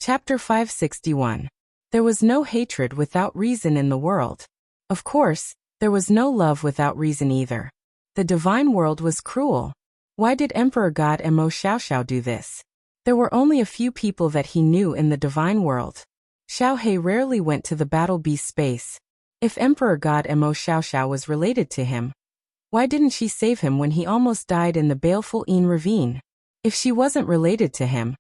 Chapter 561. There was no hatred without reason in the world. Of course, there was no love without reason either. The divine world was cruel. Why did Emperor God Mo Xiaoxiao do this? There were only a few people that he knew in the divine world. Xiaohe rarely went to the battle beast space. If Emperor God Mo Xiaoxiao was related to him, why didn't she save him when he almost died in the baleful Yin ravine? If she wasn't related to him,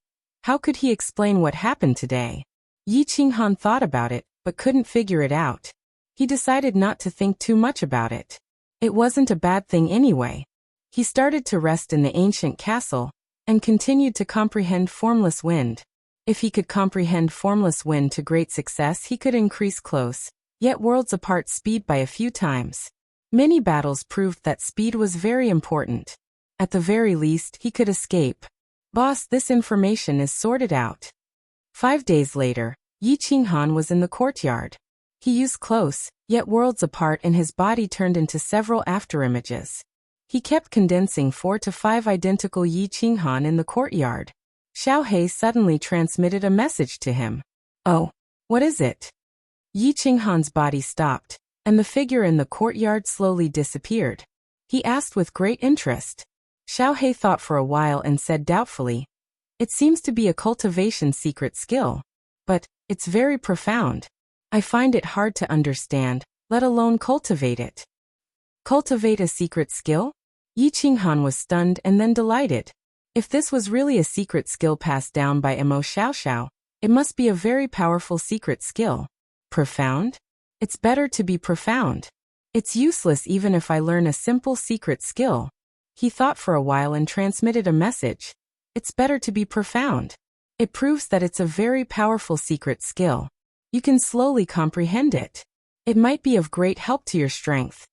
how could he explain what happened today? Yi Qinghan thought about it, but couldn't figure it out. He decided not to think too much about it. It wasn't a bad thing anyway. He started to rest in the ancient castle, and continued to comprehend formless wind. If he could comprehend formless wind to great success, he could increase close, yet worlds apart speed by a few times. Many battles proved that speed was very important. At the very least, he could escape. Boss, this information is sorted out. 5 days later, Yi Qinghan was in the courtyard. He used close, yet worlds apart, and his body turned into several afterimages. He kept condensing 4 to 5 identical Yi Qinghan in the courtyard. Xiaohe suddenly transmitted a message to him. Oh, what is it? Yi Qinghan's body stopped, and the figure in the courtyard slowly disappeared. He asked with great interest. Xiaohe thought for a while and said doubtfully, "It seems to be a cultivation secret skill. But it's very profound. I find it hard to understand, let alone cultivate it." Cultivate a secret skill? Yi Qinghan was stunned and then delighted. If this was really a secret skill passed down by Mo Xiaoxiao, it must be a very powerful secret skill. Profound? It's better to be profound. It's useless even if I learn a simple secret skill. He thought for a while and transmitted a message. It's better to be profound. It proves that it's a very powerful secret skill. You can slowly comprehend it. It might be of great help to your strength.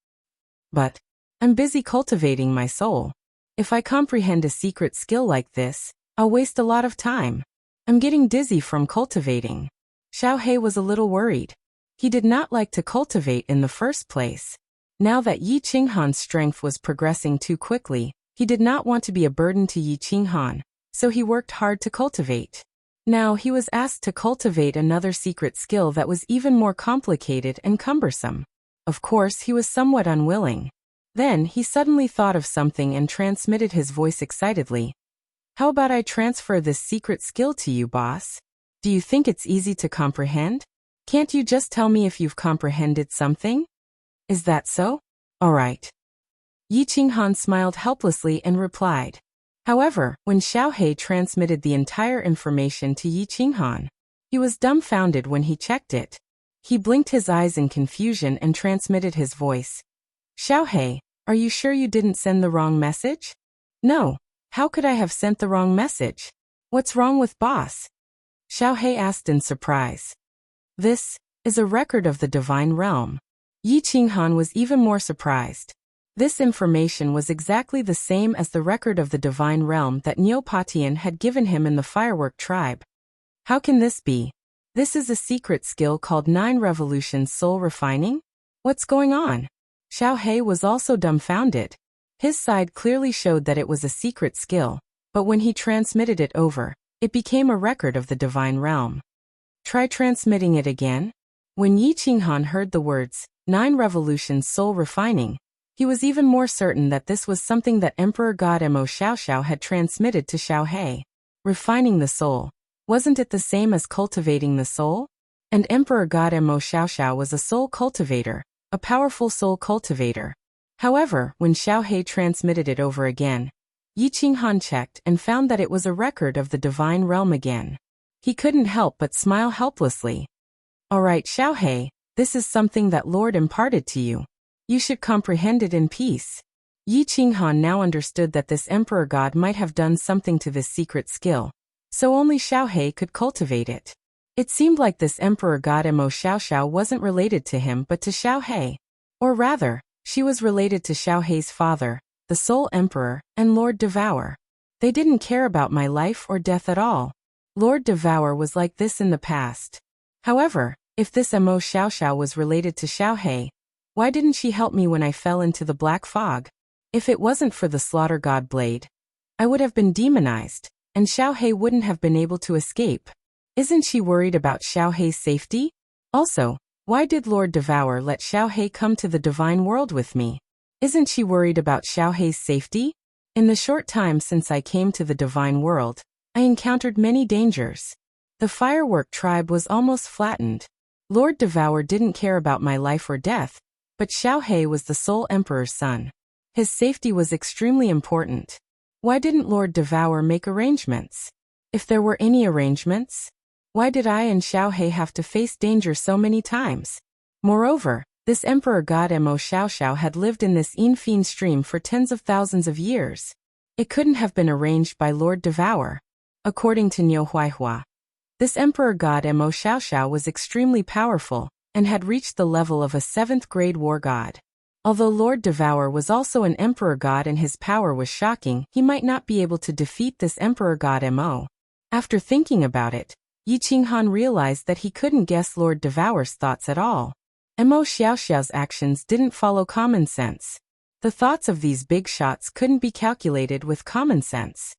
But I'm busy cultivating my soul. If I comprehend a secret skill like this, I'll waste a lot of time. I'm getting dizzy from cultivating. Xiaohe was a little worried. He did not like to cultivate in the first place. Now that Yi Qinghan's strength was progressing too quickly, he did not want to be a burden to Yi Qinghan, so he worked hard to cultivate. Now he was asked to cultivate another secret skill that was even more complicated and cumbersome. Of course, he was somewhat unwilling. Then he suddenly thought of something and transmitted his voice excitedly. "How about I transfer this secret skill to you, boss? Do you think it's easy to comprehend? Can't you just tell me if you've comprehended something? Is that so? All right." Yi Qinghan smiled helplessly and replied. However, when Xiaohe transmitted the entire information to Yi Qinghan, he was dumbfounded when he checked it. He blinked his eyes in confusion and transmitted his voice. "Xiaohe, are you sure you didn't send the wrong message?" "No. How could I have sent the wrong message? What's wrong with boss?" Xiaohe asked in surprise. "This is a record of the divine realm." Yi Qinghan was even more surprised. This information was exactly the same as the record of the divine realm that Neopatian had given him in the firework tribe. How can this be? This is a secret skill called 9 Revolutions Soul Refining? What's going on? Xiaohe was also dumbfounded. His side clearly showed that it was a secret skill, but when he transmitted it over, it became a record of the divine realm. Try transmitting it again? When Yi Qinghan heard the words, 9 Revolutions Soul Refining, he was even more certain that this was something that Emperor God Mo Xiaoxiao had transmitted to Xiaohe. Refining the soul. Wasn't it the same as cultivating the soul? And Emperor God Mo Xiaoxiao was a soul cultivator, a powerful soul cultivator. However, when Xiaohe transmitted it over again, Yi Qinghan checked and found that it was a record of the divine realm again. He couldn't help but smile helplessly. "All right, Xiaohe, this is something that Lord imparted to you. You should comprehend it in peace." Yi Qinghan now understood that this emperor god might have done something to this secret skill, so only Xiaohe could cultivate it. It seemed like this emperor god Mo Xiaoxiao wasn't related to him but to Xiaohe. Or rather, she was related to Xiaohe's father, the Soul Emperor, and Lord Devour. They didn't care about my life or death at all. Lord Devour was like this in the past. However, if this Mo Xiaoxiao was related to Xiaohe, why didn't she help me when I fell into the black fog? If it wasn't for the slaughter god blade, I would have been demonized, and Xiaohe wouldn't have been able to escape. Isn't she worried about Xiaohei's safety? Also, why did Lord Devour let Xiaohei come to the divine world with me? Isn't she worried about Xiaohei's safety? In the short time since I came to the divine world, I encountered many dangers. The firework tribe was almost flattened. Lord Devour didn't care about my life or death, but Xiaohei was the sole emperor's son. His safety was extremely important. Why didn't Lord Devour make arrangements? If there were any arrangements, why did I and Xiaohei have to face danger so many times? Moreover, this emperor god Mo Xiaoxiao had lived in this Infine stream for tens of thousands of years. It couldn't have been arranged by Lord Devour. According to Niu Huaihua, this emperor god Mo Xiaoxiao was extremely powerful and had reached the level of a 7th-grade war god. Although Lord Devour was also an emperor god and his power was shocking, he might not be able to defeat this emperor god Mo. After thinking about it, Yi Qinghan realized that he couldn't guess Lord Devour's thoughts at all. Mo Xiaoxiao's actions didn't follow common sense. The thoughts of these big shots couldn't be calculated with common sense.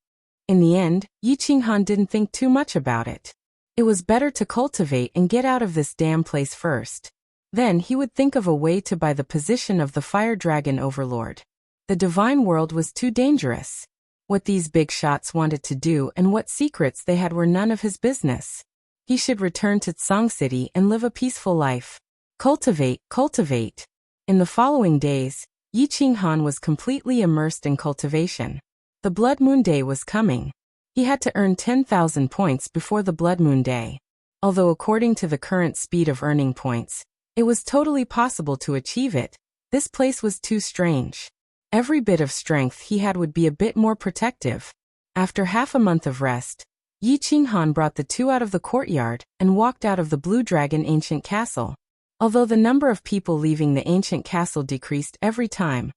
In the end, Yi Qinghan didn't think too much about it. It was better to cultivate and get out of this damn place first. Then he would think of a way to buy the position of the Fire Dragon Overlord. The divine world was too dangerous. What these big shots wanted to do and what secrets they had were none of his business. He should return to Tsang City and live a peaceful life. Cultivate, cultivate. In the following days, Yi Qinghan was completely immersed in cultivation. The Blood Moon Day was coming. He had to earn 10,000 points before the Blood Moon Day. Although according to the current speed of earning points, it was totally possible to achieve it, this place was too strange. Every bit of strength he had would be a bit more protective. After half a month of rest, Yi Qinghan brought the two out of the courtyard and walked out of the Blue Dragon Ancient Castle. Although the number of people leaving the ancient castle decreased every time,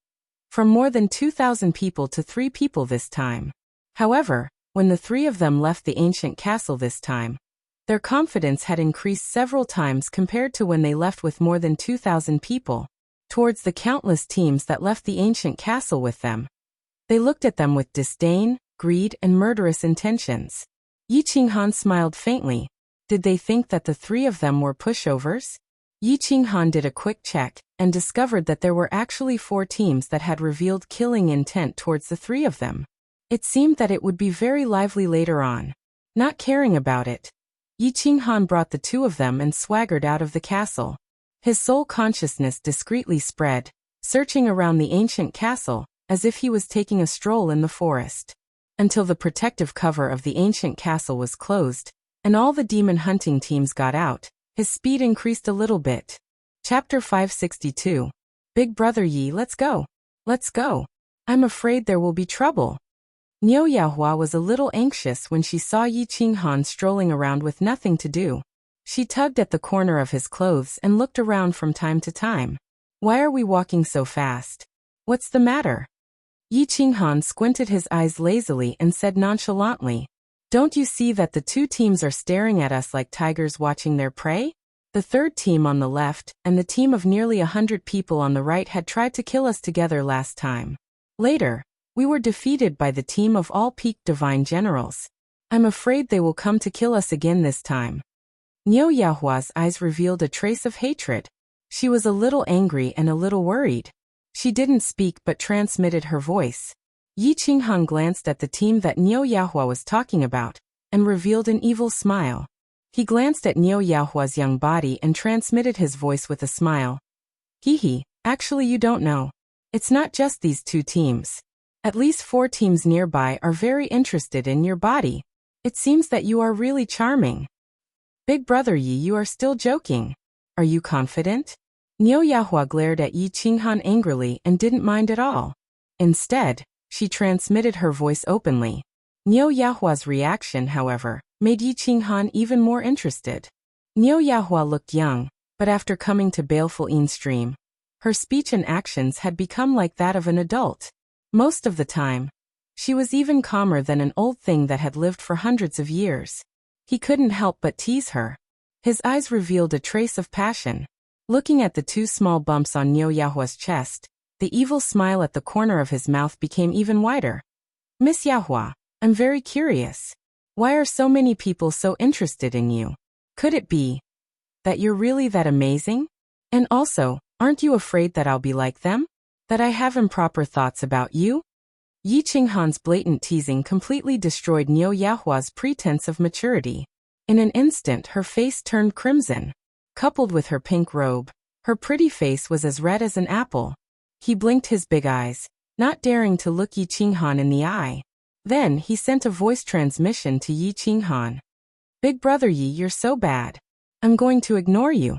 from more than 2,000 people to 3 people this time. However, when the 3 of them left the ancient castle this time, their confidence had increased several times compared to when they left with more than 2,000 people. Towards the countless teams that left the ancient castle with them, they looked at them with disdain, greed, and murderous intentions. Yi Qinghan smiled faintly. Did they think that the 3 of them were pushovers? Yi Qinghan did a quick check and discovered that there were actually 4 teams that had revealed killing intent towards the 3 of them. It seemed that it would be very lively later on. Not caring about it, Yi Qinghan brought the 2 of them and swaggered out of the castle. His soul consciousness discreetly spread, searching around the ancient castle, as if he was taking a stroll in the forest. Until the protective cover of the ancient castle was closed, and all the demon hunting teams got out, his speed increased a little bit. Chapter 562. Big Brother Yi, let's go. Let's go. I'm afraid there will be trouble. Niu Yaohua was a little anxious when she saw Yi Qinghan strolling around with nothing to do. She tugged at the corner of his clothes and looked around from time to time. Why are we walking so fast? What's the matter? Yi Qinghan squinted his eyes lazily and said nonchalantly, "Don't you see that the 2 teams are staring at us like tigers watching their prey? The 3rd team on the left and the team of nearly 100 people on the right had tried to kill us together last time. Later, we were defeated by the team of all peak divine generals. I'm afraid they will come to kill us again this time." Niu Yaohua's eyes revealed a trace of hatred. She was a little angry and a little worried. She didn't speak but transmitted her voice. Yi Qinghan glanced at the team that Niu Yaohua was talking about, and revealed an evil smile. He glanced at Niu Yaohua's young body and transmitted his voice with a smile. Hee, actually you don't know. It's not just these 2 teams. At least 4 teams nearby are very interested in your body. It seems that you are really charming. Big Brother Yi, you are still joking. Are you confident? Niu Yaohua glared at Yi Qinghan angrily and didn't mind at all. Instead, she transmitted her voice openly. Niu Yaohua's reaction, however, made Yi Qinghan even more interested. Niu Yaohua looked young, but after coming to Baleful Een Stream, her speech and actions had become like that of an adult. Most of the time, she was even calmer than an old thing that had lived for hundreds of years. He couldn't help but tease her. His eyes revealed a trace of passion. Looking at the 2 small bumps on Niu Yaohua's chest, the evil smile at the corner of his mouth became even wider. Miss Yaohua, I'm very curious. Why are so many people so interested in you? Could it be that you're really that amazing? And also, aren't you afraid that I'll be like them? That I have improper thoughts about you? Yi Qinghan's blatant teasing completely destroyed Niu Yahua's pretense of maturity. In an instant her face turned crimson. Coupled with her pink robe, her pretty face was as red as an apple. He blinked his big eyes, not daring to look Yi Qinghan in the eye. Then he sent a voice transmission to Yi Qinghan. Big brother Yi, you're so bad. I'm going to ignore you.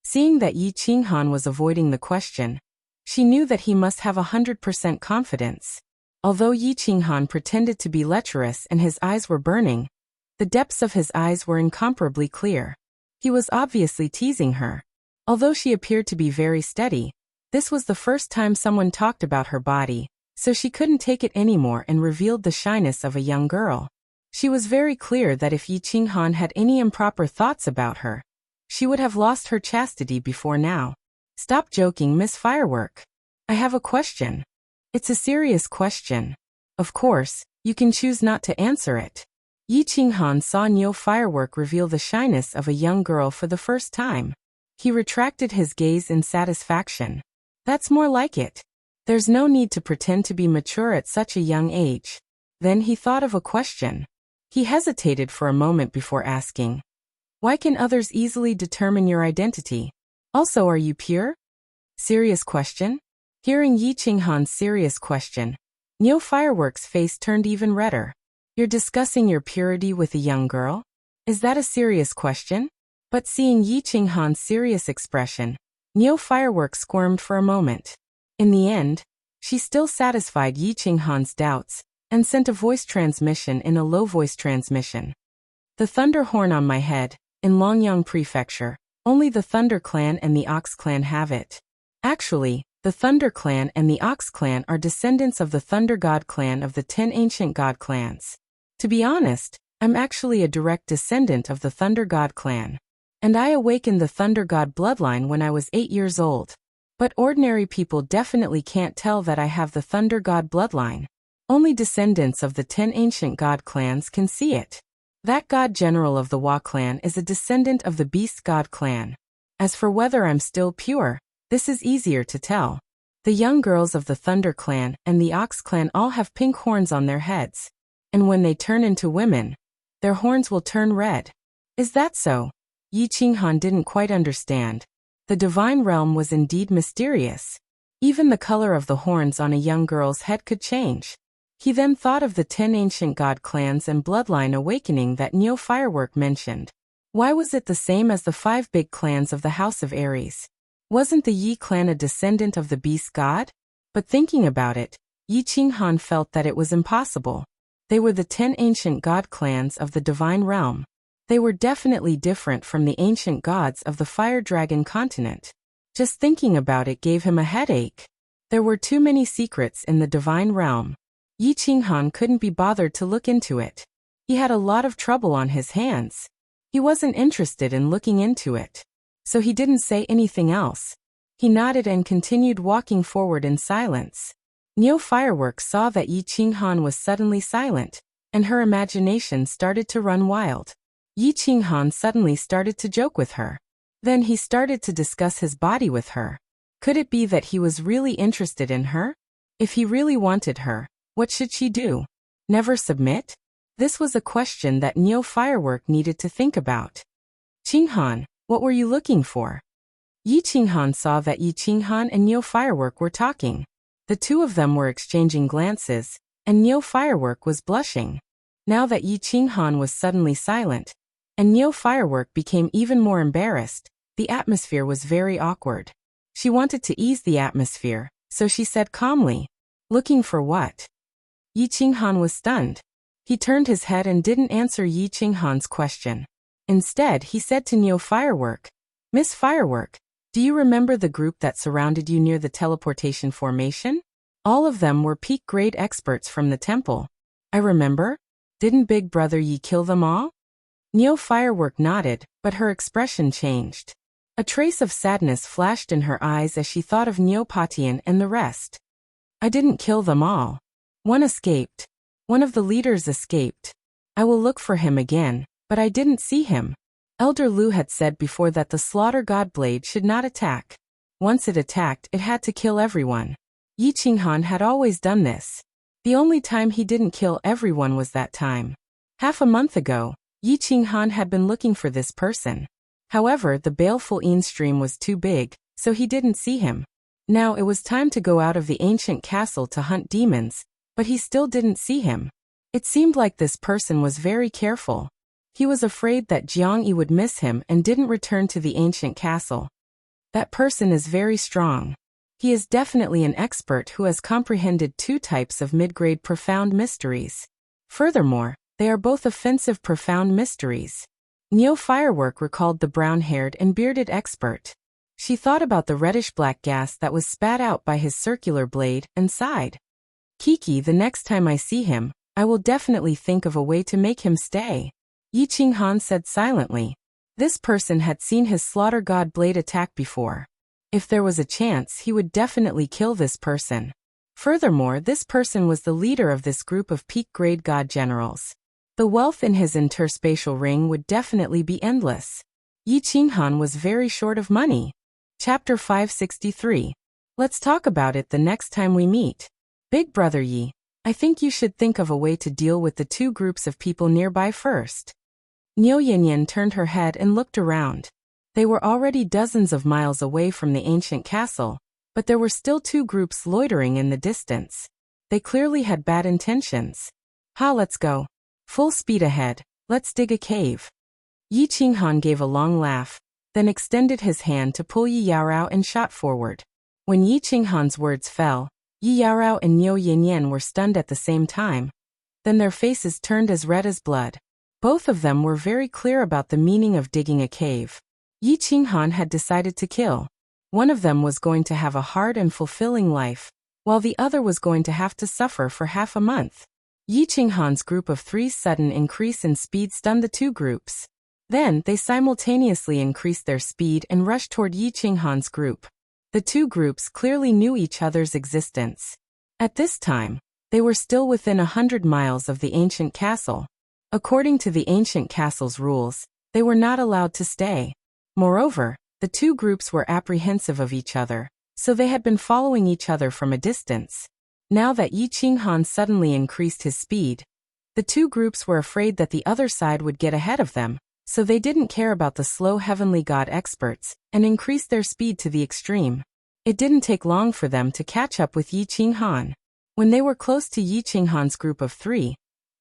Seeing that Yi Qinghan was avoiding the question, she knew that he must have 100% confidence. Although Yi Qinghan pretended to be lecherous and his eyes were burning, the depths of his eyes were incomparably clear. He was obviously teasing her. Although she appeared to be very steady, this was the first time someone talked about her body, so she couldn't take it anymore and revealed the shyness of a young girl. She was very clear that if Yi Qinghan had any improper thoughts about her, she would have lost her chastity before now. Stop joking, Miss Firework. I have a question. It's a serious question. Of course, you can choose not to answer it. Yi Qinghan saw Niu Firework reveal the shyness of a young girl for the first time. He retracted his gaze in satisfaction. That's more like it. There's no need to pretend to be mature at such a young age. Then he thought of a question. He hesitated for a moment before asking. Why can others easily determine your identity? Also, are you pure? Serious question? Hearing Yi Qinghan's serious question, Niu Firework's face turned even redder. You're discussing your purity with a young girl? Is that a serious question? But seeing Yi Qinghan's serious expression, Niu Firework squirmed for a moment. In the end, she still satisfied Yi Qinghan's doubts and sent a voice transmission in a low voice transmission. The thunder horn on my head, in Longyang Prefecture, only the Thunder Clan and the Ox Clan have it. Actually, the Thunder Clan and the Ox Clan are descendants of the Thunder God Clan of the 10 ancient God clans. To be honest, I'm actually a direct descendant of the Thunder God Clan. And I awakened the Thunder God bloodline when I was 8 years old. But ordinary people definitely can't tell that I have the Thunder God bloodline. Only descendants of the 10 ancient God clans can see it. That God General of the Wa clan is a descendant of the Beast God clan. As for whether I'm still pure, this is easier to tell. The young girls of the Thunder Clan and the Ox Clan all have pink horns on their heads. And when they turn into women, their horns will turn red. Is that so? Yi Qinghan didn't quite understand. The divine realm was indeed mysterious. Even the color of the horns on a young girl's head could change. He then thought of the 10 ancient god clans and bloodline awakening that Niu Firework mentioned. Why was it the same as the 5 big clans of the House of Aries? Wasn't the Yi clan a descendant of the beast god? But thinking about it, Yi Qinghan felt that it was impossible. They were the 10 ancient god clans of the divine realm. They were definitely different from the ancient gods of the Fire Dragon continent. Just thinking about it gave him a headache. There were too many secrets in the divine realm. Yi Qinghan couldn't be bothered to look into it. He had a lot of trouble on his hands. He wasn't interested in looking into it. So he didn't say anything else. He nodded and continued walking forward in silence. Niu Firework saw that Yi Qinghan was suddenly silent, and her imagination started to run wild. Yi Qinghan suddenly started to joke with her. Then he started to discuss his body with her. Could it be that he was really interested in her? If he really wanted her, what should she do? Never submit? This was a question that Niu Firework needed to think about. Qinghan, what were you looking for? Yi Qinghan saw that Yi Qinghan and Niu Firework were talking. The two of them were exchanging glances, and Niu Firework was blushing. Now that Yi Qinghan was suddenly silent, and Niu Firework became even more embarrassed, the atmosphere was very awkward. She wanted to ease the atmosphere, so she said calmly, "Looking for what?" Yi Qinghan was stunned. He turned his head and didn't answer Yi Qinghan's question. Instead, he said to Niu Firework, "Miss Firework, do you remember the group that surrounded you near the teleportation formation? All of them were peak-grade experts from the temple." "I remember. Didn't Big Brother Yi kill them all?" Niu Firework nodded, but her expression changed. A trace of sadness flashed in her eyes as she thought of Niu Patian and the rest. "I didn't kill them all. One escaped. One of the leaders escaped. I will look for him again, but I didn't see him. Elder Lu had said before that the slaughter god blade should not attack. Once it attacked, it had to kill everyone. Yi Qinghan had always done this. The only time he didn't kill everyone was that time. Half a month ago, Yi Qinghan had been looking for this person. However, the baleful Yin stream was too big, so he didn't see him. Now it was time to go out of the ancient castle to hunt demons, but he still didn't see him. It seemed like this person was very careful. He was afraid that Jiang Yi would miss him and didn't return to the ancient castle. That person is very strong. He is definitely an expert who has comprehended 2 types of mid-grade profound mysteries. Furthermore, they are both offensive profound mysteries. Neo Firework recalled the brown-haired and bearded expert. She thought about the reddish-black gas that was spat out by his circular blade and sighed. Kiki, the next time I see him, I will definitely think of a way to make him stay. Yi Qinghan said silently. This person had seen his slaughter god blade attack before. If there was a chance, he would definitely kill this person. Furthermore, this person was the leader of this group of peak-grade god generals. The wealth in his interspatial ring would definitely be endless. Yi Qinghan was very short of money. Chapter 563. Let's talk about it the next time we meet. Big Brother Yi, I think you should think of a way to deal with the 2 groups of people nearby first. Niu Yinyan turned her head and looked around. They were already dozens of miles away from the ancient castle, but there were still 2 groups loitering in the distance. They clearly had bad intentions. Let's go. Full speed ahead, let's dig a cave. Yi Qinghan gave a long laugh, then extended his hand to pull Yi Yaorao and shot forward. When Yi Qinghan's words fell, Yi Yaorao and Niu Yinyan were stunned at the same time. Then their faces turned as red as blood. Both of them were very clear about the meaning of digging a cave. Yi Qinghan had decided to kill. One of them was going to have a hard and fulfilling life, while the other was going to have to suffer for half a month. Yi Qinghan's group of 3's sudden increase in speed stunned the 2 groups. Then, they simultaneously increased their speed and rushed toward Yi Qinghan's group. The 2 groups clearly knew each other's existence. At this time, they were still within 100 miles of the ancient castle. According to the ancient castle's rules, they were not allowed to stay. Moreover, the 2 groups were apprehensive of each other, so they had been following each other from a distance. Now that Yi Qinghan suddenly increased his speed, the 2 groups were afraid that the other side would get ahead of them, so they didn't care about the slow heavenly god experts and increased their speed to the extreme. It didn't take long for them to catch up with Yi Qinghan. When they were close to Yi Qinghan's group of 3,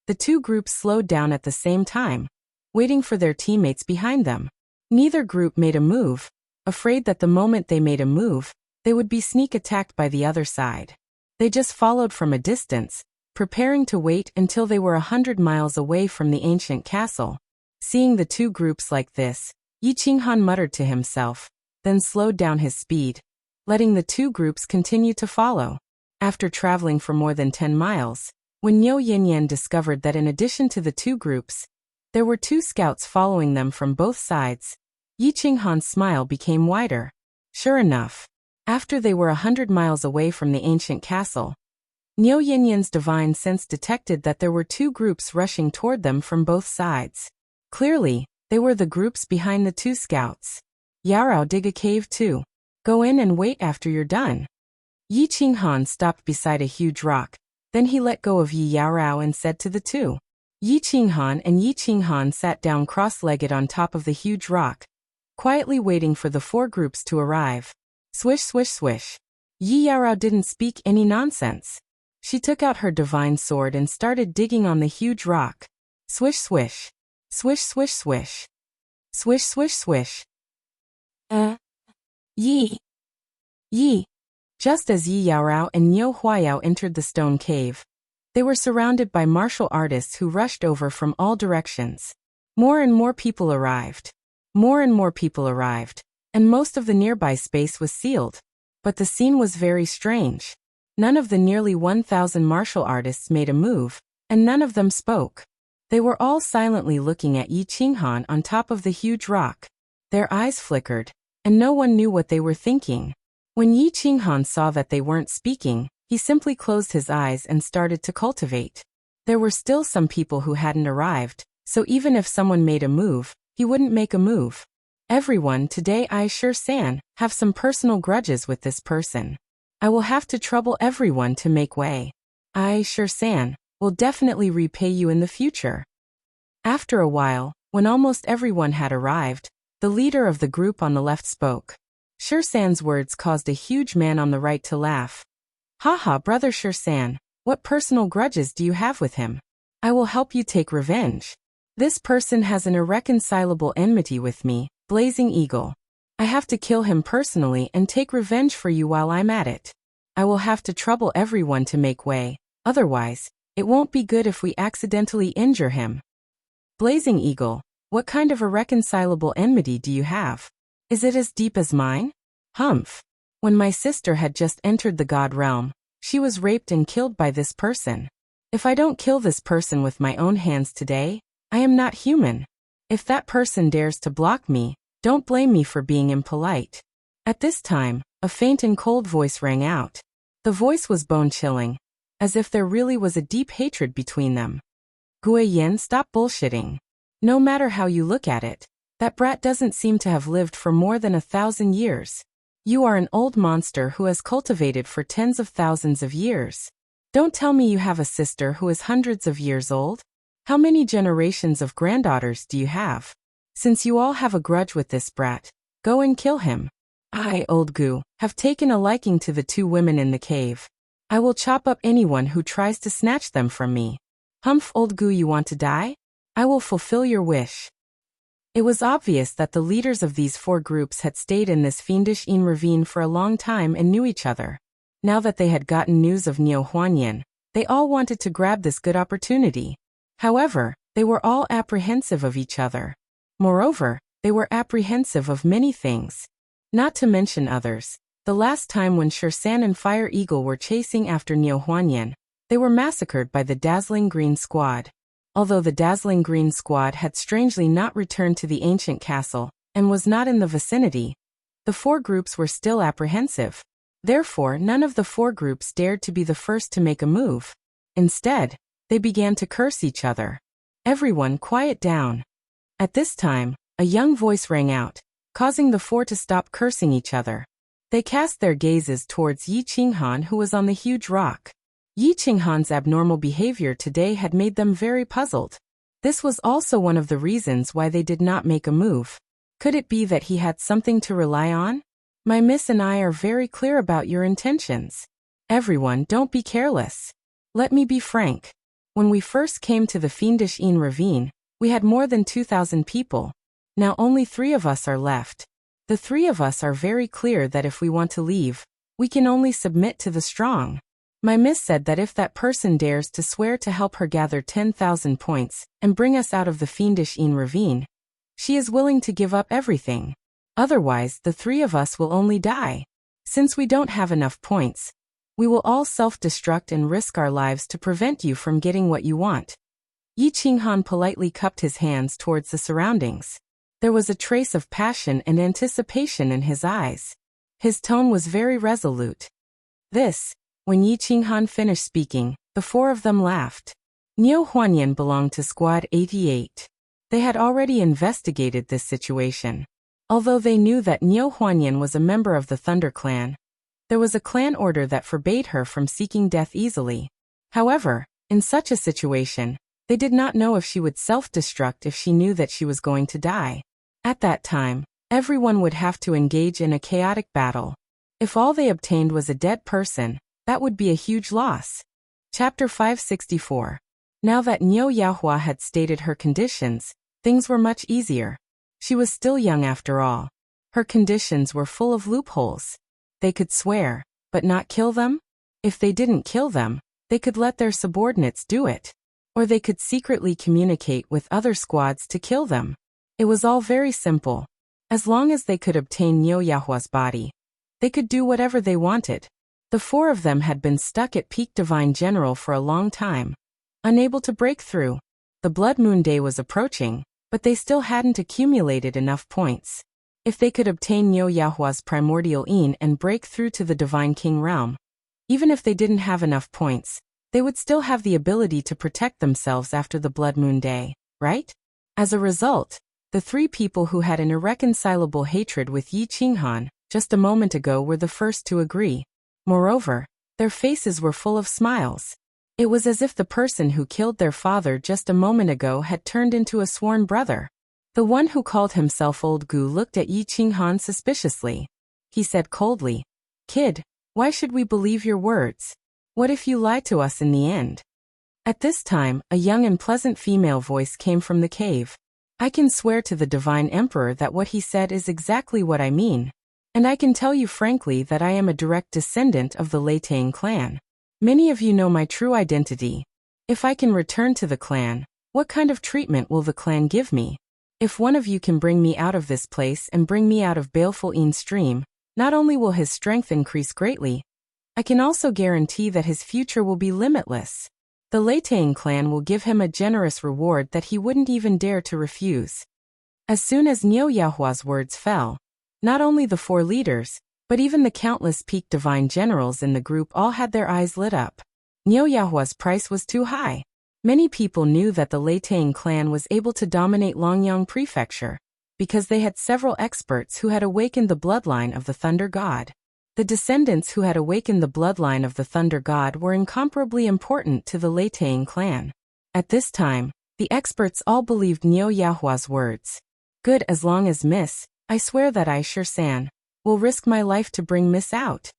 the 2 groups slowed down at the same time, waiting for their teammates behind them. Neither group made a move, afraid that the moment they made a move, they would be sneak attacked by the other side. They just followed from a distance, preparing to wait until they were 100 miles away from the ancient castle. Seeing the 2 groups like this, Yi Qinghan muttered to himself, then slowed down his speed, letting the 2 groups continue to follow. After traveling for more than 10 miles, when Niu Yinyan discovered that in addition to the 2 groups, there were 2 scouts following them from both sides, Yi Qinghan's smile became wider. Sure enough, after they were 100 miles away from the ancient castle, Niu Yinyan's divine sense detected that there were 2 groups rushing toward them from both sides. Clearly, they were the groups behind the 2 scouts. Yarao, dig a cave too. Go in and wait after you're done. Yi Qinghan stopped beside a huge rock, then he let go of Yi Yaorao and said to the 2. Yi Qinghan sat down cross-legged on top of the huge rock, quietly waiting for the 4 groups to arrive. Swish, swish, swish. Yi Yaorao didn't speak any nonsense. She took out her divine sword and started digging on the huge rock. Swish, swish. Swish, swish, swish. Swish, swish, swish. Yi. Just as Yi Yaorao and Niu Huayao entered the stone cave, they were surrounded by martial artists who rushed over from all directions. More and more people arrived. And most of the nearby space was sealed. But the scene was very strange. None of the nearly 1,000 martial artists made a move, and none of them spoke. They were all silently looking at Yi Qinghan on top of the huge rock. Their eyes flickered, and no one knew what they were thinking. When Yi Qinghan saw that they weren't speaking, he simply closed his eyes and started to cultivate. There were still some people who hadn't arrived, so even if someone made a move, he wouldn't make a move. Everyone today, I sure san, have some personal grudges with this person. I will have to trouble everyone to make way. I sure san will definitely repay you in the future. After a while, when almost everyone had arrived, the leader of the group on the left spoke. Sure-san's words caused a huge man on the right to laugh. Haha, brother Sure-san, what personal grudges do you have with him? I will help you take revenge. This person has an irreconcilable enmity with me, Blazing Eagle. I have to kill him personally and take revenge for you while I'm at it. I will have to trouble everyone to make way, otherwise, it won't be good if we accidentally injure him. Blazing Eagle, what kind of irreconcilable enmity do you have? Is it as deep as mine? Humph. When my sister had just entered the god realm, she was raped and killed by this person. If I don't kill this person with my own hands today, I am not human. If that person dares to block me, don't blame me for being impolite. At this time, a faint and cold voice rang out. The voice was bone-chilling, as if there really was a deep hatred between them. Guiyen, stop bullshitting. No matter how you look at it, that brat doesn't seem to have lived for more than 1,000 years. You are an old monster who has cultivated for tens of thousands of years. Don't tell me you have a sister who is hundreds of years old. How many generations of granddaughters do you have? Since you all have a grudge with this brat, go and kill him. I, old Gu, have taken a liking to the two women in the cave. I will chop up anyone who tries to snatch them from me. Humph, old Gu, you want to die? I will fulfill your wish. It was obvious that the leaders of these four groups had stayed in this fiendish ravine for a long time and knew each other. Now that they had gotten news of Niu Huanyan, they all wanted to grab this good opportunity. However, they were all apprehensive of each other. Moreover, they were apprehensive of many things. Not to mention others. The last time when Sure-san and Fire Eagle were chasing after Niu Huanyan, they were massacred by the Dazzling Green Squad. Although the Dazzling Green Squad had strangely not returned to the ancient castle, and was not in the vicinity, the four groups were still apprehensive. Therefore, none of the four groups dared to be the first to make a move. Instead, they began to curse each other. Everyone quiet down. At this time, a young voice rang out, causing the four to stop cursing each other. They cast their gazes towards Yi Qinghan, who was on the huge rock. Yi Qinghan's abnormal behavior today had made them very puzzled. This was also one of the reasons why they did not make a move. Could it be that he had something to rely on? My miss and I are very clear about your intentions. Everyone, don't be careless. Let me be frank. When we first came to the fiendish ravine, we had more than 2,000 people. Now only 3 of us are left. The 3 of us are very clear that if we want to leave, we can only submit to the strong. My miss said that if that person dares to swear to help her gather 10,000 points and bring us out of the fiendish ravine, she is willing to give up everything. Otherwise, the 3 of us will only die. Since we don't have enough points, we will all self-destruct and risk our lives to prevent you from getting what you want. Yi Qinghan politely cupped his hands towards the surroundings. There was a trace of passion and anticipation in his eyes. His tone was very resolute. When Yi Qinghan finished speaking, the 4 of them laughed. Niu Huanyan belonged to Squad 88. They had already investigated this situation. Although they knew that Niu Huanyan was a member of the Thunder Clan, there was a clan order that forbade her from seeking death easily. However, in such a situation, they did not know if she would self-destruct if she knew that she was going to die. At that time, everyone would have to engage in a chaotic battle. If all they obtained was a dead person, that would be a huge loss. Chapter 564. Now that Niu Yaohua had stated her conditions, things were much easier. She was still young after all. Her conditions were full of loopholes. They could swear, but not kill them? If they didn't kill them, they could let their subordinates do it. Or they could secretly communicate with other squads to kill them. It was all very simple. As long as they could obtain Niu Yaohua's body, they could do whatever they wanted. The 4 of them had been stuck at Peak Divine General for a long time, unable to break through. The Blood Moon Day was approaching, but they still hadn't accumulated enough points. If they could obtain Niu Yaohua's primordial Yin and break through to the Divine King realm, even if they didn't have enough points, they would still have the ability to protect themselves after the Blood Moon Day, right? As a result, the three people who had an irreconcilable hatred with Yi Qinghan just a moment ago were the first to agree. Moreover, their faces were full of smiles. It was as if the person who killed their father just a moment ago had turned into a sworn brother. The one who called himself Old Gu looked at Yi Qinghan suspiciously. He said coldly, "Kid, why should we believe your words? What if you lie to us in the end?" At this time, a young and pleasant female voice came from the cave. "I can swear to the Divine Emperor that what he said is exactly what I mean. And I can tell you frankly that I am a direct descendant of the Lei Tang clan. Many of you know my true identity. If I can return to the clan, what kind of treatment will the clan give me? If one of you can bring me out of this place and bring me out of Baleful Een stream, not only will his strength increase greatly, I can also guarantee that his future will be limitless. The Lei Tang clan will give him a generous reward that he wouldn't even dare to refuse." As soon as Niu Yaohua's words fell, not only the four leaders, but even the countless peak divine generals in the group all had their eyes lit up. Niu Yaohua's price was too high. Many people knew that the Lei Tang clan was able to dominate Longyang Prefecture, because they had several experts who had awakened the bloodline of the Thunder God. The descendants who had awakened the bloodline of the Thunder God were incomparably important to the Lei Tang clan. At this time, the experts all believed Niu Yaohua's words. "Good, as long as I swear that I, San, will risk my life to bring Miss out."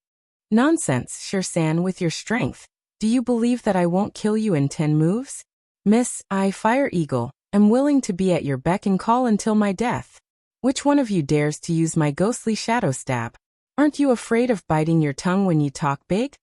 "Nonsense, San, with your strength. Do you believe that I won't kill you in 10 moves? I, Fire Eagle, am willing to be at your beck and call until my death. Which one of you dares to use my ghostly shadow stab? Aren't you afraid of biting your tongue when you talk big?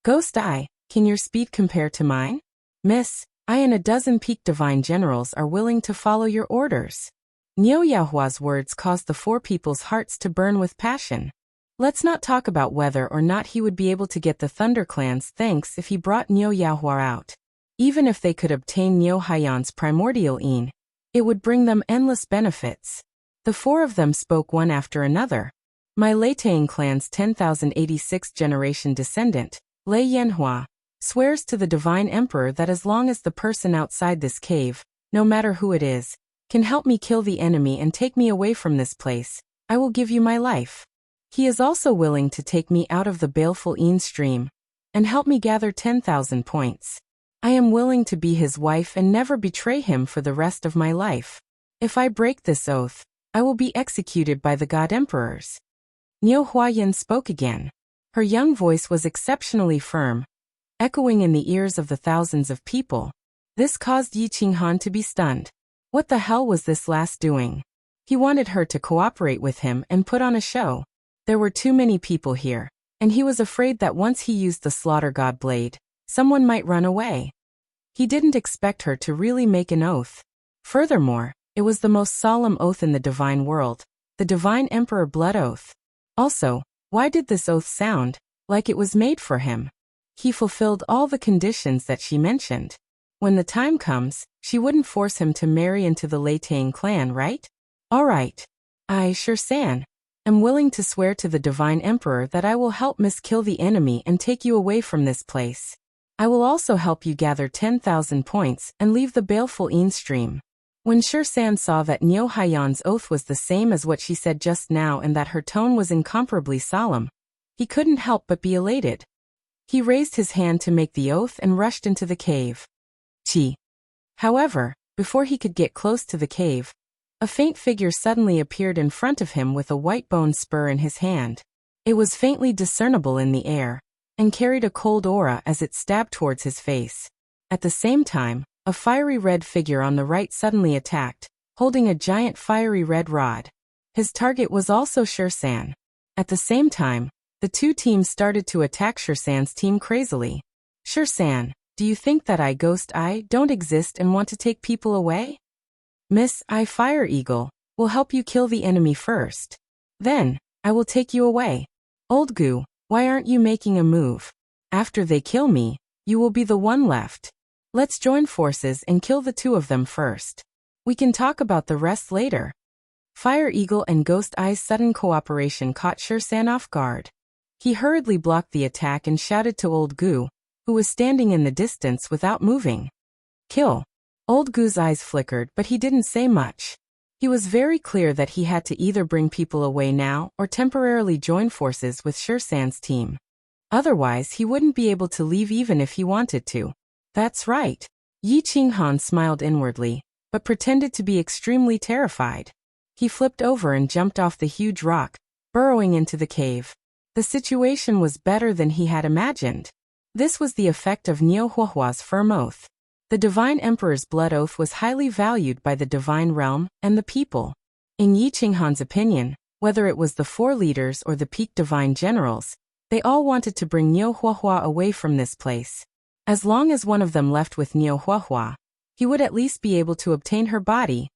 Ghost Eye, can your speed compare to mine? I and a dozen peak divine generals are willing to follow your orders." Niu Yaohua's words caused the four people's hearts to burn with passion. Let's not talk about whether or not he would be able to get the Thunder Clan's thanks if he brought Niu Yaohua out. Even if they could obtain Niu Haiyan's primordial Een, it would bring them endless benefits. The four of them spoke one after another. "My Lei Tang clan's 10,086th generation descendant, Lei Yanhua, swears to the Divine Emperor that as long as the person outside this cave, no matter who it is, can help me kill the enemy and take me away from this place, I will give you my life. He is also willing to take me out of the Baleful Een stream and help me gather 10,000 points. I am willing to be his wife and never betray him for the rest of my life. If I break this oath, I will be executed by the God Emperors." Niu Huayan spoke again. Her young voice was exceptionally firm, echoing in the ears of the thousands of people. This caused Yi Qinghan to be stunned. What the hell was this last doing? He wanted her to cooperate with him and put on a show. There were too many people here, and he was afraid that once he used the Slaughter God blade, someone might run away. He didn't expect her to really make an oath. Furthermore, it was the most solemn oath in the divine world, the Divine Emperor Blood Oath. Also, why did this oath sound like it was made for him? He fulfilled all the conditions that she mentioned. When the time comes, she wouldn't force him to marry into the Lei Tang clan, right? All right. I, San, am willing to swear to the Divine Emperor that I will help kill the enemy and take you away from this place. I will also help you gather 10,000 points and leave the Baleful Een stream." When San saw that Niu Haiyan's oath was the same as what she said just now and that her tone was incomparably solemn, he couldn't help but be elated. He raised his hand to make the oath and rushed into the cave. However, before he could get close to the cave, a faint figure suddenly appeared in front of him with a white bone spur in his hand. It was faintly discernible in the air, and carried a cold aura as it stabbed towards his face. At the same time, a fiery red figure on the right suddenly attacked, holding a giant fiery red rod. His target was also San. At the same time, the two teams started to attack San's team crazily. "San, do you think that I, Ghost Eye, don't exist and want to take people away? I, Fire Eagle, will help you kill the enemy first. Then, I will take you away. Old Gu, why aren't you making a move? After they kill me, you will be the one left. Let's join forces and kill the two of them first. We can talk about the rest later." Fire Eagle and Ghost Eye's sudden cooperation caught San off guard. He hurriedly blocked the attack and shouted to Old Gu, who was standing in the distance without moving. Kill. Old Gu's eyes flickered, but he didn't say much. He was very clear that he had to either bring people away now or temporarily join forces with Shursan's team. Otherwise, he wouldn't be able to leave even if he wanted to. That's right. Yi Qinghan smiled inwardly, but pretended to be extremely terrified. He flipped over and jumped off the huge rock, burrowing into the cave. The situation was better than he had imagined. This was the effect of Niu Huahua's firm oath. The Divine Emperor's blood oath was highly valued by the Divine Realm and the people. In Yi Qinghan's opinion, whether it was the 4 leaders or the peak Divine Generals, they all wanted to bring Niu Huahua away from this place. As long as one of them left with Niu Huahua, he would at least be able to obtain her body.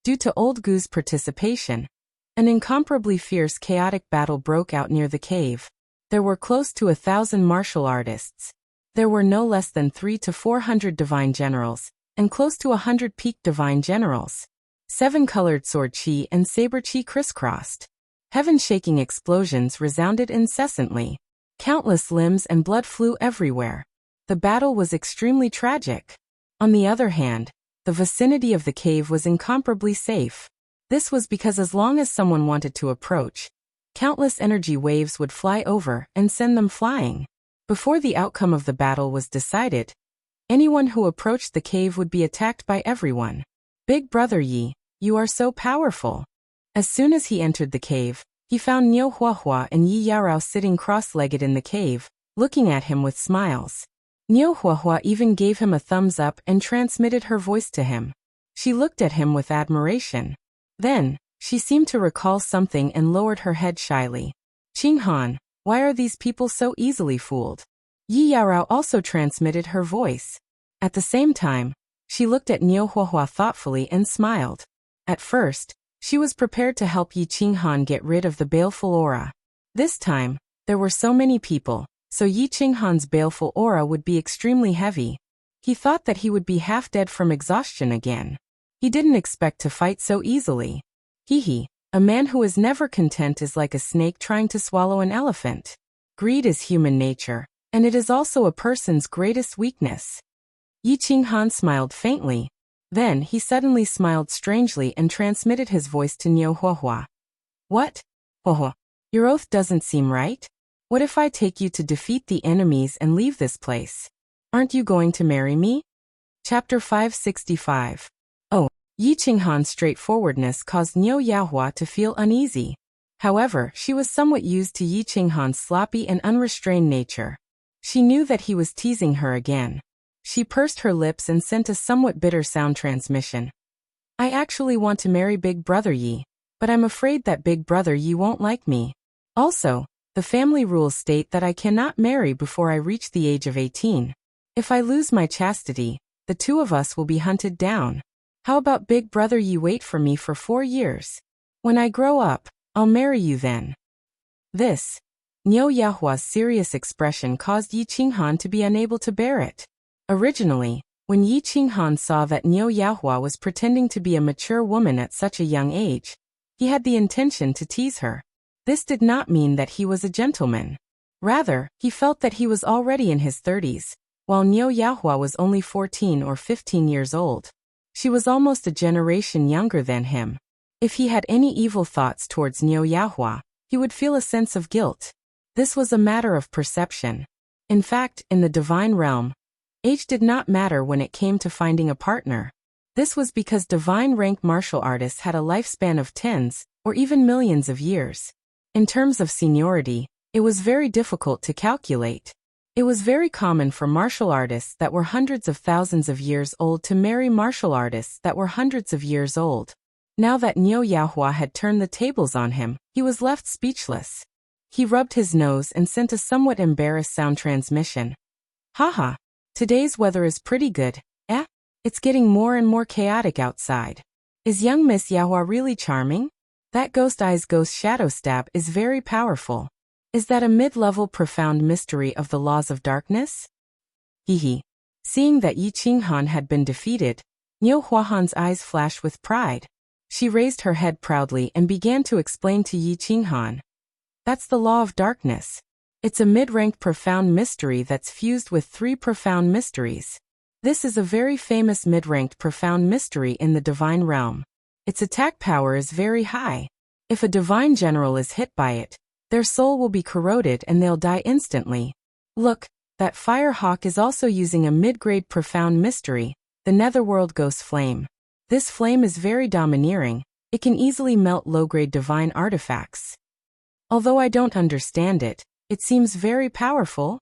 Due to Old Gu's participation, an incomparably fierce chaotic battle broke out near the cave. There were close to 1,000 martial artists. There were no less than 300 to 400 divine generals, and close to 100 peak divine generals. 7 colored sword chi and saber chi crisscrossed. Heaven-shaking explosions resounded incessantly. Countless limbs and blood flew everywhere. The battle was extremely tragic. On the other hand, the vicinity of the cave was incomparably safe. This was because as long as someone wanted to approach, countless energy waves would fly over and send them flying. Before the outcome of the battle was decided, anyone who approached the cave would be attacked by everyone. Big Brother Yi, you are so powerful. As soon as he entered the cave, he found Niu Huahua and Yi Yarao sitting cross-legged in the cave, looking at him with smiles. Niu Huahua even gave him a thumbs up and transmitted her voice to him. She looked at him with admiration. Then, she seemed to recall something and lowered her head shyly. Qinghan, why are these people so easily fooled? Yi Yarao also transmitted her voice. At the same time, she looked at Niu Huahua thoughtfully and smiled. At first, she was prepared to help Yi Qinghan get rid of the baleful aura. This time, there were so many people, so Yi Qinghan's baleful aura would be extremely heavy. He thought that he would be half dead from exhaustion again. He didn't expect to fight so easily. A man who is never content is like a snake trying to swallow an elephant. Greed is human nature, and it is also a person's greatest weakness. Yi Qinghan smiled faintly. Then he suddenly smiled strangely and transmitted his voice to Niu Huahua. What? Huahua, your oath doesn't seem right. What if I take you to defeat the enemies and leave this place? Aren't you going to marry me? Chapter 565. Yi Qinghan's straightforwardness caused Niu Huahua to feel uneasy. However, she was somewhat used to Yi Qinghan's sloppy and unrestrained nature. She knew that he was teasing her again. She pursed her lips and sent a somewhat bitter sound transmission. I actually want to marry Big Brother Yi, but I'm afraid that Big Brother Yi won't like me. Also, the family rules state that I cannot marry before I reach the age of 18. If I lose my chastity, the 2 of us will be hunted down. How about Big Brother Yi wait for me for 4 years? When I grow up, I'll marry you then. This, Niu Huahua's serious expression caused Yi Qinghan to be unable to bear it. Originally, when Yi Qinghan saw that Niu Huahua was pretending to be a mature woman at such a young age, he had the intention to tease her. This did not mean that he was a gentleman. Rather, he felt that he was already in his 30s, while Niu Huahua was only 14 or 15 years old. She was almost a generation younger than him. If he had any evil thoughts towards Niu Huahua, he would feel a sense of guilt. This was a matter of perception. In fact, in the divine realm, age did not matter when it came to finding a partner. This was because divine rank martial artists had a lifespan of tens, or even millions of years. In terms of seniority, it was very difficult to calculate. It was very common for martial artists that were hundreds of thousands of years old to marry martial artists that were hundreds of years old. Now that Niu Huahua had turned the tables on him, he was left speechless. He rubbed his nose and sent a somewhat embarrassed sound transmission. Haha, today's weather is pretty good, eh? It's getting more and more chaotic outside. Is young Miss Huahua really charming? That ghost eyes ghost shadow stab is very powerful. Is that a mid-level profound mystery of the laws of darkness? Seeing that Yi Qinghan had been defeated, Niu Huahan's eyes flashed with pride. She raised her head proudly and began to explain to Yi Qinghan. That's the law of darkness. It's a mid-ranked profound mystery that's fused with 3 profound mysteries. This is a very famous mid-ranked profound mystery in the divine realm. Its attack power is very high. If a divine general is hit by it, their soul will be corroded and they'll die instantly. Look, that fire hawk is also using a mid-grade profound mystery, the Netherworld Ghost Flame. This flame is very domineering. It can easily melt low-grade divine artifacts. Although I don't understand it, it seems very powerful.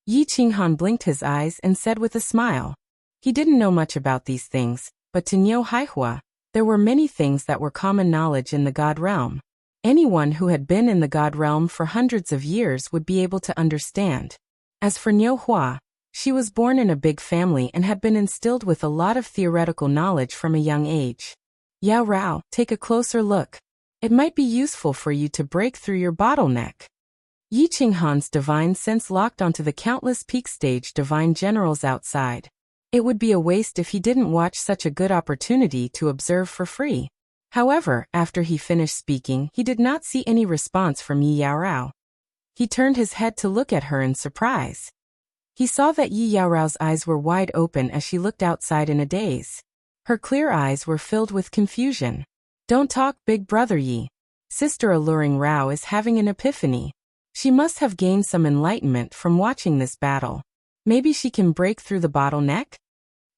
Yi Qinghan blinked his eyes and said with a smile. He didn't know much about these things, but to Niu Haihua, there were many things that were common knowledge in the God realm. Anyone who had been in the God realm for hundreds of years would be able to understand. As for Niu Hua, she was born in a big family and had been instilled with a lot of theoretical knowledge from a young age. Yao Rao, take a closer look. It might be useful for you to break through your bottleneck. Yi Qinghan's divine sense locked onto the countless peak stage divine generals outside. It would be a waste if he didn't watch such a good opportunity to observe for free. However, after he finished speaking, he did not see any response from Yi Yaorao. He turned his head to look at her in surprise. He saw that Yi Yaorao's eyes were wide open as she looked outside in a daze. Her clear eyes were filled with confusion. Don't talk, big brother Yi. Sister Alluring Rao is having an epiphany. She must have gained some enlightenment from watching this battle. Maybe she can break through the bottleneck?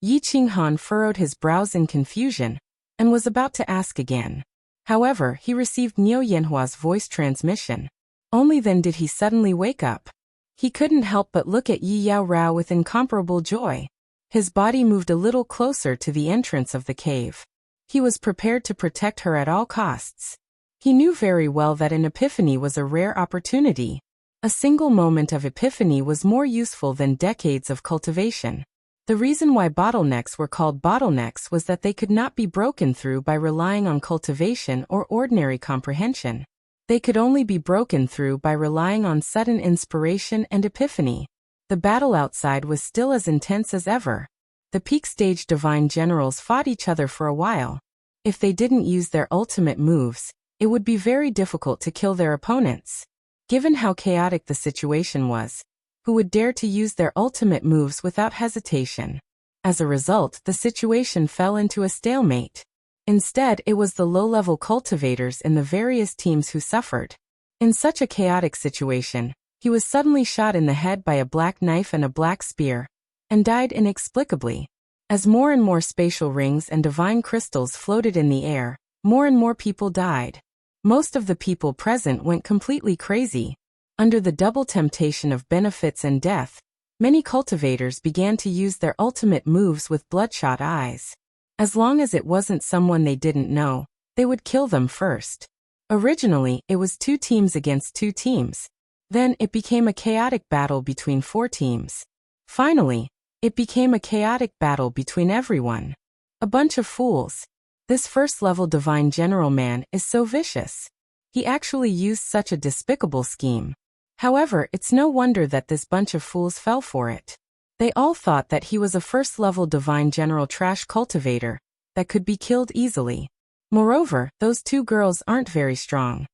Yi Qinghan furrowed his brows in confusion and was about to ask again. However, he received Niu Yanhua's voice transmission. Only then did he suddenly wake up. He couldn't help but look at Yi Yaorao with incomparable joy. His body moved a little closer to the entrance of the cave. He was prepared to protect her at all costs. He knew very well that an epiphany was a rare opportunity. A single moment of epiphany was more useful than decades of cultivation. The reason why bottlenecks were called bottlenecks was that they could not be broken through by relying on cultivation or ordinary comprehension. They could only be broken through by relying on sudden inspiration and epiphany. The battle outside was still as intense as ever. The peak stage divine generals fought each other for a while. If they didn't use their ultimate moves, it would be very difficult to kill their opponents. Given how chaotic the situation was, who would dare to use their ultimate moves without hesitation? As a result, the situation fell into a stalemate. Instead, it was the low-level cultivators in the various teams who suffered. In such a chaotic situation, he was suddenly shot in the head by a black knife and a black spear, and died inexplicably. As more and more spatial rings and divine crystals floated in the air, more and more people died. Most of the people present went completely crazy. Under the double temptation of benefits and death, many cultivators began to use their ultimate moves with bloodshot eyes. As long as it wasn't someone they didn't know, they would kill them first. Originally, it was 2 teams against 2 teams. Then it became a chaotic battle between 4 teams. Finally, it became a chaotic battle between everyone. A bunch of fools. This first-level divine general man is so vicious. He actually used such a despicable scheme. However, it's no wonder that this bunch of fools fell for it. They all thought that he was a first-level divine general trash cultivator that could be killed easily. Moreover, those 2 girls aren't very strong.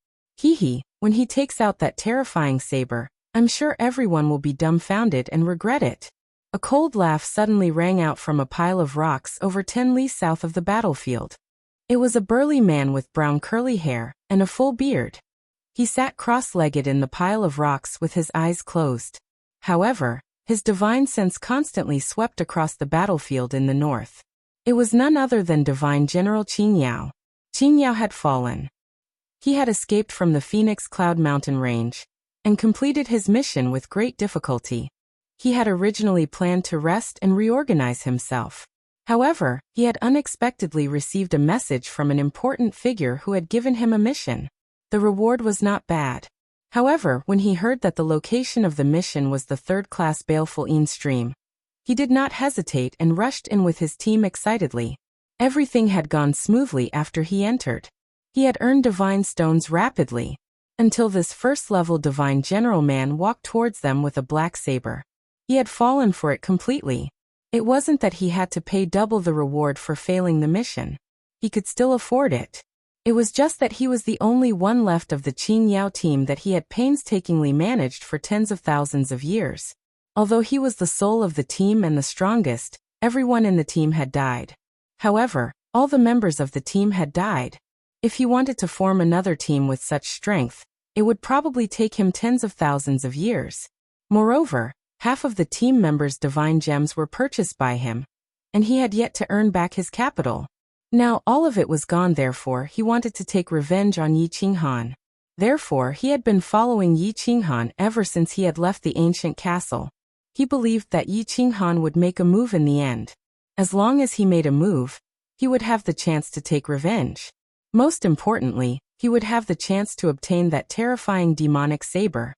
When he takes out that terrifying saber, I'm sure everyone will be dumbfounded and regret it. A cold laugh suddenly rang out from a pile of rocks over 10 li south of the battlefield. It was a burly man with brown curly hair and a full beard. He sat cross-legged in the pile of rocks with his eyes closed. However, his divine sense constantly swept across the battlefield in the north. It was none other than divine General Qin Yao. Qin Yao had fallen. He had escaped from the Phoenix Cloud Mountain range and completed his mission with great difficulty. He had originally planned to rest and reorganize himself. However, he had unexpectedly received a message from an important figure who had given him a mission. The reward was not bad. However, when he heard that the location of the mission was the 3rd-class Baleful Een stream, he did not hesitate and rushed in with his team excitedly. Everything had gone smoothly after he entered. He had earned divine stones rapidly, until this first-level divine general man walked towards them with a black saber. He had fallen for it completely. It wasn't that he had to pay double the reward for failing the mission. He could still afford it. It was just that he was the only one left of the Qing Yao team that he had painstakingly managed for tens of thousands of years. Although he was the soul of the team and the strongest, everyone in the team had died. However, all the members of the team had died. If he wanted to form another team with such strength, it would probably take him tens of thousands of years. Moreover, half of the team members' divine gems were purchased by him, and he had yet to earn back his capital. Now all of it was gone, therefore he wanted to take revenge on Yi Qinghan. Therefore he had been following Yi Qinghan ever since he had left the ancient castle. He believed that Yi Qinghan would make a move in the end. As long as he made a move, he would have the chance to take revenge. Most importantly, he would have the chance to obtain that terrifying demonic saber.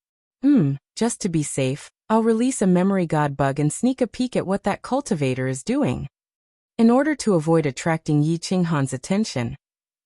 Just to be safe, I'll release a memory god bug and sneak a peek at what that cultivator is doing. In order to avoid attracting Yi Qinghan's attention,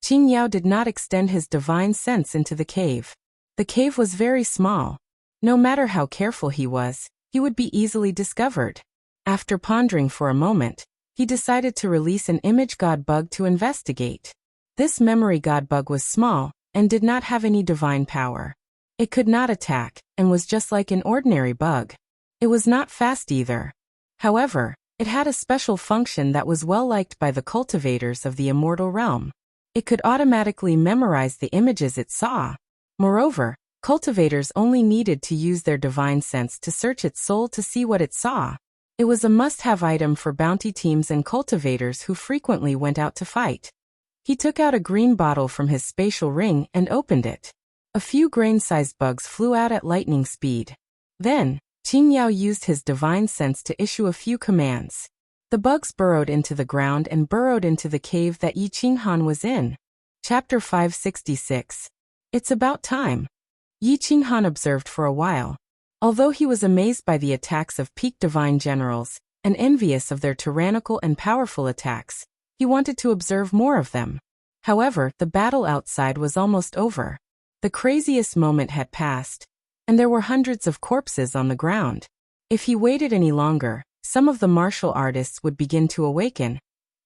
Qing Yao did not extend his divine sense into the cave. The cave was very small. No matter how careful he was, he would be easily discovered. After pondering for a moment, he decided to release an image god bug to investigate. This memory god bug was small and did not have any divine power. It could not attack and was just like an ordinary bug. It was not fast either. However, it had a special function that was well liked by the cultivators of the immortal realm. It could automatically memorize the images it saw. Moreover, cultivators only needed to use their divine sense to search its soul to see what it saw. It was a must-have item for bounty teams and cultivators who frequently went out to fight. He took out a green bottle from his spatial ring and opened it. A few grain-sized bugs flew out at lightning speed. Then, Qing Yao used his divine sense to issue a few commands. The bugs burrowed into the ground and burrowed into the cave that Yi Qinghan was in. Chapter 566. It's about time. Yi Qinghan observed for a while. Although he was amazed by the attacks of peak divine generals, and envious of their tyrannical and powerful attacks, he wanted to observe more of them. However, the battle outside was almost over. The craziest moment had passed, and there were hundreds of corpses on the ground. If he waited any longer, some of the martial artists would begin to awaken,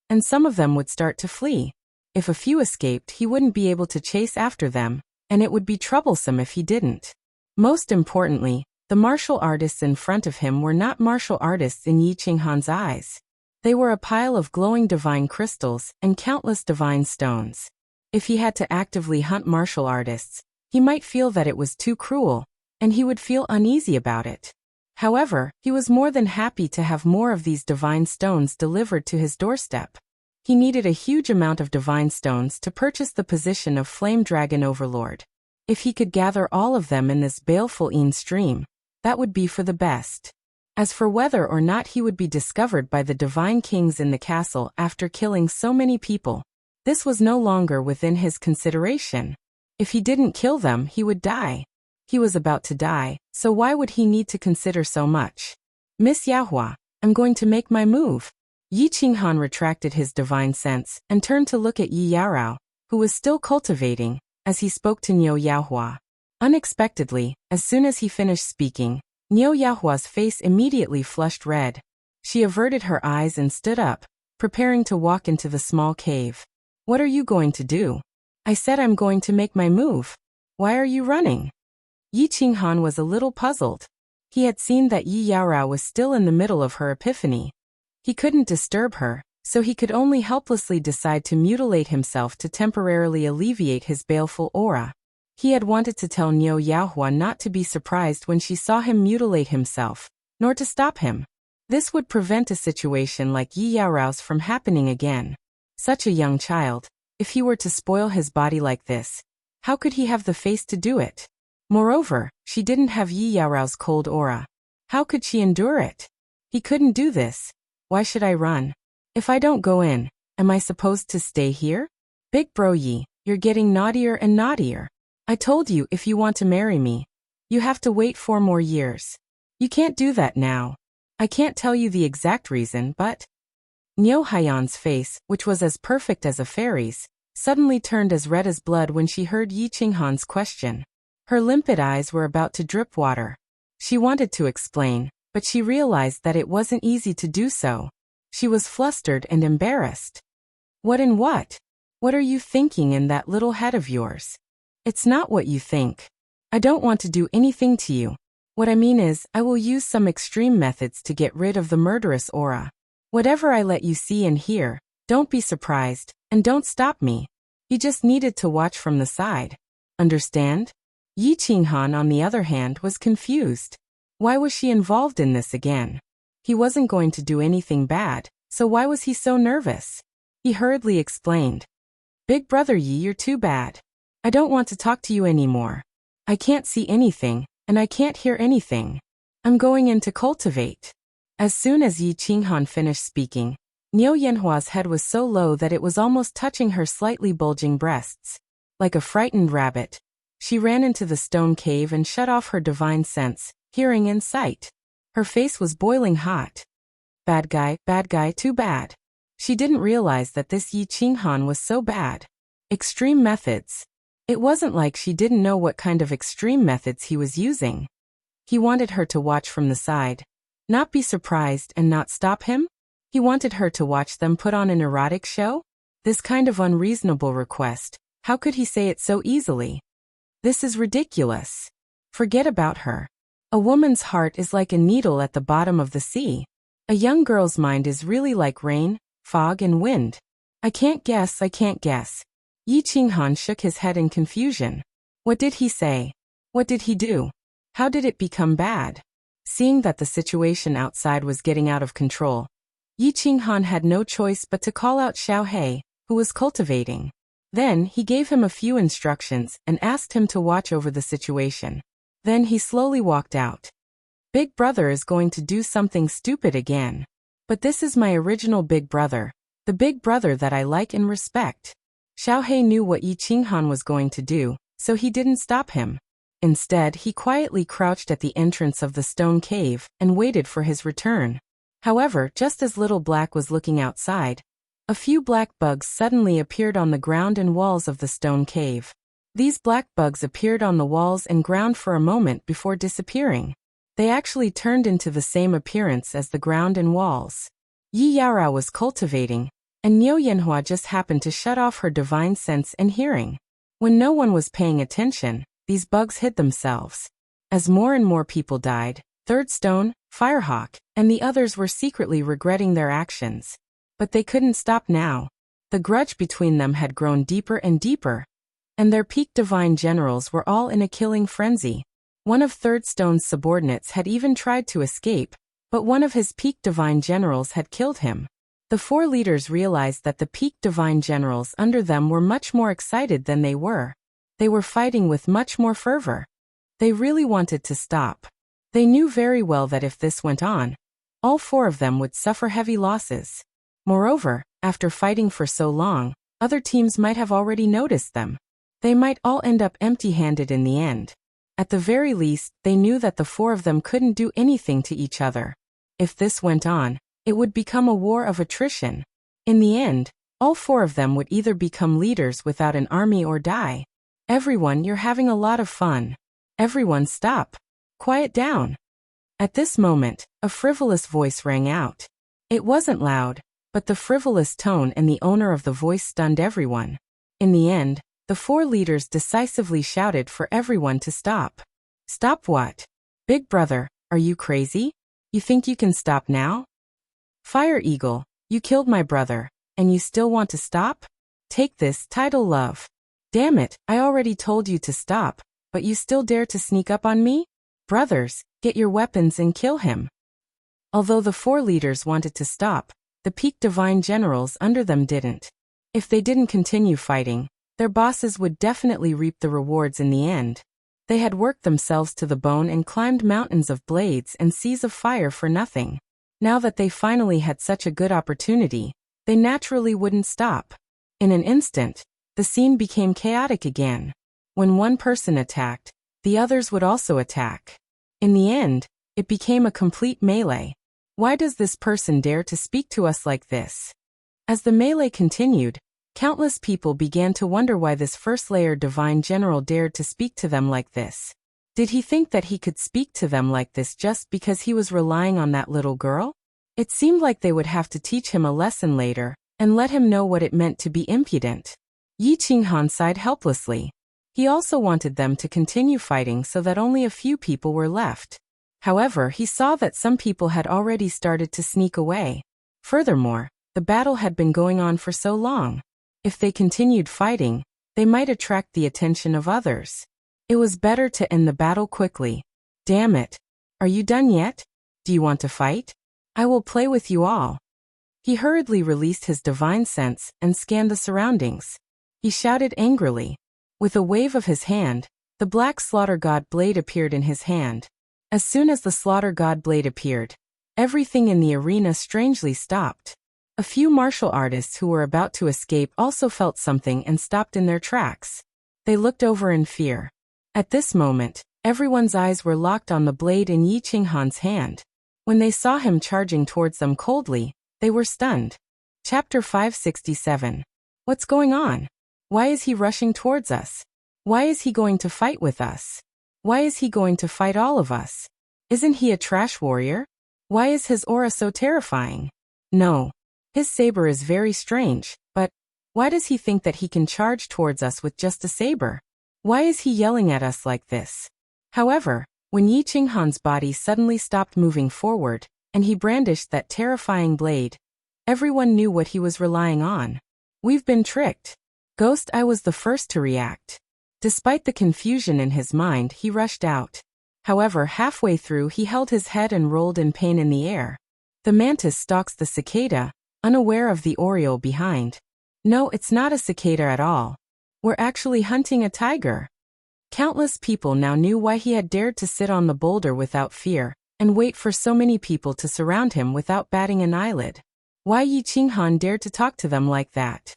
and some of them would start to flee. If a few escaped, he wouldn't be able to chase after them, and it would be troublesome if he didn't. Most importantly, the martial artists in front of him were not martial artists in Yi Qinghan's eyes. They were a pile of glowing divine crystals and countless divine stones. If he had to actively hunt martial artists, he might feel that it was too cruel, and he would feel uneasy about it. However, he was more than happy to have more of these divine stones delivered to his doorstep. He needed a huge amount of divine stones to purchase the position of Flame Dragon Overlord. If he could gather all of them in this baleful stream, that would be for the best. As for whether or not he would be discovered by the divine kings in the castle after killing so many people, this was no longer within his consideration. If he didn't kill them, he would die. He was about to die, so why would he need to consider so much? Miss Yahua, I'm going to make my move. Yi Qinghan retracted his divine sense and turned to look at Yi Yarao, who was still cultivating, as he spoke to Niu Yahua. Unexpectedly, as soon as he finished speaking, Niu Yahua's face immediately flushed red. She averted her eyes and stood up, preparing to walk into the small cave. What are you going to do? I said I'm going to make my move. Why are you running? Yi Qinghan was a little puzzled. He had seen that Yi Yarao was still in the middle of her epiphany. He couldn't disturb her, so he could only helplessly decide to mutilate himself to temporarily alleviate his baleful aura. He had wanted to tell Niu Yahua not to be surprised when she saw him mutilate himself, nor to stop him. This would prevent a situation like Yi Yarao's from happening again. Such a young child, if he were to spoil his body like this, how could he have the face to do it? Moreover, she didn't have Yi Yarao's cold aura. How could she endure it? He couldn't do this. Why should I run? If I don't go in, am I supposed to stay here? Big bro Yi, you're getting naughtier and naughtier. I told you if you want to marry me, you have to wait 4 more years. You can't do that now. I can't tell you the exact reason, but... Niu Haiyan's face, which was as perfect as a fairy's, suddenly turned as red as blood when she heard Yi Qinghan's question. Her limpid eyes were about to drip water. She wanted to explain, but she realized that it wasn't easy to do so. She was flustered and embarrassed. What and what? What are you thinking in that little head of yours? It's not what you think. I don't want to do anything to you. What I mean is, I will use some extreme methods to get rid of the murderous aura. Whatever I let you see and hear, don't be surprised, and don't stop me. You just needed to watch from the side. Understand? Yi Qinghan, on the other hand, was confused. Why was she involved in this again? He wasn't going to do anything bad, so why was he so nervous? He hurriedly explained. Big brother Yi, you're too bad. I don't want to talk to you anymore. I can't see anything, and I can't hear anything. I'm going in to cultivate. As soon as Yi Qinghan finished speaking, Niu Yanhua's head was so low that it was almost touching her slightly bulging breasts. Like a frightened rabbit, she ran into the stone cave and shut off her divine sense, hearing and sight. Her face was boiling hot. Bad guy, too bad. She didn't realize that this Yi Qinghan was so bad. Extreme methods. It wasn't like she didn't know what kind of extreme methods he was using. He wanted her to watch from the side, not be surprised and not stop him? He wanted her to watch them put on an erotic show? This kind of unreasonable request, how could he say it so easily? This is ridiculous. Forget about her. A woman's heart is like a needle at the bottom of the sea. A young girl's mind is really like rain, fog and wind. I can't guess. Yi Qinghan shook his head in confusion. What did he say? What did he do? How did it become bad? Seeing that the situation outside was getting out of control, Yi Qinghan had no choice but to call out Xiao He, who was cultivating. Then he gave him a few instructions and asked him to watch over the situation. Then he slowly walked out. Big brother is going to do something stupid again. But this is my original big brother, the big brother that I like and respect. Xiao He knew what Yi Qinghan was going to do, so he didn't stop him. Instead, he quietly crouched at the entrance of the stone cave and waited for his return. However, just as Little Black was looking outside, a few black bugs suddenly appeared on the ground and walls of the stone cave. These black bugs appeared on the walls and ground for a moment before disappearing. They actually turned into the same appearance as the ground and walls. Yi Yaorao was cultivating, and Niu Yanhua just happened to shut off her divine sense and hearing. When no one was paying attention, these bugs hid themselves. As more and more people died, Third Stone, Firehawk, and the others were secretly regretting their actions. But they couldn't stop now. The grudge between them had grown deeper and deeper, and their peak divine generals were all in a killing frenzy. One of Third Stone's subordinates had even tried to escape, but one of his peak divine generals had killed him. The four leaders realized that the peak divine generals under them were much more excited than they were. They were fighting with much more fervor. They really wanted to stop. They knew very well that if this went on, all four of them would suffer heavy losses. Moreover, after fighting for so long, other teams might have already noticed them. They might all end up empty-handed in the end. At the very least, they knew that the four of them couldn't do anything to each other. If this went on, it would become a war of attrition. In the end, all four of them would either become leaders without an army or die. Everyone, you're having a lot of fun. Everyone stop. Quiet down. At this moment, a frivolous voice rang out. It wasn't loud, but the frivolous tone and the owner of the voice stunned everyone. In the end, the four leaders decisively shouted for everyone to stop. Stop what? Big brother, are you crazy? You think you can stop now? Fire Eagle, you killed my brother, and you still want to stop? Take this title, love. Damn it, I already told you to stop, but you still dare to sneak up on me? Brothers, get your weapons and kill him. Although the four leaders wanted to stop, the peak divine generals under them didn't. If they didn't continue fighting, their bosses would definitely reap the rewards in the end. They had worked themselves to the bone and climbed mountains of blades and seas of fire for nothing. Now that they finally had such a good opportunity, they naturally wouldn't stop. In an instant, the scene became chaotic again. When one person attacked, the others would also attack. In the end, it became a complete melee. Why does this person dare to speak to us like this? As the melee continued, countless people began to wonder why this first-layer divine general dared to speak to them like this. Did he think that he could speak to them like this just because he was relying on that little girl? It seemed like they would have to teach him a lesson later, and let him know what it meant to be impudent. Yi Qinghan sighed helplessly. He also wanted them to continue fighting so that only a few people were left. However, he saw that some people had already started to sneak away. Furthermore, the battle had been going on for so long. If they continued fighting, they might attract the attention of others. It was better to end the battle quickly. Damn it. Are you done yet? Do you want to fight? I will play with you all. He hurriedly released his divine sense and scanned the surroundings. He shouted angrily. With a wave of his hand, the black slaughter god blade appeared in his hand. As soon as the slaughter god blade appeared, everything in the arena strangely stopped. A few martial artists who were about to escape also felt something and stopped in their tracks. They looked over in fear. At this moment, everyone's eyes were locked on the blade in Yi Qinghan's hand. When they saw him charging towards them coldly, they were stunned. Chapter 567. What's going on? Why is he rushing towards us? Why is he going to fight with us? Why is he going to fight all of us? Isn't he a trash warrior? Why is his aura so terrifying? No. His saber is very strange, but why does he think that he can charge towards us with just a saber? Why is he yelling at us like this? However, when Yi Qinghan's body suddenly stopped moving forward, and he brandished that terrifying blade, everyone knew what he was relying on. We've been tricked. Ghost Eye was the first to react. Despite the confusion in his mind, he rushed out. However, halfway through he held his head and rolled in pain in the air. The mantis stalks the cicada, unaware of the oriole behind. No, it's not a cicada at all. We're actually hunting a tiger. Countless people now knew why he had dared to sit on the boulder without fear, and wait for so many people to surround him without batting an eyelid. Why Yi Qinghan dared to talk to them like that?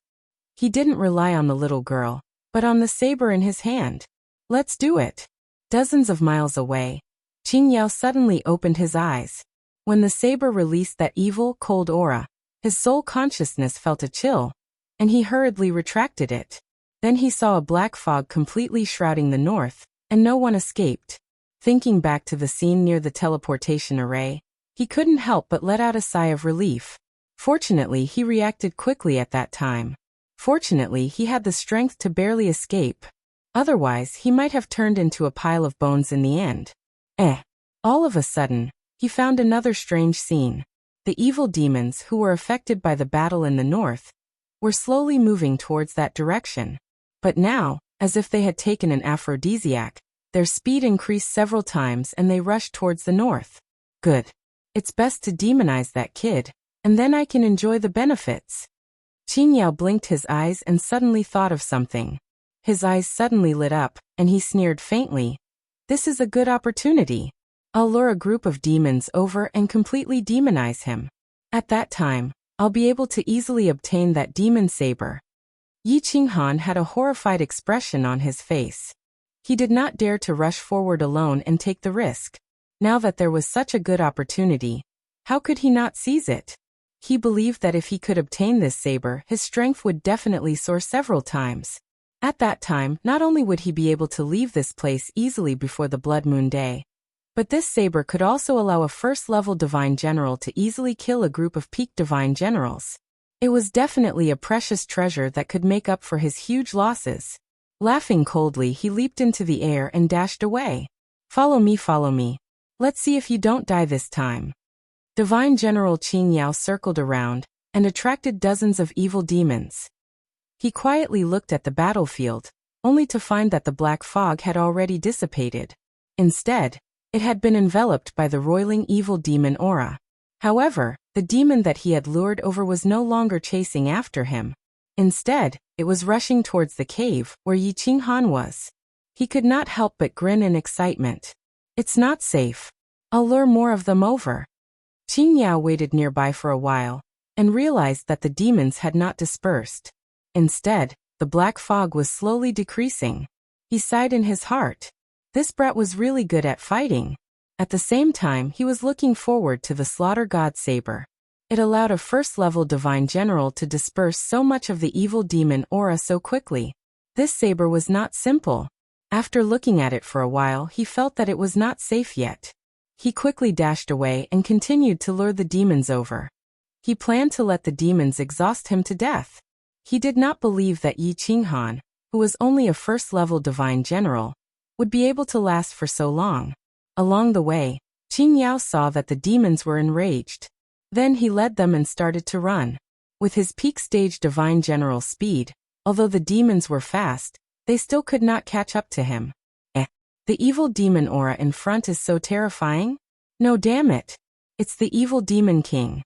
He didn't rely on the little girl, but on the saber in his hand. Let's do it. Dozens of miles away, Qing Yao suddenly opened his eyes. When the saber released that evil, cold aura, his soul consciousness felt a chill, and he hurriedly retracted it. Then he saw a black fog completely shrouding the north, and no one escaped. Thinking back to the scene near the teleportation array, he couldn't help but let out a sigh of relief. Fortunately, he reacted quickly at that time. Fortunately, he had the strength to barely escape. Otherwise, he might have turned into a pile of bones in the end. All of a sudden, he found another strange scene. The evil demons who were affected by the battle in the north were slowly moving towards that direction. But now, as if they had taken an aphrodisiac, their speed increased several times and they rushed towards the north. Good. It's best to demonize that kid, and then I can enjoy the benefits. Qing Yao blinked his eyes and suddenly thought of something. His eyes suddenly lit up, and he sneered faintly. This is a good opportunity. I'll lure a group of demons over and completely demonize him. At that time, I'll be able to easily obtain that demon saber. Yi Qinghan had a horrified expression on his face. He did not dare to rush forward alone and take the risk. Now that there was such a good opportunity, how could he not seize it? He believed that if he could obtain this saber, his strength would definitely soar several times. At that time, not only would he be able to leave this place easily before the Blood Moon Day, but this saber could also allow a first-level Divine General to easily kill a group of peak Divine Generals. It was definitely a precious treasure that could make up for his huge losses. Laughing coldly, he leaped into the air and dashed away. Follow me, follow me. Let's see if you don't die this time. Divine General Qing Yao circled around and attracted dozens of evil demons. He quietly looked at the battlefield, only to find that the black fog had already dissipated. Instead, it had been enveloped by the roiling evil demon aura. However, the demon that he had lured over was no longer chasing after him. Instead, it was rushing towards the cave where Yi Qinghan was. He could not help but grin in excitement. It's not safe. I'll lure more of them over. Qing Yao waited nearby for a while, and realized that the demons had not dispersed. Instead, the black fog was slowly decreasing. He sighed in his heart. This brat was really good at fighting. At the same time, he was looking forward to the Slaughter God Saber. It allowed a first-level Divine General to disperse so much of the evil demon aura so quickly. This saber was not simple. After looking at it for a while, he felt that it was not safe yet. He quickly dashed away and continued to lure the demons over. He planned to let the demons exhaust him to death. He did not believe that Yi Qinghan, who was only a first-level divine general, would be able to last for so long. Along the way, Qing Yao saw that the demons were enraged. Then he led them and started to run. With his peak stage divine general speed, although the demons were fast, they still could not catch up to him. The evil demon aura in front is so terrifying? No, damn it. It's the evil demon king.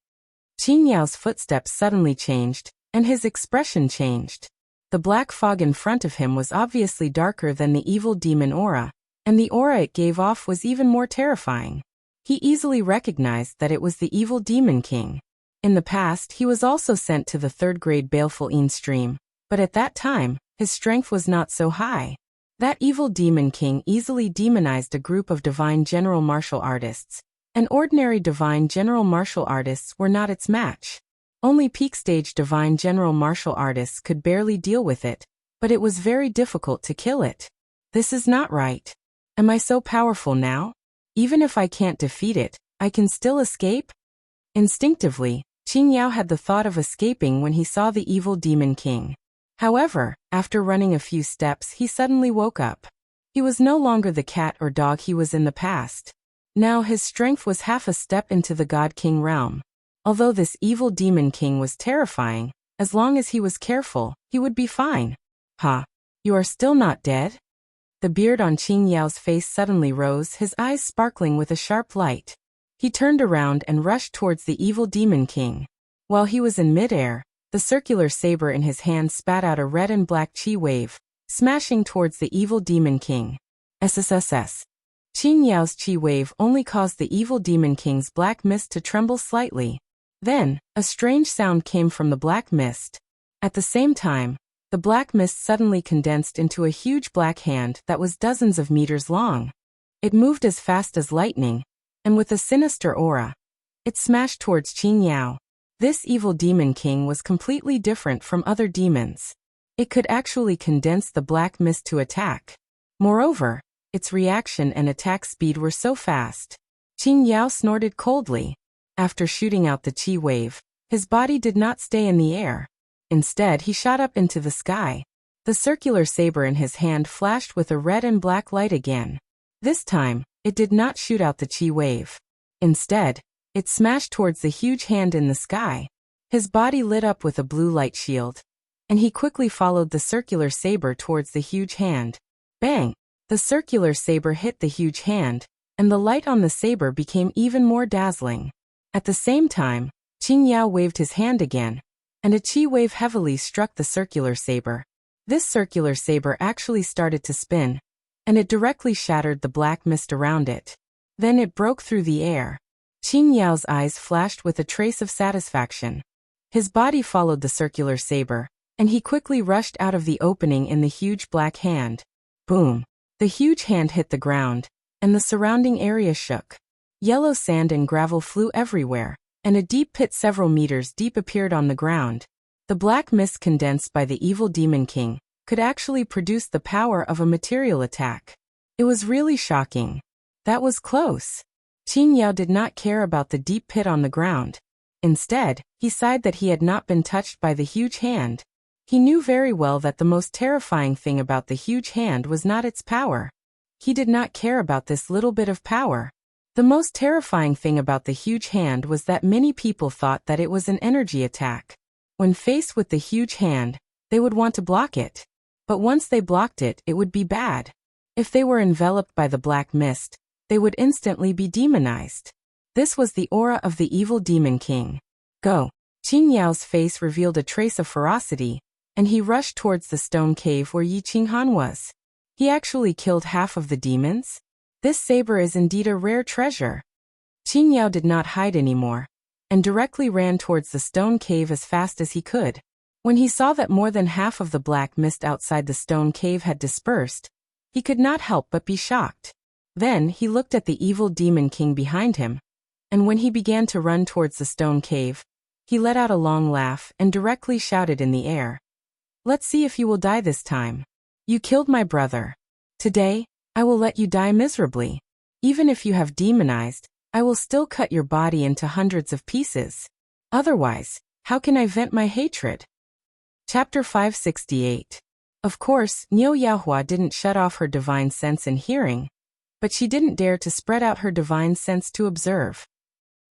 Qing Yao's footsteps suddenly changed, and his expression changed. The black fog in front of him was obviously darker than the evil demon aura, and the aura it gave off was even more terrifying. He easily recognized that it was the evil demon king. In the past, he was also sent to the third-grade baleful Een stream, but at that time, his strength was not so high. That evil demon king easily demonized a group of divine general martial artists, and ordinary divine general martial artists were not its match. Only peak-stage divine general martial artists could barely deal with it, but it was very difficult to kill it. This is not right. Am I so powerful now? Even if I can't defeat it, I can still escape? Instinctively, Qing Yao had the thought of escaping when he saw the evil demon king. However, after running a few steps, he suddenly woke up. He was no longer the cat or dog he was in the past. Now his strength was half a step into the God King realm. Although this evil demon king was terrifying, as long as he was careful, he would be fine. Ha! You are still not dead? The beard on Qing Yao's face suddenly rose, his eyes sparkling with a sharp light. He turned around and rushed towards the evil demon king. While he was in midair, the circular saber in his hand spat out a red and black chi wave, smashing towards the evil demon king. SSSS. Qing Yao's chi wave only caused the evil demon king's black mist to tremble slightly. Then, a strange sound came from the black mist. At the same time, the black mist suddenly condensed into a huge black hand that was dozens of meters long. It moved as fast as lightning, and with a sinister aura, it smashed towards Qing Yao. This evil demon king was completely different from other demons. It could actually condense the black mist to attack. Moreover, its reaction and attack speed were so fast. Qing Yao snorted coldly. After shooting out the chi wave, his body did not stay in the air. Instead, he shot up into the sky. The circular saber in his hand flashed with a red and black light again. This time, it did not shoot out the chi wave. Instead, it smashed towards the huge hand in the sky. His body lit up with a blue light shield, and he quickly followed the circular saber towards the huge hand. Bang! The circular saber hit the huge hand, and the light on the saber became even more dazzling. At the same time, Qing Yao waved his hand again, and a chi wave heavily struck the circular saber. This circular saber actually started to spin, and it directly shattered the black mist around it. Then it broke through the air. Qing Yao's eyes flashed with a trace of satisfaction. His body followed the circular saber, and he quickly rushed out of the opening in the huge black hand. Boom! The huge hand hit the ground, and the surrounding area shook. Yellow sand and gravel flew everywhere, and a deep pit several meters deep appeared on the ground. The black mist condensed by the evil demon king could actually produce the power of a material attack. It was really shocking. That was close. Qing Yao did not care about the deep pit on the ground. Instead, he sighed that he had not been touched by the huge hand. He knew very well that the most terrifying thing about the huge hand was not its power. He did not care about this little bit of power. The most terrifying thing about the huge hand was that many people thought that it was an energy attack. When faced with the huge hand, they would want to block it. But once they blocked it, it would be bad. If they were enveloped by the black mist, they would instantly be demonized. This was the aura of the evil demon king. Go! Qing Yao's face revealed a trace of ferocity, and he rushed towards the stone cave where Yi Qinghan was. He actually killed half of the demons? This saber is indeed a rare treasure. Qing Yao did not hide anymore, and directly ran towards the stone cave as fast as he could. When he saw that more than half of the black mist outside the stone cave had dispersed, he could not help but be shocked. Then he looked at the evil demon king behind him, and when he began to run towards the stone cave, he let out a long laugh and directly shouted in the air. Let's see if you will die this time. You killed my brother. Today, I will let you die miserably. Even if you have demonized, I will still cut your body into hundreds of pieces. Otherwise, how can I vent my hatred? Chapter 568. Of course, Niu Yaohua didn't shut off her divine sense and hearing, but she didn't dare to spread out her divine sense to observe.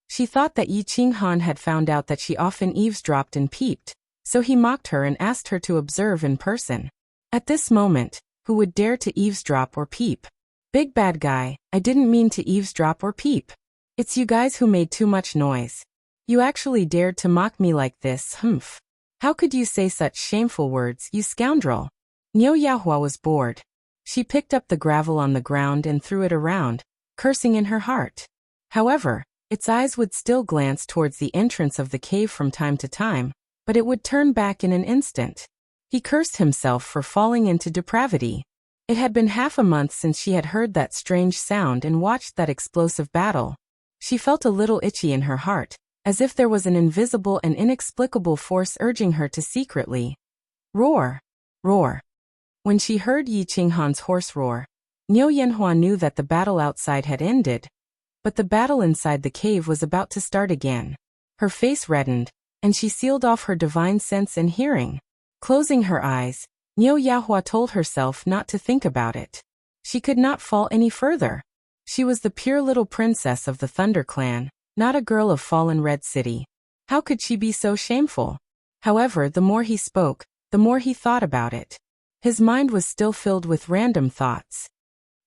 She thought that Yi Qinghan had found out that she often eavesdropped and peeped, so he mocked her and asked her to observe in person. At this moment, who would dare to eavesdrop or peep? Big bad guy, I didn't mean to eavesdrop or peep. It's you guys who made too much noise. You actually dared to mock me like this, humph. How could you say such shameful words, you scoundrel? Niu Yaohua was bored. She picked up the gravel on the ground and threw it around, cursing in her heart. However, its eyes would still glance towards the entrance of the cave from time to time, but it would turn back in an instant. He cursed himself for falling into depravity. It had been half a month since she had heard that strange sound and watched that explosive battle. She felt a little itchy in her heart, as if there was an invisible and inexplicable force urging her to secretly roar. Roar. When she heard Yi Qinghan's hoarse roar, Niu Yanhua knew that the battle outside had ended, but the battle inside the cave was about to start again. Her face reddened, and she sealed off her divine sense and hearing. Closing her eyes, Niu Yaohua told herself not to think about it. She could not fall any further. She was the pure little princess of the Thunder Clan, not a girl of fallen Red City. How could she be so shameful? However, the more he spoke, the more he thought about it. His mind was still filled with random thoughts.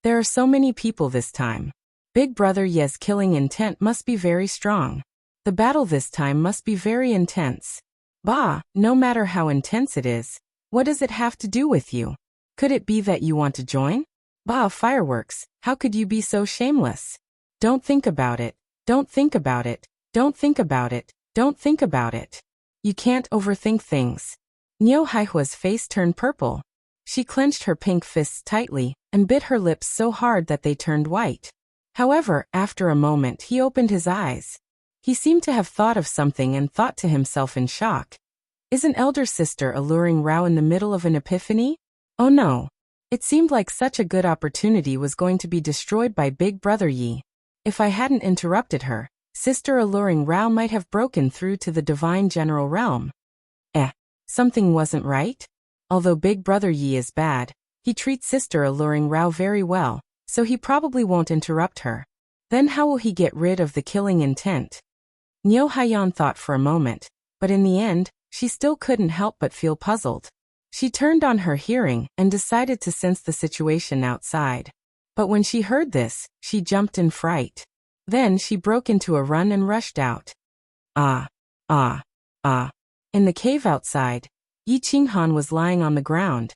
There are so many people this time. Big Brother Ye's killing intent must be very strong. The battle this time must be very intense. Bah, no matter how intense it is, what does it have to do with you? Could it be that you want to join? Bah, fireworks, how could you be so shameless? Don't think about it, don't think about it, don't think about it, don't think about it. You can't overthink things. Niu Haihua's face turned purple. She clenched her pink fists tightly and bit her lips so hard that they turned white. However, after a moment he opened his eyes. He seemed to have thought of something and thought to himself in shock. Is an elder sister alluring Rao in the middle of an epiphany? Oh no. It seemed like such a good opportunity was going to be destroyed by Big Brother Yi. If I hadn't interrupted her, Sister alluring Rao might have broken through to the divine general realm. Something wasn't right? Although Big Brother Yi is bad, he treats Sister alluring Rao very well, so he probably won't interrupt her. Then how will he get rid of the killing intent? Niu Haiyan thought for a moment, but in the end, she still couldn't help but feel puzzled. She turned on her hearing and decided to sense the situation outside. But when she heard this, she jumped in fright. Then she broke into a run and rushed out. Ah. In the cave outside, Yi Qinghan was lying on the ground.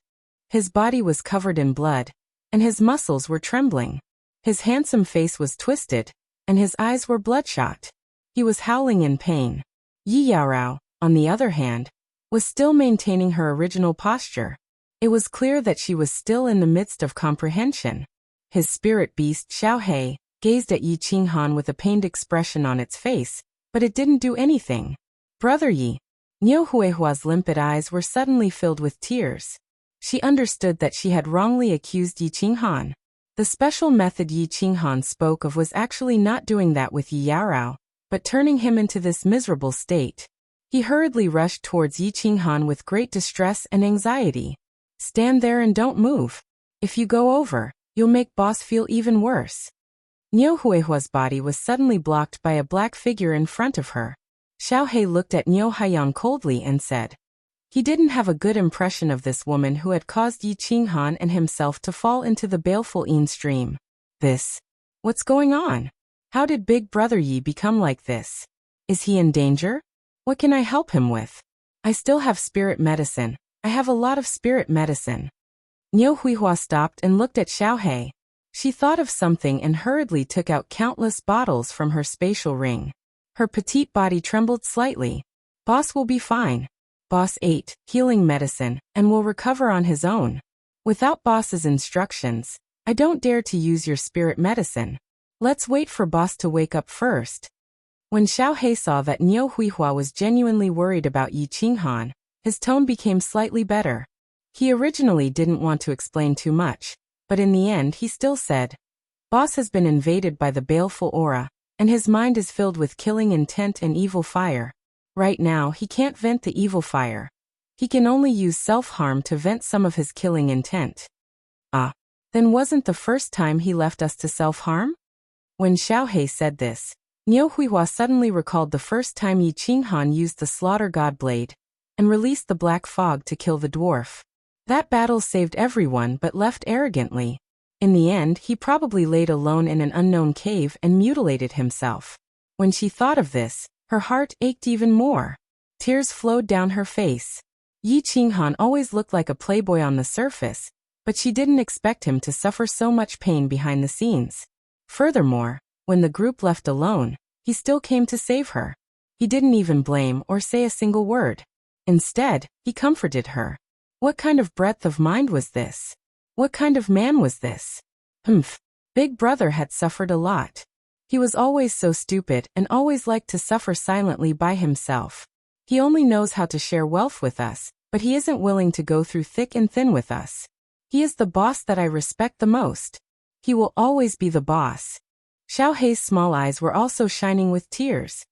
His body was covered in blood, and his muscles were trembling. His handsome face was twisted, and his eyes were bloodshot. He was howling in pain. Yi Yaorao, on the other hand, was still maintaining her original posture. It was clear that she was still in the midst of comprehension. His spirit beast, Xiaohei, gazed at Yi Qinghan with a pained expression on its face, but it didn't do anything. Brother Yi. Niu Huihua's limpid eyes were suddenly filled with tears. She understood that she had wrongly accused Yi Qinghan. The special method Yi Qinghan spoke of was actually not doing that with Yi Yaorao, but turning him into this miserable state. He hurriedly rushed towards Yi Qinghan with great distress and anxiety. Stand there and don't move. If you go over, you'll make boss feel even worse. Niu Huihua's body was suddenly blocked by a black figure in front of her. Xiaohei looked at Niu Haiyan coldly and said. He didn't have a good impression of this woman who had caused Yi Qinghan and himself to fall into the baleful Yin stream. What's going on? How did Big Brother Yi become like this? Is he in danger? What can I help him with? I still have spirit medicine. I have a lot of spirit medicine. Niu Huihua stopped and looked at Xiaohei. She thought of something and hurriedly took out countless bottles from her spatial ring. Her petite body trembled slightly. Boss will be fine. Boss ate healing medicine and will recover on his own. Without boss's instructions, I don't dare to use your spirit medicine. Let's wait for boss to wake up first. When Xiaohei saw that Niu Huihua was genuinely worried about Yi Qinghan, his tone became slightly better. He originally didn't want to explain too much, but in the end he still said, Boss has been invaded by the baleful aura, and his mind is filled with killing intent and evil fire. Right now he can't vent the evil fire. He can only use self-harm to vent some of his killing intent. Ah. Then wasn't the first time he left us to self-harm? When Xiaohei said this, Niu Huihua suddenly recalled the first time Yi Qinghan used the slaughter god blade and released the black fog to kill the dwarf. That battle saved everyone but left arrogantly. In the end, he probably laid alone in an unknown cave and mutilated himself. When she thought of this, her heart ached even more. Tears flowed down her face. Yi Qinghan always looked like a playboy on the surface, but she didn't expect him to suffer so much pain behind the scenes. Furthermore, when the group left alone, he still came to save her. He didn't even blame or say a single word. Instead, he comforted her. What kind of breadth of mind was this? What kind of man was this? Big brother had suffered a lot. He was always so stupid and always liked to suffer silently by himself. He only knows how to share wealth with us, but he isn't willing to go through thick and thin with us. He is the boss that I respect the most. He will always be the boss. Xiaohei's small eyes were also shining with tears.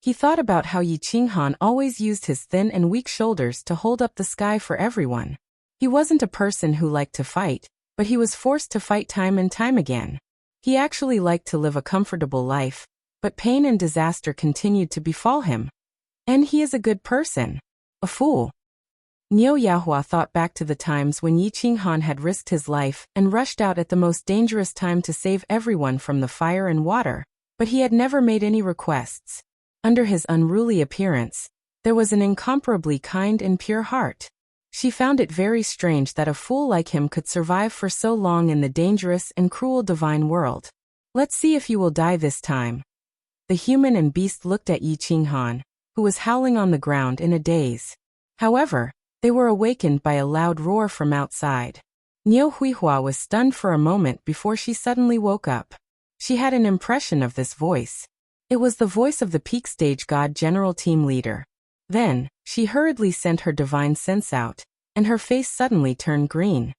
He thought about how Yi Qinghan always used his thin and weak shoulders to hold up the sky for everyone. He wasn't a person who liked to fight, but he was forced to fight time and time again. He actually liked to live a comfortable life, but pain and disaster continued to befall him. And he is a good person. A fool. Niu Yahua thought back to the times when Yi Qinghan had risked his life and rushed out at the most dangerous time to save everyone from the fire and water, but he had never made any requests. Under his unruly appearance, there was an incomparably kind and pure heart. She found it very strange that a fool like him could survive for so long in the dangerous and cruel divine world. Let's see if you will die this time. The human and beast looked at Yi Qinghan, who was howling on the ground in a daze. However, they were awakened by a loud roar from outside. Niu Huihua was stunned for a moment before she suddenly woke up. She had an impression of this voice. It was the voice of the Peak Stage God General Team Leader. Then, she hurriedly sent her divine sense out, and her face suddenly turned green.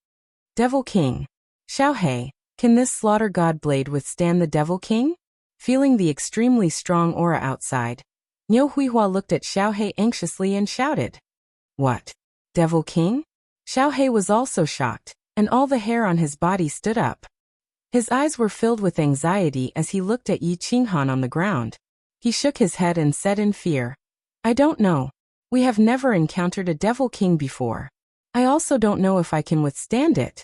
Devil King. Xiaohei, can this slaughter god blade withstand the Devil King? Feeling the extremely strong aura outside, Niu Huihua looked at Xiaohei anxiously and shouted. What? Devil King? Xiaohei was also shocked, and all the hair on his body stood up. His eyes were filled with anxiety as he looked at Yi Qinghan on the ground. He shook his head and said in fear, I don't know. We have never encountered a Devil King before. I also don't know if I can withstand it.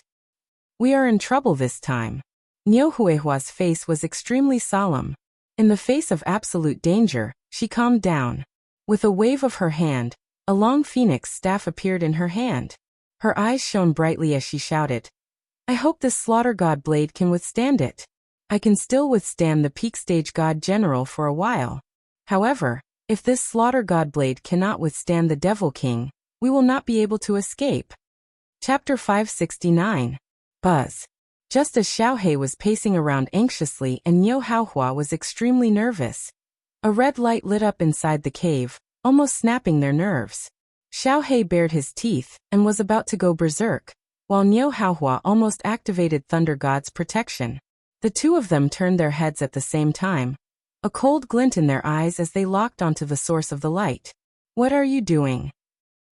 We are in trouble this time. Niu Huihua's face was extremely solemn. In the face of absolute danger, she calmed down. With a wave of her hand, a long phoenix staff appeared in her hand. Her eyes shone brightly as she shouted, I hope this slaughter god blade can withstand it. I can still withstand the Peak Stage God General for a while. However, if this slaughter god blade cannot withstand the Devil King, we will not be able to escape. Chapter 569. Buzz. Just as Xiaohei was pacing around anxiously and Niu Huihua was extremely nervous, a red light lit up inside the cave, almost snapping their nerves. Xiaohei bared his teeth and was about to go berserk, while Niu Huihua almost activated Thunder God's protection. The two of them turned their heads at the same time, a cold glint in their eyes as they locked onto the source of the light. What are you doing?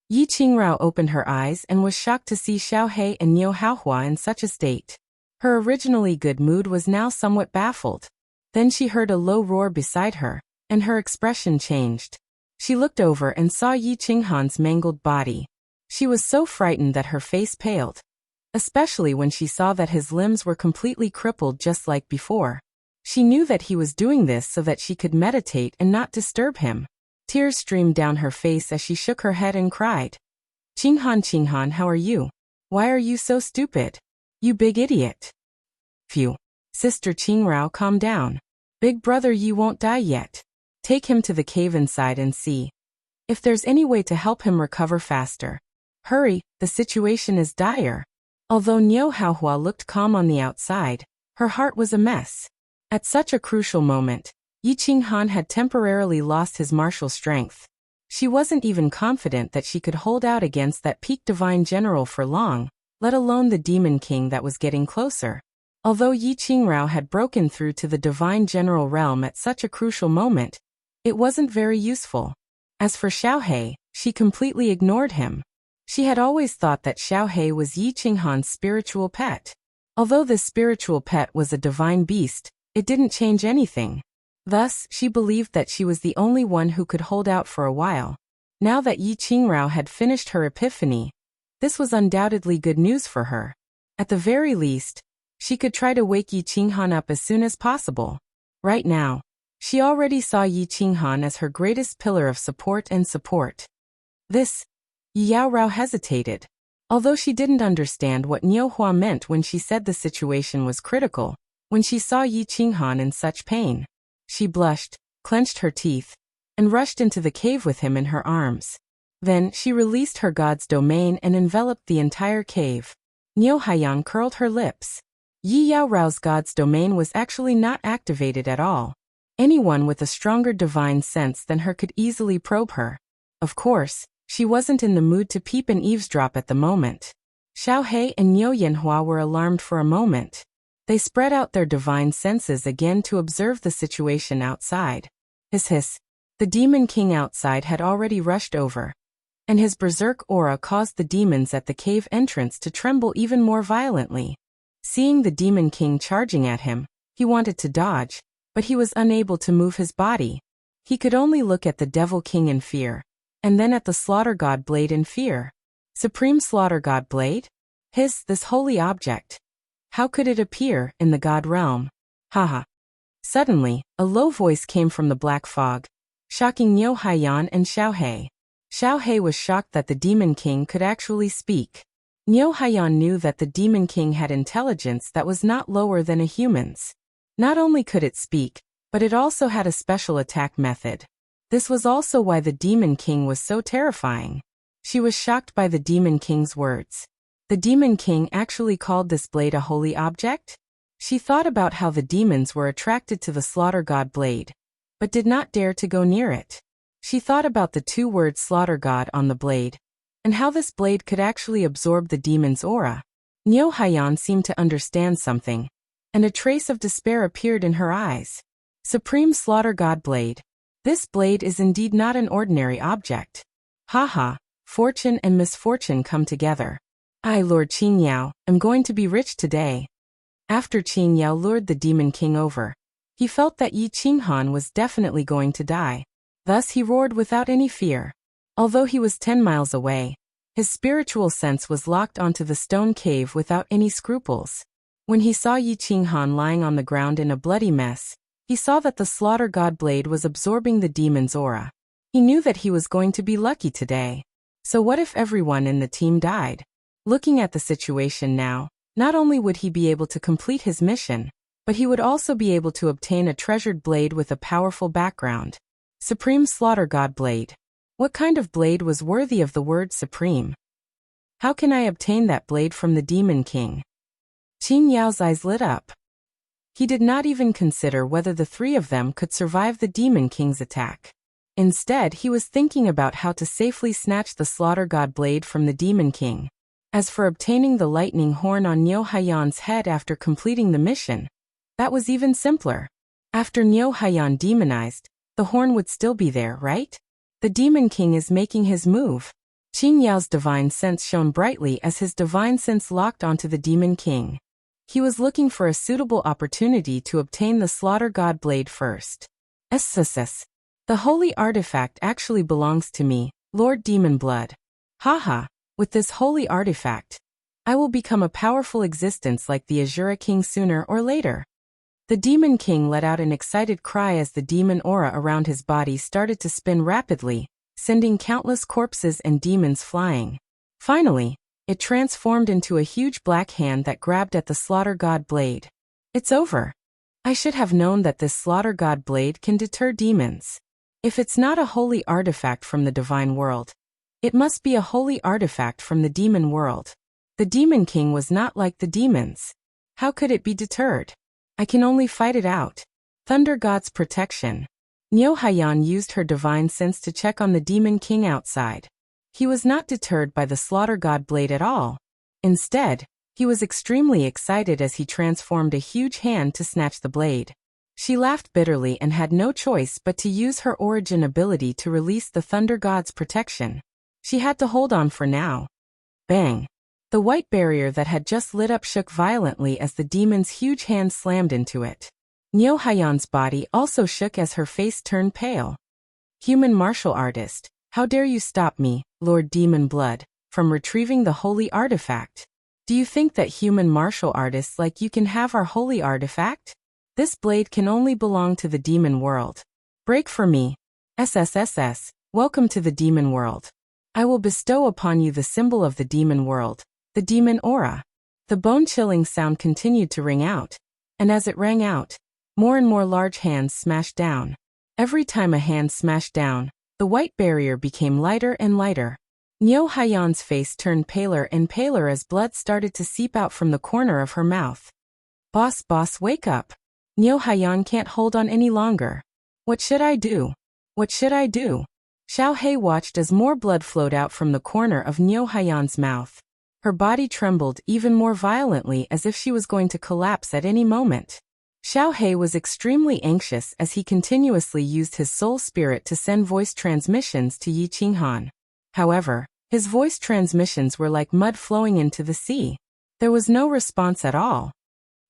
Yi Qingrao opened her eyes and was shocked to see Xiaohei and Niu Huihua in such a state. Her originally good mood was now somewhat baffled. Then she heard a low roar beside her, and her expression changed. She looked over and saw Yi Qinghan's mangled body. She was so frightened that her face paled, especially when she saw that his limbs were completely crippled just like before. She knew that he was doing this so that she could meditate and not disturb him. Tears streamed down her face as she shook her head and cried. Qinghan, how are you? Why are you so stupid? You big idiot. Phew. Sister Qingrao, calm down. Big brother, you won't die yet. Take him to the cave inside and see if there's any way to help him recover faster. Hurry, the situation is dire. Although Niu Huihua looked calm on the outside, her heart was a mess. At such a crucial moment, Yi Qinghan had temporarily lost his martial strength. She wasn't even confident that she could hold out against that peak divine general for long, let alone the demon king that was getting closer. Although Yi Qingrao had broken through to the divine general realm at such a crucial moment, it wasn't very useful. As for Xiaohei, she completely ignored him. She had always thought that Xiaohei was Yi Qinghan's spiritual pet. Although this spiritual pet was a divine beast, it didn't change anything. Thus, she believed that she was the only one who could hold out for a while. Now that Yi Qingrao had finished her epiphany, this was undoubtedly good news for her. At the very least, she could try to wake Yi Qinghan up as soon as possible. Right now, she already saw Yi Qinghan as her greatest pillar of support. Yi Yaorao hesitated. Although she didn't understand what Niu Hua meant when she said the situation was critical, when she saw Yi Qinghan in such pain, she blushed, clenched her teeth, and rushed into the cave with him in her arms. Then she released her god's domain and enveloped the entire cave. Niu Haiyan curled her lips. Yi Yaorao's god's domain was actually not activated at all. Anyone with a stronger divine sense than her could easily probe her. Of course, she wasn't in the mood to peep and eavesdrop at the moment. Xiaohei and Niu Yanhua were alarmed for a moment. They spread out their divine senses again to observe the situation outside. Hiss. The demon king outside had already rushed over, and his berserk aura caused the demons at the cave entrance to tremble even more violently. Seeing the demon king charging at him, he wanted to dodge, but he was unable to move his body. He could only look at the devil king in fear, and then at the slaughter god blade in fear. Supreme slaughter god blade? This holy object. How could it appear in the god realm? Haha. Suddenly, a low voice came from the black fog, shocking Niu Haiyan and Xiaohei. Xiaohei was shocked that the demon king could actually speak. Niu Haiyan knew that the demon king had intelligence that was not lower than a human's. Not only could it speak, but it also had a special attack method. This was also why the demon king was so terrifying. She was shocked by the demon king's words. The demon king actually called this blade a holy object? She thought about how the demons were attracted to the slaughter god blade, but did not dare to go near it. She thought about the two words slaughter god on the blade, and how this blade could actually absorb the demon's aura. Niu Haiyan seemed to understand something, and a trace of despair appeared in her eyes. Supreme slaughter god blade. This blade is indeed not an ordinary object. Haha, fortune and misfortune come together. I, Lord Qingyao, am going to be rich today. After Qingyao lured the demon king over, he felt that Yi Qinghan was definitely going to die. Thus he roared without any fear. Although he was 10 miles away, his spiritual sense was locked onto the stone cave without any scruples. When he saw Yi Qinghan lying on the ground in a bloody mess, he saw that the slaughter god blade was absorbing the demon's aura. He knew that he was going to be lucky today. So what if everyone in the team died? Looking at the situation now, not only would he be able to complete his mission, but he would also be able to obtain a treasured blade with a powerful background. Supreme slaughter god blade. What kind of blade was worthy of the word supreme? How can I obtain that blade from the demon king? Qin Yao's eyes lit up. He did not even consider whether the three of them could survive the demon king's attack. Instead, he was thinking about how to safely snatch the slaughter god blade from the demon king. As for obtaining the lightning horn on Niu Haiyan's head after completing the mission, that was even simpler. After Niu Haiyan demonized, the horn would still be there, right? The demon king is making his move. Qin Yao's divine sense shone brightly as his divine sense locked onto the demon king. He was looking for a suitable opportunity to obtain the slaughter god blade first. SSS. The holy artifact actually belongs to me, Lord Demon Blood. Haha. With this holy artifact, I will become a powerful existence like the Azura King sooner or later. The Demon King let out an excited cry as the demon aura around his body started to spin rapidly, sending countless corpses and demons flying. Finally, it transformed into a huge black hand that grabbed at the slaughter god blade. It's over. I should have known that this slaughter god blade can deter demons. If it's not a holy artifact from the divine world, it must be a holy artifact from the demon world. The demon king was not like the demons. How could it be deterred? I can only fight it out. Thunder God's protection. Niu Haiyan used her divine sense to check on the demon king outside. He was not deterred by the slaughter god blade at all. Instead, he was extremely excited as he transformed a huge hand to snatch the blade. She laughed bitterly and had no choice but to use her origin ability to release the thunder god's protection. She had to hold on for now. Bang! The white barrier that had just lit up shook violently as the demon's huge hand slammed into it. Nyo Hayan's body also shook as her face turned pale. Human martial artist, how dare you stop me, Lord Demon Blood, from retrieving the holy artifact? Do you think that human martial artists like you can have our holy artifact? This blade can only belong to the demon world. Break for me. SSSS, welcome to the demon world. I will bestow upon you the symbol of the demon world, the demon aura. The bone-chilling sound continued to ring out, and as it rang out, more and more large hands smashed down. Every time a hand smashed down, the white barrier became lighter and lighter. Nyo Hayan's face turned paler and paler as blood started to seep out from the corner of her mouth. Boss, wake up. Nyo Hayan can't hold on any longer. What should I do? What should I do? Xiao He watched as more blood flowed out from the corner of Nyo Hayan's mouth. Her body trembled even more violently as if she was going to collapse at any moment. Xiao He was extremely anxious as he continuously used his soul spirit to send voice transmissions to Yi Qinghan. However, his voice transmissions were like mud flowing into the sea. There was no response at all.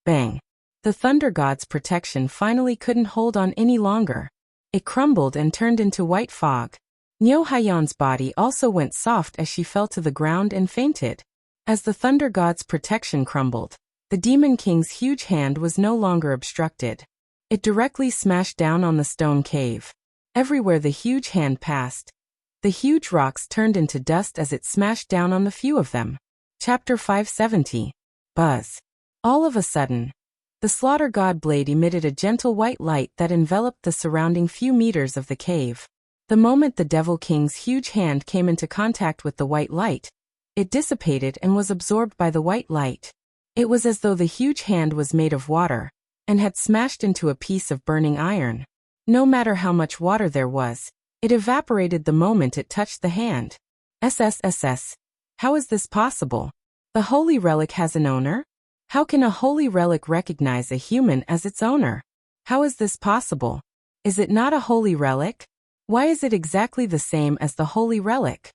Bang! The Thunder God's protection finally couldn't hold on any longer. It crumbled and turned into white fog. Nyo Hayan's body also went soft as she fell to the ground and fainted. As the Thunder God's protection crumbled, the Demon King's huge hand was no longer obstructed. It directly smashed down on the stone cave. Everywhere the huge hand passed, the huge rocks turned into dust as it smashed down on the few of them. Chapter 570. Buzz. All of a sudden, the Slaughter God blade emitted a gentle white light that enveloped the surrounding few meters of the cave. The moment the Devil King's huge hand came into contact with the white light, it dissipated and was absorbed by the white light. It was as though the huge hand was made of water, and had smashed into a piece of burning iron. No matter how much water there was, it evaporated the moment it touched the hand. SSSS. How is this possible? The holy relic has an owner? How can a holy relic recognize a human as its owner? How is this possible? Is it not a holy relic? Why is it exactly the same as the holy relic?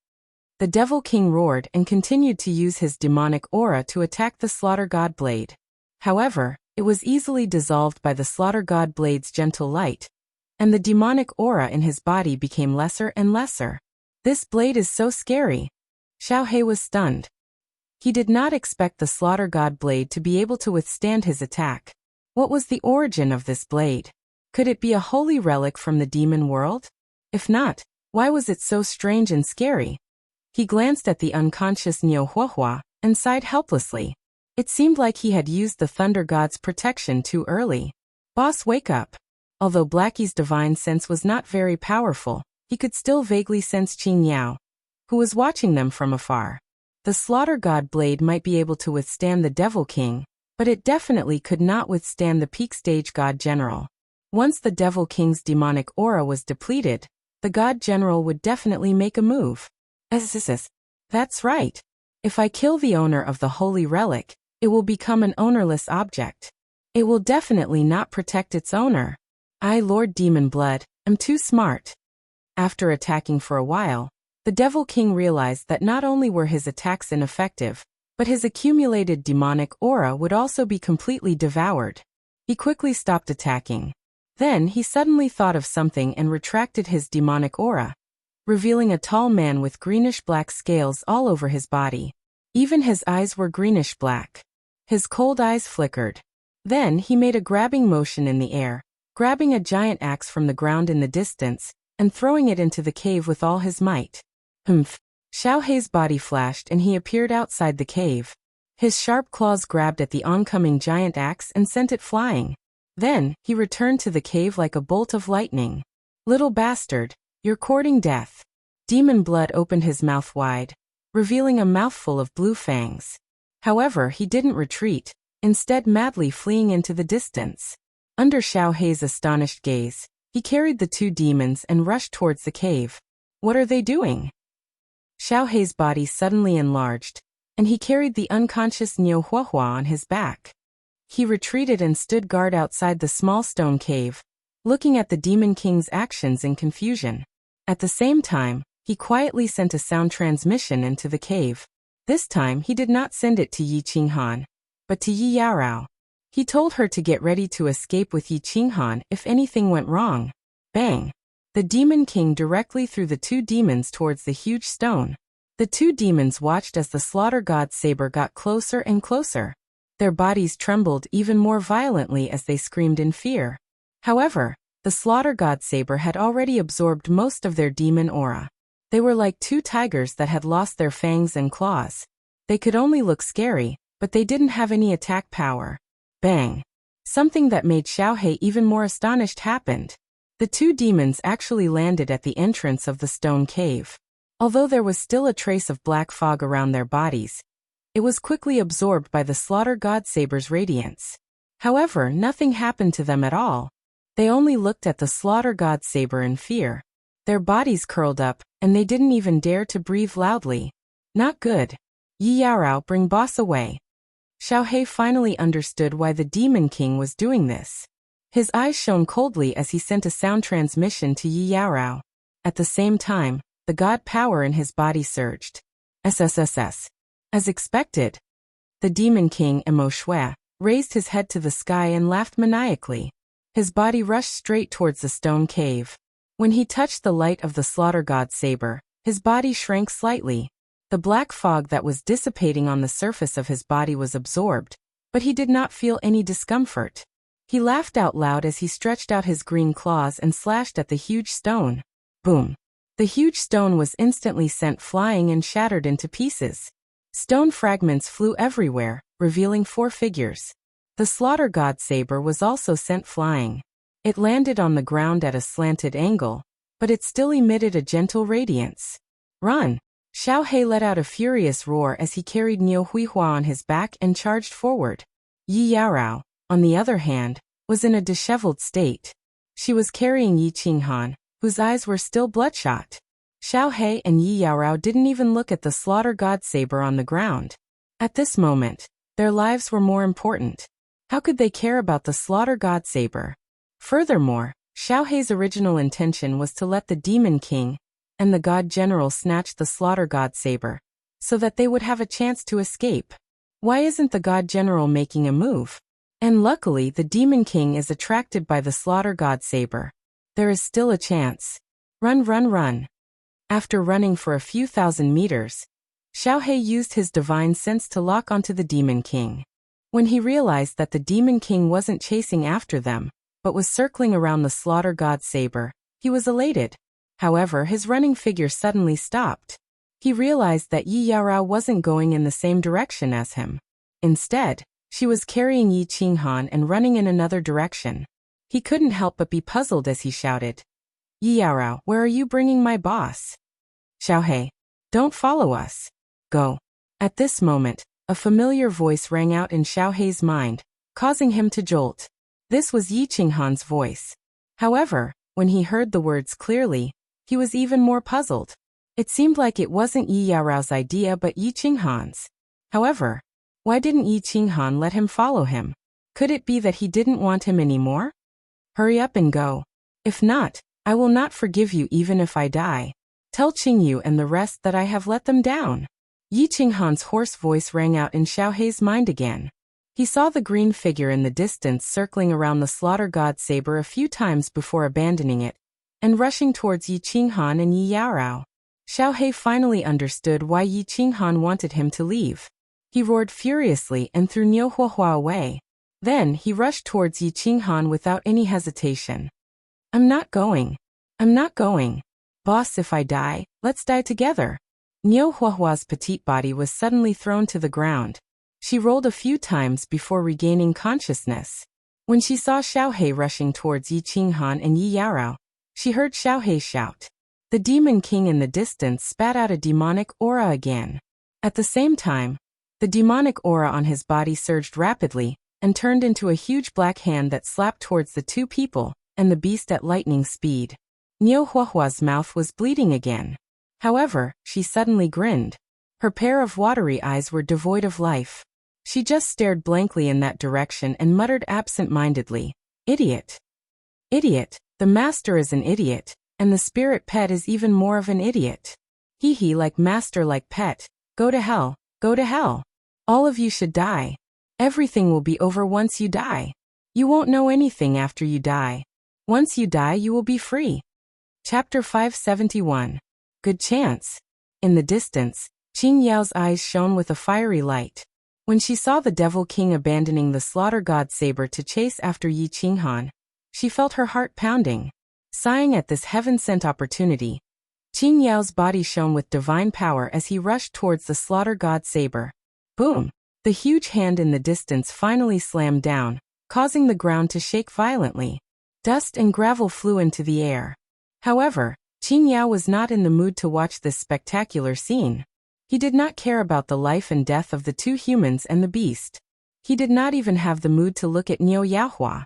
The Devil King roared and continued to use his demonic aura to attack the Slaughter God blade. However, it was easily dissolved by the Slaughter God blade's gentle light, and the demonic aura in his body became lesser and lesser. This blade is so scary. Xiao He was stunned. He did not expect the Slaughter God blade to be able to withstand his attack. What was the origin of this blade? Could it be a holy relic from the demon world? If not, why was it so strange and scary? He glanced at the unconscious Nyo Huahua and sighed helplessly. It seemed like he had used the Thunder God's protection too early. Boss, wake up. Although Blackie's divine sense was not very powerful, he could still vaguely sense Qing Yao, who was watching them from afar. The Slaughter God blade might be able to withstand the Devil King, but it definitely could not withstand the Peak Stage God General. Once the Devil King's demonic aura was depleted, the God General would definitely make a move. That's right. If I kill the owner of the holy relic, it will become an ownerless object. It will definitely not protect its owner. I, Lord Demon Blood, am too smart. After attacking for a while, the Devil King realized that not only were his attacks ineffective, but his accumulated demonic aura would also be completely devoured. He quickly stopped attacking. Then he suddenly thought of something and retracted his demonic aura, revealing a tall man with greenish-black scales all over his body. Even his eyes were greenish-black. His cold eyes flickered. Then he made a grabbing motion in the air, grabbing a giant axe from the ground in the distance, and throwing it into the cave with all his might. Humph! Xiao Hei's body flashed and he appeared outside the cave. His sharp claws grabbed at the oncoming giant axe and sent it flying. Then, he returned to the cave like a bolt of lightning. Little bastard, you're courting death. Demon Blood opened his mouth wide, revealing a mouthful of blue fangs. However, he didn't retreat, instead madly fleeing into the distance. Under Xiao Hei's astonished gaze, he carried the two demons and rushed towards the cave. What are they doing? Xiao Hei's body suddenly enlarged, and he carried the unconscious Nyo Huahua on his back. He retreated and stood guard outside the small stone cave, looking at the Demon King's actions in confusion. At the same time, he quietly sent a sound transmission into the cave. This time he did not send it to Yi Qinghan, but to Yi Yaorao. He told her to get ready to escape with Yi Qinghan if anything went wrong. Bang! The Demon King directly threw the two demons towards the huge stone. The two demons watched as the slaughter god saber got closer and closer. Their bodies trembled even more violently as they screamed in fear. However, the slaughter god saber had already absorbed most of their demon aura. They were like two tigers that had lost their fangs and claws. They could only look scary, but they didn't have any attack power. Bang! Something that made Xiaohei even more astonished happened. The two demons actually landed at the entrance of the stone cave. Although there was still a trace of black fog around their bodies, it was quickly absorbed by the slaughter god saber's radiance. However, nothing happened to them at all. They only looked at the slaughter god saber in fear. Their bodies curled up, and they didn't even dare to breathe loudly. Not good. Yi Yaorao, bring boss away. Xiaohei finally understood why the Demon King was doing this. His eyes shone coldly as he sent a sound transmission to Yi Yaorao. At the same time, the god power in his body surged. SSSS. As expected, the Demon King Mo Shui raised his head to the sky and laughed maniacally. His body rushed straight towards the stone cave. When he touched the light of the slaughter god saber, his body shrank slightly. The black fog that was dissipating on the surface of his body was absorbed, but he did not feel any discomfort. He laughed out loud as he stretched out his green claws and slashed at the huge stone. Boom! The huge stone was instantly sent flying and shattered into pieces. Stone fragments flew everywhere, revealing four figures. The slaughter god saber was also sent flying. It landed on the ground at a slanted angle, but it still emitted a gentle radiance. Run! Xiaohei let out a furious roar as he carried Niu Huihua on his back and charged forward. Yi Yaorao, on the other hand, was in a disheveled state. She was carrying Yi Qinghan, whose eyes were still bloodshot. Xiaohei and Yi Yaorao didn't even look at the slaughter god saber on the ground. At this moment, their lives were more important. How could they care about the slaughter god saber? Furthermore, Xiaohei's original intention was to let the Demon King and the god general snatch the slaughter god saber, so that they would have a chance to escape. Why isn't the god general making a move? And luckily the Demon King is attracted by the slaughter god saber. There is still a chance. Run, run, run. After running for a few thousand meters, Xiaohei used his divine sense to lock onto the Demon King. When he realized that the Demon King wasn't chasing after them, but was circling around the slaughter god saber, he was elated. However, his running figure suddenly stopped. He realized that Yi Yaorao wasn't going in the same direction as him. Instead, she was carrying Yi Qinghan and running in another direction. He couldn't help but be puzzled as he shouted, Yi Yaorao, where are you bringing my boss? Xiaohei, don't follow us. Go. At this moment, a familiar voice rang out in Xiaohei's mind, causing him to jolt. This was Yi Qinghan's voice. However, when he heard the words clearly, he was even more puzzled. It seemed like it wasn't Yi Yaorao's idea but Yi Qinghan's. However, why didn't Yi Qinghan let him follow him? Could it be that he didn't want him anymore? Hurry up and go. If not, I will not forgive you even if I die. Tell Qingyu and the rest that I have let them down. Yi Qinghan's hoarse voice rang out in Xiaohei's mind again. He saw the green figure in the distance circling around the slaughter god saber a few times before abandoning it, and rushing towards Yi Qinghan and Yi Yaorao. Xiaohei finally understood why Yi Qinghan wanted him to leave. He roared furiously and threw Niu Huihua away. Then he rushed towards Yi Qinghan without any hesitation. I'm not going. I'm not going. Boss, if I die, let's die together. Niu Huihua's petite body was suddenly thrown to the ground. She rolled a few times before regaining consciousness. When she saw Xiaohei rushing towards Yi Qinghan and Yi Yaorao, she heard Xiaohei shout. The Demon King in the distance spat out a demonic aura again. At the same time, the demonic aura on his body surged rapidly and turned into a huge black hand that slapped towards the two people and the beast at lightning speed. Niu Huihua's mouth was bleeding again. However, she suddenly grinned. Her pair of watery eyes were devoid of life. She just stared blankly in that direction and muttered absent-mindedly, Idiot. Idiot, the master is an idiot, and the spirit pet is even more of an idiot. Hee hee, like master like pet, go to hell. Go to hell. All of you should die. Everything will be over once you die. You won't know anything after you die. Once you die, you will be free. Chapter 571. Good chance. In the distance, Qing Yao's eyes shone with a fiery light. When she saw the Devil King abandoning the slaughter god saber to chase after Yi Qinghan, she felt her heart pounding. Sighing at this heaven-sent opportunity, Qing Yao's body shone with divine power as he rushed towards the slaughter god saber. Boom! The huge hand in the distance finally slammed down, causing the ground to shake violently. Dust and gravel flew into the air. However, Qing Yao was not in the mood to watch this spectacular scene. He did not care about the life and death of the two humans and the beast. He did not even have the mood to look at Niu Yahua.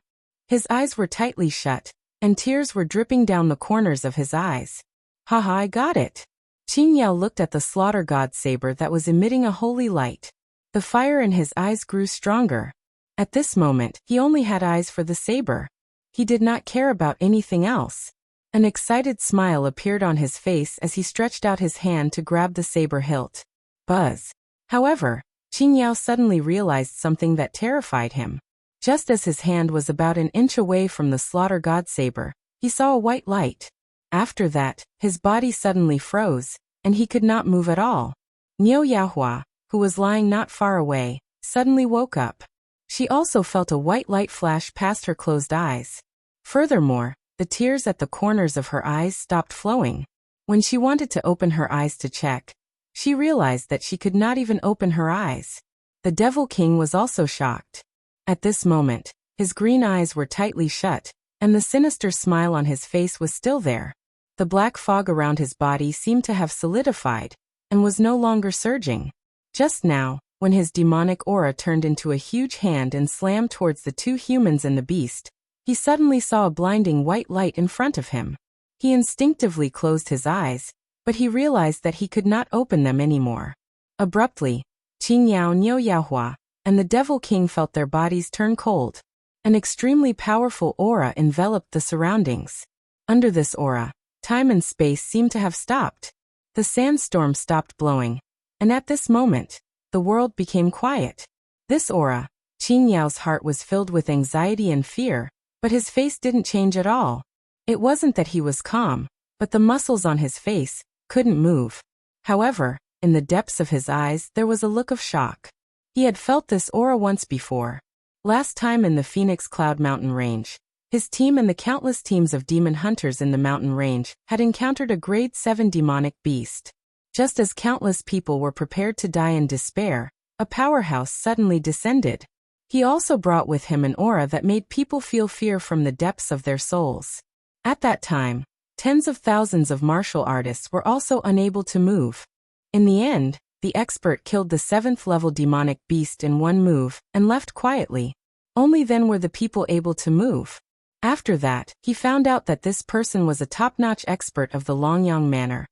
His eyes were tightly shut, and tears were dripping down the corners of his eyes. Haha, I got it. Qing Yao looked at the slaughter god saber that was emitting a holy light. The fire in his eyes grew stronger. At this moment, he only had eyes for the saber. He did not care about anything else. An excited smile appeared on his face as he stretched out his hand to grab the saber hilt. Buzz. However, Qing Yao suddenly realized something that terrified him. Just as his hand was about an inch away from the slaughter god saber, he saw a white light. After that, his body suddenly froze, and he could not move at all. Niu Yahua, who was lying not far away, suddenly woke up. She also felt a white light flash past her closed eyes. Furthermore, the tears at the corners of her eyes stopped flowing. When she wanted to open her eyes to check, she realized that she could not even open her eyes. The Devil King was also shocked. At this moment, his green eyes were tightly shut, and the sinister smile on his face was still there. The black fog around his body seemed to have solidified, and was no longer surging. Just now, when his demonic aura turned into a huge hand and slammed towards the two humans and the beast, he suddenly saw a blinding white light in front of him. He instinctively closed his eyes, but he realized that he could not open them anymore. Abruptly, Qing Yao, Niu Yahua, and the Devil King felt their bodies turn cold. An extremely powerful aura enveloped the surroundings. Under this aura, time and space seemed to have stopped. The sandstorm stopped blowing, and at this moment, the world became quiet. This aura, Qing Yao's heart was filled with anxiety and fear, but his face didn't change at all. It wasn't that he was calm, but the muscles on his face couldn't move. However, in the depths of his eyes there was a look of shock. He had felt this aura once before. Last time in the Phoenix Cloud Mountain Range, his team and the countless teams of demon hunters in the mountain range had encountered a grade 7 demonic beast. Just as countless people were prepared to die in despair, a powerhouse suddenly descended. He also brought with him an aura that made people feel fear from the depths of their souls. At that time, tens of thousands of martial artists were also unable to move. In the end, the expert killed the 7th-level demonic beast in one move and left quietly. Only then were the people able to move. After that, he found out that this person was a top-notch expert of the Longyang Manor.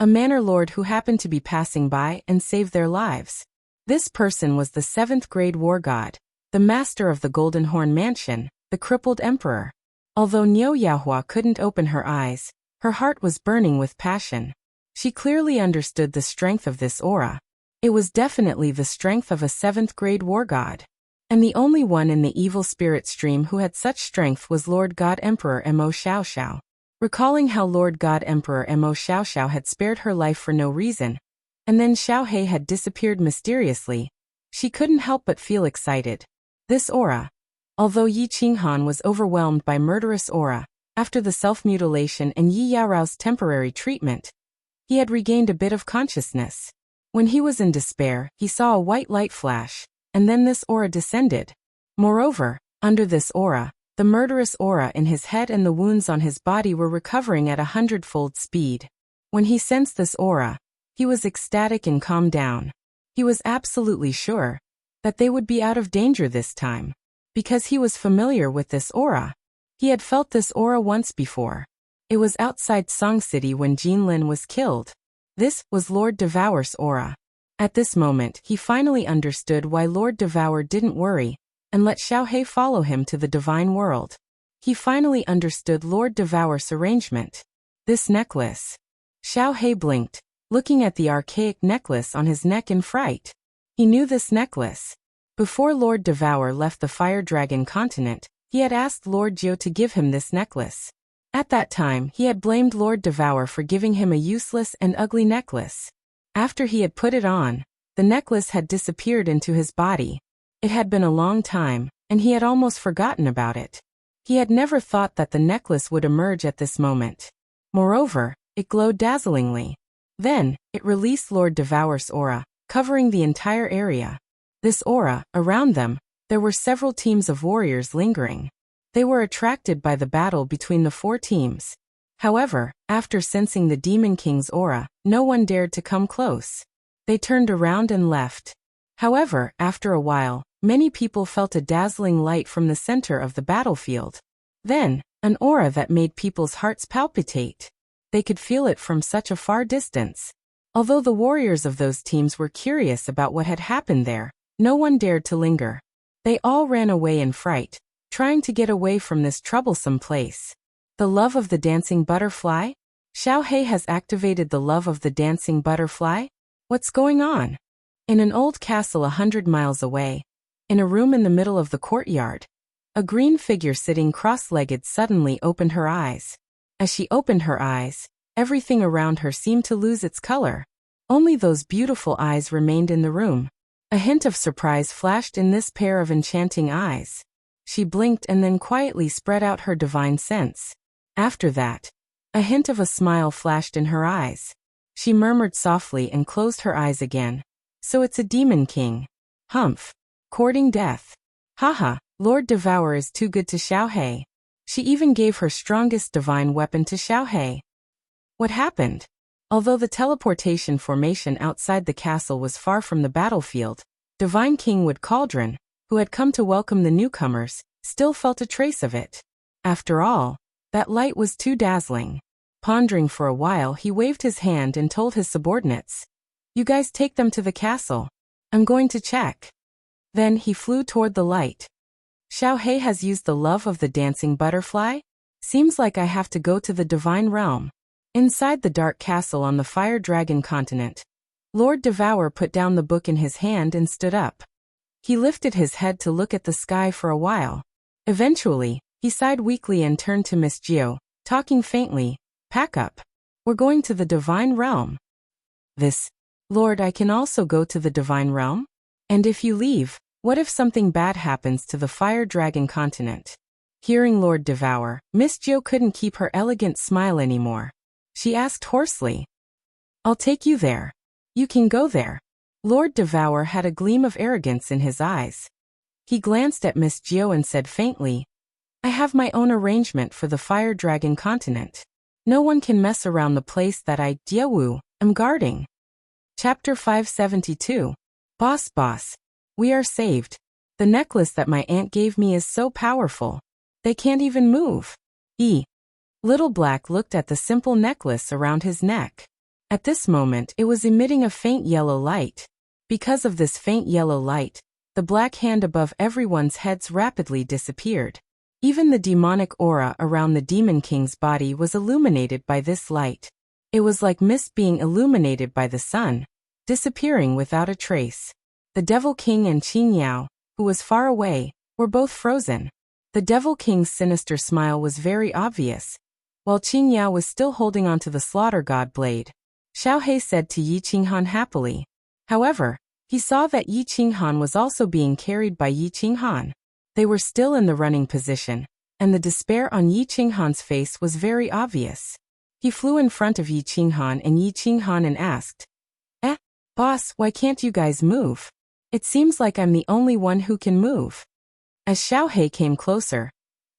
A manor lord who happened to be passing by and saved their lives. This person was the 7th grade war god, the master of the Golden Horn Mansion, the crippled emperor. Although Niu Yahua couldn't open her eyes, her heart was burning with passion. She clearly understood the strength of this aura. It was definitely the strength of a 7th grade war god. And the only one in the evil spirit stream who had such strength was Lord God Emperor Mo Xiaoxiao. Recalling how Lord God Emperor Mo Xiaoxiao had spared her life for no reason, and then Xiao He had disappeared mysteriously, she couldn't help but feel excited. This aura. Although Yi Qinghan was overwhelmed by murderous aura, after the self-mutilation and Yi Yaorao's temporary treatment, he had regained a bit of consciousness. When he was in despair, he saw a white light flash, and then this aura descended. Moreover, under this aura, the murderous aura in his head and the wounds on his body were recovering at 100-fold speed. When he sensed this aura, he was ecstatic and calmed down. He was absolutely sure that they would be out of danger this time, because he was familiar with this aura. He had felt this aura once before. It was outside Song City when Jin Lin was killed. This was Lord Devour's aura. At this moment, he finally understood why Lord Devour didn't worry and let Xiao He follow him to the divine world. He finally understood Lord Devour's arrangement. This necklace. Xiao He blinked, looking at the archaic necklace on his neck in fright. He knew this necklace. Before Lord Devour left the Fire Dragon continent, he had asked Lord Jiu to give him this necklace. At that time, he had blamed Lord Devour for giving him a useless and ugly necklace. After he had put it on, the necklace had disappeared into his body. It had been a long time, and he had almost forgotten about it. He had never thought that the necklace would emerge at this moment. Moreover, it glowed dazzlingly. Then, it released Lord Devour's aura, covering the entire area. This aura, around them, there were several teams of warriors lingering. They were attracted by the battle between the 4 teams. However, after sensing the Demon King's aura, no one dared to come close. They turned around and left. However, after a while, many people felt a dazzling light from the center of the battlefield. Then, an aura that made people's hearts palpitate. They could feel it from such a far distance. Although the warriors of those teams were curious about what had happened there, no one dared to linger. They all ran away in fright, trying to get away from this troublesome place. The love of the dancing butterfly? Xiao He has activated the love of the dancing butterfly? What's going on? In an old castle 100 miles away, in a room in the middle of the courtyard, a green figure sitting cross-legged suddenly opened her eyes. As she opened her eyes, everything around her seemed to lose its color. Only those beautiful eyes remained in the room. A hint of surprise flashed in this pair of enchanting eyes. She blinked and then quietly spread out her divine sense. After that, a hint of a smile flashed in her eyes. She murmured softly and closed her eyes again. So it's a Demon King. Humph. Courting death. Haha, Lord Devour is too good to Xiao He. She even gave her strongest divine weapon to Xiao He. What happened? Although the teleportation formation outside the castle was far from the battlefield, Divine King Wood Cauldron, who had come to welcome the newcomers, still felt a trace of it. After all, that light was too dazzling. Pondering for a while, he waved his hand and told his subordinates, "You guys take them to the castle. I'm going to check." Then he flew toward the light. Xiao He has used the love of the dancing butterfly? Seems like I have to go to the divine realm. Inside the dark castle on the Fire Dragon continent, Lord Devour put down the book in his hand and stood up. He lifted his head to look at the sky for a while. Eventually, he sighed weakly and turned to Miss Jiu, talking faintly, "Pack up. We're going to the divine realm." Lord, I can also go to the divine realm? And if you leave, what if something bad happens to the Fire Dragon continent? Hearing Lord Devour, Miss Jiu couldn't keep her elegant smile anymore. She asked hoarsely, "I'll take you there. You can go there." Lord Devour had a gleam of arrogance in his eyes. He glanced at Miss Jiu and said faintly, "I have my own arrangement for the Fire Dragon continent. No one can mess around the place that I, Diawu, am guarding." Chapter 572. Boss, we are saved. The necklace that my aunt gave me is so powerful. They can't even move. Little Black looked at the simple necklace around his neck. At this moment, it was emitting a faint yellow light. Because of this faint yellow light, the black hand above everyone's heads rapidly disappeared. Even the demonic aura around the Demon King's body was illuminated by this light. It was like mist being illuminated by the sun, disappearing without a trace. The Devil King and Qing Yao, who was far away, were both frozen. The Devil King's sinister smile was very obvious, while Qing Yao was still holding onto the slaughter god blade. Xiao He said to Yi Qinghan happily. However, he saw that Yi Qinghan was also being carried by Yi Qinghan. They were still in the running position, and the despair on Yi Qinghan's face was very obvious. He flew in front of Yi Qinghan and asked, Boss, why can't you guys move? It seems like I'm the only one who can move." As Xiao He came closer,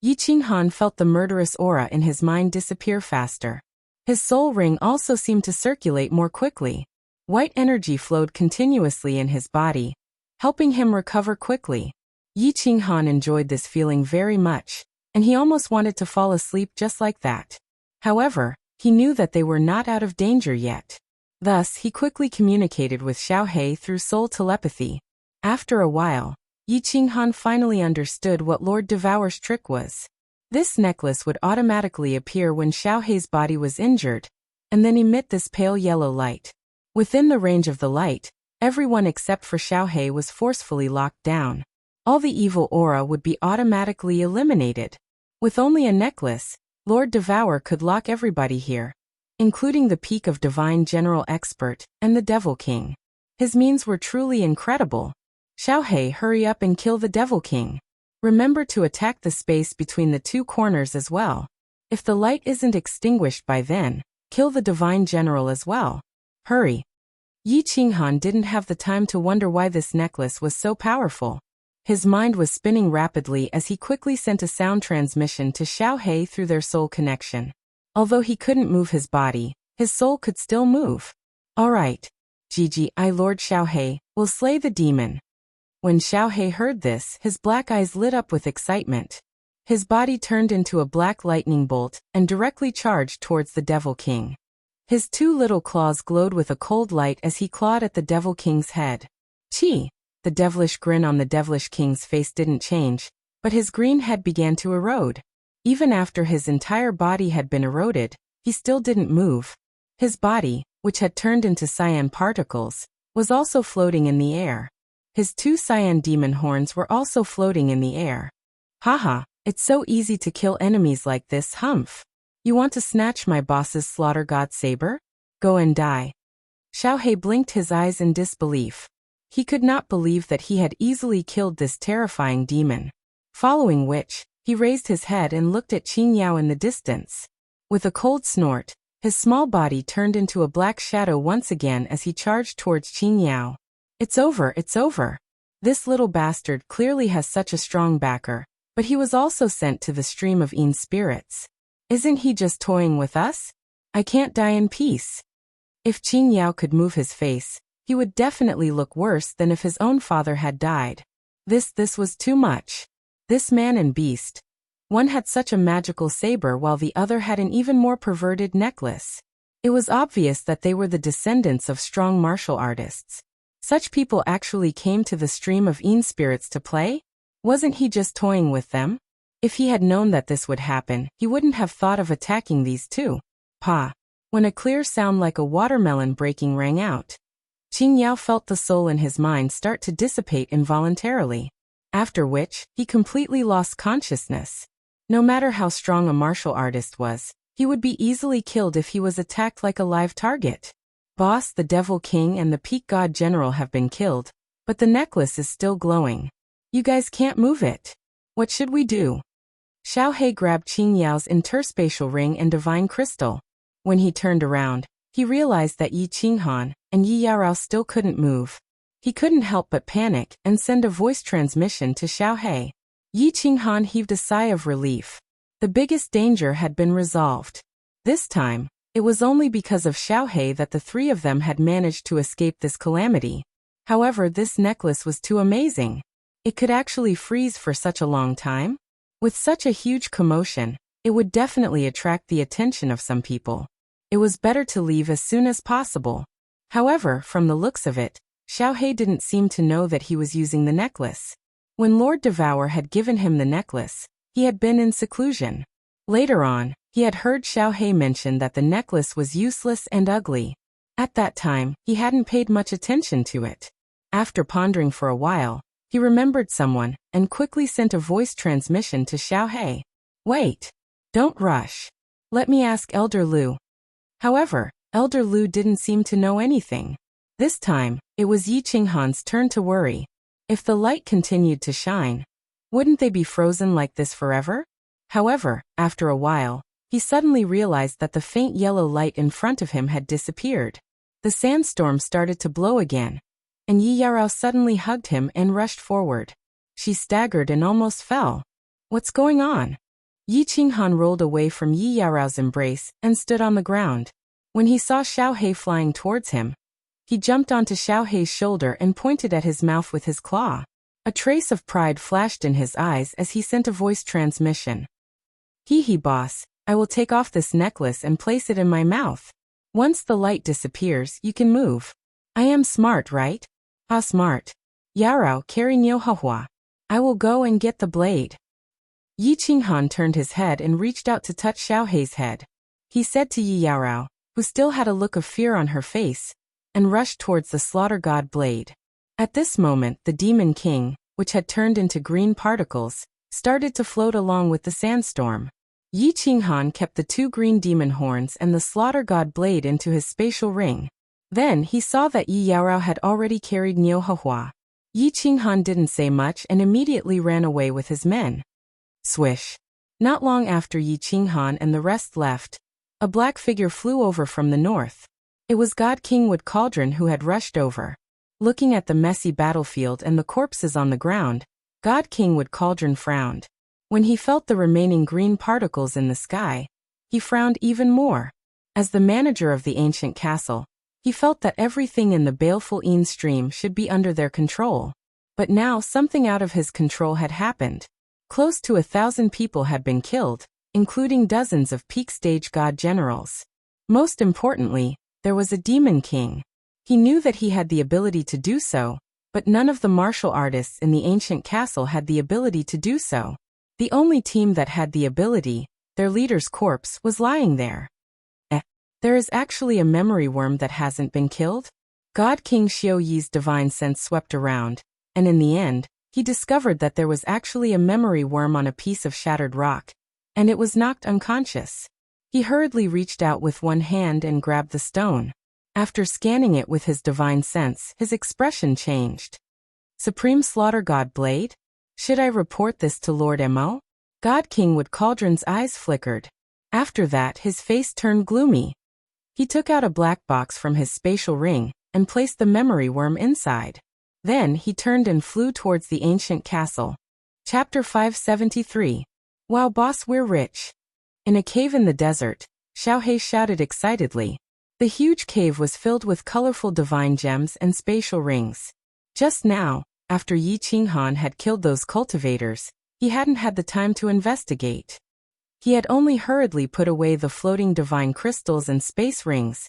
Yi Qinghan felt the murderous aura in his mind disappear faster. His soul ring also seemed to circulate more quickly. White energy flowed continuously in his body, helping him recover quickly. Yi Qinghan enjoyed this feeling very much, and he almost wanted to fall asleep just like that. However, he knew that they were not out of danger yet. Thus, he quickly communicated with Xiao He through soul telepathy. After a while, Yi Qinghan finally understood what Lord Devour's trick was. This necklace would automatically appear when Xiao He's body was injured, and then emit this pale yellow light. Within the range of the light, Everyone except for Xiaohei was forcefully locked down. All the evil aura would be automatically eliminated. With only a necklace, Lord Devour could lock everybody here, including the peak of Divine General Expert and the Devil King. His means were truly incredible. Xiaohei, hurry up and kill the Devil King. Remember to attack the space between the two corners as well. If the light isn't extinguished by then, kill the Divine General as well. Hurry. Yi Qinghan didn't have the time to wonder why this necklace was so powerful. His mind was spinning rapidly as he quickly sent a sound transmission to Xiaohei through their soul connection. Although he couldn't move his body, his soul could still move. All right. Gigi, I Lord Xiaohei, will slay the demon. When Xiaohei heard this, his black eyes lit up with excitement. His body turned into a black lightning bolt and directly charged towards the Devil King. His two little claws glowed with a cold light as he clawed at the Devil King's head. Chi! The devilish grin on the Devilish King's face didn't change, but his green head began to erode. Even after his entire body had been eroded, he still didn't move. His body, which had turned into cyan particles, was also floating in the air. His two cyan demon horns were also floating in the air. Haha, it's so easy to kill enemies like this, Humph. You want to snatch my boss's slaughter god saber? Go and die. Xiaohei blinked his eyes in disbelief. He could not believe that he had easily killed this terrifying demon. Following which, he raised his head and looked at Qin Yao in the distance. With a cold snort, his small body turned into a black shadow once again as he charged towards Qin Yao. It's over, it's over. This little bastard clearly has such a strong backer, but he was also sent to the stream of Yin spirits. Isn't he just toying with us? I can't die in peace. If Qin Yao could move his face, he would definitely look worse than if his own father had died. This was too much. This man and beast. One had such a magical saber while the other had an even more perverted necklace. It was obvious that they were the descendants of strong martial artists. Such people actually came to the stream of Yin spirits to play? Wasn't he just toying with them? If he had known that this would happen, he wouldn't have thought of attacking these two. Pa! When a clear sound like a watermelon breaking rang out, Qin Yao felt the soul in his mind start to dissipate involuntarily. After which, he completely lost consciousness. No matter how strong a martial artist was, he would be easily killed if he was attacked like a live target. Boss, the Devil King and the Peak God General have been killed, but the necklace is still glowing. You guys can't move it. What should we do? Xiaohei grabbed Qin Yao's interspatial ring and divine crystal. When he turned around, he realized that Yi Qinghan and Yi Yarao still couldn't move. He couldn't help but panic and send a voice transmission to Xiaohei. Yi Qinghan heaved a sigh of relief. The biggest danger had been resolved. This time, it was only because of Xiaohei that the three of them had managed to escape this calamity. However, this necklace was too amazing. It could actually freeze for such a long time. With such a huge commotion, it would definitely attract the attention of some people. It was better to leave as soon as possible. However, from the looks of it, Xiaohei didn't seem to know that he was using the necklace. When Lord Devour had given him the necklace, he had been in seclusion. Later on, he had heard Xiaohei mention that the necklace was useless and ugly. At that time, he hadn't paid much attention to it. After pondering for a while, he remembered someone and quickly sent a voice transmission to Xiaohei. Wait. Don't rush. Let me ask Elder Lu. However, Elder Lu didn't seem to know anything. This time, it was Yi Qinghan's turn to worry. If the light continued to shine, wouldn't they be frozen like this forever? However, after a while, he suddenly realized that the faint yellow light in front of him had disappeared. The sandstorm started to blow again, and Yi Yarao suddenly hugged him and rushed forward. She staggered and almost fell. What's going on? Yi Qinghan rolled away from Yi Yarao's embrace and stood on the ground. When he saw Xiaohei flying towards him, he jumped onto Xiaohei's shoulder and pointed at his mouth with his claw. A trace of pride flashed in his eyes as he sent a voice transmission. Hee boss, I will take off this necklace and place it in my mouth. Once the light disappears, you can move. I am smart, right? Ah, smart. Yarao, carry Nyohahua. I will go and get the blade. Yi Qinghan turned his head and reached out to touch Xiaohei's head. He said to Yi Yarao, who still had a look of fear on her face, and rushed towards the slaughter god blade. At this moment the demon king, which had turned into green particles, started to float along with the sandstorm. Yi Qinghan kept the two green demon horns and the slaughter god blade into his spatial ring. Then he saw that Yi Yaorao had already carried Niu Hehua. Yi Qinghan didn't say much and immediately ran away with his men. Swish. Not long after Yi Qinghan and the rest left, a black figure flew over from the north. It was God King Wood Cauldron who had rushed over. Looking at the messy battlefield and the corpses on the ground, God King Wood Cauldron frowned. When he felt the remaining green particles in the sky, he frowned even more. As the manager of the ancient castle, he felt that everything in the baleful Een stream should be under their control. But now something out of his control had happened. Close to 1,000 people had been killed, including dozens of peak-stage god generals. Most importantly, there was a demon king. He knew that he had the ability to do so, but none of the martial artists in the ancient castle had the ability to do so. The only team that had the ability, their leader's corpse, was lying there. There is actually a memory worm that hasn't been killed? God King Xiao Yi's divine sense swept around, and in the end, he discovered that there was actually a memory worm on a piece of shattered rock, and it was knocked unconscious. He hurriedly reached out with one hand and grabbed the stone. After scanning it with his divine sense, his expression changed. Supreme Slaughter God Blade? Should I report this to Lord Mo? God King Wood Cauldron's eyes flickered. After that his face turned gloomy. He took out a black box from his spatial ring and placed the memory worm inside. Then he turned and flew towards the ancient castle. Chapter 573. Wow boss, we're rich. In a cave in the desert, Xiaohei shouted excitedly. The huge cave was filled with colorful divine gems and spatial rings. Just now, after Yi Qinghan had killed those cultivators, he hadn't had the time to investigate. He had only hurriedly put away the floating divine crystals and space rings,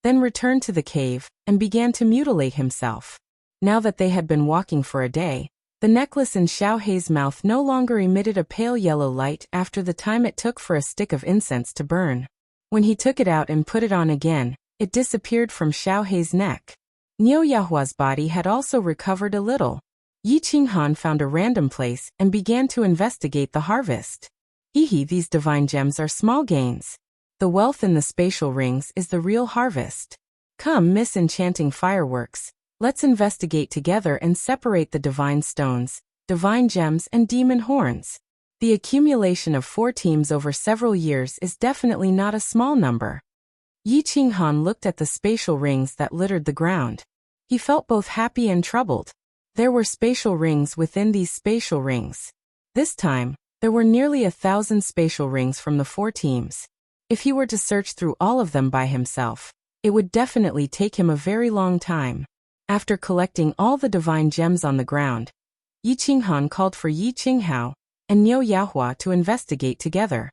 then returned to the cave and began to mutilate himself. Now that they had been walking for a day, the necklace in Xiaohei's mouth no longer emitted a pale yellow light after the time it took for a stick of incense to burn. When he took it out and put it on again, it disappeared from Xiaohei's neck. Niu Yahua's body had also recovered a little. Yi Qinghan found a random place and began to investigate the harvest. These divine gems are small gains. The wealth in the spatial rings is the real harvest. Come, Miss Enchanting Fireworks, let's investigate together and separate the divine stones, divine gems and demon horns. The accumulation of 4 teams over several years is definitely not a small number. Yi Qinghan looked at the spatial rings that littered the ground. He felt both happy and troubled. There were spatial rings within these spatial rings. This time, there were nearly 1,000 spatial rings from the 4 teams. If he were to search through all of them by himself, it would definitely take him a very long time. After collecting all the divine gems on the ground, Yi Qinghan called for Yi Qinghao and Niu Yahua to investigate together.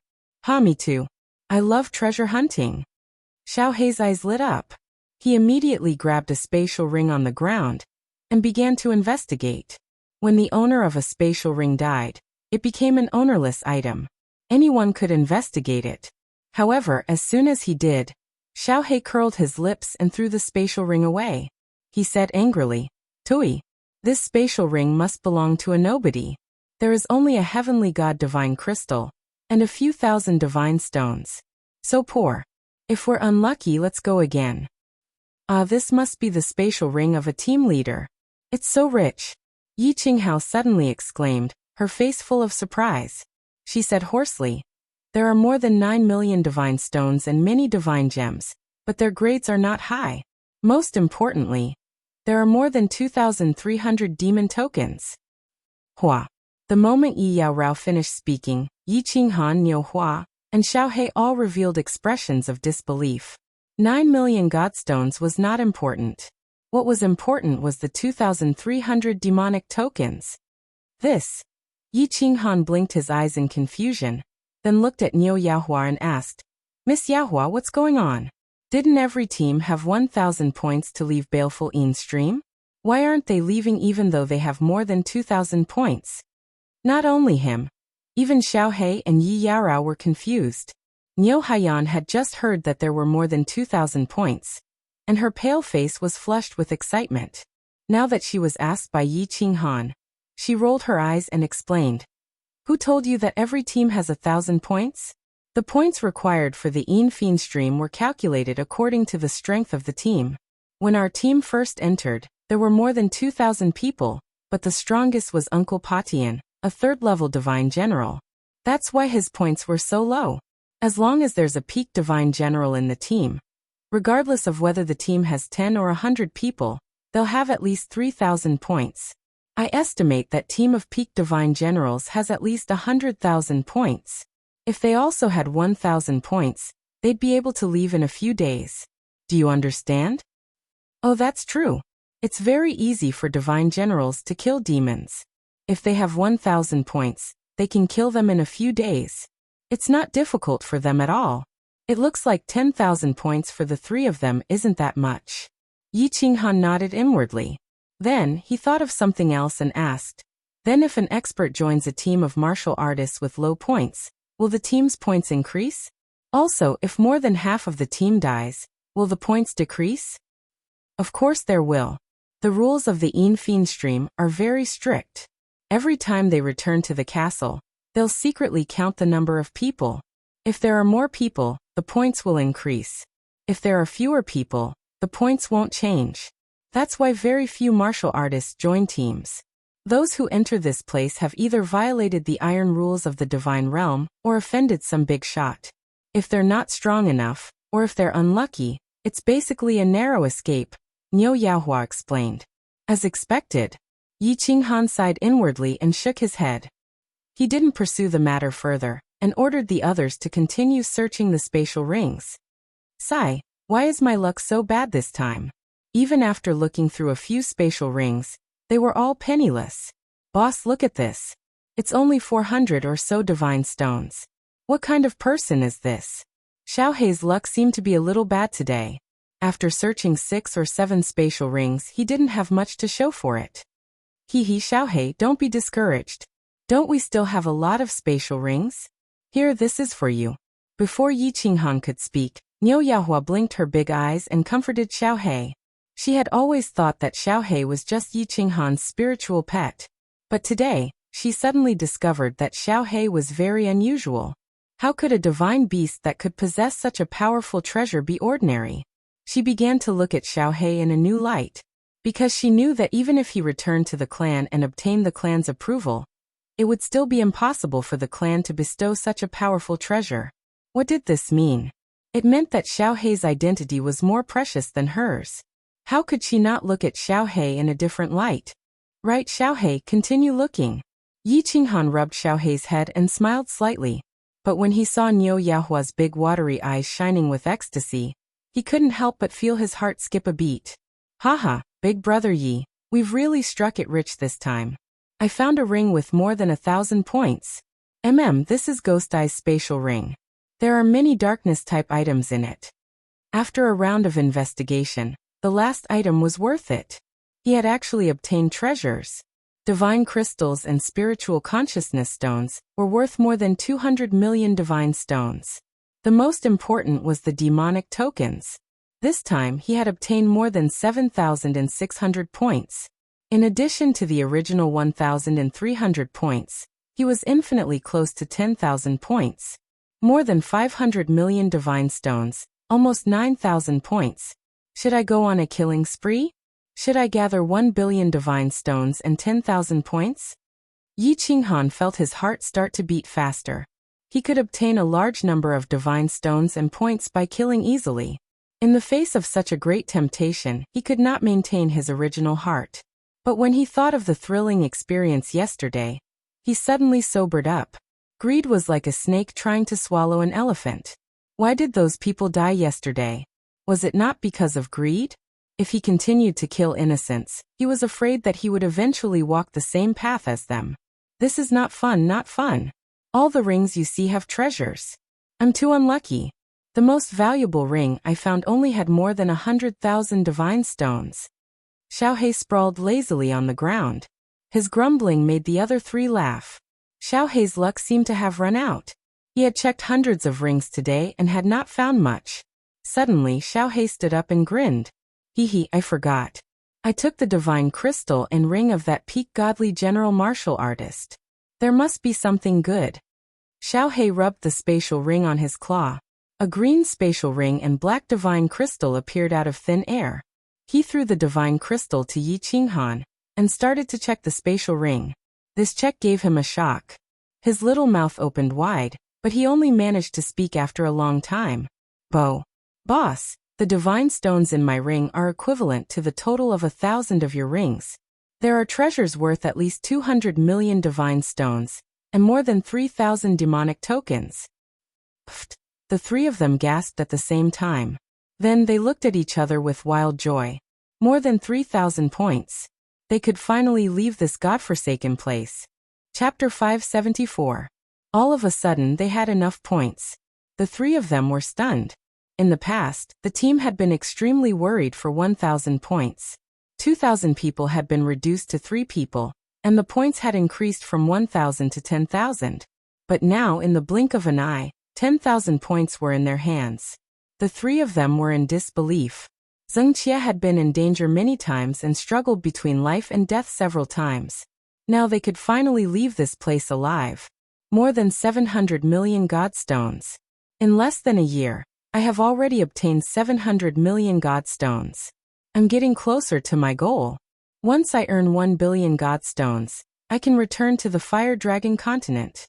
Me too. I love treasure hunting. Xiaohei's eyes lit up. He immediately grabbed a spatial ring on the ground and began to investigate. When the owner of a spatial ring died, it became an ownerless item. Anyone could investigate it. However, as soon as he did, Xiaohei curled his lips and threw the spatial ring away. He said angrily, "Tui, this spatial ring must belong to a nobody. There is only a heavenly god divine crystal, and a few thousand divine stones. So poor. If we're unlucky, let's go again." This must be the spatial ring of a team leader. It's so rich. Yi Qinghao suddenly exclaimed, her face full of surprise. She said hoarsely, "There are more than 9 million divine stones and many divine gems, but their grades are not high. Most importantly, there are more than 2,300 demon tokens." Hua. The moment Yi Yaorao finished speaking, Yi Qinghan, Niu Hua, and Xiaohei all revealed expressions of disbelief. 9 million godstones was not important. What was important was the 2,300 demonic tokens. Yi Qinghan blinked his eyes in confusion, then looked at Niu Yahua and asked, "Miss Yahua, what's going on? Didn't every team have 1,000 points to leave baleful Een stream? Why aren't they leaving even though they have more than 2,000 points?" Not only him. Even Xiaohei and Yi Yaorao were confused. Niu Haiyan had just heard that there were more than 2,000 points. and her pale face was flushed with excitement. Now that she was asked by Yi Qinghan, she rolled her eyes and explained. Who told you that every team has 1,000 points? The points required for the Fiend stream were calculated according to the strength of the team. When our team first entered, there were more than 2,000 people, but the strongest was Uncle Patian, a third-level divine general. That's why his points were so low. As long as there's a peak divine general in the team, regardless of whether the team has 10 or 100 people, they'll have at least 3,000 points. I estimate that team of peak divine generals has at least 100,000 points. If they also had 1,000 points, they'd be able to leave in a few days. Do you understand? Oh, that's true. It's very easy for divine generals to kill demons. If they have 1,000 points, they can kill them in a few days. It's not difficult for them at all. It looks like 10,000 points for the three of them isn't that much. Yi Qinghan nodded inwardly. Then, he thought of something else and asked, then if an expert joins a team of martial artists with low points, will the team's points increase? Also, if more than half of the team dies, will the points decrease? Of course there will. The rules of the Fiend stream are very strict. Every time they return to the castle, they'll secretly count the number of people. If there are more people, the points will increase. If there are fewer people, the points won't change. That's why very few martial artists join teams. Those who enter this place have either violated the iron rules of the divine realm or offended some big shot. If they're not strong enough, or if they're unlucky, it's basically a narrow escape, Niu Yaohua explained. As expected, Yi Qinghan sighed inwardly and shook his head. He didn't pursue the matter further, and ordered the others to continue searching the spatial rings. Sigh, why is my luck so bad this time? Even after looking through a few spatial rings, they were all penniless. Boss, look at this. It's only 400 or so divine stones. What kind of person is this? Xiaohei's luck seemed to be a little bad today. After searching 6 or 7 spatial rings, he didn't have much to show for it. Hee, Xiaohei, don't be discouraged. Don't we still have a lot of spatial rings? Here, this is for you. Before Yi Qinghan could speak, Niu Yaohua blinked her big eyes and comforted Xiaohei. She had always thought that Xiaohei was just Yi Qinghan's spiritual pet. But today, she suddenly discovered that Xiaohei was very unusual. How could a divine beast that could possess such a powerful treasure be ordinary? She began to look at Xiaohei in a new light. Because she knew that even if he returned to the clan and obtained the clan's approval, it would still be impossible for the clan to bestow such a powerful treasure. What did this mean? It meant that Xiaohei's identity was more precious than hers. How could she not look at Xiaohei in a different light? Right, Xiaohei, continue looking. Yi Qinghan rubbed Xiaohei's head and smiled slightly. But when he saw Niu Yaohua's big watery eyes shining with ecstasy, he couldn't help but feel his heart skip a beat. Haha, big brother Yi, we've really struck it rich this time. I found a ring with more than 1,000 points. This is Ghost Eye's spatial ring. There are many darkness-type items in it. After a round of investigation, the last item was worth it. He had actually obtained treasures. Divine crystals and spiritual consciousness stones were worth more than 200 million divine stones. The most important was the demonic tokens. This time he had obtained more than 7,600 points. In addition to the original 1,300 points, he was infinitely close to 10,000 points. More than 500 million divine stones, almost 9,000 points. Should I go on a killing spree? Should I gather 1 billion divine stones and 10,000 points? Yi Qinghan felt his heart start to beat faster. He could obtain a large number of divine stones and points by killing easily. In the face of such a great temptation, he could not maintain his original heart. But when he thought of the thrilling experience yesterday, he suddenly sobered up. Greed was like a snake trying to swallow an elephant. Why did those people die yesterday? Was it not because of greed? If he continued to kill innocents, he was afraid that he would eventually walk the same path as them. This is not fun, not fun. All the rings you see have treasures. I'm too unlucky. The most valuable ring I found only had more than 100,000 divine stones. Xiaohei sprawled lazily on the ground. His grumbling made the other three laugh. Xiaohei's luck seemed to have run out. He had checked hundreds of rings today and had not found much. Suddenly Xiaohei stood up and grinned. Hee, I forgot. I took the divine crystal and ring of that peak godly general martial artist. There must be something good. Xiaohei rubbed the spatial ring on his claw. A green spatial ring and black divine crystal appeared out of thin air. He threw the divine crystal to Yi Qinghan and started to check the spatial ring. This check gave him a shock. His little mouth opened wide, but he only managed to speak after a long time. Boss, the divine stones in my ring are equivalent to the total of 1,000 of your rings. There are treasures worth at least 200 million divine stones, and more than 3,000 demonic tokens. Pfft! The three of them gasped at the same time. Then they looked at each other with wild joy. More than 3,000 points. They could finally leave this godforsaken place. Chapter 574. All of a sudden they had enough points. The three of them were stunned. In the past, the team had been extremely worried for 1,000 points. 2,000 people had been reduced to 3 people, and the points had increased from 1,000 to 10,000. But now, in the blink of an eye, 10,000 points were in their hands. The three of them were in disbelief. Zheng Jie had been in danger many times and struggled between life and death several times. Now they could finally leave this place alive. More than 700 million godstones. In less than a year, I have already obtained 700 million godstones. I'm getting closer to my goal. Once I earn 1 billion godstones, I can return to the Fire Dragon continent.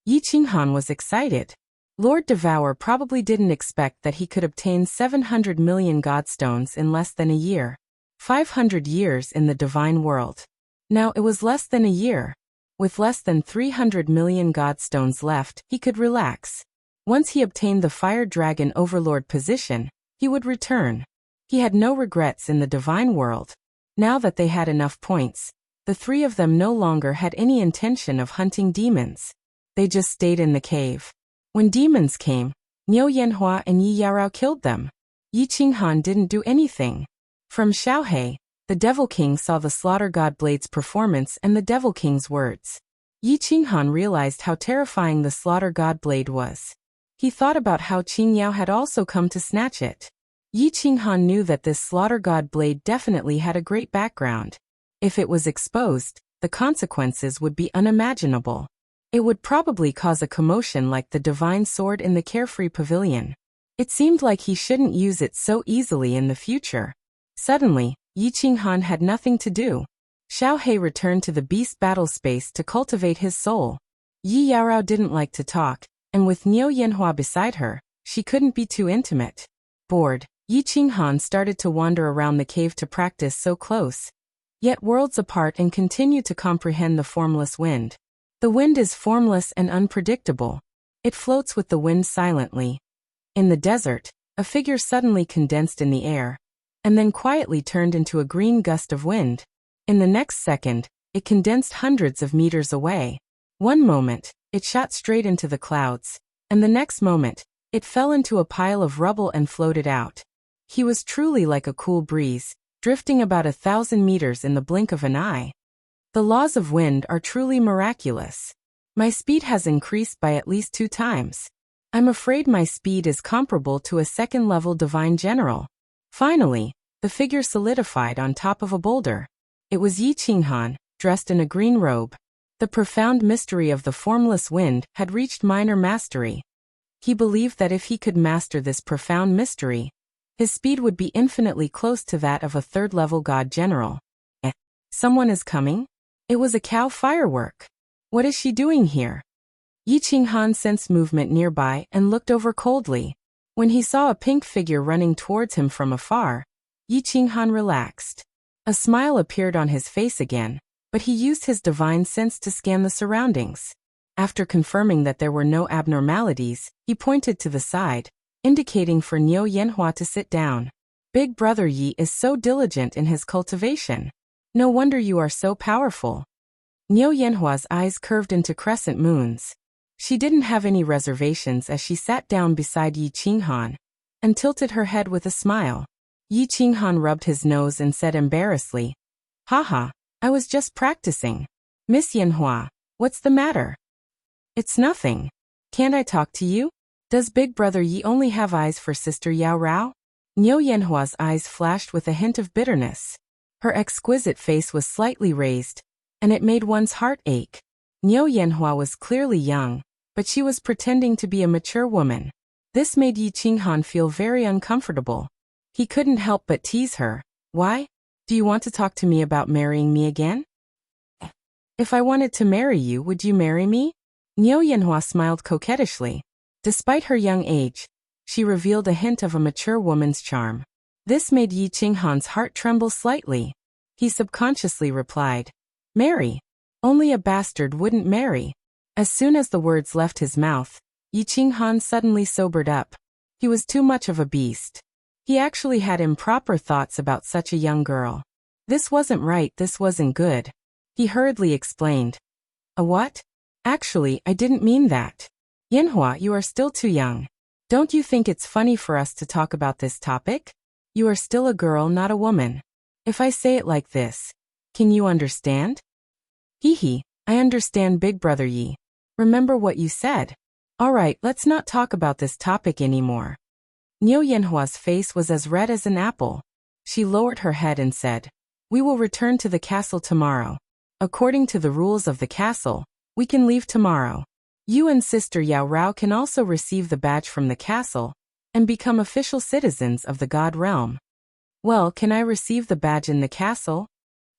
Yi Qinghan was excited. Lord Devour probably didn't expect that he could obtain 700 million godstones in less than a year. 500 years in the divine world. Now it was less than a year. With less than 300 million godstones left, he could relax. Once he obtained the Fire Dragon Overlord position, he would return. He had no regrets in the divine world. Now that they had enough points, the three of them no longer had any intention of hunting demons. They just stayed in the cave. When demons came, Niu Yanhua and Yi Yarao killed them. Yi Qinghan didn't do anything. From Xiaohei, the Devil King saw the Slaughter God Blade's performance and the Devil King's words. Yi Qinghan realized how terrifying the Slaughter God Blade was. He thought about how Qing Yao had also come to snatch it. Yi Qinghan knew that this Slaughter God Blade definitely had a great background. If it was exposed, the consequences would be unimaginable. It would probably cause a commotion like the divine sword in the Carefree Pavilion. It seemed like he shouldn't use it so easily in the future. Suddenly, Yi Qinghan had nothing to do. Xiaohei returned to the beast battle space to cultivate his soul. Yi Yarao didn't like to talk, and with Niu Yanhua beside her, she couldn't be too intimate. Bored, Yi Qinghan started to wander around the cave to practice so close, yet worlds apart, and continue to comprehend the formless wind. The wind is formless and unpredictable. It floats with the wind silently. In the desert, a figure suddenly condensed in the air, and then quietly turned into a green gust of wind. In the next second, it condensed hundreds of meters away. One moment, it shot straight into the clouds, and the next moment, it fell into a pile of rubble and floated out. He was truly like a cool breeze, drifting about 1,000 meters in the blink of an eye. The laws of wind are truly miraculous. My speed has increased by at least 2 times. I'm afraid my speed is comparable to a second-level divine general. Finally, the figure solidified on top of a boulder. It was Yi Qinghan, dressed in a green robe. The profound mystery of the formless wind had reached minor mastery. He believed that if he could master this profound mystery, his speed would be infinitely close to that of a third-level god general. Someone is coming? It was a cow firework. What is she doing here? Yi Qinghan sensed movement nearby and looked over coldly. When he saw a pink figure running towards him from afar, Yi Qinghan relaxed. A smile appeared on his face again, but he used his divine sense to scan the surroundings. After confirming that there were no abnormalities, he pointed to the side, indicating for Niu Yanhua to sit down. Big brother Yi is so diligent in his cultivation. No wonder you are so powerful. Niu Yanhua's eyes curved into crescent moons. She didn't have any reservations as she sat down beside Yi Qinghan and tilted her head with a smile. Yi Qinghan rubbed his nose and said embarrassedly, "Haha, I was just practicing. Miss Yanhua, what's the matter?" "It's nothing. Can't I talk to you?" Does Big Brother Yi only have eyes for Sister Yao Rao? Niu Yanhua's eyes flashed with a hint of bitterness. Her exquisite face was slightly raised, and it made one's heart ache. Niu Yanhua was clearly young, but she was pretending to be a mature woman. This made Yi Qinghan feel very uncomfortable. He couldn't help but tease her. Why? Do you want to talk to me about marrying me again? If I wanted to marry you, would you marry me? Niu Yanhua smiled coquettishly. Despite her young age, she revealed a hint of a mature woman's charm. This made Yi Qinghan's heart tremble slightly. He subconsciously replied, "Marry. Only a bastard wouldn't marry." As soon as the words left his mouth, Yi Qinghan suddenly sobered up. He was too much of a beast. He actually had improper thoughts about such a young girl. This wasn't right, this wasn't good. He hurriedly explained. A what? Actually, I didn't mean that. Yanhua, you are still too young. Don't you think it's funny for us to talk about this topic? You are still a girl, not a woman. If I say it like this, can you understand? Hee, I understand, Big Brother Yi. Remember what you said. Alright, let's not talk about this topic anymore. Niu Yanhua's face was as red as an apple. She lowered her head and said, We will return to the castle tomorrow. According to the rules of the castle, we can leave tomorrow. You and Sister Yao Rao can also receive the badge from the castle and become official citizens of the God Realm. Well, can I receive the badge in the castle?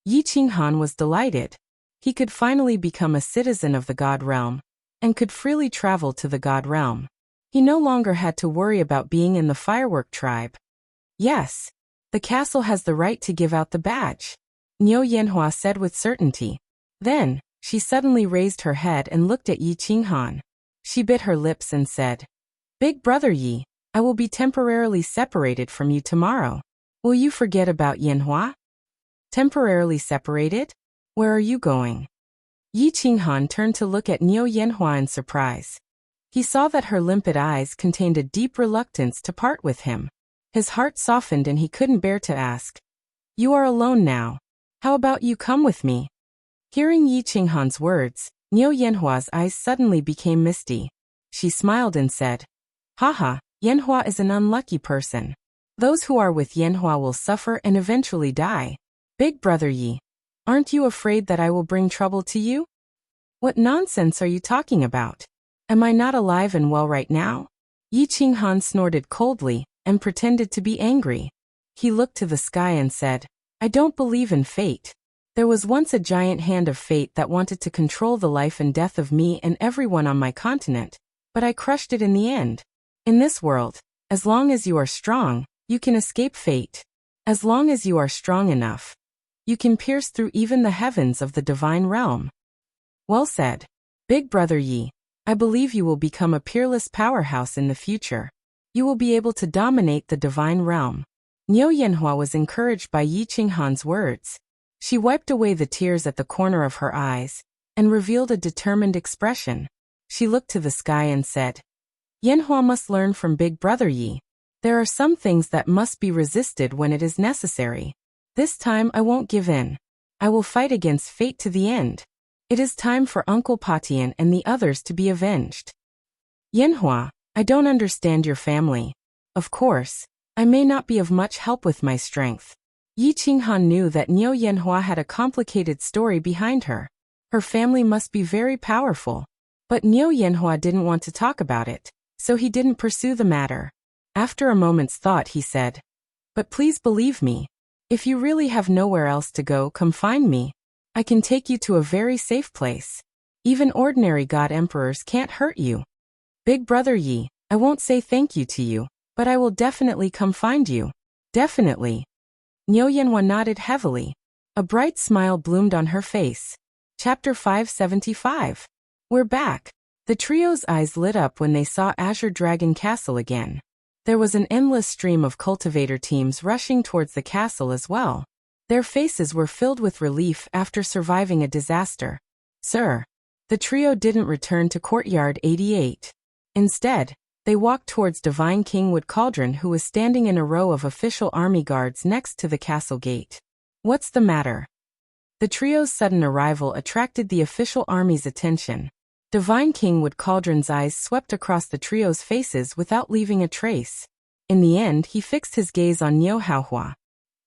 Yi Qinghan was delighted. He could finally become a citizen of the God Realm and could freely travel to the God Realm. He no longer had to worry about being in the firework tribe. Yes, the castle has the right to give out the badge, Niu Yanhua said with certainty. Then, she suddenly raised her head and looked at Yi Qinghan. She bit her lips and said, Big Brother Yi, I will be temporarily separated from you tomorrow. Will you forget about Yanhua? Temporarily separated? Where are you going? Yi Qinghan turned to look at Niu Yanhua in surprise. He saw that her limpid eyes contained a deep reluctance to part with him. His heart softened and he couldn't bear to ask. You are alone now. How about you come with me? Hearing Yi Qinghan's words, Niu Yanhua's eyes suddenly became misty. She smiled and said, Haha, Yanhua is an unlucky person. Those who are with Yanhua will suffer and eventually die. Big Brother Yi, aren't you afraid that I will bring trouble to you? What nonsense are you talking about? Am I not alive and well right now? Yi Qinghan snorted coldly and pretended to be angry. He looked to the sky and said, I don't believe in fate. There was once a giant hand of fate that wanted to control the life and death of me and everyone on my continent, but I crushed it in the end. In this world, as long as you are strong, you can escape fate. As long as you are strong enough, you can pierce through even the heavens of the divine realm. Well said, Big Brother Yi. I believe you will become a peerless powerhouse in the future. You will be able to dominate the divine realm. Niu Yanhua was encouraged by Yi Qinghan's words. She wiped away the tears at the corner of her eyes and revealed a determined expression. She looked to the sky and said, Yanhua must learn from Big Brother Yi. There are some things that must be resisted when it is necessary. This time I won't give in. I will fight against fate to the end. It is time for Uncle Patian and the others to be avenged. Yanhua, I don't understand your family. Of course, I may not be of much help with my strength. Yi Qinghan knew that Niu Yanhua had a complicated story behind her. Her family must be very powerful. But Niu Yanhua didn't want to talk about it, so he didn't pursue the matter. After a moment's thought he said, But please believe me. If you really have nowhere else to go, come find me. I can take you to a very safe place. Even ordinary God Emperors can't hurt you. Big Brother Yi, I won't say thank you to you, but I will definitely come find you. Definitely. Niu Yanhua nodded heavily. A bright smile bloomed on her face. Chapter 575. We're back. The trio's eyes lit up when they saw Azure Dragon Castle again. There was an endless stream of cultivator teams rushing towards the castle as well. Their faces were filled with relief after surviving a disaster. Sir. The trio didn't return to Courtyard 88. Instead, they walked towards Divine King Wood Cauldron, who was standing in a row of official army guards next to the castle gate. What's the matter? The trio's sudden arrival attracted the official army's attention. Divine Kingwood Cauldron's eyes swept across the trio's faces without leaving a trace. In the end, he fixed his gaze on Niu Haohua.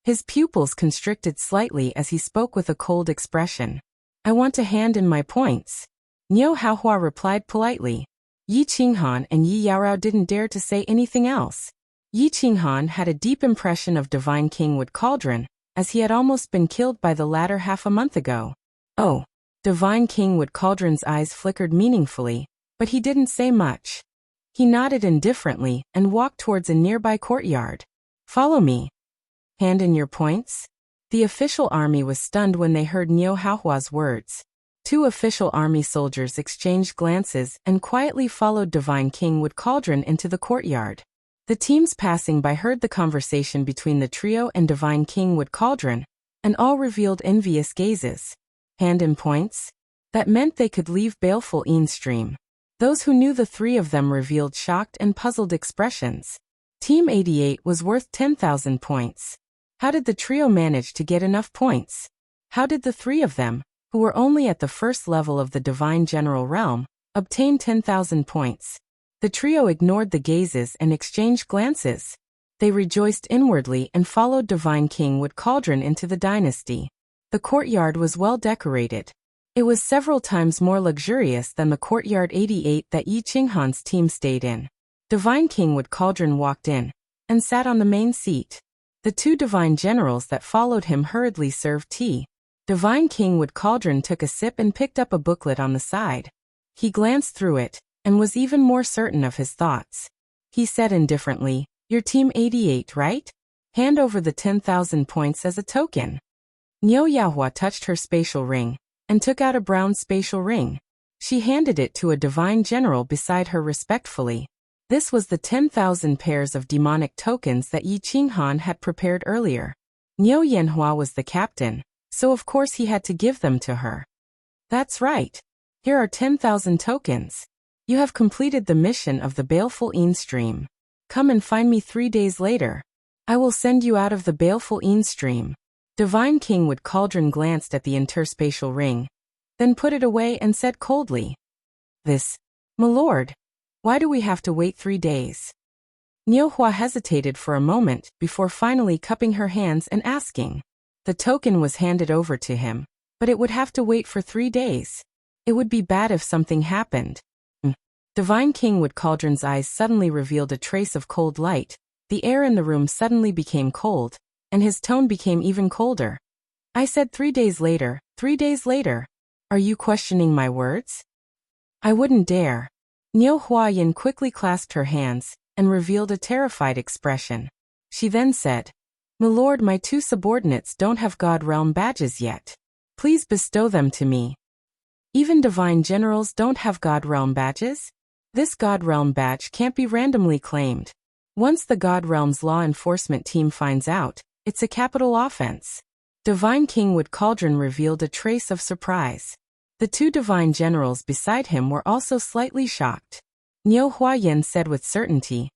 His pupils constricted slightly as he spoke with a cold expression. I want to hand in my points. Niu Haohua replied politely. Yi Qinghan and Yi Yaorao didn't dare to say anything else. Yi Qinghan had a deep impression of Divine Kingwood Cauldron, as he had almost been killed by the latter half a month ago. Oh. Divine Kingwood Cauldron's eyes flickered meaningfully, but he didn't say much. He nodded indifferently and walked towards a nearby courtyard. Follow me. Hand in your points? The official army was stunned when they heard Niu Haohua's words. Two official army soldiers exchanged glances and quietly followed Divine Kingwood Cauldron into the courtyard. The teams passing by heard the conversation between the trio and Divine Kingwood Cauldron, and all revealed envious gazes. Hand in points? That meant they could leave baleful Stream. Those who knew the three of them revealed shocked and puzzled expressions. Team 88 was worth 10,000 points. How did the trio manage to get enough points? How did the three of them, who were only at the first level of the Divine General Realm, obtain 10,000 points? The trio ignored the gazes and exchanged glances. They rejoiced inwardly and followed Divine Kingwood Cauldron into the dynasty. The courtyard was well decorated. It was several times more luxurious than the courtyard 88 that Yi Qinghan's team stayed in. Divine Kingwood Cauldron walked in and sat on the main seat. The two divine generals that followed him hurriedly served tea. Divine Kingwood Cauldron took a sip and picked up a booklet on the side. He glanced through it and was even more certain of his thoughts. He said indifferently, "You're Team 88, right? Hand over the 10,000 points as a token." Niu Yaohua touched her spatial ring and took out a brown spatial ring. She handed it to a divine general beside her respectfully. This was the 10,000 pairs of demonic tokens that Yi Qinghan had prepared earlier. Niu Yanhua was the captain, so of course he had to give them to her. That's right. Here are 10,000 tokens. You have completed the mission of the baleful Stream. Come and find me 3 days later. I will send you out of the baleful Stream. Divine Kingwood Cauldron glanced at the interspatial ring, then put it away and said coldly, "This, my lord, why do we have to wait 3 days?" Niu Hua hesitated for a moment before finally cupping her hands and asking. The token was handed over to him, but it would have to wait for 3 days. It would be bad if something happened. Divine Kingwood Cauldron's eyes suddenly revealed a trace of cold light. The air in the room suddenly became cold, and his tone became even colder. I said 3 days later, 3 days later. Are you questioning my words? I wouldn't dare. Niu Huayan quickly clasped her hands and revealed a terrified expression. She then said, "My lord, my two subordinates don't have God Realm badges yet. Please bestow them to me." Even divine generals don't have God Realm badges? This God Realm badge can't be randomly claimed. Once the God Realm's law enforcement team finds out, it's a capital offense. Divine Kingwood Cauldron revealed a trace of surprise. The two divine generals beside him were also slightly shocked. Niu Huayan said with certainty,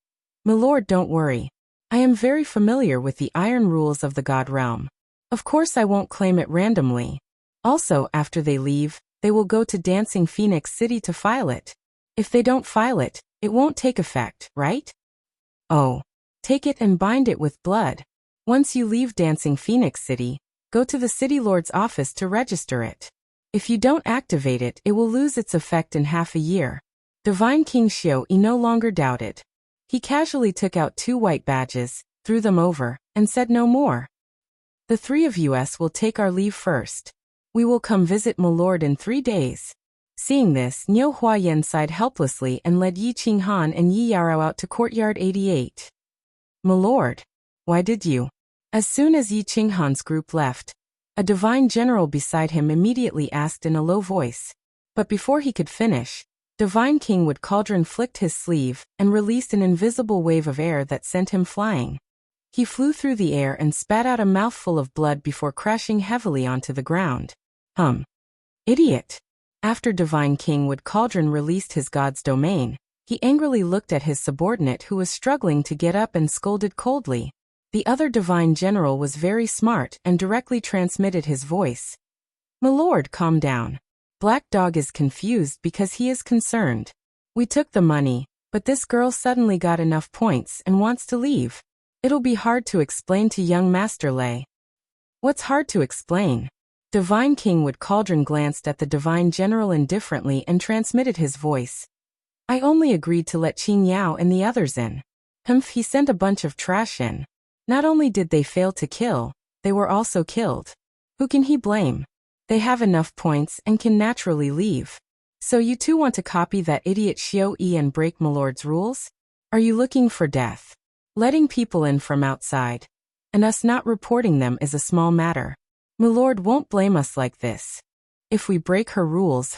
"My lord, don't worry. I am very familiar with the iron rules of the God Realm. Of course I won't claim it randomly. Also, after they leave, they will go to Dancing Phoenix City to file it. If they don't file it, it won't take effect, right? Oh. Take it and bind it with blood. Once you leave Dancing Phoenix City, go to the City Lord's office to register it. If you don't activate it, it will lose its effect in half a year." Divine King Xiao no longer doubted. He casually took out 2 white badges, threw them over, and said no more. "The 3 of us will take our leave first. We will come visit my lord in 3 days." Seeing this, Niu Huayan sighed helplessly and led Yi Qinghan and Yi Yaorao out to Courtyard 88. "My lord, why did you?" As soon as Yi Qinghan's group left, a divine general beside him immediately asked in a low voice. But before he could finish, Divine Kingwood Cauldron flicked his sleeve and released an invisible wave of air that sent him flying. He flew through the air and spat out a mouthful of blood before crashing heavily onto the ground. Idiot. After Divine Kingwood Cauldron released his god's domain, he angrily looked at his subordinate who was struggling to get up and scolded coldly. The other divine general was very smart and directly transmitted his voice. "My lord, calm down. Black Dog is confused because he is concerned. We took the money, but this girl suddenly got enough points and wants to leave. It'll be hard to explain to young Master Lei. What's hard to explain? Divine Kingwood Cauldron glanced at the Divine General indifferently and transmitted his voice. I only agreed to let Qing Yao and the others in. He sent a bunch of trash in. Not only did they fail to kill, they were also killed. Who can he blame? They have enough points and can naturally leave. So you two want to copy that idiot Xiao Yi and break Milord's rules? Are you looking for death? Letting people in from outside, and us not reporting them is a small matter. Milord won't blame us like this. If we break her rules,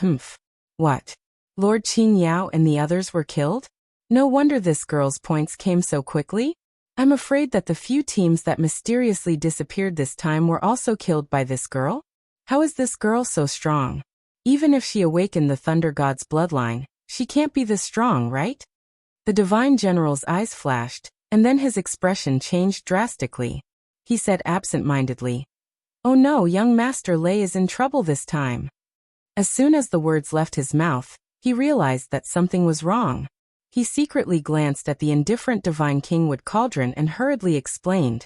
What? Lord Qing Yao and the others were killed? No wonder this girl's points came so quickly. I'm afraid that the few teams that mysteriously disappeared this time were also killed by this girl. How is this girl so strong? Even if she awakened the Thunder God's bloodline, she can't be this strong, right? The Divine General's eyes flashed, and then his expression changed drastically. He said absent-mindedly, "Oh no, young Master Lei is in trouble this time." As soon as the words left his mouth, he realized that something was wrong. He secretly glanced at the indifferent Divine Kingwood Cauldron and hurriedly explained,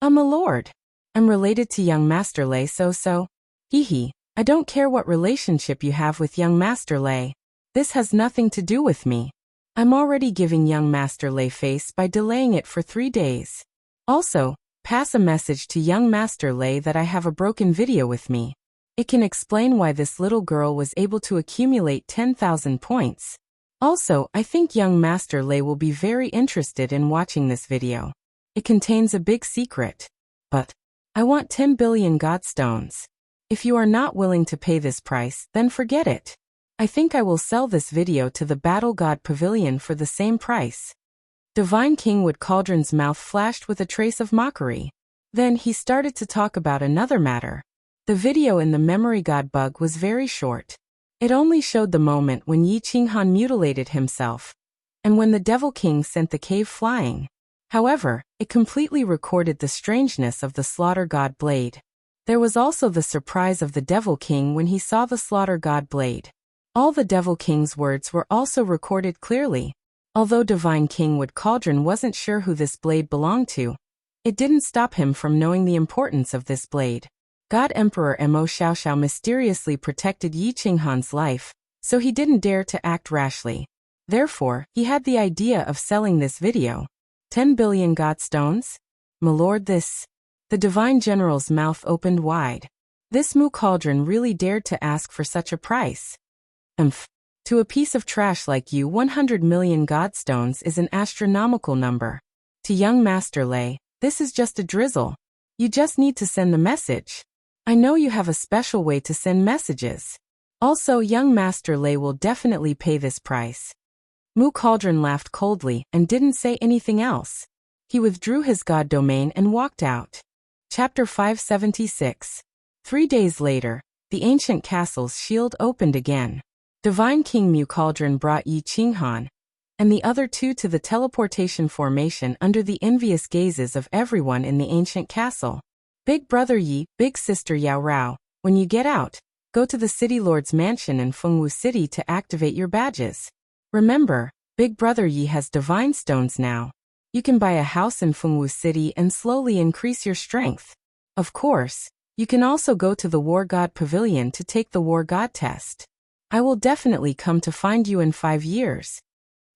my lord. I'm related to young Master Lei so. Hee. I don't care what relationship you have with young Master Lei. This has nothing to do with me. I'm already giving young Master Lei face by delaying it for 3 days. Also, pass a message to young Master Lei that I have a broken video with me. It can explain why this little girl was able to accumulate 10,000 points. Also, I think young Master Lei will be very interested in watching this video. It contains a big secret. But I want 10 billion Godstones. If you are not willing to pay this price, then forget it. I think I will sell this video to the Battle God Pavilion for the same price. Divine Kingwood Cauldron's mouth flashed with a trace of mockery. Then he started to talk about another matter. The video in the Memory God bug was very short. It only showed the moment when Yi Qinghan mutilated himself, and when the Devil King sent the cave flying. However, it completely recorded the strangeness of the Slaughter God blade. There was also the surprise of the Devil King when he saw the Slaughter God blade. All the Devil King's words were also recorded clearly. Although Divine Kingwood Cauldron wasn't sure who this blade belonged to, it didn't stop him from knowing the importance of this blade. God Emperor Mo Xiaoxiao mysteriously protected Yi Qinghan's life, so he didn't dare to act rashly. Therefore, he had the idea of selling this video. 10 billion Godstones? My lord, this. The Divine General's mouth opened wide. This Mu Cauldron really dared to ask for such a price. To a piece of trash like you, 100 million Godstones is an astronomical number. To young Master Lei, this is just a drizzle. You just need to send the message. I know you have a special way to send messages. Also, young Master Lei will definitely pay this price. Mu Cauldron laughed coldly and didn't say anything else. He withdrew his god domain and walked out. Chapter 576. 3 days later, the ancient castle's shield opened again. Divine King Mu Cauldron brought Yi Qinghan and the other two to the teleportation formation under the envious gazes of everyone in the ancient castle. Big Brother Yi, Big Sister Yao Rao, when you get out, go to the City Lord's mansion in Fengwu City to activate your badges. Remember, Big Brother Yi has divine stones now. You can buy a house in Fengwu City and slowly increase your strength. Of course, you can also go to the War God Pavilion to take the War God test. I will definitely come to find you in 5 years.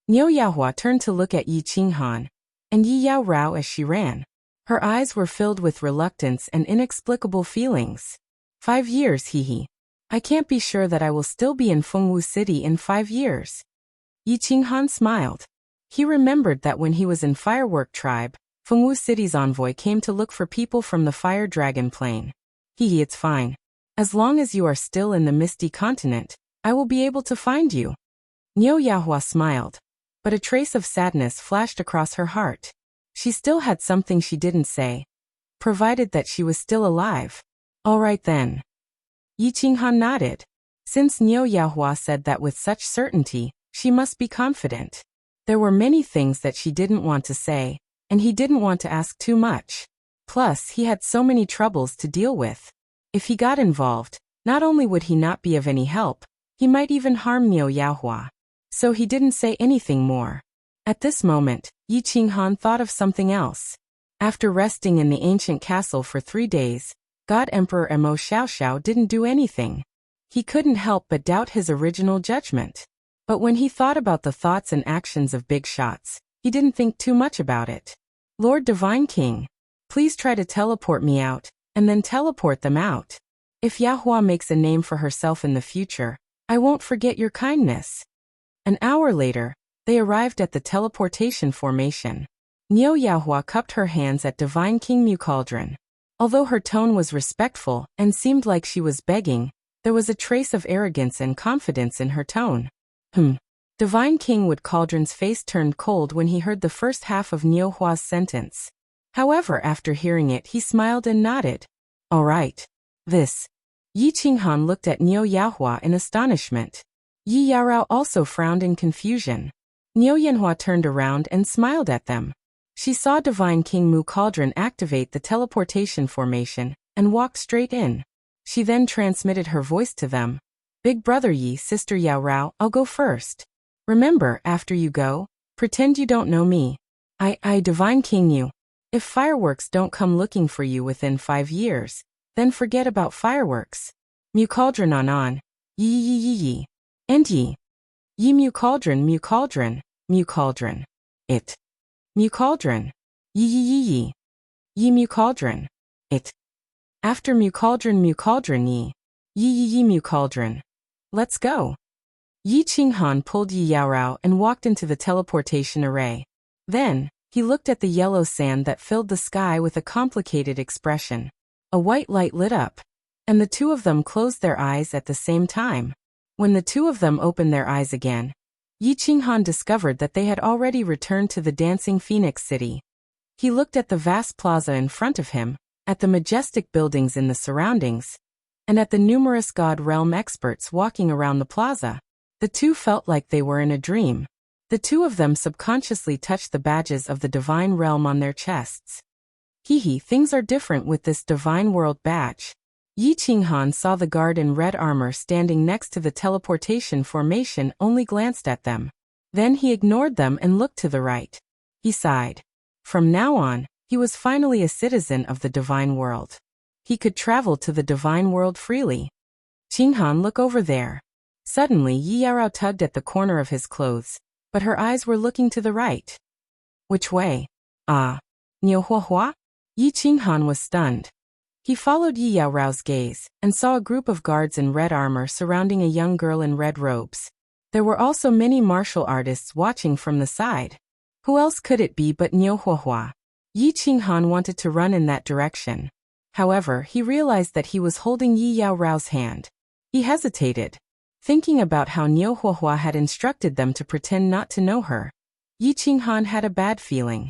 Niu Yaohua turned to look at Yi Qinghan and Yi Yao Rao as she ran. Her eyes were filled with reluctance and inexplicable feelings. 5 years, hee. I can't be sure that I will still be in Fengwu City in 5 years. Yi Qinghan smiled. He remembered that when he was in Firework Tribe, Fengwu City's envoy came to look for people from the Fire Dragon Plain. Hee, it's fine. As long as you are still in the Misty Continent, I will be able to find you. Niu Yaohua smiled, but a trace of sadness flashed across her heart. She still had something she didn't say, provided that she was still alive. All right then. Yi Qinghan nodded. Since Niu Yaohua said that with such certainty, she must be confident. There were many things that she didn't want to say, and he didn't want to ask too much. Plus, he had so many troubles to deal with. If he got involved, Not only would he not be of any help, he might even harm Niu Yaohua. So he didn't say anything more. At this moment, Yi Qinghan thought of something else. After resting in the ancient castle for 3 days, God Emperor Mo Xiaoxiao didn't do anything. He couldn't help but doubt his original judgment. But when he thought about the thoughts and actions of Big Shots, he didn't think too much about it. Lord Divine King, please try to teleport me out, and then teleport them out. If Yahua makes a name for herself in the future, I won't forget your kindness. An hour later, they arrived at the teleportation formation. Niu Yahua cupped her hands at Divine King Mu Cauldron. Although her tone was respectful and seemed like she was begging, there was a trace of arrogance and confidence in her tone. Divine King Wood Cauldron's face turned cold when he heard the first half of Niu Hua's sentence. However, after hearing it, he smiled and nodded. All right. This. Yi Qinghan looked at Niu Yahua in astonishment. Yi Yaorao also frowned in confusion. Niu Yanhua turned around and smiled at them. She saw Divine King Mu Cauldron activate the teleportation formation and walked straight in. She then transmitted her voice to them. Big brother Yi, sister Yaorao, I'll go first. Remember, after you go, pretend you don't know me. I Divine King Yu. If fireworks don't come looking for you within 5 years, then forget about fireworks. Mu Cauldron on. Yi. And Yi. Yi Mu Cauldron, Mu Cauldron, Mu Cauldron. It. Mu Cauldron. Yi. Yi Mu Cauldron. It. After Mu Cauldron, Yi. Yi Mu Cauldron. Let's go. Yi Qinghan pulled Yi Yaorao and walked into the teleportation array. Then, he looked at the yellow sand that filled the sky with a complicated expression. A white light lit up, and the two of them closed their eyes at the same time. When the two of them opened their eyes again, Yi Qinghan discovered that they had already returned to the dancing Phoenix City. He looked at the vast plaza in front of him, at the majestic buildings in the surroundings, and at the numerous God Realm experts walking around the plaza. The two felt like they were in a dream. The two of them subconsciously touched the badges of the Divine Realm on their chests. Things are different with this Divine World badge. Yi Qinghan saw the guard in red armor standing next to the teleportation formation, only glanced at them. Then he ignored them and looked to the right. He sighed. From now on, he was finally a citizen of the Divine World. He could travel to the Divine World freely. Qinghan, look over there. Suddenly Yi Yaorao tugged at the corner of his clothes, but her eyes were looking to the right. Which way? Niu Huahua? Yi Qinghan was stunned. He followed Yi Yaorao's gaze, and saw a group of guards in red armor surrounding a young girl in red robes. There were also many martial artists watching from the side. Who else could it be but Niu Huahua? Yi Qinghan wanted to run in that direction. However, he realized that he was holding Yi Yaorao's hand. He hesitated. Thinking about how Niu Huahua had instructed them to pretend not to know her, Yi Qinghan had a bad feeling.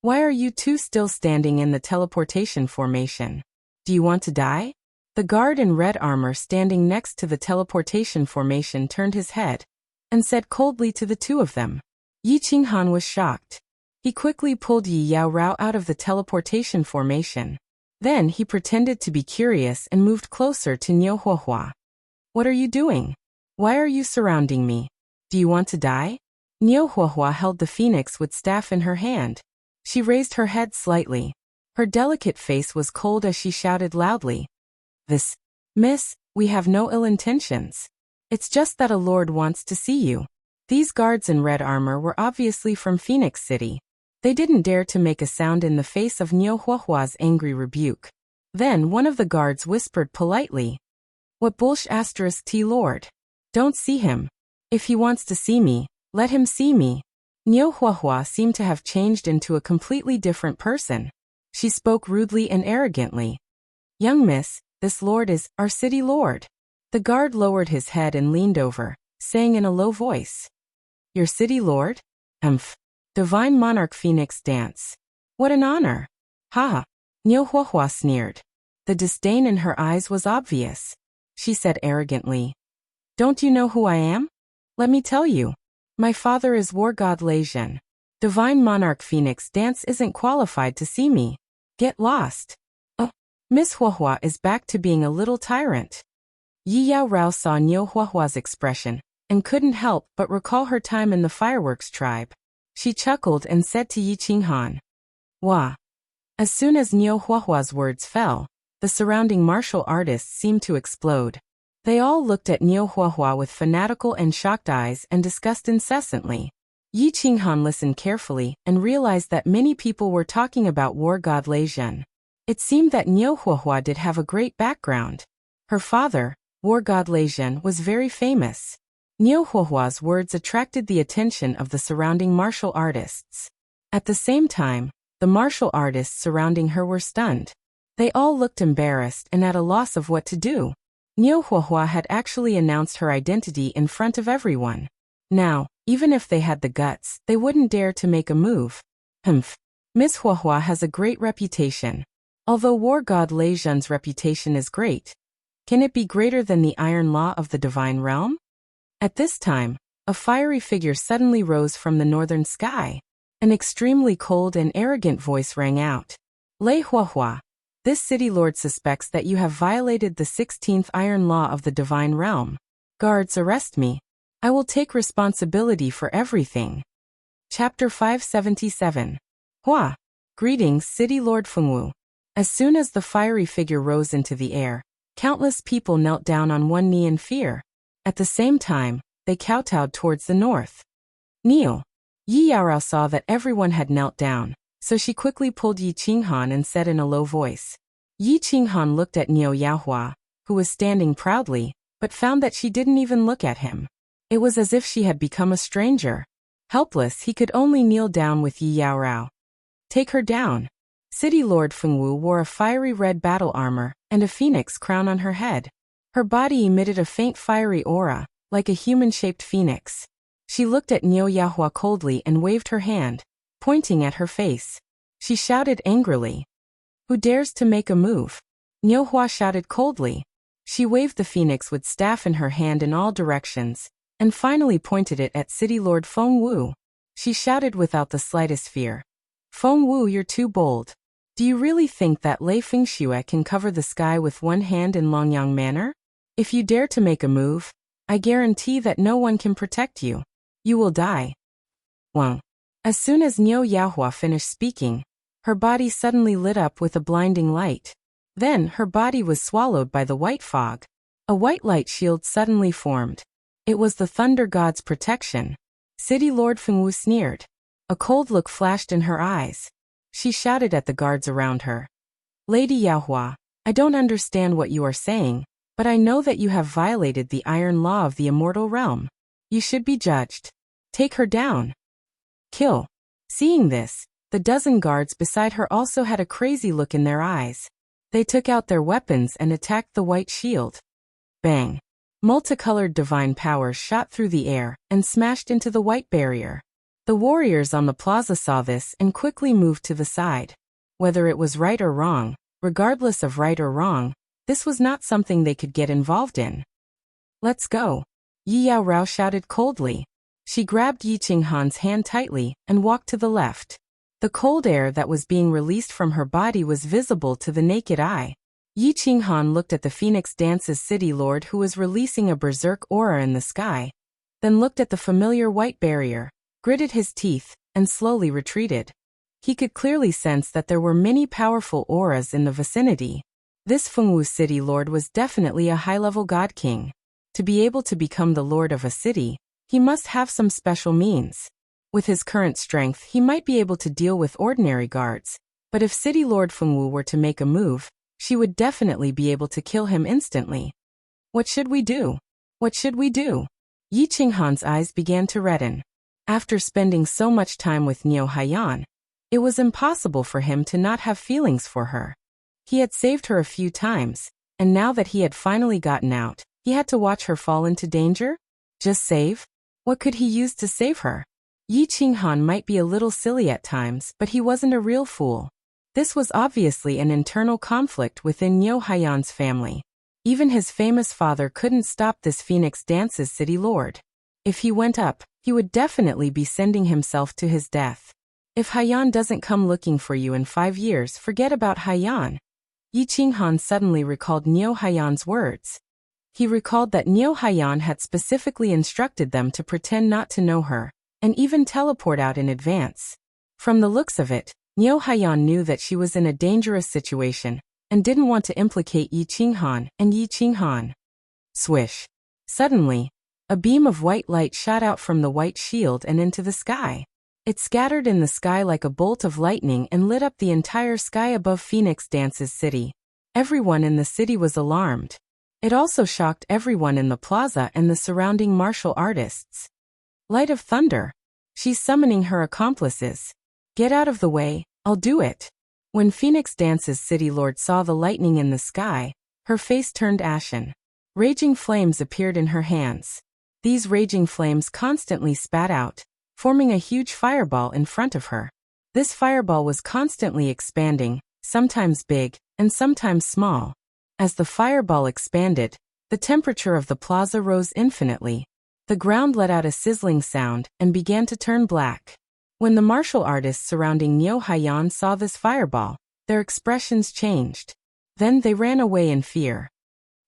Why are you two still standing in the teleportation formation? Do you want to die? The guard in red armor standing next to the teleportation formation turned his head and said coldly to the two of them. Yi Qinghan was shocked. He quickly pulled Yi Yaorao out of the teleportation formation. Then he pretended to be curious and moved closer to Niu Huahua. What are you doing? Why are you surrounding me? Do you want to die? Niu Huahua held the phoenix with staff in her hand. She raised her head slightly. Her delicate face was cold as she shouted loudly. Miss, we have no ill intentions. It's just that a lord wants to see you. These guards in red armor were obviously from Phoenix City. They didn't dare to make a sound in the face of Niu Huahua's angry rebuke. Then one of the guards whispered politely. What bullsh** T lord? Don't see him. If he wants to see me, let him see me. Niu Huahua seemed to have changed into a completely different person. She spoke rudely and arrogantly. Young miss, this lord is our city lord. The guard lowered his head and leaned over, saying in a low voice. Your city lord? Divine Monarch Phoenix Dance. What an honor. Ha! Niu Huahua sneered. The disdain in her eyes was obvious. She said arrogantly. Don't you know who I am? Let me tell you. My father is War God Lejian. Divine Monarch Phoenix Dance isn't qualified to see me. Get lost. Oh, Miss Huahua is back to being a little tyrant. Yi Yao Rao saw Niu Huahua's expression and couldn't help but recall her time in the fireworks tribe. She chuckled and said to Yi Qinghan, "Wah." As soon as Niu Huahua's words fell, the surrounding martial artists seemed to explode. They all looked at Niu Huahua with fanatical and shocked eyes and discussed incessantly. Yi Qinghan listened carefully and realized that many people were talking about war god Lei Zhen. It seemed that Niu Huahua did have a great background. Her father, war god Lei Zhen, was very famous. Niu Huahua's words attracted the attention of the surrounding martial artists. At the same time, the martial artists surrounding her were stunned. They all looked embarrassed and at a loss of what to do. Niu Huahua had actually announced her identity in front of everyone. Now, even if they had the guts, they wouldn't dare to make a move. Miss Huahua has a great reputation. Although war god Lei Zhen's reputation is great, can it be greater than the iron law of the divine realm? At this time, a fiery figure suddenly rose from the northern sky. An extremely cold and arrogant voice rang out. "Lei Huahua, this city lord suspects that you have violated the 16th iron law of the divine realm. Guards, arrest me. I will take responsibility for everything." Chapter 577. Hua. Greetings, City Lord Fengwu. As soon as the fiery figure rose into the air, countless people knelt down on one knee in fear. At the same time, they kowtowed towards the north. "Kneel." Yi Yaorao saw that everyone had knelt down, so she quickly pulled Yi Qinghan and said in a low voice. Yi Qinghan looked at Niu Yaohua, who was standing proudly, but found that she didn't even look at him. It was as if she had become a stranger. Helpless, he could only kneel down with Yi Yaorao. "Take her down." City Lord Fengwu wore a fiery red battle armor and a phoenix crown on her head. Her body emitted a faint fiery aura, like a human-shaped phoenix. She looked at Niu Yaohua coldly and waved her hand, pointing at her face. She shouted angrily, "Who dares to make a move?" Niu Hua shouted coldly. She waved the phoenix with staff in her hand in all directions, and finally pointed it at City Lord Fengwu. She shouted without the slightest fear, "Fengwu, you're too bold. Do you really think that Lei Fengxue can cover the sky with one hand in Longyang Manor? If you dare to make a move, I guarantee that no one can protect you. You will die." Wang. As soon as Niu Yaohua finished speaking, her body suddenly lit up with a blinding light. Then her body was swallowed by the white fog. A white light shield suddenly formed. It was the thunder god's protection. City Lord Fengwu sneered. A cold look flashed in her eyes. She shouted at the guards around her. "Lady Yaohua, I don't understand what you are saying, but I know that you have violated the iron law of the immortal realm. You should be judged. Take her down. Kill." Seeing this, the dozen guards beside her also had a crazy look in their eyes. They took out their weapons and attacked the white shield. Bang! Multicolored divine powers shot through the air and smashed into the white barrier. The warriors on the plaza saw this and quickly moved to the side. Whether it was right or wrong, regardless of right or wrong, this was not something they could get involved in. "Let's go." Yi Yaorao shouted coldly. She grabbed Yi Qinghan's hand tightly and walked to the left. The cold air that was being released from her body was visible to the naked eye. Yi Qinghan looked at the Phoenix Dance's city lord who was releasing a berserk aura in the sky, then looked at the familiar white barrier, gritted his teeth, and slowly retreated. He could clearly sense that there were many powerful auras in the vicinity. This Fengwu city lord was definitely a high-level god king. To be able to become the lord of a city, he must have some special means. With his current strength, he might be able to deal with ordinary guards, but if City Lord Fengwu were to make a move, she would definitely be able to kill him instantly. "What should we do? What should we do?" Yi Qinghan's eyes began to redden. After spending so much time with Niu Haiyan, it was impossible for him to not have feelings for her. He had saved her a few times, and now that he had finally gotten out, he had to watch her fall into danger? Just save? What could he use to save her? Yi Qinghan might be a little silly at times, but he wasn't a real fool. This was obviously an internal conflict within Niu Haiyan's family. Even his famous father couldn't stop this Phoenix Dance's city lord. If he went up, he would definitely be sending himself to his death. If Haiyan doesn't come looking for you in 5 years, forget about Haiyan. Yi Qinghan suddenly recalled Niu Haiyan's words. He recalled that Niu Haiyan had specifically instructed them to pretend not to know her, and even teleport out in advance. From the looks of it, Niu Haiyan knew that she was in a dangerous situation, and didn't want to implicate Yi Qinghan and Yi Qinghan. Swish. Suddenly, a beam of white light shot out from the white shield and into the sky. It scattered in the sky like a bolt of lightning and lit up the entire sky above Phoenix Dance's city. Everyone in the city was alarmed. It also shocked everyone in the plaza and the surrounding martial artists. Light of Thunder. She's summoning her accomplices. Get out of the way, I'll do it. When Phoenix Dance's city lord saw the lightning in the sky, her face turned ashen. Raging flames appeared in her hands. These raging flames constantly spat out, forming a huge fireball in front of her. This fireball was constantly expanding, sometimes big, and sometimes small. As the fireball expanded, the temperature of the plaza rose infinitely. The ground let out a sizzling sound and began to turn black. When the martial artists surrounding Niu Haiyan saw this fireball, their expressions changed. Then they ran away in fear.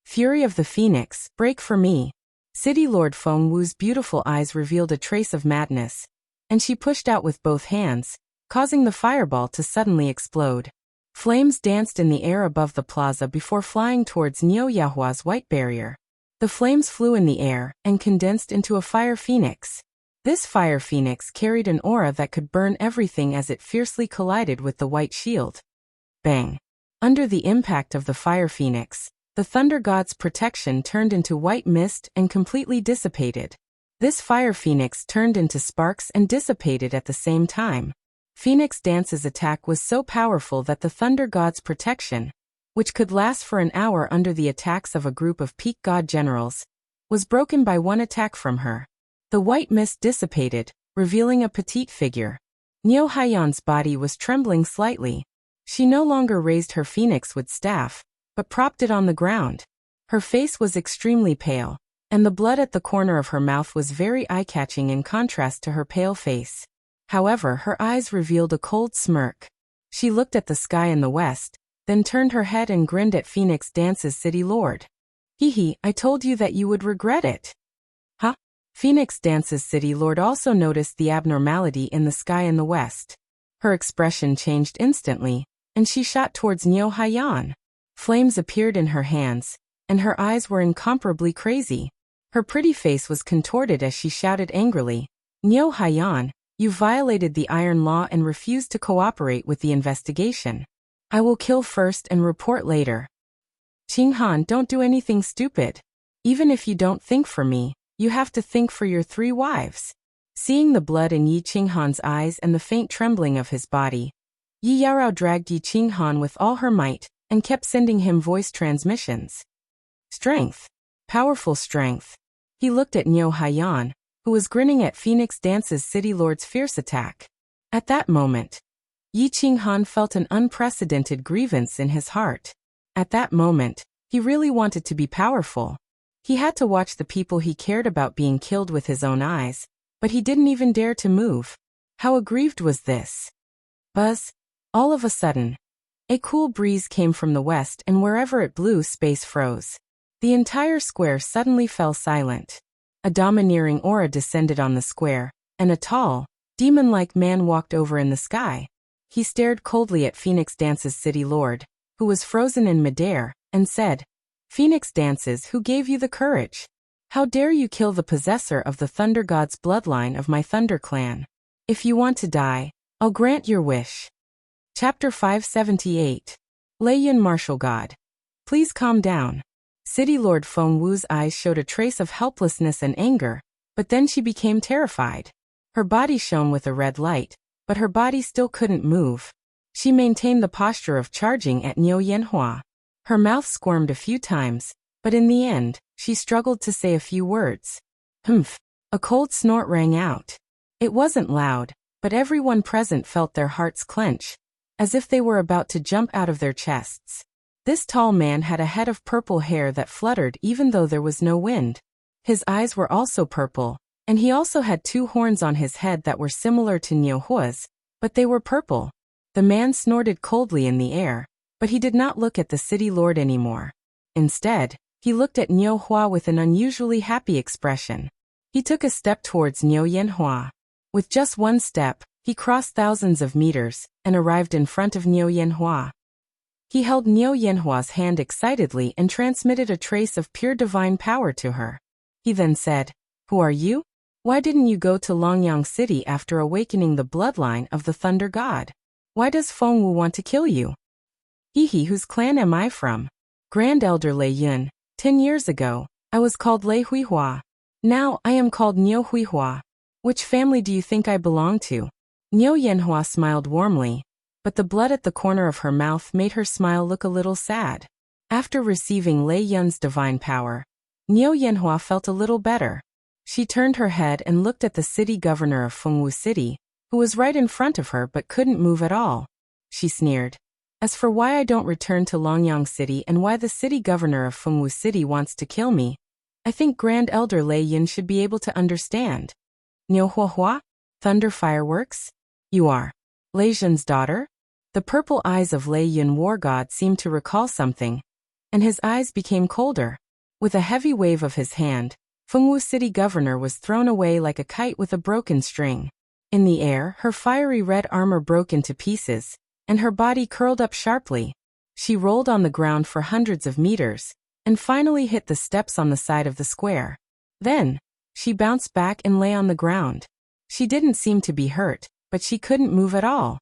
Fury of the Phoenix, break for me. City Lord Feng Wu's beautiful eyes revealed a trace of madness, and she pushed out with both hands, causing the fireball to suddenly explode. Flames danced in the air above the plaza before flying towards Niu Yahua's white barrier. The flames flew in the air and condensed into a fire phoenix. This fire phoenix carried an aura that could burn everything as it fiercely collided with the white shield. Bang! Under the impact of the fire phoenix, the thunder god's protection turned into white mist and completely dissipated. This fire phoenix turned into sparks and dissipated at the same time. Phoenix Dance's attack was so powerful that the thunder god's protection, which could last for an hour under the attacks of a group of peak god generals, was broken by one attack from her. The white mist dissipated, revealing a petite figure. Niu Haiyan's body was trembling slightly. She no longer raised her phoenix with staff, but propped it on the ground. Her face was extremely pale, and the blood at the corner of her mouth was very eye-catching in contrast to her pale face. However, her eyes revealed a cold smirk. She looked at the sky in the west, then turned her head and grinned at Phoenix Dance's city lord. Hee, I told you that you would regret it. Huh? Phoenix Dance's city lord also noticed the abnormality in the sky in the west. Her expression changed instantly, and she shot towards Niu Haiyan. Flames appeared in her hands, and her eyes were incomparably crazy. Her pretty face was contorted as she shouted angrily, Niu Haiyan, you violated the Iron Law and refused to cooperate with the investigation. I will kill first and report later. Qinghan, don't do anything stupid. Even if you don't think for me, you have to think for your 3 wives. Seeing the blood in Yi Qinghan's eyes and the faint trembling of his body, Yi Yarao dragged Yi Qinghan with all her might, and kept sending him voice transmissions. Strength. Powerful strength. He looked at Niu Haiyan, who was grinning at Phoenix Dance's city lord's fierce attack. At that moment, Yi Qinghan felt an unprecedented grievance in his heart. At that moment, he really wanted to be powerful. He had to watch the people he cared about being killed with his own eyes, but he didn't even dare to move. How aggrieved was this? Buzz. All of a sudden, a cool breeze came from the west, and wherever it blew, space froze. The entire square suddenly fell silent. A domineering aura descended on the square, and a tall, demon-like man walked over in the sky. He stared coldly at Phoenix Dance's city lord, who was frozen in midair, and said, Phoenix Dances, who gave you the courage? How dare you kill the possessor of the Thunder God's bloodline of my Thunder clan? If you want to die, I'll grant your wish. Chapter 578. Lei Yun Martial God. Please calm down. City Lord Feng Wu's eyes showed a trace of helplessness and anger, but then she became terrified. Her body shone with a red light, but her body still couldn't move. She maintained the posture of charging at Niu Yanhua. Her mouth squirmed a few times, but in the end, she struggled to say a few words. Humph! A cold snort rang out. It wasn't loud, but everyone present felt their hearts clench, as if they were about to jump out of their chests. This tall man had a head of purple hair that fluttered even though there was no wind. His eyes were also purple, and he also had 2 horns on his head that were similar to Niu Hua's, but they were purple. The man snorted coldly in the air, but he did not look at the city lord anymore. Instead, He looked at Niu Hua with an unusually happy expression. He took a step towards Niu Yanhua. With just one step, he crossed thousands of meters and arrived in front of Niu Yanhua. He held Niu Yanhua's hand excitedly and transmitted a trace of pure divine power to her. He then said, "Who are you? Why didn't you go to Longyang City after awakening the bloodline of the Thunder God? Why does Feng Wu want to kill you?" "Hehe, whose clan am I from?" "Grand Elder Lei Yun. 10 years ago, I was called Lei Huihua. Now I am called Niu Huihua. Which family do you think I belong to?" Niu Yanhua smiled warmly, but the blood at the corner of her mouth made her smile look a little sad. After receiving Lei Yun's divine power, Niu Yanhua felt a little better. She turned her head and looked at the city governor of Fengwu City, who was right in front of her but couldn't move at all. She sneered. "As for why I don't return to Longyang City and why the city governor of Fengwu City wants to kill me, I think Grand Elder Lei Yun should be able to understand." "Niu Huahua? Thunder fireworks? You are Lei Yun's daughter?" The purple eyes of Lei Yun War God seemed to recall something, and his eyes became colder. With a heavy wave of his hand, Fengwu City governor was thrown away like a kite with a broken string. In the air, her fiery red armor broke into pieces, and her body curled up sharply. She rolled on the ground for hundreds of meters, and finally hit the steps on the side of the square. Then, she bounced back and lay on the ground. She didn't seem to be hurt, but she couldn't move at all.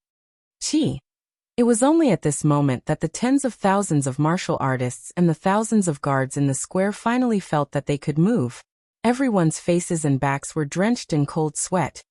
It was only at this moment that the tens of thousands of martial artists and the thousands of guards in the square finally felt that they could move. Everyone's faces and backs were drenched in cold sweat,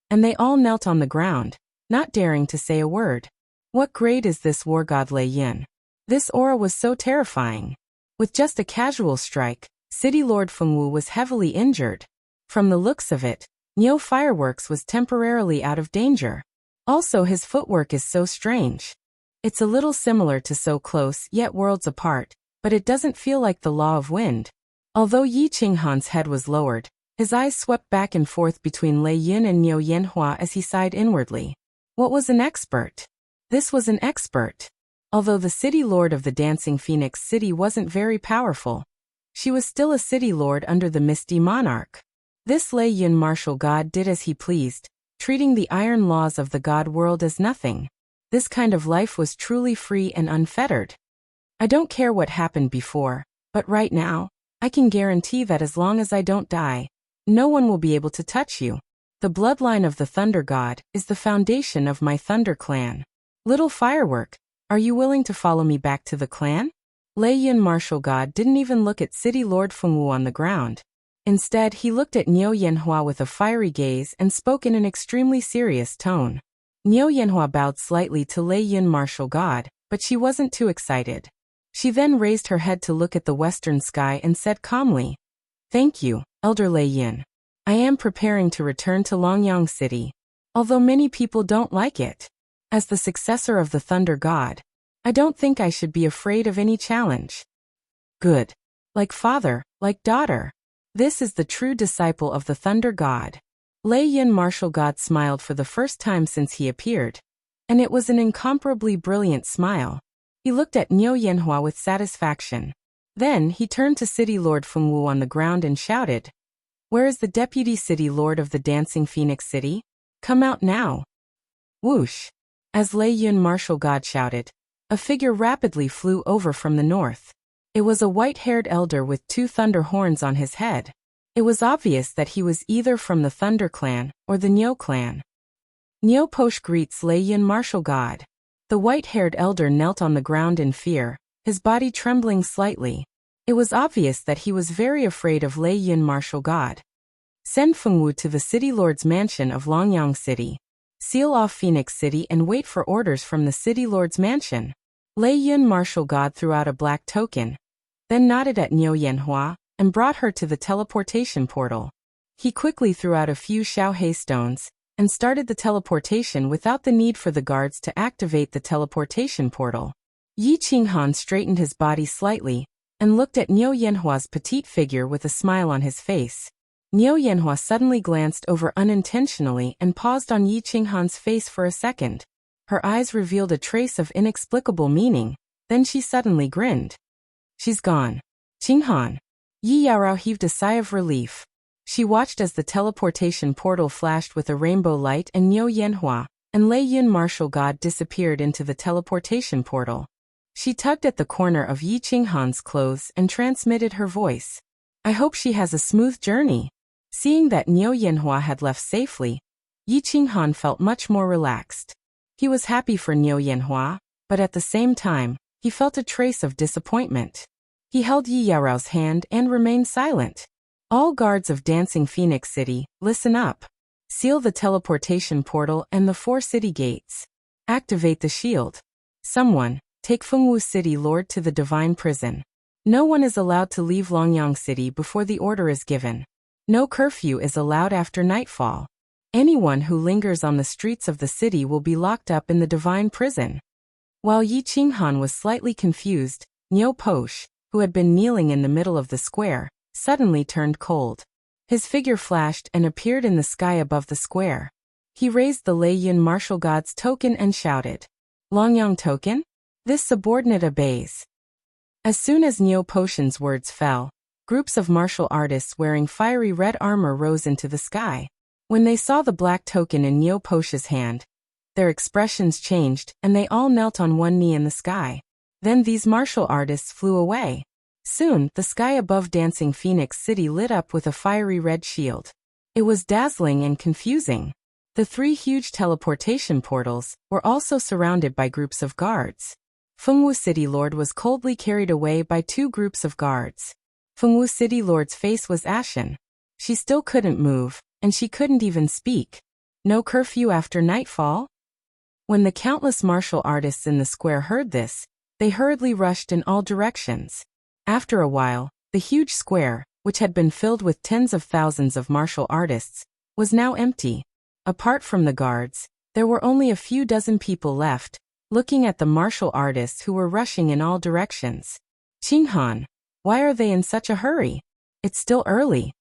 and they all knelt on the ground, not daring to say a word. What grade is this war god Lei Yun? This aura was so terrifying. With just a casual strike, City Lord Fengwu was heavily injured. From the looks of it, Niu Fireworks was temporarily out of danger. Also, his footwork is so strange. It's a little similar to So Close Yet Worlds Apart, but it doesn't feel like the law of wind. Although Yi Qinghan's head was lowered, his eyes swept back and forth between Lei Yun and Niu Yanhua as he sighed inwardly. What was an expert? This was an expert. Although the city lord of the Dancing Phoenix City wasn't very powerful, she was still a city lord under the Misty Monarch. This Lei Yun martial god did as he pleased, treating the iron laws of the god world as nothing. This kind of life was truly free and unfettered. "I don't care what happened before, but right now, I can guarantee that as long as I don't die, no one will be able to touch you. The bloodline of the Thunder God is the foundation of my Thunder clan. Little Firework, are you willing to follow me back to the clan?" Lei Yun martial god didn't even look at City Lord Fengwu on the ground. Instead, he looked at Niu Yanhua with a fiery gaze and spoke in an extremely serious tone. Niu Yanhua bowed slightly to Lei Yun martial god, but she wasn't too excited. She then raised her head to look at the western sky and said calmly, "Thank you, Elder Lei Yun. I am preparing to return to Longyang City, although many people don't like it. As the successor of the Thunder God, I don't think I should be afraid of any challenge." "Good. Like father, like daughter. This is the true disciple of the Thunder God." Lei Yun martial god smiled for the first time since he appeared, and it was an incomparably brilliant smile. He looked at Niu Yanhua with satisfaction. Then he turned to City Lord Fengwu on the ground and shouted, "Where is the Deputy City Lord of the Dancing Phoenix City? Come out now." Whoosh! As Lei Yun martial god shouted, a figure rapidly flew over from the north. It was a white-haired elder with 2 thunder horns on his head. It was obvious that he was either from the Thunder clan or the Niu clan. "Niu Posh greets Lei Yun martial god." The white-haired elder knelt on the ground in fear, his body trembling slightly. It was obvious that he was very afraid of Lei Yun martial god. "Send Fengwu to the City Lord's mansion of Longyang City. Seal off Phoenix City and wait for orders from the City Lord's mansion." Lei Yun martial god threw out a black token, then nodded at Niu Yanhua and brought her to the teleportation portal. He quickly threw out a few Xiaohei stones and started the teleportation without the need for the guards to activate the teleportation portal. Yi Qinghan straightened his body slightly and looked at Niu Yanhua's petite figure with a smile on his face. Niu Yanhua suddenly glanced over unintentionally and paused on Yi Qinghan's face for a second. Her eyes revealed a trace of inexplicable meaning, then she suddenly grinned. "She's gone. Qinghan. Yi Yaorao heaved a sigh of relief. She watched as the teleportation portal flashed with a rainbow light and Niu Yanhua and Lei Yun martial god disappeared into the teleportation portal. She tugged at the corner of Yi Qinghan's clothes and transmitted her voice. I hope she has a smooth journey. Seeing that Niu Yanhua had left safely, Yi Qinghan felt much more relaxed. He was happy for Niu Yanhua, but at the same time, he felt a trace of disappointment. He held Yi Yaorao's hand and remained silent. All guards of Dancing Phoenix City, listen up. Seal the teleportation portal and the 4 city gates. Activate the shield. Someone, take Fengwu City Lord to the Divine Prison. No one is allowed to leave Longyang City before the order is given. No curfew is allowed after nightfall. Anyone who lingers on the streets of the city will be locked up in the Divine Prison. While Yi Qinghan was slightly confused, Niu Posh, who had been kneeling in the middle of the square, suddenly turned cold. His figure flashed and appeared in the sky above the square. He raised the Lei Yun martial god's token and shouted, Longyang token? This subordinate obeys. As soon as Niu Potion's words fell, groups of martial artists wearing fiery red armor rose into the sky. When they saw the black token in Niu Posh's hand, their expressions changed and they all knelt on one knee in the sky. Then these martial artists flew away. Soon, the sky above Dancing Phoenix City lit up with a fiery red shield. It was dazzling and confusing. The 3 huge teleportation portals were also surrounded by groups of guards. Fengwu City Lord was coldly carried away by 2 groups of guards. Fengwu City Lord's face was ashen. She still couldn't move, and she couldn't even speak. No curfew after nightfall? When the countless martial artists in the square heard this, they hurriedly rushed in all directions. After a while, the huge square, which had been filled with tens of thousands of martial artists, was now empty. Apart from the guards, there were only a few dozen people left, looking at the martial artists who were rushing in all directions. Qinghan, why are they in such a hurry? It's still early.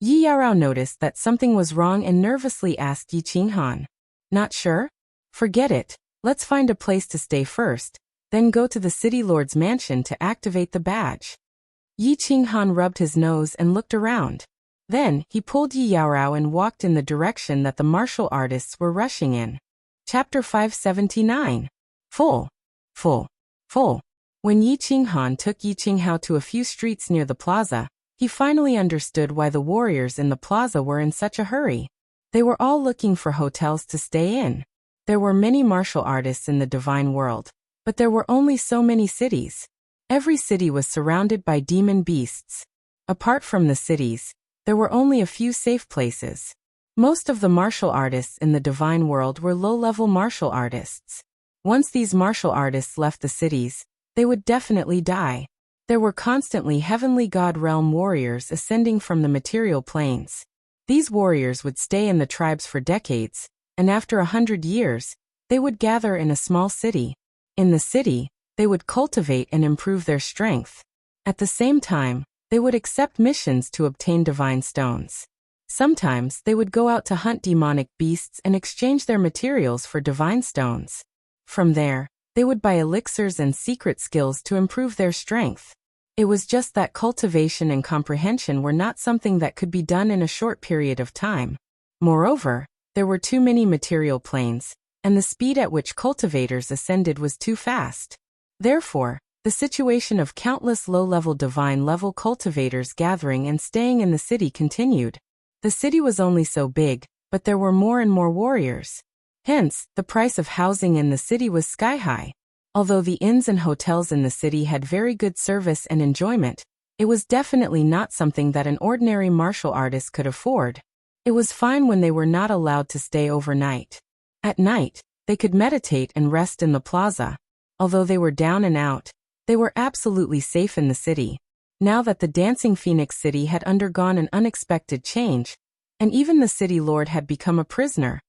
Yi Yaorao noticed that something was wrong and nervously asked Yi Qinghan. Not sure? Forget it. Let's find a place to stay first, then go to the city lord's mansion to activate the badge. Yi Qinghan rubbed his nose and looked around. Then, he pulled Yi Yaorao and walked in the direction that the martial artists were rushing in. Chapter 579. Full. When Yi Qinghan took Yi Qinghao to a few streets near the plaza, he finally understood why the warriors in the plaza were in such a hurry. They were all looking for hotels to stay in. There were many martial artists in the divine world, but there were only so many cities. Every city was surrounded by demon beasts. Apart from the cities, there were only a few safe places. Most of the martial artists in the divine world were low-level martial artists. Once these martial artists left the cities, they would definitely die. There were constantly heavenly god realm warriors ascending from the material planes. These warriors would stay in the tribes for decades, and after 100 years, they would gather in a small city. In the city, they would cultivate and improve their strength. At the same time, they would accept missions to obtain divine stones. Sometimes they would go out to hunt demonic beasts and exchange their materials for divine stones. From there, they would buy elixirs and secret skills to improve their strength. It was just that cultivation and comprehension were not something that could be done in a short period of time. Moreover, there were too many material planes, and the speed at which cultivators ascended was too fast. Therefore, the situation of countless low-level divine-level cultivators gathering and staying in the city continued. The city was only so big, but there were more and more warriors. Hence, the price of housing in the city was sky-high. Although the inns and hotels in the city had very good service and enjoyment, it was definitely not something that an ordinary martial artist could afford. It was fine when they were not allowed to stay overnight. At night, they could meditate and rest in the plaza. Although they were down and out, they were absolutely safe in the city. Now that the Dancing Phoenix City had undergone an unexpected change, and even the city lord had become a prisoner,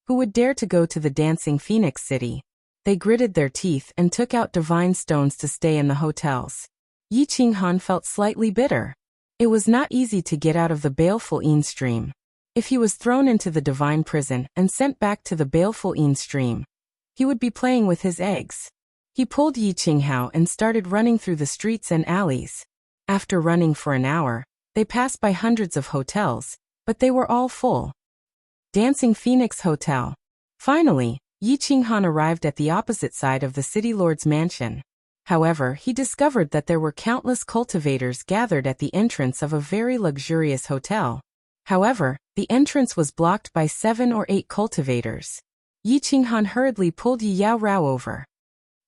who would dare to go to the Dancing Phoenix City? They gritted their teeth and took out divine stones to stay in the hotels. Yi Qinghan felt slightly bitter. It was not easy to get out of the baleful Yin stream. If he was thrown into the divine prison and sent back to the baleful Yin stream, he would be playing with his eggs. He pulled Yi Qinghao and started running through the streets and alleys. After running for an hour, they passed by hundreds of hotels, but they were all full. Dancing Phoenix Hotel. Finally, Yi Qinghan arrived at the opposite side of the city lord's mansion. However, he discovered that there were countless cultivators gathered at the entrance of a very luxurious hotel. However, the entrance was blocked by 7 or 8 cultivators. Yi Qinghan hurriedly pulled Yi Yaorao over.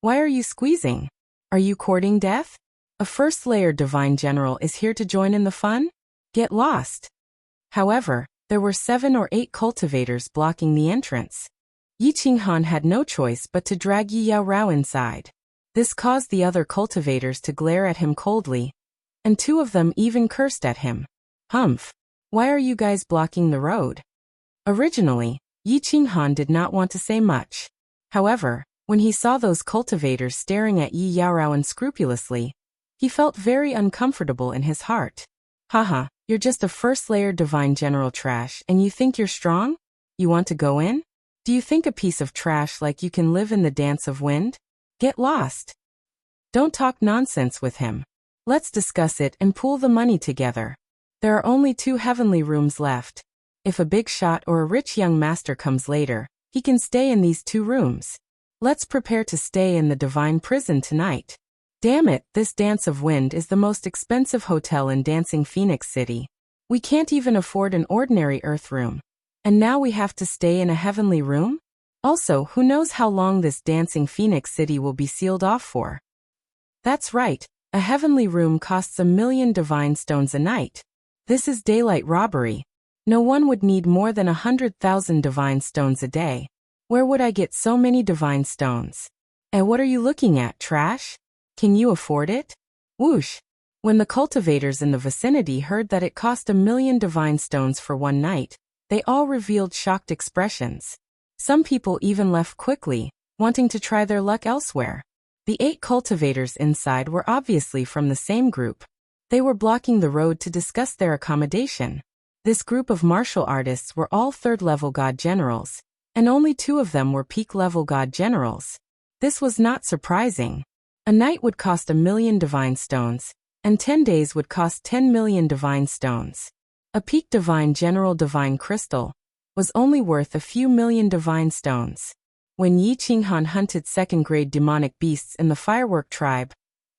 Why are you squeezing? Are you courting death? A first-layer divine general is here to join in the fun? Get lost. However, there were 7 or 8 cultivators blocking the entrance. Yi Qinghan had no choice but to drag Yi Yaorao inside. This caused the other cultivators to glare at him coldly, and 2 of them even cursed at him. Humph! Why are you guys blocking the road? Originally, Yi Qinghan did not want to say much. However, when he saw those cultivators staring at Yi Yaorao unscrupulously, he felt very uncomfortable in his heart. Haha, you're just a first-layer divine general trash and you think you're strong? You want to go in? Do you think a piece of trash like you can live in the dance of wind? Get lost. Don't talk nonsense with him. Let's discuss it and pool the money together. There are only 2 heavenly rooms left. If a big shot or a rich young master comes later, he can stay in these 2 rooms. Let's prepare to stay in the divine prison tonight. Damn it, this Dance of Wind is the most expensive hotel in Dancing Phoenix City. We can't even afford an ordinary earth room. And now we have to stay in a heavenly room? Also, who knows how long this Dancing Phoenix City will be sealed off for? That's right, a heavenly room costs 1,000,000 divine stones a night. This is daylight robbery. No one would need more than 100,000 divine stones a day. Where would I get so many divine stones? And what are you looking at, trash? Can you afford it? Whoosh! When the cultivators in the vicinity heard that it cost 1,000,000 divine stones for one night, they all revealed shocked expressions. Some people even left quickly, wanting to try their luck elsewhere. The 8 cultivators inside were obviously from the same group. They were blocking the road to discuss their accommodation. This group of martial artists were all 3rd-level god generals, and only 2 of them were peak-level god generals. This was not surprising. A night would cost 1,000,000 divine stones, and 10 days would cost 10,000,000 divine stones. A peak divine general divine crystal was only worth a few million divine stones. When Yi Qinghan hunted 2nd-grade demonic beasts in the firework tribe,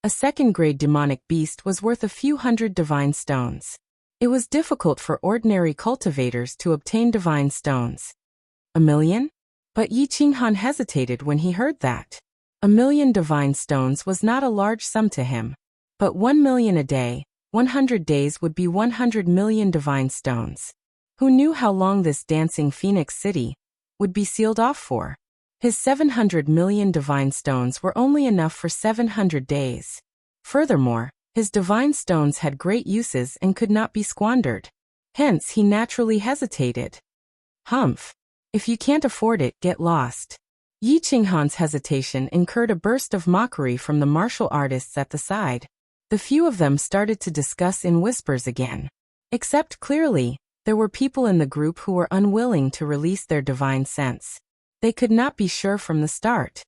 a 2nd-grade demonic beast was worth a few hundred divine stones. It was difficult for ordinary cultivators to obtain divine stones. 1,000,000? But Yi Qinghan hesitated when he heard that. 1,000,000 divine stones was not a large sum to him. But 1,000,000 a day, 100 days would be 100,000,000 divine stones. Who knew how long this Dancing Phoenix City would be sealed off for? His 700,000,000 divine stones were only enough for 700 days. Furthermore, his divine stones had great uses and could not be squandered. Hence, he naturally hesitated. Humph! If you can't afford it, get lost. Yi Qinghan's hesitation incurred a burst of mockery from the martial artists at the side. The few of them started to discuss in whispers again. Except clearly, there were people in the group who were unwilling to release their divine sense. They could not be sure from the start.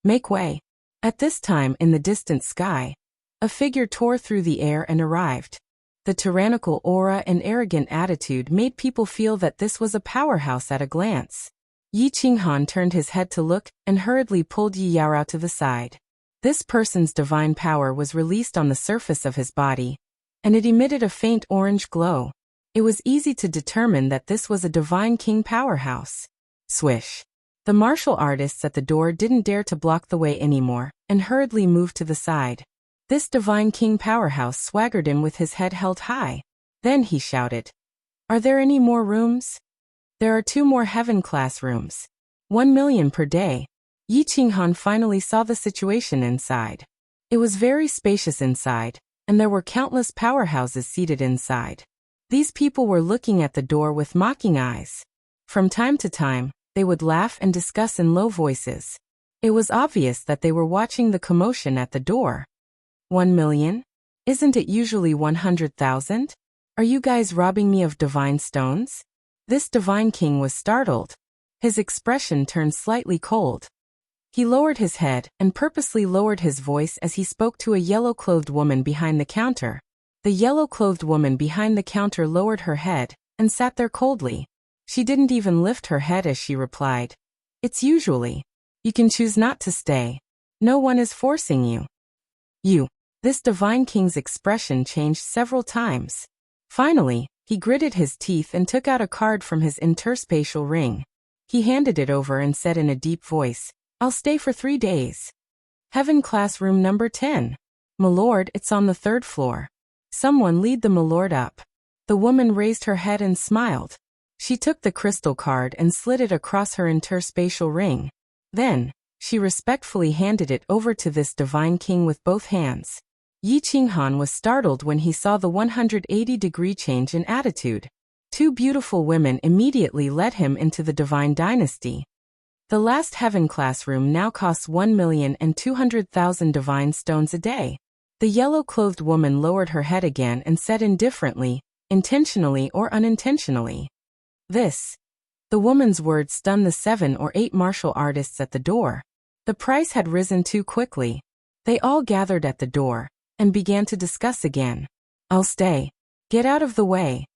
Make way. At this time in the distant sky, a figure tore through the air and arrived. The tyrannical aura and arrogant attitude made people feel that this was a powerhouse at a glance. Yi Qinghan turned his head to look and hurriedly pulled Yi Yaorao to the side. This person's divine power was released on the surface of his body, and it emitted a faint orange glow. It was easy to determine that this was a divine king powerhouse. Swish. The martial artists at the door didn't dare to block the way anymore, and hurriedly moved to the side. This divine king powerhouse swaggered in with his head held high. Then he shouted, "Are there any more rooms?" "There are 2 more heaven-class rooms. 1,000,000 per day." Yi Qinghan finally saw the situation inside. It was very spacious inside, and there were countless powerhouses seated inside. These people were looking at the door with mocking eyes. From time to time, they would laugh and discuss in low voices. It was obvious that they were watching the commotion at the door. 1,000,000? Isn't it usually 100,000? Are you guys robbing me of divine stones? This divine king was startled. His expression turned slightly cold. He lowered his head and purposely lowered his voice as he spoke to a yellow-clothed woman behind the counter. The yellow-clothed woman behind the counter lowered her head and sat there coldly. She didn't even lift her head as she replied, "It's usually. You can choose not to stay. No one is forcing you." You. This divine king's expression changed several times. Finally, he gritted his teeth and took out a card from his interspatial ring. He handed it over and said in a deep voice, "I'll stay for 3 days. Heaven class room number 10. Milord, it's on the 3rd floor. Someone lead the milord up." The woman raised her head and smiled. She took the crystal card and slid it across her interspatial ring. Then, she respectfully handed it over to this divine king with both hands. Yi Qinghan was startled when he saw the 180-degree change in attitude. 2 beautiful women immediately led him into the divine dynasty. The last heaven classroom now costs 1,200,000 divine stones a day. The yellow-clothed woman lowered her head again and said indifferently, "Intentionally or unintentionally." This. The woman's words stunned the 7 or 8 martial artists at the door. The price had risen too quickly. They all gathered at the door and began to discuss again. "I'll stay. Get out of the way."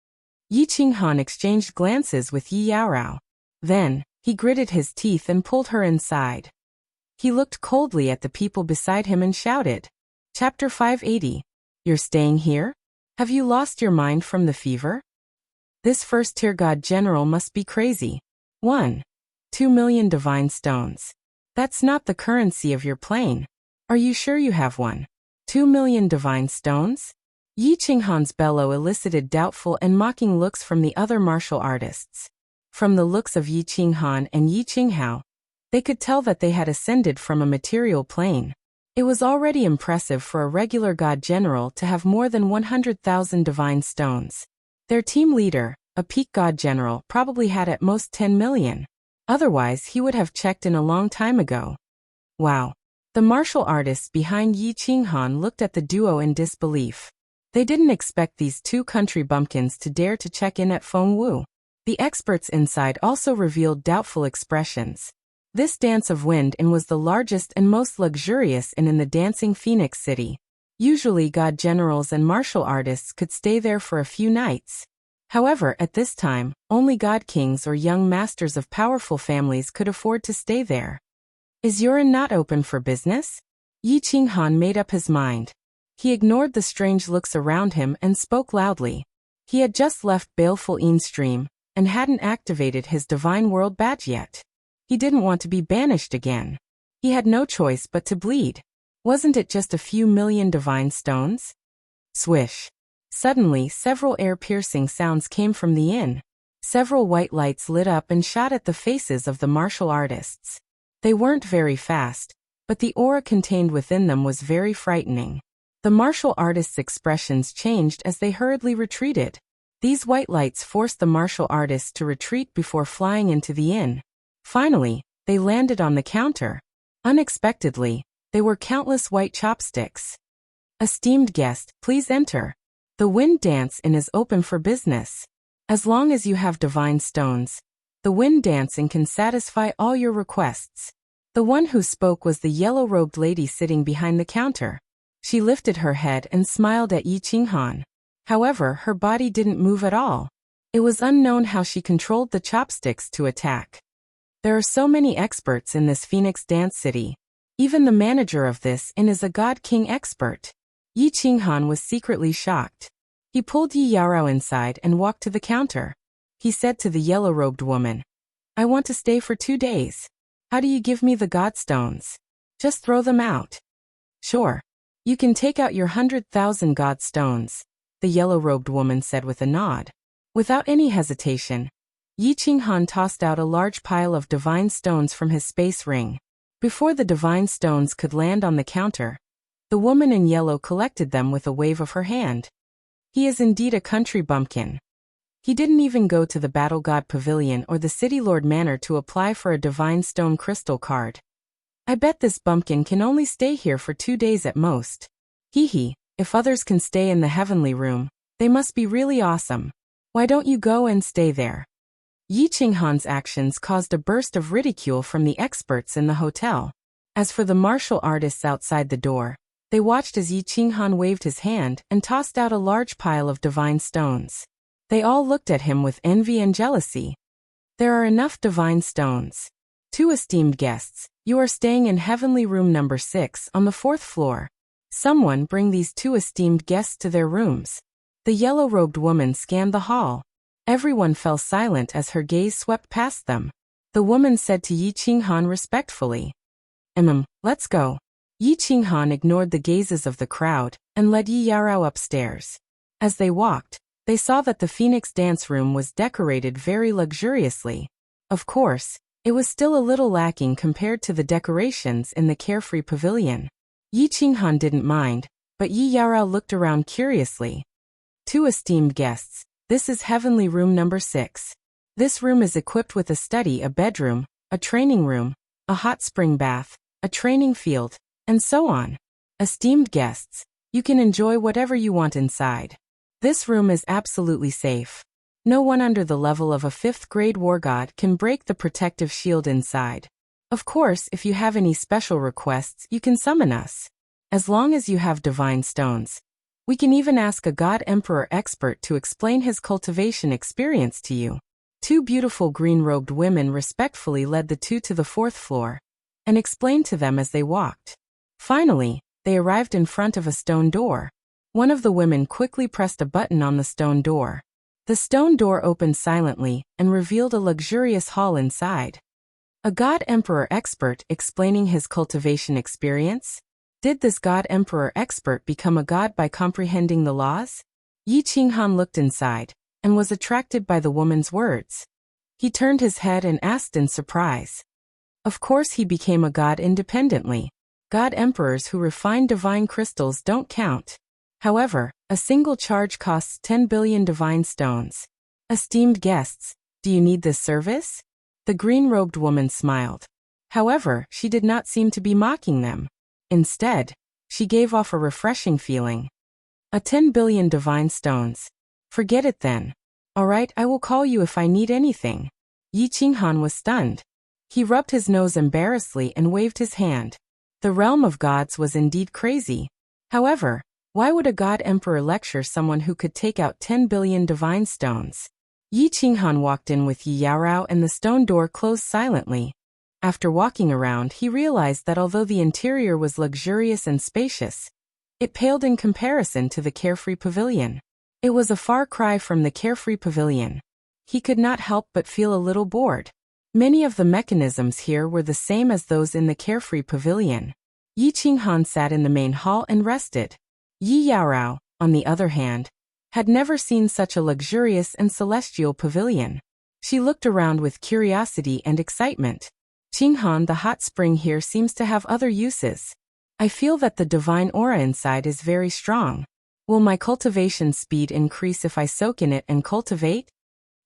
Yi Qinghan exchanged glances with Yi Yaorao. Then, he gritted his teeth and pulled her inside. He looked coldly at the people beside him and shouted. Chapter 580. You're staying here? Have you lost your mind from the fever? This first-tier god general must be crazy. 1. 2 million divine stones. That's not the currency of your plane. Are you sure you have one? 2 million divine stones? Yi Qinghan's bellow elicited doubtful and mocking looks from the other martial artists. From the looks of Yi Qinghan and Yi Qinghao, they could tell that they had ascended from a material plane. It was already impressive for a regular god general to have more than 100,000 divine stones. Their team leader, a peak god general, probably had at most 10 million. Otherwise, he would have checked in a long time ago. Wow. The martial artists behind Yi Qinghan looked at the duo in disbelief. They didn't expect these 2 country bumpkins to dare to check in at Feng Wu. The experts inside also revealed doubtful expressions. This dance of wind was the largest and most luxurious in the dancing Phoenix City. Usually god generals and martial artists could stay there for a few nights. However, at this time, only god kings or young masters of powerful families could afford to stay there. Is Yuren not open for business? Yi Qinghan made up his mind. He ignored the strange looks around him and spoke loudly. He had just left baleful Stream and hadn't activated his divine world badge yet. He didn't want to be banished again. He had no choice but to bleed. Wasn't it just a few million divine stones? Swish. Suddenly, several air-piercing sounds came from the inn. Several white lights lit up and shot at the faces of the martial artists. They weren't very fast, but the aura contained within them was very frightening. The martial artists' expressions changed as they hurriedly retreated. These white lights forced the martial artists to retreat before flying into the inn. Finally, they landed on the counter. Unexpectedly, they were countless white chopsticks. Esteemed guest, please enter. The wind dance inn is open for business. As long as you have divine stones, the wind dancing can satisfy all your requests. The one who spoke was the yellow-robed lady sitting behind the counter. She lifted her head and smiled at Yi Qinghan. However, her body didn't move at all. It was unknown how she controlled the chopsticks to attack. There are so many experts in this Phoenix Dance City. Even the manager of this inn is a God King expert. Yi Qinghan was secretly shocked. He pulled Yi Yaorao inside and walked to the counter. He said to the yellow-robed woman, "I want to stay for 2 days. How do you give me the godstones? Just throw them out." "Sure. You can take out your 100,000 godstones," the yellow-robed woman said with a nod. Without any hesitation, Yi Qinghan tossed out a large pile of divine stones from his space ring. Before the divine stones could land on the counter, the woman in yellow collected them with a wave of her hand. He is indeed a country bumpkin. He didn't even go to the Battle God Pavilion or the City Lord Manor to apply for a divine stone crystal card. I bet this bumpkin can only stay here for 2 days at most. Hee, if others can stay in the heavenly room, they must be really awesome. Why don't you go and stay there? Yi Qinghan's actions caused a burst of ridicule from the experts in the hotel. As for the martial artists outside the door, They watched as Yi Qinghan waved his hand and tossed out a large pile of divine stones. They all looked at him with envy and jealousy. There are enough divine stones. 2 esteemed guests, you are staying in heavenly room number 6 on the 4th floor. Someone bring these 2 esteemed guests to their rooms. The yellow-robed woman scanned the hall. Everyone fell silent as her gaze swept past them. The woman said to Yi Qinghan respectfully, let's go. Yi Qinghan ignored the gazes of the crowd and led Yi Yarao upstairs. As they walked, they saw that the Phoenix dance room was decorated very luxuriously. Of course, it was still a little lacking compared to the decorations in the Carefree Pavilion. Yi Qinghan didn't mind, but Yi Yarao looked around curiously. 2 esteemed guests, this is heavenly room number 6. This room is equipped with a study, a bedroom, a training room, a hot spring bath, a training field, and so on. Esteemed guests, you can enjoy whatever you want inside. This room is absolutely safe. No one under the level of a 5th grade war god can break the protective shield inside. Of course, if you have any special requests, you can summon us. As long as you have divine stones. We can even ask a god emperor expert to explain his cultivation experience to you. 2 beautiful green-robed women respectfully led the 2 to the 4th floor and explained to them as they walked. Finally, they arrived in front of a stone door. One of the women quickly pressed a button on the stone door. The stone door opened silently and revealed a luxurious hall inside. A god emperor expert explaining his cultivation experience? Did this god emperor expert become a god by comprehending the laws? Yi Qinghan looked inside and was attracted by the woman's words. He turned his head and asked in surprise. Of course he became a god independently. God emperors who refine divine crystals don't count. However, a single charge costs 10 billion divine stones. Esteemed guests, do you need this service? The green-robed woman smiled. However, she did not seem to be mocking them. Instead, she gave off a refreshing feeling. 10 billion divine stones. Forget it then. Alright, I will call you if I need anything. Yi Qinghan was stunned. He rubbed his nose embarrassedly and waved his hand. The realm of gods was indeed crazy. However, why would a god emperor lecture someone who could take out 10 billion divine stones? Yi Qinghan walked in with Yi Yarao and the stone door closed silently. After walking around, he realized that although the interior was luxurious and spacious, it paled in comparison to the Carefree Pavilion. It was a far cry from the Carefree Pavilion. He could not help but feel a little bored. Many of the mechanisms here were the same as those in the Carefree Pavilion. Yi Qinghan sat in the main hall and rested. Yi Yarao, on the other hand, had never seen such a luxurious and celestial pavilion. She looked around with curiosity and excitement. Qinghan, the hot spring here seems to have other uses. I feel that the divine aura inside is very strong. Will my cultivation speed increase if I soak in it and cultivate?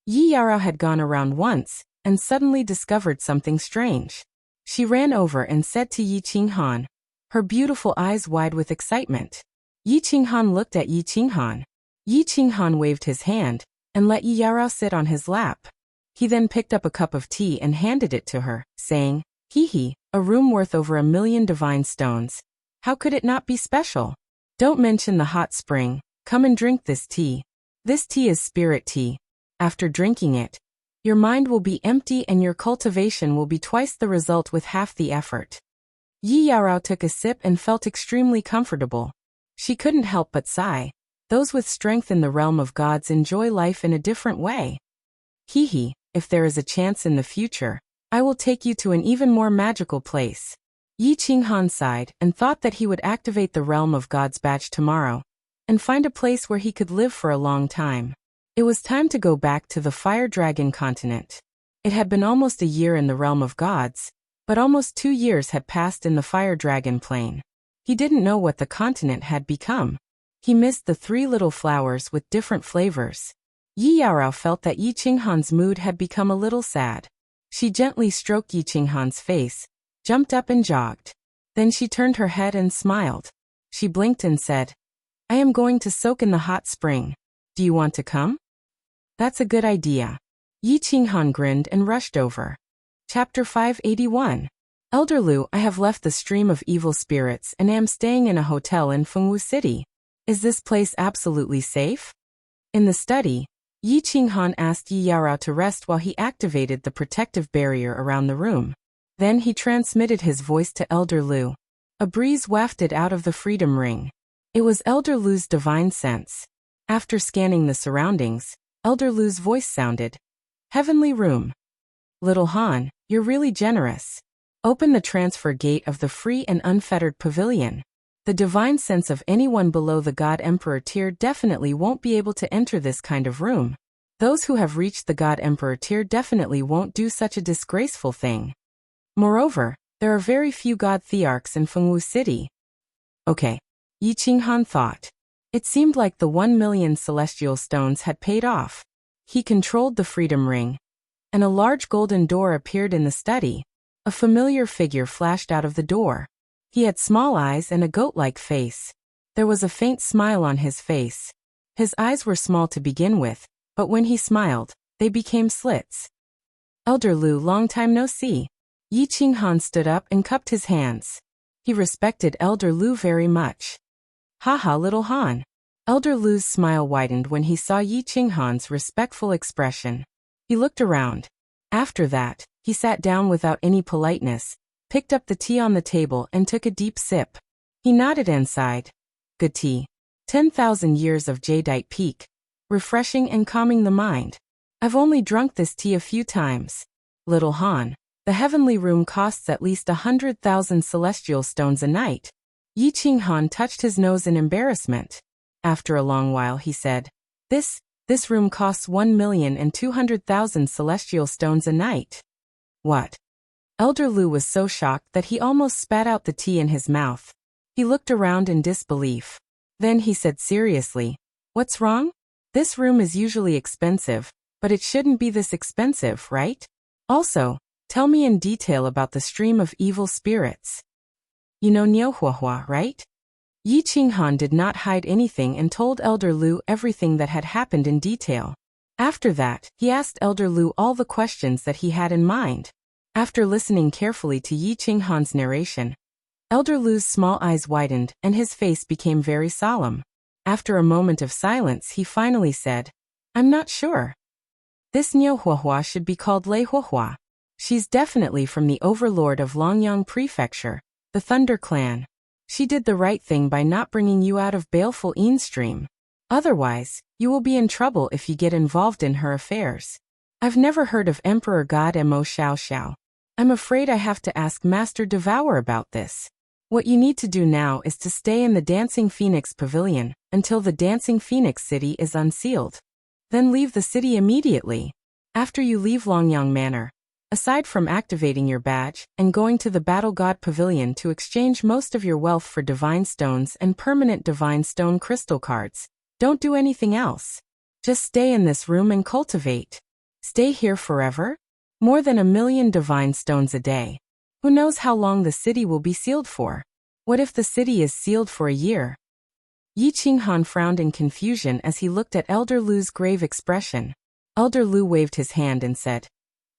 Yi Yarao had gone around once and suddenly discovered something strange. She ran over and said to Yi Qinghan, her beautiful eyes wide with excitement. Yi Qinghan looked at Yi Qinghan. Yi Qinghan waved his hand and let Yi Yarao sit on his lap. He then picked up a cup of tea and handed it to her, saying, "Hee, a room worth over 1 million divine stones. How could it not be special? Don't mention the hot spring. Come and drink this tea. This tea is spirit tea. After drinking it, your mind will be empty and your cultivation will be twice the result with half the effort." Yi Yarao took a sip and felt extremely comfortable. She couldn't help but sigh. Those with strength in the realm of gods enjoy life in a different way. Hee, if there is a chance in the future, I will take you to an even more magical place. Yi Qinghan sighed and thought that he would activate the realm of gods badge tomorrow and find a place where he could live for a long time. It was time to go back to the Fire Dragon continent. It had been almost a year in the realm of gods, but almost 2 years had passed in the Fire Dragon plane. He didn't know what the continent had become. He missed the 3 little flowers with different flavors. Yi Yarao felt that Yi Qinghan's mood had become a little sad. She gently stroked Yi Qinghan's face, jumped up and jogged. Then she turned her head and smiled. She blinked and said, "I am going to soak in the hot spring. Do you want to come?" "That's a good idea." Yi Qinghan grinned and rushed over. Chapter 581. Elder Lu, I have left the stream of evil spirits and am staying in a hotel in Fengwu City. Is this place absolutely safe? In the study, Yi Qinghan asked Yi Yaorao to rest while he activated the protective barrier around the room. Then he transmitted his voice to Elder Lu. A breeze wafted out of the freedom ring. It was Elder Lu's divine sense. After scanning the surroundings, Elder Lu's voice sounded. Heavenly room. Little Han, you're really generous. Open the transfer gate of the free and unfettered pavilion. The divine sense of anyone below the God Emperor tier definitely won't be able to enter this kind of room. Those who have reached the God Emperor tier definitely won't do such a disgraceful thing. Moreover, there are very few God Thearchs in Fengwu City. Okay. Yi Qinghan thought. It seemed like the 1 million celestial stones had paid off. He controlled the freedom ring, and a large golden door appeared in the study. A familiar figure flashed out of the door. He had small eyes and a goat-like face. There was a faint smile on his face. His eyes were small to begin with, but when he smiled, they became slits. Elder Lu, long time no see. Yi Qinghan stood up and cupped his hands. He respected Elder Lu very much. Haha, little Han. Elder Lu's smile widened when he saw Yi Qinghan's respectful expression. He looked around. After that, he sat down without any politeness, picked up the tea on the table and took a deep sip. He nodded and sighed. Good tea. 10,000 years of jadeite peak. Refreshing and calming the mind. I've only drunk this tea a few times. Little Han, the heavenly room costs at least 100,000 celestial stones a night. Yi Qinghan touched his nose in embarrassment. After a long while he said, This room costs 1,200,000 celestial stones a night. What? Elder Lu was so shocked that he almost spat out the tea in his mouth. He looked around in disbelief. Then he said seriously, What's wrong? This room is usually expensive, but it shouldn't be this expensive, right? Also, tell me in detail about the stream of evil spirits. You know Niuhuahua, right? Yi Qinghan did not hide anything and told Elder Lu everything that had happened in detail. After that, he asked Elder Lu all the questions that he had in mind. After listening carefully to Yi Qinghan's narration, Elder Lu's small eyes widened and his face became very solemn. After a moment of silence, he finally said, I'm not sure. This Niuhuahua should be called Lei Huahua. She's definitely from the overlord of Longyang Prefecture, the Thunder Clan. She did the right thing by not bringing you out of baleful Yin stream. Otherwise, you will be in trouble if you get involved in her affairs. I've never heard of Emperor God Mo Xiao Xiao. I'm afraid I have to ask Master Devour about this. What you need to do now is to stay in the Dancing Phoenix Pavilion until the Dancing Phoenix City is unsealed. Then leave the city immediately. After you leave Longyang Manor, aside from activating your badge and going to the Battle God Pavilion to exchange most of your wealth for divine stones and permanent divine stone crystal cards, don't do anything else. Just stay in this room and cultivate. Stay here forever? More than 1 million divine stones a day. Who knows how long the city will be sealed for? What if the city is sealed for a year? Yi Qinghan frowned in confusion as he looked at Elder Lu's grave expression. Elder Lu waved his hand and said,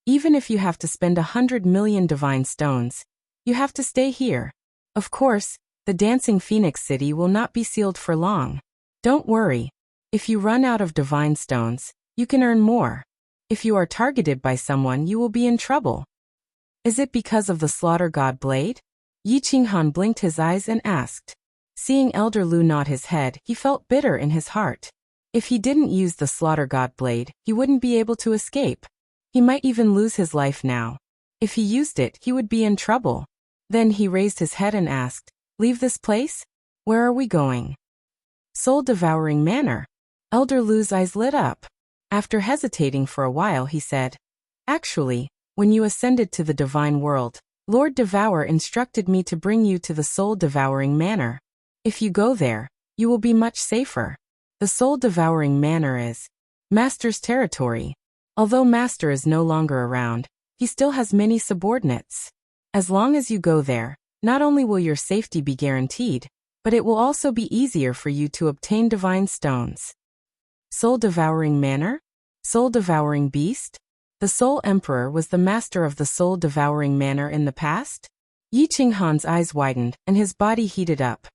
Even if you have to spend 100 million divine stones, you have to stay here. Of course, the Dancing Phoenix City will not be sealed for long. Don't worry. If you run out of divine stones, you can earn more. If you are targeted by someone, you will be in trouble. Is it because of the Slaughter God Blade? Yi Qinghan blinked his eyes and asked. Seeing Elder Lu nod his head, he felt bitter in his heart. If he didn't use the Slaughter God Blade, he wouldn't be able to escape. He might even lose his life now. If he used it, he would be in trouble. Then he raised his head and asked, Leave this place? Where are we going? Soul-devouring manor. Elder Lu's eyes lit up. After hesitating for a while, he said, Actually, when you ascended to the divine world, Lord Devour instructed me to bring you to the soul-devouring manor. If you go there, you will be much safer. The soul-devouring manor is Master's territory. Although Master is no longer around, he still has many subordinates. As long as you go there, not only will your safety be guaranteed, but it will also be easier for you to obtain divine stones. Soul-devouring manor? Soul-devouring beast? The Soul Emperor was the master of the soul-devouring manor in the past? Yi Qinghan's eyes widened, and his body heated up.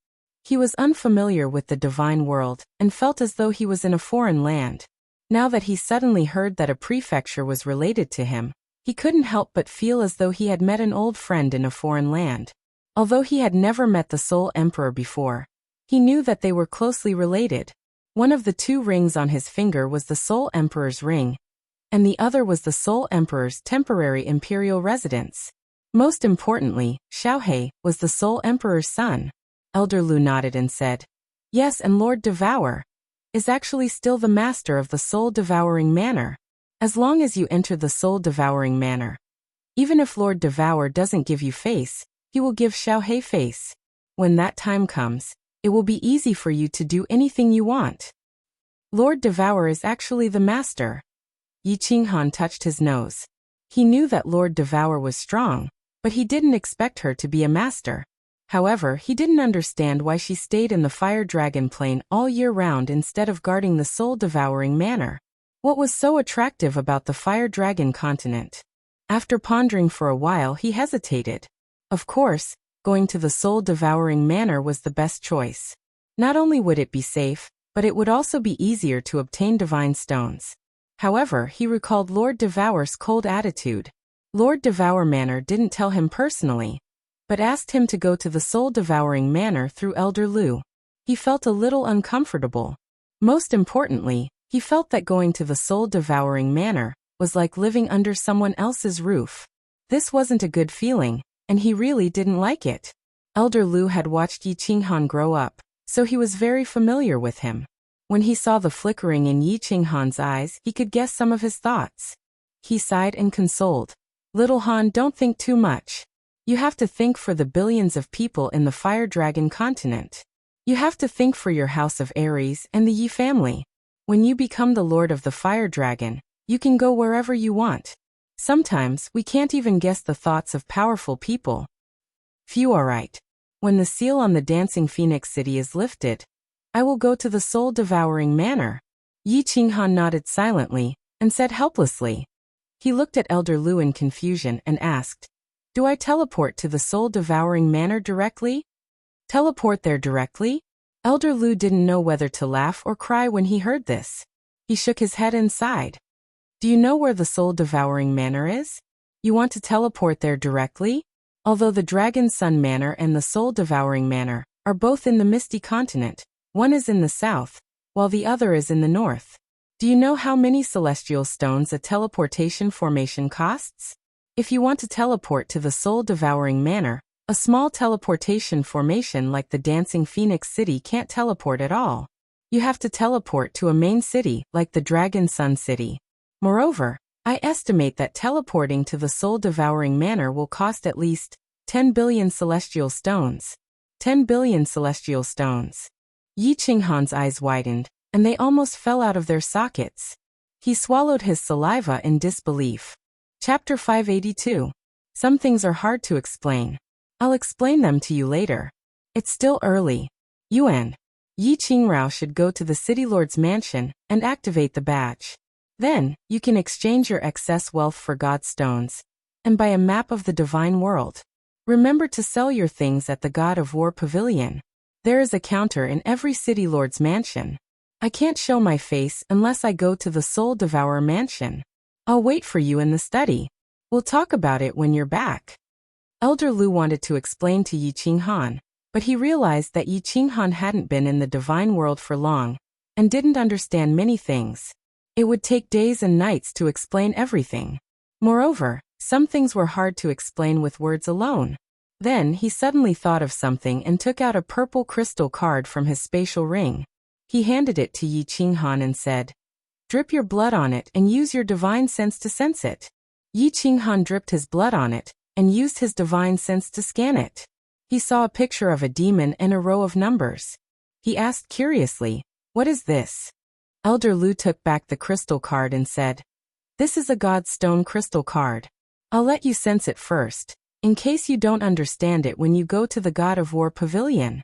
He was unfamiliar with the divine world, and felt as though he was in a foreign land. Now that he suddenly heard that a prefecture was related to him, he couldn't help but feel as though he had met an old friend in a foreign land. Although he had never met the Soul Emperor before, he knew that they were closely related. One of the 2 rings on his finger was the Soul Emperor's ring, and the other was the Soul Emperor's temporary imperial residence. Most importantly, Xiaohe was the Soul Emperor's son. Elder Lu nodded and said, "Yes, and Lord Devour is actually still the master of the soul-devouring manor. As long as you enter the soul-devouring manor, even if Lord Devour doesn't give you face, he will give Xiaohe face. When that time comes, it will be easy for you to do anything you want." Lord Devour is actually the master. Yi Qinghan touched his nose. He knew that Lord Devour was strong, but he didn't expect her to be a master. However, he didn't understand why she stayed in the Fire Dragon Plain all year round instead of guarding the soul-devouring manor. What was so attractive about the Fire Dragon continent? After pondering for a while, he hesitated. Of course, going to the soul-devouring manor was the best choice. Not only would it be safe, but it would also be easier to obtain divine stones. However, he recalled Lord Devour's cold attitude. Lord Devour Manor didn't tell him personally, but asked him to go to the soul-devouring manor through Elder Lu. He felt a little uncomfortable. Most importantly, he felt that going to the soul-devouring manor was like living under someone else's roof. This wasn't a good feeling, and he really didn't like it. Elder Lu had watched Yi Qinghan grow up, so he was very familiar with him. When he saw the flickering in Yi Qinghan's eyes, he could guess some of his thoughts. He sighed and consoled. "Little Han, don't think too much. You have to think for the billions of people in the Fire Dragon continent. You have to think for your House of Ares and the Yi family. When you become the Lord of the Fire Dragon, you can go wherever you want. Sometimes we can't even guess the thoughts of powerful people." "Phew, alright. When the seal on the Dancing Phoenix City is lifted, I will go to the soul-devouring manor." Yi Qinghan nodded silently, and said helplessly. He looked at Elder Lu in confusion and asked, "Do I teleport to the soul-devouring manor directly?" "Teleport there directly?" Elder Lu didn't know whether to laugh or cry when he heard this. He shook his head and sighed. "Do you know where the soul-devouring manor is? You want to teleport there directly?" Although the Dragon's Sun Manor and the soul-devouring manor are both in the Misty Continent, one is in the south, while the other is in the north. Do you know how many celestial stones a teleportation formation costs? If you want to teleport to the soul-devouring manor, a small teleportation formation like the Dancing Phoenix City can't teleport at all. You have to teleport to a main city like the Dragon Sun City. Moreover, I estimate that teleporting to the soul-devouring manor will cost at least 10 billion celestial stones. 10 billion celestial stones. Yi Qinghan's eyes widened, and they almost fell out of their sockets. He swallowed his saliva in disbelief. Chapter 582. Some things are hard to explain. I'll explain them to you later. It's still early. Yuan. Yi Qingrao should go to the City Lord's mansion and activate the badge. Then, you can exchange your excess wealth for God stones and buy a map of the divine world. Remember to sell your things at the God of War Pavilion. There is a counter in every City Lord's mansion. I can't show my face unless I go to the Soul Devourer mansion. I'll wait for you in the study. We'll talk about it when you're back. Elder Lu wanted to explain to Yi Qinghan, but he realized that Yi Qinghan hadn't been in the divine world for long and didn't understand many things. It would take days and nights to explain everything. Moreover, some things were hard to explain with words alone. Then he suddenly thought of something and took out a purple crystal card from his spatial ring. He handed it to Yi Qinghan and said, "Drip your blood on it and use your divine sense to sense it." Yi Qinghan dripped his blood on it and used his divine sense to scan it. He saw a picture of a demon and a row of numbers. He asked curiously, "What is this?" Elder Lu took back the crystal card and said, "This is a God Stone crystal card. I'll let you sense it first, in case you don't understand it when you go to the God of War Pavilion."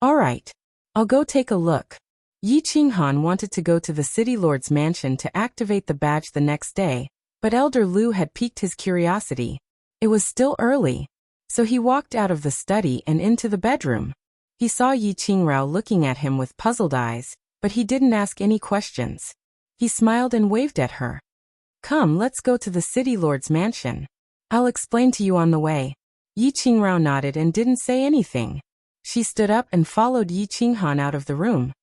"Alright. I'll go take a look." Yi Qinghan wanted to go to the City Lord's mansion to activate the badge the next day, but Elder Lu had piqued his curiosity. It was still early, So he walked out of the study and into the bedroom. He saw Yi Qingrao looking at him with puzzled eyes, but he didn't ask any questions. He smiled and waved at her. Come, let's go to the city lord's mansion. I'll explain to you on the way. Yi Qingrao nodded and didn't say anything. She stood up and followed Yi Qinghan out of the room.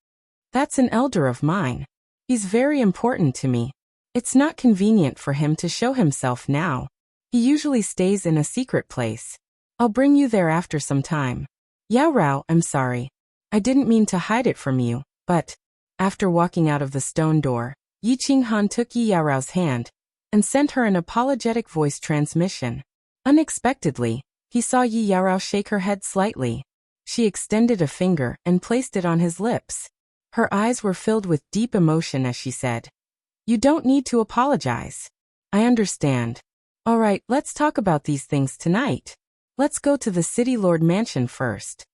That's an elder of mine. He's very important to me. It's not convenient for him to show himself now. He usually stays in a secret place. I'll bring you there after some time. Yao Rao, I'm sorry. I didn't mean to hide it from you, but... After walking out of the stone door, Yi Qinghan took Yi Yaorao's hand and sent her an apologetic voice transmission. Unexpectedly, he saw Yi Yaorao shake her head slightly. She extended a finger and placed it on his lips. Her eyes were filled with deep emotion as she said, "You don't need to apologize. I understand. All right, let's talk about these things tonight. Let's go to the city lord mansion first."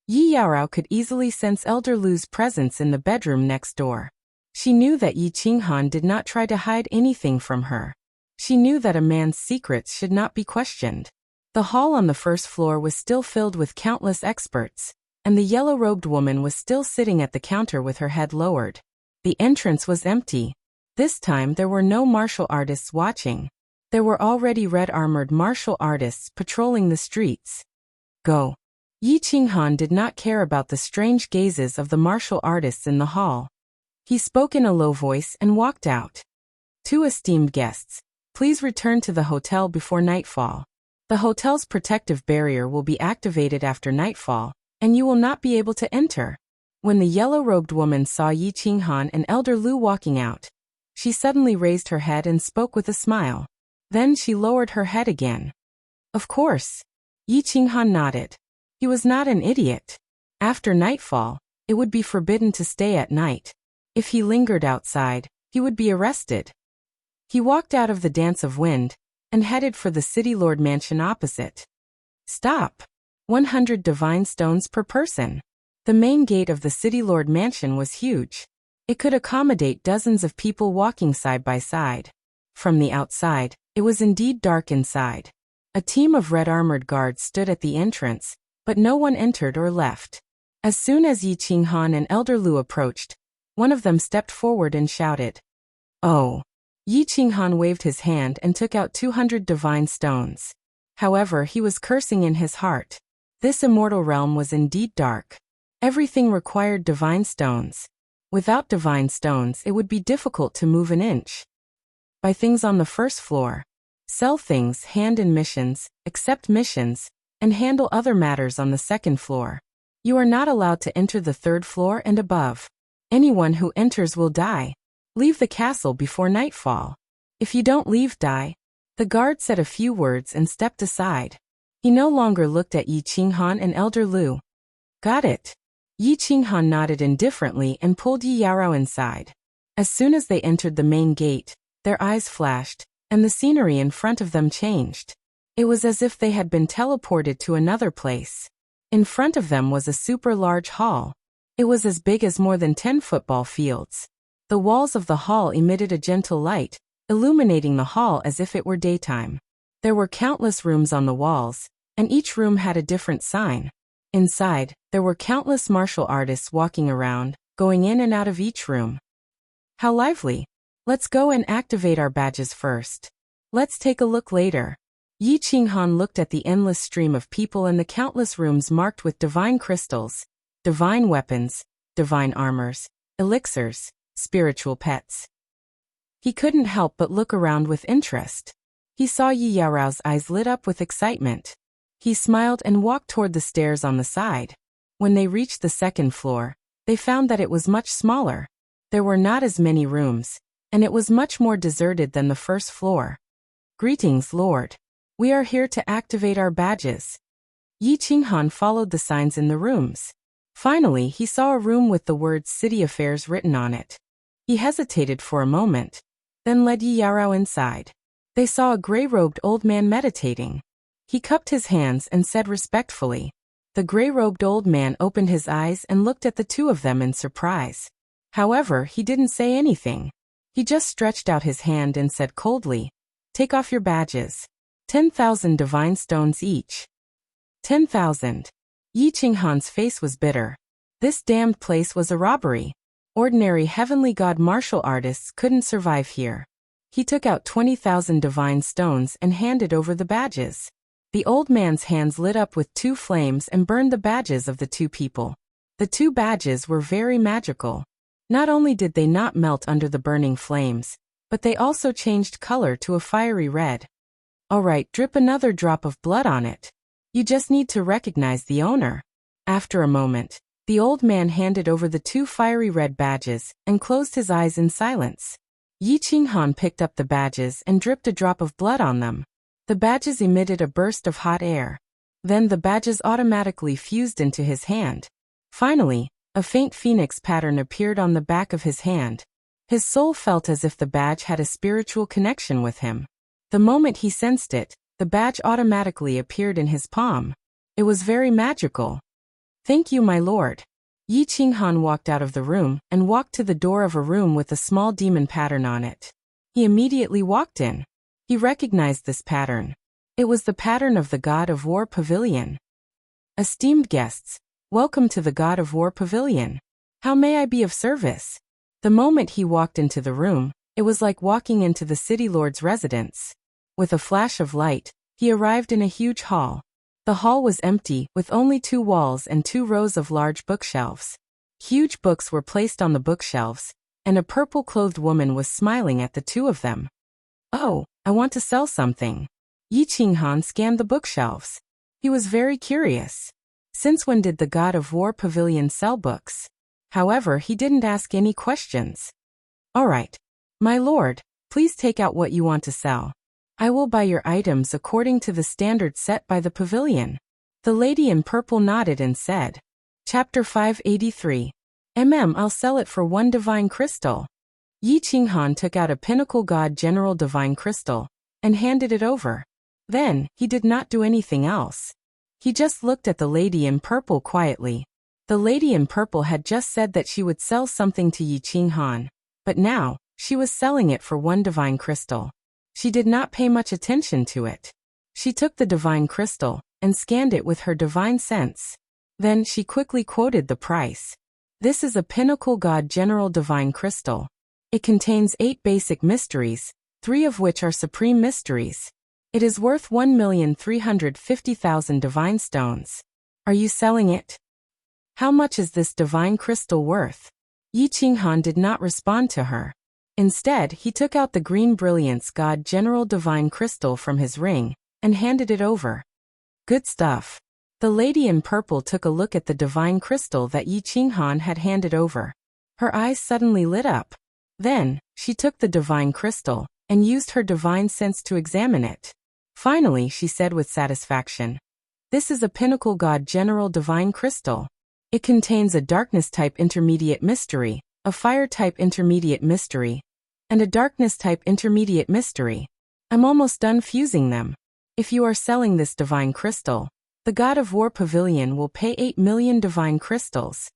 Yi Yaorao could easily sense Elder Lu's presence in the bedroom next door. She knew that Yi Qinghan did not try to hide anything from her. She knew that a man's secrets should not be questioned. The hall on the first floor was still filled with countless experts, and the yellow-robed woman was still sitting at the counter with her head lowered. The entrance was empty. This time there were no martial artists watching. There were already red-armored martial artists patrolling the streets. Go. Yi Qinghan did not care about the strange gazes of the martial artists in the hall. He spoke in a low voice and walked out. "Two esteemed guests, please return to the hotel before nightfall. The hotel's protective barrier will be activated after nightfall, and you will not be able to enter." When the yellow-robed woman saw Yi Qinghan and Elder Lu walking out, she suddenly raised her head and spoke with a smile. Then she lowered her head again. Of course. Yi Qinghan nodded. He was not an idiot. After nightfall, it would be forbidden to stay at night. If he lingered outside, he would be arrested. He walked out of the dance of wind and headed for the city lord mansion opposite. Stop. 100 divine stones per person. The main gate of the city lord mansion was huge. It could accommodate dozens of people walking side by side. From the outside, it was indeed dark inside. A team of red-armored guards stood at the entrance, but no one entered or left. As soon as Yi Qinghan and Elder Lu approached, one of them stepped forward and shouted, "Oh!" Yi Qinghan waved his hand and took out 200 divine stones. However, he was cursing in his heart. This immortal realm was indeed dark. Everything required divine stones. Without divine stones, it would be difficult to move an inch. Buy things on the first floor. Sell things, hand in missions, accept missions, and handle other matters on the second floor. You are not allowed to enter the third floor and above. Anyone who enters will die. Leave the castle before nightfall. If you don't leave, die. The guard said a few words and stepped aside. He no longer looked at Yi Qinghan and Elder Lu. Got it. Yi Qinghan nodded indifferently and pulled Yi Yaorao inside. As soon as they entered the main gate, their eyes flashed, and the scenery in front of them changed. It was as if they had been teleported to another place. In front of them was a super large hall. It was as big as more than 10 football fields. The walls of the hall emitted a gentle light, illuminating the hall as if it were daytime. There were countless rooms on the walls, and each room had a different sign. Inside, there were countless martial artists walking around, going in and out of each room. How lively! Let's go and activate our badges first. Let's take a look later. Yi Qinghan looked at the endless stream of people and the countless rooms marked with divine crystals, divine weapons, divine armors, elixirs, spiritual pets. He couldn't help but look around with interest. He saw Yi Yaorao's eyes lit up with excitement. He smiled and walked toward the stairs on the side. When they reached the second floor, they found that it was much smaller. There were not as many rooms, and it was much more deserted than the first floor. Greetings, Lord. We are here to activate our badges. Yi Qinghan followed the signs in the rooms. Finally, he saw a room with the words City Affairs written on it. He hesitated for a moment, then led Yi Yaorao inside. They saw a gray-robed old man meditating. He cupped his hands and said respectfully. The gray-robed old man opened his eyes and looked at the two of them in surprise. However, he didn't say anything. He just stretched out his hand and said coldly, "Take off your badges. 10,000 divine stones each." 10,000. Yi Qinghan's face was bitter. This damned place was a robbery. Ordinary heavenly god martial artists couldn't survive here. He took out 20,000 divine stones and handed over the badges. The old man's hands lit up with 2 flames and burned the badges of the 2 people. The 2 badges were very magical. Not only did they not melt under the burning flames, but they also changed color to a fiery red. Alright, drip another drop of blood on it. You just need to recognize the owner. After a moment, the old man handed over the 2 fiery red badges and closed his eyes in silence. Yi Qinghan picked up the badges and dripped a drop of blood on them. The badges emitted a burst of hot air. Then the badges automatically fused into his hand. Finally, a faint phoenix pattern appeared on the back of his hand. His soul felt as if the badge had a spiritual connection with him. The moment he sensed it, the badge automatically appeared in his palm. It was very magical. Thank you, my lord. Yi Qinghan walked out of the room and walked to the door of a room with a small demon pattern on it. He immediately walked in. He recognized this pattern. It was the pattern of the God of War Pavilion. Esteemed guests, welcome to the God of War Pavilion. How may I be of service? The moment he walked into the room, it was like walking into the city lord's residence. With a flash of light, he arrived in a huge hall. The hall was empty, with only 2 walls and 2 rows of large bookshelves. Huge books were placed on the bookshelves, and a purple-clothed woman was smiling at the 2 of them. Oh, I want to sell something. Yi Qinghan scanned the bookshelves. He was very curious. Since when did the God of War Pavilion sell books? However, he didn't ask any questions. Alright. My lord, please take out what you want to sell. I will buy your items according to the standards set by the pavilion. The lady in purple nodded and said. Chapter 583. I'll sell it for 1 divine crystal. Yi Qinghan took out a pinnacle god general divine crystal and handed it over. Then, he did not do anything else. He just looked at the lady in purple quietly. The lady in purple had just said that she would sell something to Yi Qinghan, but now, she was selling it for 1 divine crystal. She did not pay much attention to it. She took the divine crystal and scanned it with her divine sense. Then she quickly quoted the price. This is a pinnacle god general divine crystal. It contains 8 basic mysteries, 3 of which are supreme mysteries. It is worth 1,350,000 divine stones. Are you selling it? How much is this divine crystal worth? Yi Qinghan did not respond to her. Instead, he took out the green brilliance god general divine crystal from his ring and handed it over. Good stuff. The lady in purple took a look at the divine crystal that Yi Qinghan had handed over. Her eyes suddenly lit up. Then, she took the divine crystal and used her divine sense to examine it. Finally, she said with satisfaction, "This is a pinnacle god general divine crystal. It contains a darkness-type intermediate mystery, a fire-type intermediate mystery, and a darkness-type intermediate mystery. I'm almost done fusing them. If you are selling this divine crystal, the God of War Pavilion will pay 8 million divine crystals."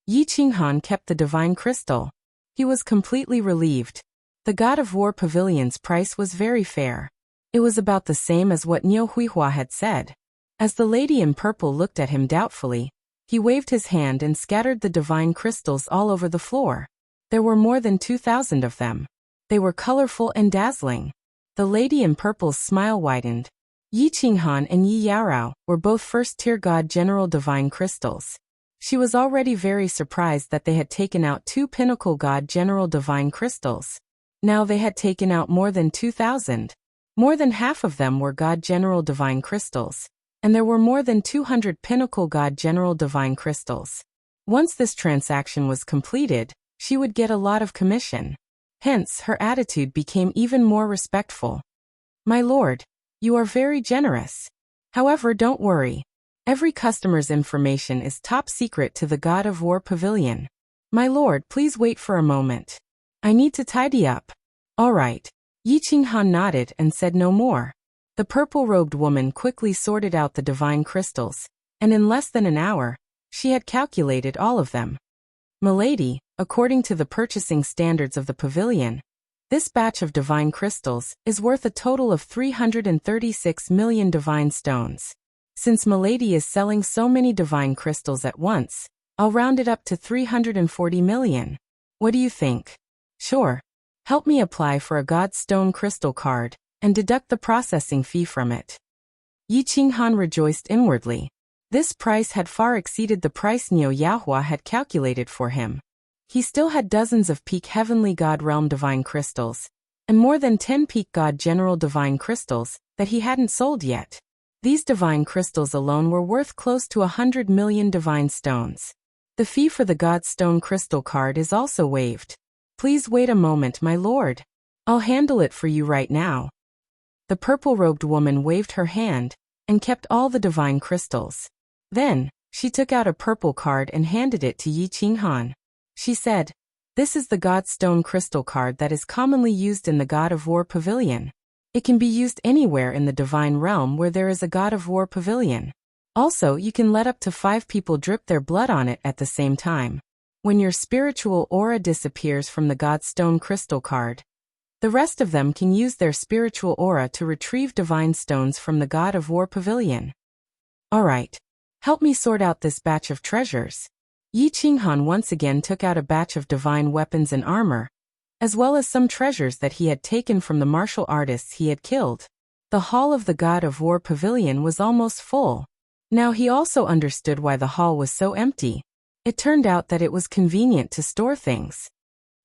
Yi Qinghan kept the divine crystal. He was completely relieved. The God of War Pavilion's price was very fair. It was about the same as what Niu Huihua had said. As the lady in purple looked at him doubtfully, he waved his hand and scattered the divine crystals all over the floor. There were more than 2,000 of them. They were colorful and dazzling. The lady in purple's smile widened. Yi Qinghan and Yi Yaorao were both first-tier god general divine crystals. She was already very surprised that they had taken out 2 pinnacle god general divine crystals. Now they had taken out more than 2,000. More than half of them were god general divine crystals, and there were more than 200 pinnacle god general divine crystals. Once this transaction was completed, she would get a lot of commission. Hence, her attitude became even more respectful. My lord, you are very generous. However, don't worry. Every customer's information is top secret to the God of War Pavilion. My lord, please wait for a moment. I need to tidy up. All right. Yi Qinghan nodded and said no more. The purple-robed woman quickly sorted out the divine crystals, and in less than an hour, she had calculated all of them. Milady, according to the purchasing standards of the pavilion, this batch of divine crystals is worth a total of 336 million divine stones. Since Milady is selling so many divine crystals at once, I'll round it up to 340 million. What do you think? Sure. Help me apply for a Godstone crystal card, and deduct the processing fee from it. Yi Qinghan rejoiced inwardly. This price had far exceeded the price Niu Yaohua had calculated for him. He still had dozens of peak Heavenly God Realm divine crystals, and more than 10 peak God General divine crystals that he hadn't sold yet. These divine crystals alone were worth close to 100 million divine stones. The fee for the Godstone crystal card is also waived. Please wait a moment, my lord. I'll handle it for you right now. The purple-robed woman waved her hand and kept all the divine crystals. Then, she took out a purple card and handed it to Yi Qinghan. She said, "This is the Godstone crystal card that is commonly used in the God of War Pavilion. It can be used anywhere in the divine realm where there is a God of War Pavilion. Also, you can let up to 5 people drip their blood on it at the same time. When your spiritual aura disappears from the Godstone crystal card, the rest of them can use their spiritual aura to retrieve divine stones from the God of War Pavilion." Alright. Help me sort out this batch of treasures. Yi Qinghan once again took out a batch of divine weapons and armor, as well as some treasures that he had taken from the martial artists he had killed. The hall of the God of War Pavilion was almost full. Now he also understood why the hall was so empty. It turned out that it was convenient to store things.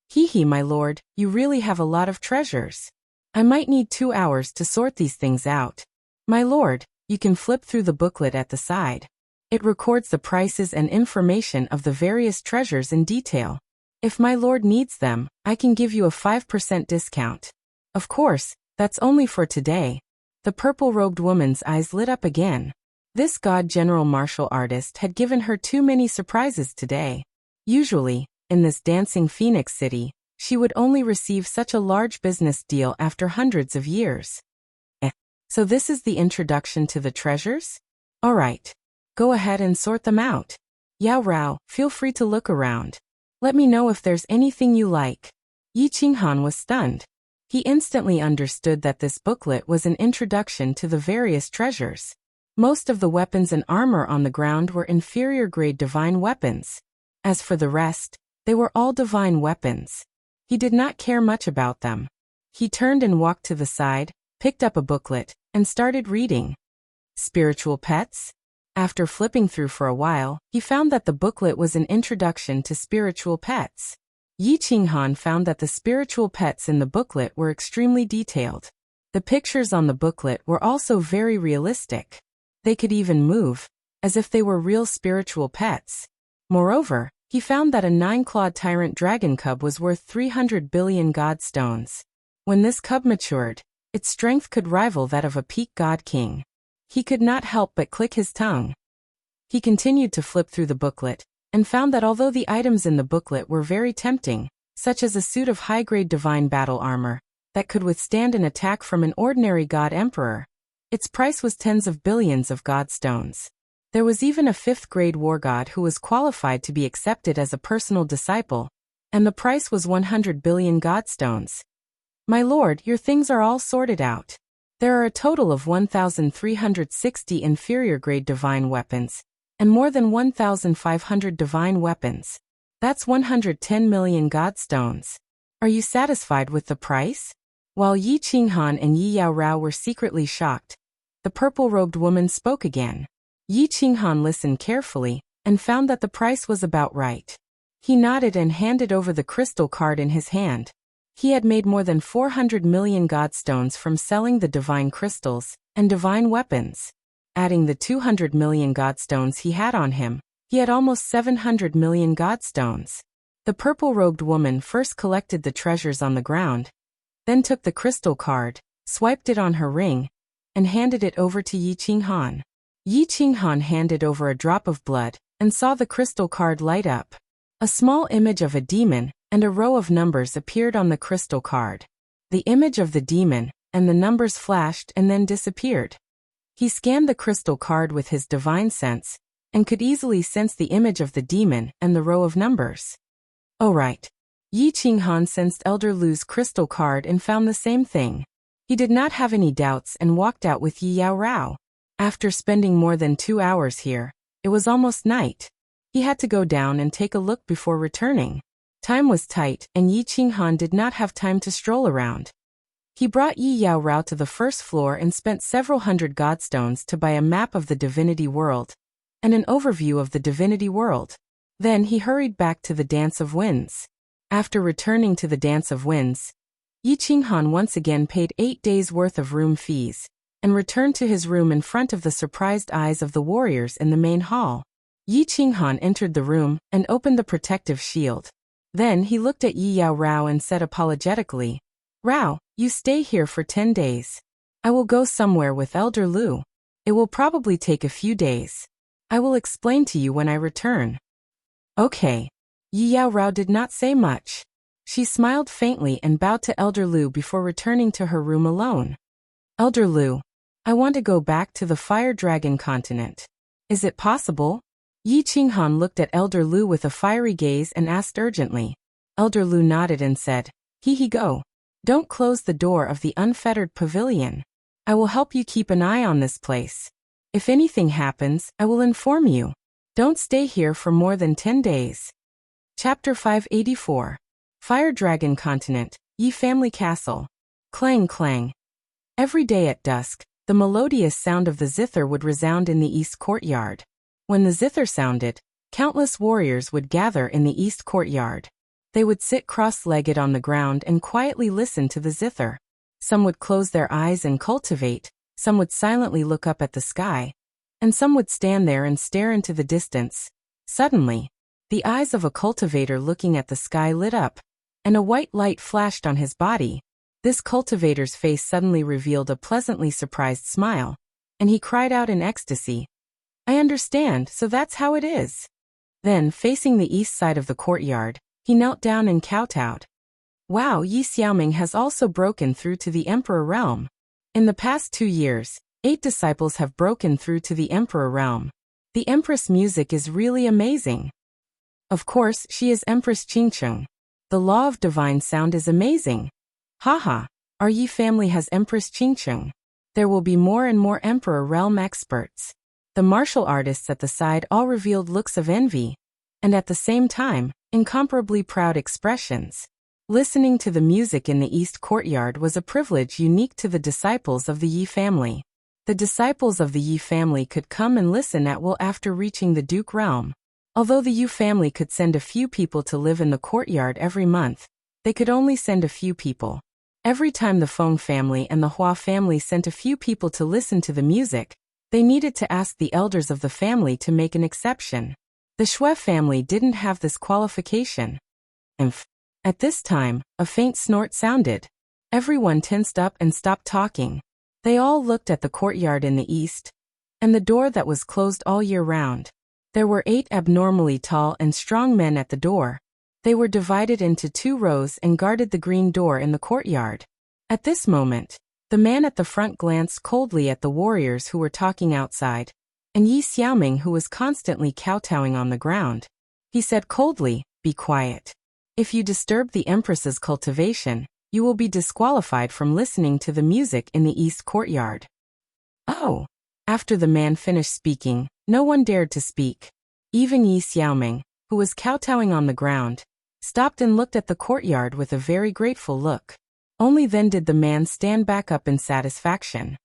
Hee, my lord, you really have a lot of treasures. I might need 2 hours to sort these things out. My lord, you can flip through the booklet at the side. It records the prices and information of the various treasures in detail. If my lord needs them, I can give you a 5% discount. Of course, that's only for today. The purple-robed woman's eyes lit up again. This God General martial artist had given her too many surprises today. Usually, in this dancing Phoenix City, she would only receive such a large business deal after hundreds of years. So this is the introduction to the treasures? Alright. Go ahead and sort them out. Yao Rao, feel free to look around. Let me know if there's anything you like. Yi Qinghan was stunned. He instantly understood that this booklet was an introduction to the various treasures. Most of the weapons and armor on the ground were inferior-grade divine weapons. As for the rest, they were all divine weapons. He did not care much about them. He turned and walked to the side, picked up a booklet, and started reading. Spiritual pets? After flipping through for a while, he found that the booklet was an introduction to spiritual pets. Yi Qinghan found that the spiritual pets in the booklet were extremely detailed. The pictures on the booklet were also very realistic. They could even move, as if they were real spiritual pets. Moreover, he found that a 9-clawed tyrant dragon cub was worth 300 billion godstones. When this cub matured, its strength could rival that of a peak god king. He could not help but click his tongue. He continued to flip through the booklet, and found that although the items in the booklet were very tempting, such as a suit of high-grade divine battle armor, that could withstand an attack from an ordinary god emperor, its price was tens of billions of godstones. There was even a 5th-grade war god who was qualified to be accepted as a personal disciple, and the price was 100 billion godstones. My lord, your things are all sorted out. There are a total of 1,360 inferior-grade divine weapons, and more than 1,500 divine weapons. That's 110 million godstones. Are you satisfied with the price? While Yi Qinghan and Yi Yao Rao were secretly shocked, the purple-robed woman spoke again. Yi Qinghan listened carefully, and found that the price was about right. He nodded and handed over the crystal card in his hand. He had made more than 400 million godstones from selling the divine crystals and divine weapons. Adding the 200 million godstones he had on him, he had almost 700 million godstones. The purple-robed woman first collected the treasures on the ground, then took the crystal card, swiped it on her ring, and handed it over to Yi Qinghan. Yi Qinghan handed over a drop of blood, and saw the crystal card light up. A small image of a demon and a row of numbers appeared on the crystal card. The image of the demon and the numbers flashed and then disappeared. He scanned the crystal card with his divine sense, and could easily sense the image of the demon and the row of numbers. Oh right. Yi Qinghan sensed Elder Lu's crystal card and found the same thing. He did not have any doubts and walked out with Yi Yao Rao. After spending more than 2 hours here, it was almost night. He had to go down and take a look before returning. Time was tight, and Yi Qinghan did not have time to stroll around. He brought Yi Yao Rao to the first floor and spent several hundred godstones to buy a map of the divinity world and an overview of the divinity world. Then he hurried back to the Dance of Winds. After returning to the Dance of Winds, Yi Qinghan once again paid 8 days' worth of room fees and returned to his room in front of the surprised eyes of the warriors in the main hall. Yi Qinghan entered the room and opened the protective shield. Then he looked at Yi Yao Rao and said apologetically, "Rao, you stay here for 10 days. I will go somewhere with Elder Lu. It will probably take a few days. I will explain to you when I return." Okay. Yi Yao Rao did not say much. She smiled faintly and bowed to Elder Lu before returning to her room alone. "Elder Lu, I want to go back to the Fire Dragon continent. Is it possible?" Yi Qinghan looked at Elder Lu with a fiery gaze and asked urgently. Elder Lu nodded and said, "He go. Don't close the door of the unfettered pavilion. I will help you keep an eye on this place. If anything happens, I will inform you. Don't stay here for more than 10 days. Chapter 584. Fire Dragon Continent, Yi Family Castle. Clang clang. Every day at dusk, the melodious sound of the zither would resound in the east courtyard. When the zither sounded, countless warriors would gather in the east courtyard. They would sit cross-legged on the ground and quietly listen to the zither. Some would close their eyes and cultivate, some would silently look up at the sky, and some would stand there and stare into the distance. Suddenly, the eyes of a cultivator looking at the sky lit up, and a white light flashed on his body. This cultivator's face suddenly revealed a pleasantly surprised smile, and he cried out in ecstasy, "I understand, so that's how it is." Then, facing the east side of the courtyard, he knelt down and kowtowed. Wow, Yi Xiaoming has also broken through to the Emperor realm. In the past 2 years, 8 disciples have broken through to the Emperor realm. The Empress music is really amazing. Of course, she is Empress Qingcheng. The law of divine sound is amazing. Haha, our Yi family has Empress Qingcheng. There will be more and more Emperor realm experts. The martial artists at the side all revealed looks of envy, and at the same time, incomparably proud expressions. Listening to the music in the east courtyard was a privilege unique to the disciples of the Yi family. The disciples of the Yi family could come and listen at will after reaching the Duke realm. Although the Yu family could send a few people to live in the courtyard every month, they could only send a few people. Every time the Feng family and the Hua family sent a few people to listen to the music, they needed to ask the elders of the family to make an exception. The Shui family didn't have this qualification. At this time, a faint snort sounded. Everyone tensed up and stopped talking. They all looked at the courtyard in the east, and the door that was closed all year round. There were 8 abnormally tall and strong men at the door. They were divided into 2 rows and guarded the green door in the courtyard. At this moment, the man at the front glanced coldly at the warriors who were talking outside, and Yi Xiaoming, who was constantly kowtowing on the ground. He said coldly, "Be quiet. If you disturb the Empress's cultivation, you will be disqualified from listening to the music in the east courtyard." Oh! After the man finished speaking, no one dared to speak. Even Yi Xiaoming, who was kowtowing on the ground, stopped and looked at the courtyard with a very grateful look. Only then did the man stand back up in satisfaction.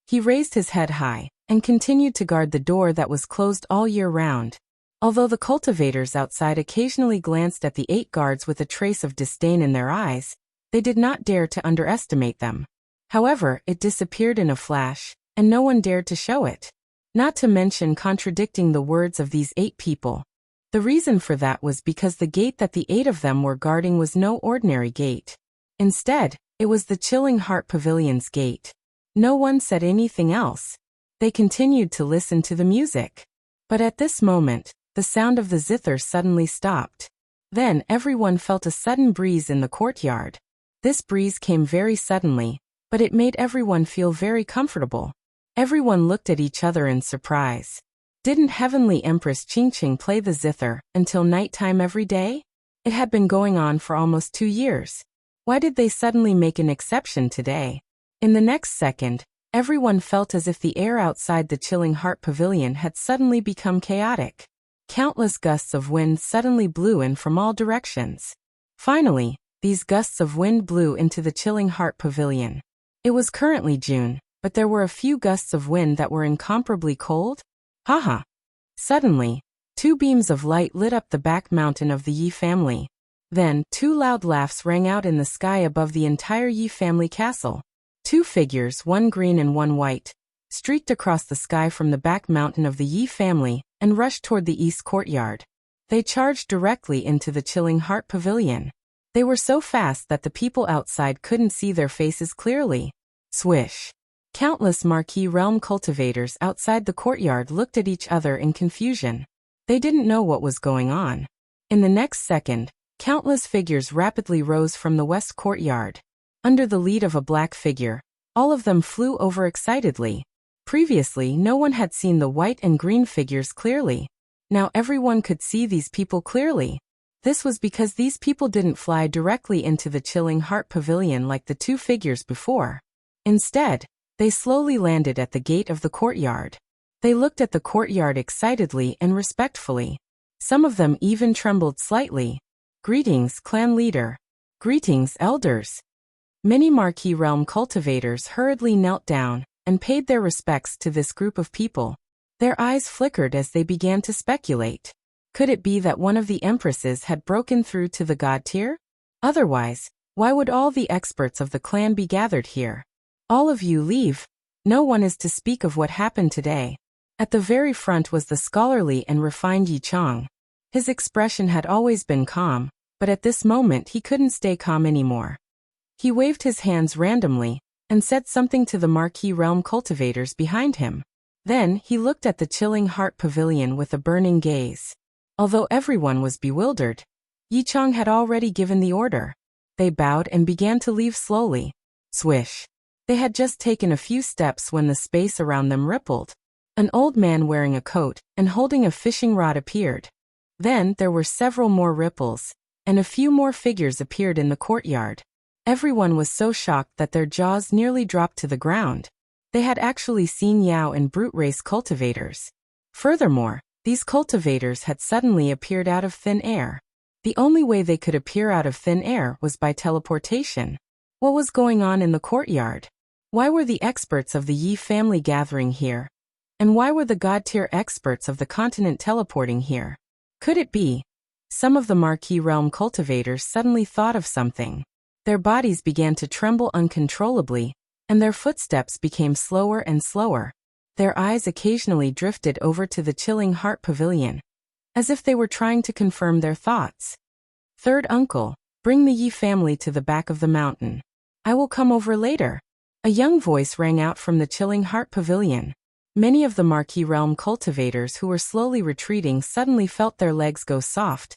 He raised his head high and continued to guard the door that was closed all year round. Although the cultivators outside occasionally glanced at the 8 guards with a trace of disdain in their eyes, they did not dare to underestimate them. However, it disappeared in a flash, and no one dared to show it. Not to mention contradicting the words of these 8 people. The reason for that was because the gate that the 8 of them were guarding was no ordinary gate. Instead, it was the Chilling Heart Pavilion's gate. No one said anything else. They continued to listen to the music. But at this moment, the sound of the zither suddenly stopped. Then everyone felt a sudden breeze in the courtyard. This breeze came very suddenly, but it made everyone feel very comfortable. Everyone looked at each other in surprise. Didn't Heavenly Empress Qingqing play the zither until nighttime every day? It had been going on for almost 2 years. Why did they suddenly make an exception today? In the next second, Everyone felt as if the air outside the Chilling Heart Pavilion had suddenly become chaotic. Countless gusts of wind suddenly blew in from all directions. Finally, these gusts of wind blew into the Chilling Heart Pavilion. It was currently June, but there were a few gusts of wind that were incomparably cold. Haha! Suddenly, two beams of light lit up the back mountain of the Yi family. Then, two loud laughs rang out in the sky above the entire Yi family castle. Two figures, one green and one white, streaked across the sky from the back mountain of the Yi family and rushed toward the east courtyard. They charged directly into the Chilling Heart Pavilion. They were so fast that the people outside couldn't see their faces clearly. Swish! Countless Marquee Realm cultivators outside the courtyard looked at each other in confusion. They didn't know what was going on. In the next second, countless figures rapidly rose from the west courtyard. Under the lead of a black figure, all of them flew over excitedly. Previously, no one had seen the white and green figures clearly. Now everyone could see these people clearly. This was because these people didn't fly directly into the Chilling Heart Pavilion like the two figures before. Instead, they slowly landed at the gate of the courtyard. They looked at the courtyard excitedly and respectfully. Some of them even trembled slightly. Greetings, clan leader. Greetings, elders. Many Marquee Realm cultivators hurriedly knelt down and paid their respects to this group of people. Their eyes flickered as they began to speculate. Could it be that one of the empresses had broken through to the god tier? Otherwise, why would all the experts of the clan be gathered here? All of you leave. No one is to speak of what happened today. At the very front was the scholarly and refined Yi Chong. His expression had always been calm, but at this moment he couldn't stay calm anymore. He waved his hands randomly and said something to the Marquee Realm cultivators behind him. Then he looked at the Chilling Heart Pavilion with a burning gaze. Although everyone was bewildered, Yi Chong had already given the order. They bowed and began to leave slowly. Swish! They had just taken a few steps when the space around them rippled. An old man wearing a coat and holding a fishing rod appeared. Then there were several more ripples, and a few more figures appeared in the courtyard. Everyone was so shocked that their jaws nearly dropped to the ground. They had actually seen Yao and brute race cultivators. Furthermore, these cultivators had suddenly appeared out of thin air. The only way they could appear out of thin air was by teleportation. What was going on in the courtyard? Why were the experts of the Yi family gathering here? And why were the god-tier experts of the continent teleporting here? Could it be? Some of the Marquee Realm cultivators suddenly thought of something. Their bodies began to tremble uncontrollably, and their footsteps became slower and slower. Their eyes occasionally drifted over to the Chilling Heart Pavilion, as if they were trying to confirm their thoughts. Third uncle, bring the Yi family to the back of the mountain. I will come over later. A young voice rang out from the Chilling Heart Pavilion. Many of the Marquee Realm cultivators who were slowly retreating suddenly felt their legs go soft,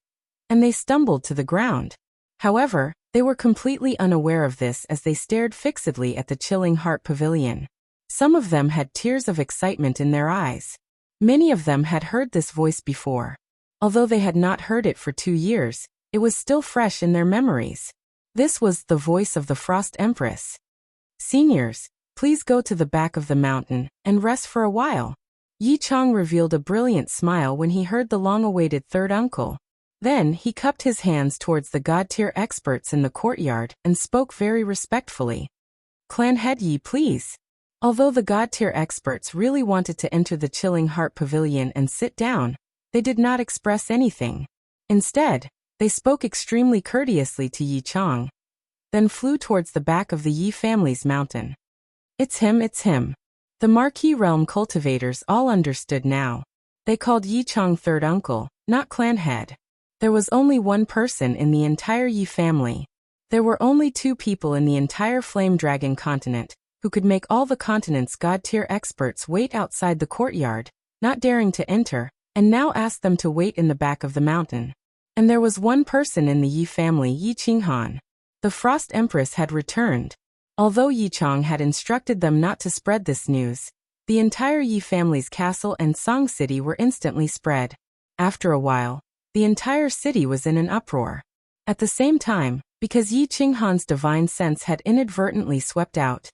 and they stumbled to the ground. However, they were completely unaware of this as they stared fixedly at the Chilling Heart Pavilion. Some of them had tears of excitement in their eyes. Many of them had heard this voice before. Although they had not heard it for 2 years, it was still fresh in their memories. This was the voice of the Frost Empress. Seniors, please go to the back of the mountain and rest for a while. Yi Chong revealed a brilliant smile when he heard the long-awaited third uncle. Then he cupped his hands towards the god-tier experts in the courtyard and spoke very respectfully. Clan Head Yi, please. Although the god-tier experts really wanted to enter the Chilling Heart Pavilion and sit down, they did not express anything. Instead, they spoke extremely courteously to Yi Chong, then flew towards the back of the Yi family's mountain. It's him, it's him. The Marquee Realm cultivators all understood now. They called Yi Chong third uncle, not clan head. There was only one person in the entire Yi family. There were only 2 people in the entire Flame Dragon continent who could make all the continent's god-tier experts wait outside the courtyard, not daring to enter, and now ask them to wait in the back of the mountain. And there was one person in the Yi family, Yi Qinghan. The Frost Empress had returned. Although Yi Chong had instructed them not to spread this news, the entire Yi family's castle and Song City were instantly spread. After a while, the entire city was in an uproar. At the same time, because Yi Qinghan's divine sense had inadvertently swept out,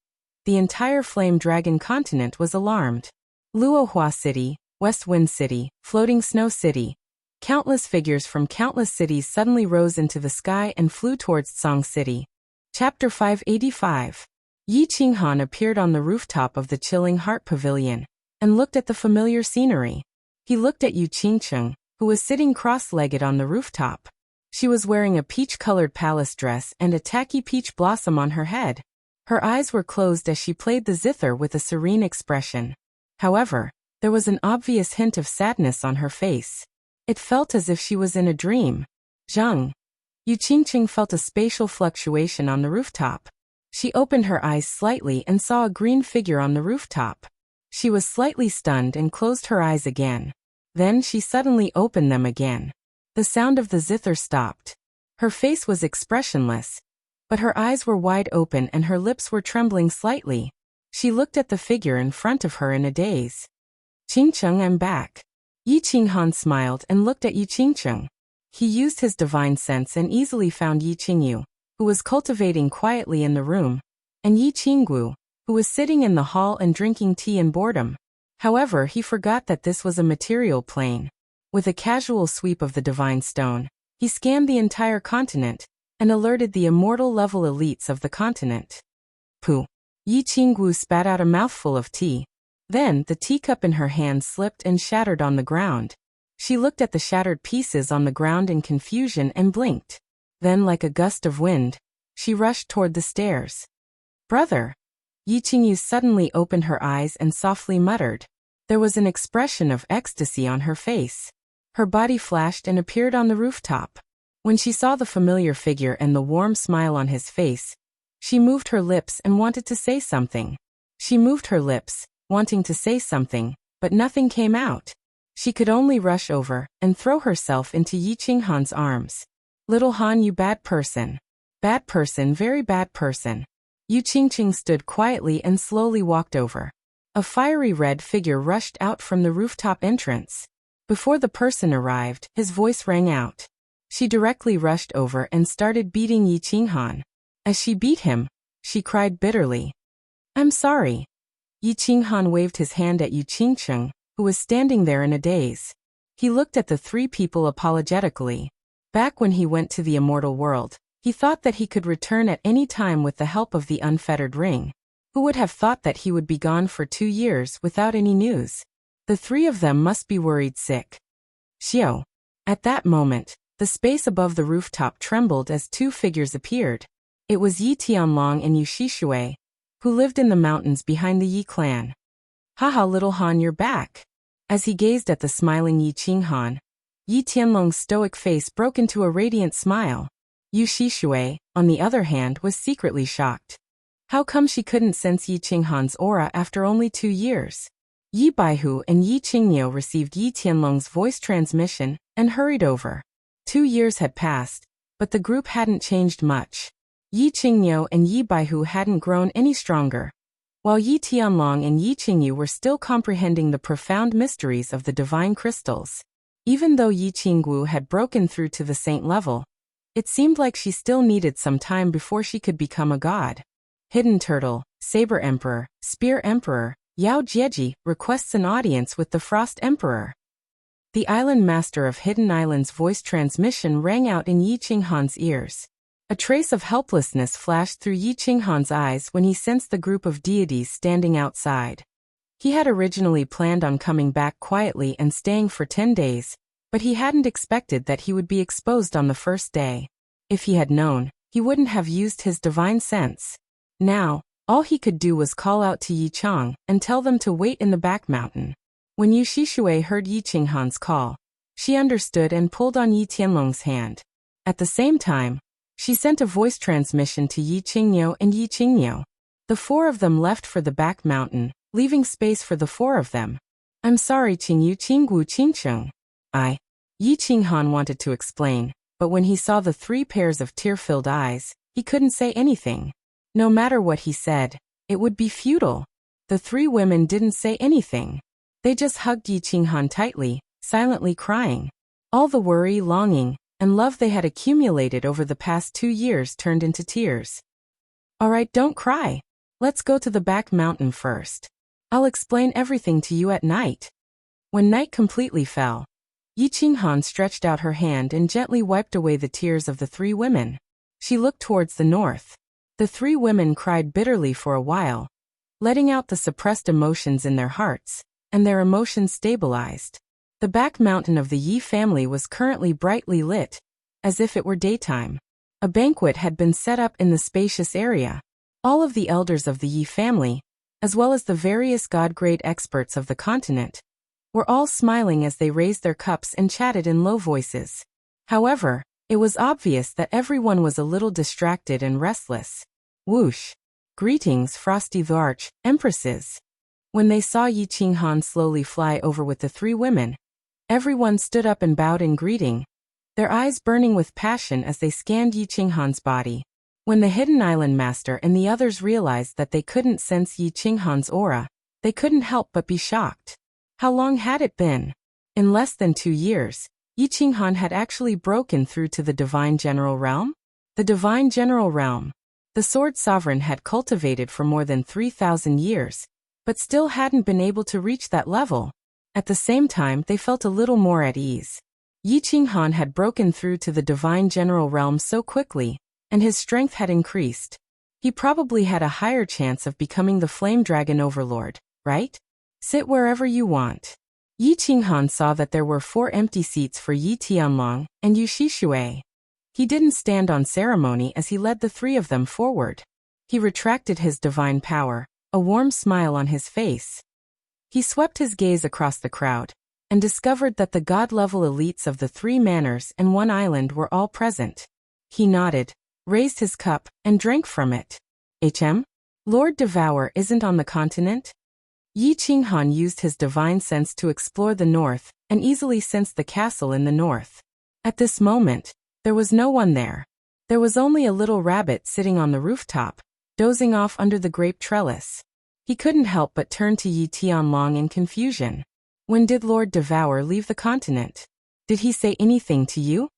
the entire Flame Dragon continent was alarmed. Luohua City, West Wind City, Floating Snow City. Countless figures from countless cities suddenly rose into the sky and flew towards Song City. Chapter 585. Yi Qinghan appeared on the rooftop of the Chilling Heart Pavilion and looked at the familiar scenery. He looked at Yu Qingcheng, who was sitting cross-legged on the rooftop. She was wearing a peach-colored palace dress and a tacky peach blossom on her head. Her eyes were closed as she played the zither with a serene expression. However, there was an obvious hint of sadness on her face. It felt as if she was in a dream. Zhang. Yu Qingcheng felt a spatial fluctuation on the rooftop. She opened her eyes slightly and saw a green figure on the rooftop. She was slightly stunned and closed her eyes again. Then she suddenly opened them again. The sound of the zither stopped. Her face was expressionless, but her eyes were wide open and her lips were trembling slightly. She looked at the figure in front of her in a daze. Qingcheng, I'm back. Yi Qinghan smiled and looked at Yu Qingcheng. He used his divine sense and easily found Yi Qingyu, who was cultivating quietly in the room, and Yi Qinggu, who was sitting in the hall and drinking tea in boredom. However, he forgot that this was a material plane. With a casual sweep of the divine stone, he scanned the entire continent and alerted the immortal level elites of the continent. Pooh! Yi Qinggu spat out a mouthful of tea. Then, the teacup in her hand slipped and shattered on the ground. She looked at the shattered pieces on the ground in confusion and blinked. Then, like a gust of wind, she rushed toward the stairs. Brother! Yi Qingyu suddenly opened her eyes and softly muttered. There was an expression of ecstasy on her face. Her body flashed and appeared on the rooftop. When she saw the familiar figure and the warm smile on his face, she moved her lips and wanted to say something. She moved her lips, wanting to say something, but nothing came out. She could only rush over and throw herself into Yi Qinghan's arms. Little Han, you bad person. Bad person, very bad person. Yu Qingcheng stood quietly and slowly walked over. A fiery red figure rushed out from the rooftop entrance. Before the person arrived, his voice rang out. She directly rushed over and started beating Yi Qinghan. As she beat him, she cried bitterly. I'm sorry. Yi Qinghan waved his hand at Yu Qingcheng, who was standing there in a daze. He looked at the three people apologetically. Back when he went to the immortal world, he thought that he could return at any time with the help of the unfettered ring. Who would have thought that he would be gone for 2 years without any news? The three of them must be worried sick. Xiao. At that moment, the space above the rooftop trembled as two figures appeared. It was Yi Tianlong and Yu Shishui, who lived in the mountains behind the Yi clan. Haha, little Han, you're back. As he gazed at the smiling Yi Qinghan, Yi Tianlong's stoic face broke into a radiant smile. Yu Shishui, on the other hand, was secretly shocked. How come she couldn't sense Yi Qinghan's aura after only 2 years? Yi Baihu and Yi Qingniu received Yi Tianlong's voice transmission and hurried over. 2 years had passed, but the group hadn't changed much. Yi Qingniu and Yi Baihu hadn't grown any stronger, while Yi Tianlong and Yi Qingyu were still comprehending the profound mysteries of the divine crystals. Even though Yi Qinggu had broken through to the saint level, it seemed like she still needed some time before she could become a god. Hidden Turtle, Saber Emperor, Spear Emperor, Yao Jieji requests an audience with the Frost Emperor. The island master of Hidden Island's voice transmission rang out in Yi Qinghan's ears. A trace of helplessness flashed through Yi Qinghan's eyes when he sensed the group of deities standing outside. He had originally planned on coming back quietly and staying for 10 days, but he hadn't expected that he would be exposed on the first day. If he had known, he wouldn't have used his divine sense. Now, all he could do was call out to Yi Chang and tell them to wait in the back mountain. When Yu Shishui heard Yi Qinghan's call, she understood and pulled on Yi Tianlong's hand. At the same time, she sent a voice transmission to Yi Qingniu and Yi Qingniu. The 4 of them left for the back mountain, leaving space for the 4 of them. I'm sorry, Qingyu, Qinggu, Qingcheng. Yi Qinghan wanted to explain, but when he saw the 3 pairs of tear-filled eyes, he couldn't say anything. No matter what he said, it would be futile. The 3 women didn't say anything. They just hugged Yi Qinghan tightly, silently crying. All the worry, longing, and love they had accumulated over the past 2 years turned into tears. All right, don't cry. Let's go to the back mountain first. I'll explain everything to you at night. When night completely fell, Yi Qinghan stretched out her hand and gently wiped away the tears of the three women. She looked towards the north. The three women cried bitterly for a while, letting out the suppressed emotions in their hearts, and their emotions stabilized. The back mountain of the Yi family was currently brightly lit, as if it were daytime. A banquet had been set up in the spacious area. All of the elders of the Yi family, as well as the various god-grade experts of the continent, were all smiling as they raised their cups and chatted in low voices. However, it was obvious that everyone was a little distracted and restless. Whoosh! Greetings, Frosty the Arch, Empresses. When they saw Yi Qinghan slowly fly over with the three women, everyone stood up and bowed in greeting, their eyes burning with passion as they scanned Yi Qinghan's body. When the Hidden Island Master and the others realized that they couldn't sense Yi Qinghan's aura, they couldn't help but be shocked. How long had it been? In less than 2 years, Yi Qinghan had actually broken through to the Divine General Realm? The Divine General Realm. The Sword Sovereign had cultivated for more than 3,000 years, but still hadn't been able to reach that level. At the same time, they felt a little more at ease. Yi Qinghan had broken through to the Divine General Realm so quickly, and his strength had increased. He probably had a higher chance of becoming the Flame Dragon Overlord, right? Sit wherever you want. Yi Qinghan saw that there were 4 empty seats for Yi Tianlong and Yu Shishui. He didn't stand on ceremony as he led the 3 of them forward. He retracted his divine power, a warm smile on his face. He swept his gaze across the crowd, and discovered that the god-level elites of the 3 manors and 1 island were all present. He nodded, raised his cup, and drank from it. Lord Devour isn't on the continent? Yi Qinghan used his divine sense to explore the north, and easily sensed the castle in the north. At this moment, there was no one there. There was only a little rabbit sitting on the rooftop, dozing off under the grape trellis. He couldn't help but turn to Yi Tianlong in confusion. When did Lord Devour leave the continent? Did he say anything to you?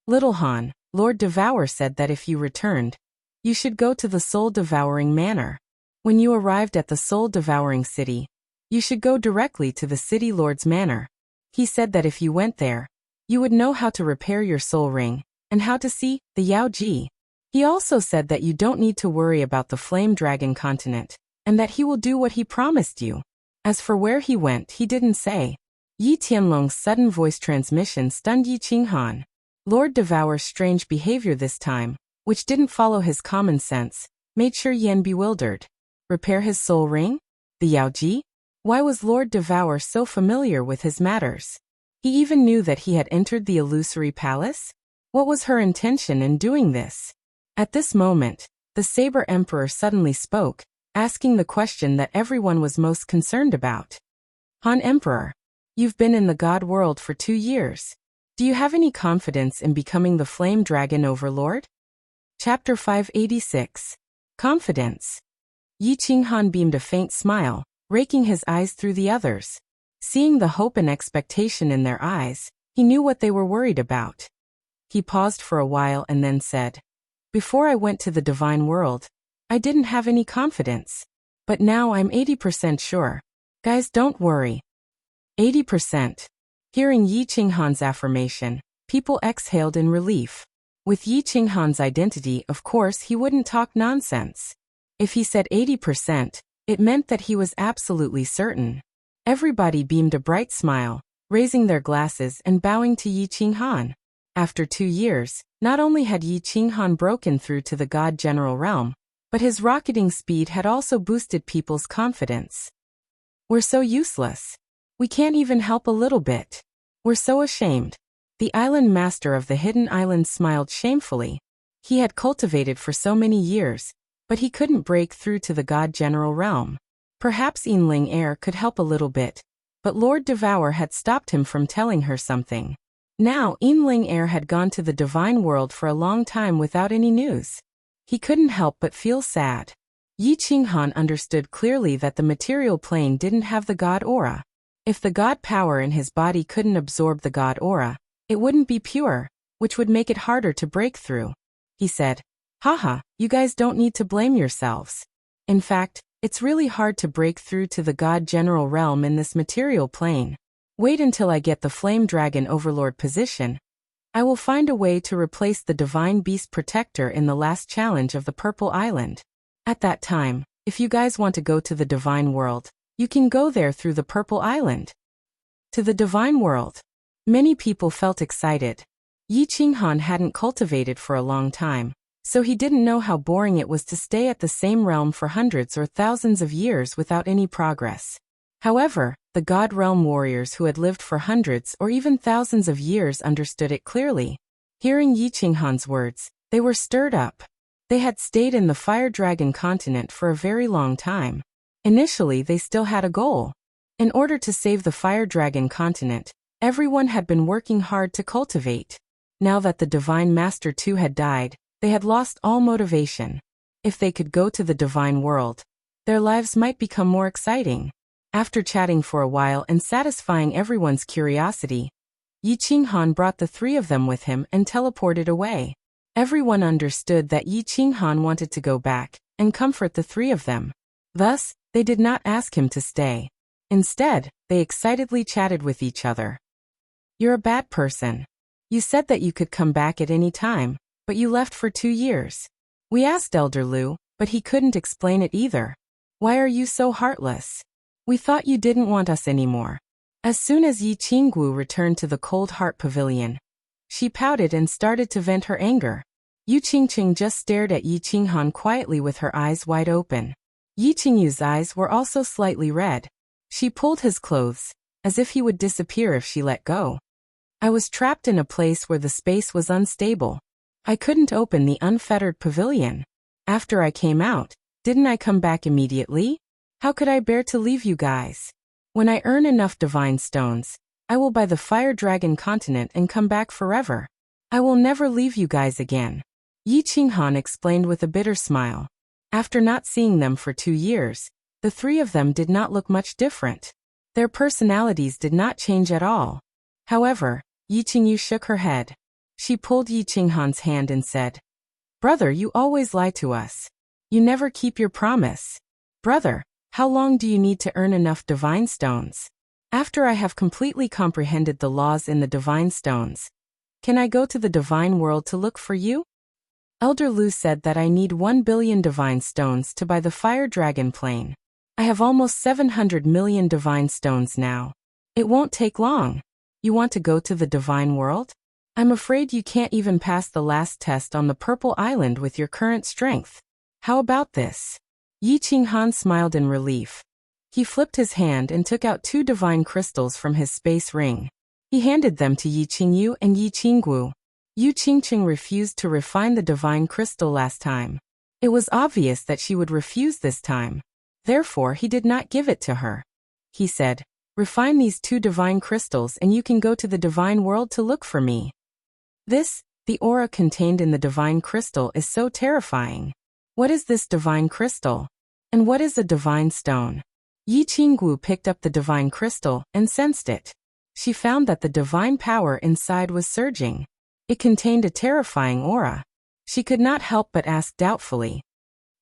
Little Han, Lord Devour said that if you returned, you should go to the soul-devouring manor. When you arrived at the soul-devouring city, you should go directly to the city lord's manor. He said that if you went there, you would know how to repair your soul ring, and how to see the Yao Ji. He also said that you don't need to worry about the Flame Dragon continent, and that he will do what he promised you. As for where he went, he didn't say. Yi Tianlong's sudden voice transmission stunned Yi Qinghan. Lord Devour's strange behavior this time, which didn't follow his common sense, made sure Yan bewildered. Repair his soul ring? The Yao Ji? Why was Lord Devour so familiar with his matters? He even knew that he had entered the illusory palace? What was her intention in doing this? At this moment, the Saber Emperor suddenly spoke, asking the question that everyone was most concerned about. Han Emperor, you've been in the God world for 2 years. Do you have any confidence in becoming the Flame Dragon Overlord? Chapter 586. Confidence. Yi Qinghan beamed a faint smile, raking his eyes through the others. Seeing the hope and expectation in their eyes, he knew what they were worried about. He paused for a while and then said, Before I went to the divine world, I didn't have any confidence. But now I'm 80% sure. Guys, don't worry. 80%. Hearing Yi Qinghan's affirmation, people exhaled in relief. With Yi Qinghan's identity, of course, he wouldn't talk nonsense. If he said 80%, it meant that he was absolutely certain. Everybody beamed a bright smile, raising their glasses and bowing to Yi Qinghan. After 2 years, not only had Yi Qinghan broken through to the God General Realm, but his rocketing speed had also boosted people's confidence. We're so useless. We can't even help a little bit. We're so ashamed. The island master of the Hidden Island smiled shamefully. He had cultivated for so many years, but he couldn't break through to the God General Realm. Perhaps Yinling Air could help a little bit, but Lord Devour had stopped him from telling her something. Now Yinling Air had gone to the divine world for a long time without any news. He couldn't help but feel sad. Yi Qinghan understood clearly that the material plane didn't have the god aura. If the god power in his body couldn't absorb the god aura, it wouldn't be pure, which would make it harder to break through. He said, Haha, you guys don't need to blame yourselves. In fact, it's really hard to break through to the God General realm in this material plane. Wait until I get the Flame Dragon Overlord position. I will find a way to replace the Divine Beast Protector in the last challenge of the Purple Island. At that time, if you guys want to go to the Divine World, you can go there through the Purple Island. To the Divine World. Many people felt excited. Yi Qinghan hadn't cultivated for a long time, so he didn't know how boring it was to stay at the same realm for hundreds or thousands of years without any progress. However, the God Realm warriors who had lived for hundreds or even thousands of years understood it clearly. Hearing Yi Qinghan's words, they were stirred up. They had stayed in the Fire Dragon continent for a very long time. Initially, they still had a goal. In order to save the Fire Dragon continent, everyone had been working hard to cultivate. Now that the Divine Master too had died, they had lost all motivation. If they could go to the Divine World, their lives might become more exciting. After chatting for a while and satisfying everyone's curiosity, Yi Qinghan brought the three of them with him and teleported away. Everyone understood that Yi Qinghan wanted to go back and comfort the three of them. Thus, they did not ask him to stay. Instead, they excitedly chatted with each other. You're a bad person. You said that you could come back at any time, but you left for 2 years. We asked Elder Lu, but he couldn't explain it either. Why are you so heartless? We thought you didn't want us anymore. As soon as Yi Qinggu returned to the Cold Heart Pavilion, she pouted and started to vent her anger. Yu Qingqing just stared at Yi Qinghan quietly with her eyes wide open. Yi Qingyu's eyes were also slightly red. She pulled his clothes, as if he would disappear if she let go. I was trapped in a place where the space was unstable. I couldn't open the unfettered pavilion. After I came out, didn't I come back immediately? How could I bear to leave you guys? When I earn enough divine stones, I will buy the Fire Dragon continent and come back forever. I will never leave you guys again. Yi Qinghan explained with a bitter smile. After not seeing them for 2 years, the three of them did not look much different. Their personalities did not change at all. However, Yi Qingyu shook her head. She pulled Yi Qinghan's hand and said, "Brother, you always lie to us. You never keep your promise. Brother, how long do you need to earn enough divine stones? After I have completely comprehended the laws in the divine stones, can I go to the divine world to look for you?" Elder Lu said that I need 1 billion divine stones to buy the Fire Dragon plane. I have almost 700 million divine stones now. It won't take long. You want to go to the divine world? I'm afraid you can't even pass the last test on the Purple Island with your current strength. How about this? Yi Qinghan smiled in relief. He flipped his hand and took out 2 divine crystals from his space ring. He handed them to Yi Qingyu and Yi Qinggu. Yu Qingqing refused to refine the divine crystal last time. It was obvious that she would refuse this time. Therefore, he did not give it to her. He said, "Refine these 2 divine crystals and you can go to the divine world to look for me." The aura contained in the divine crystal is so terrifying. What is this divine crystal? And what is a divine stone? Yi Qinggu picked up the divine crystal and sensed it. She found that the divine power inside was surging. It contained a terrifying aura. She could not help but ask doubtfully.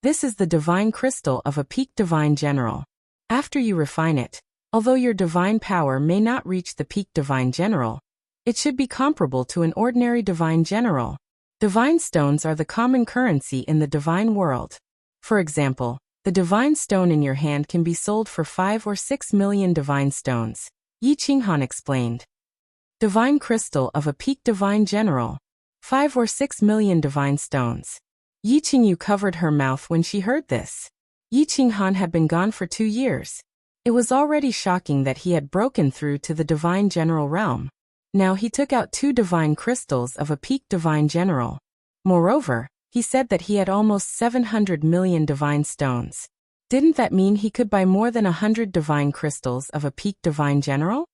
This is the divine crystal of a peak divine general. After you refine it, although your divine power may not reach the peak divine general, it should be comparable to an ordinary divine general. Divine stones are the common currency in the divine world. For example, the divine stone in your hand can be sold for 5 or 6 million divine stones, Yi Qinghan explained. Divine crystal of a peak divine general. 5 or 6 million divine stones. Yi Qingyu covered her mouth when she heard this. Yi Qinghan had been gone for 2 years. It was already shocking that he had broken through to the divine general realm. Now he took out 2 divine crystals of a peak divine general. Moreover, he said that he had almost 700 million divine stones. Didn't that mean he could buy more than 100 divine crystals of a peak divine general?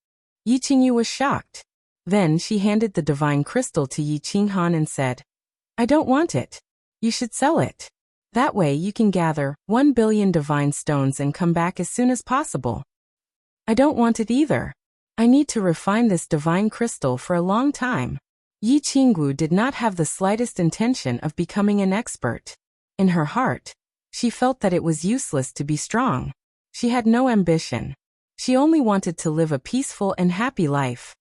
Yi Qingyu was shocked. Then she handed the divine crystal to Yi Qinghan and said, "I don't want it. You should sell it. That way you can gather 1 billion divine stones and come back as soon as possible." "I don't want it either. I need to refine this divine crystal for a long time." Yi Qinggu did not have the slightest intention of becoming an expert. In her heart, She felt that it was useless to be strong. She had no ambition. She only wanted to live a peaceful and happy life.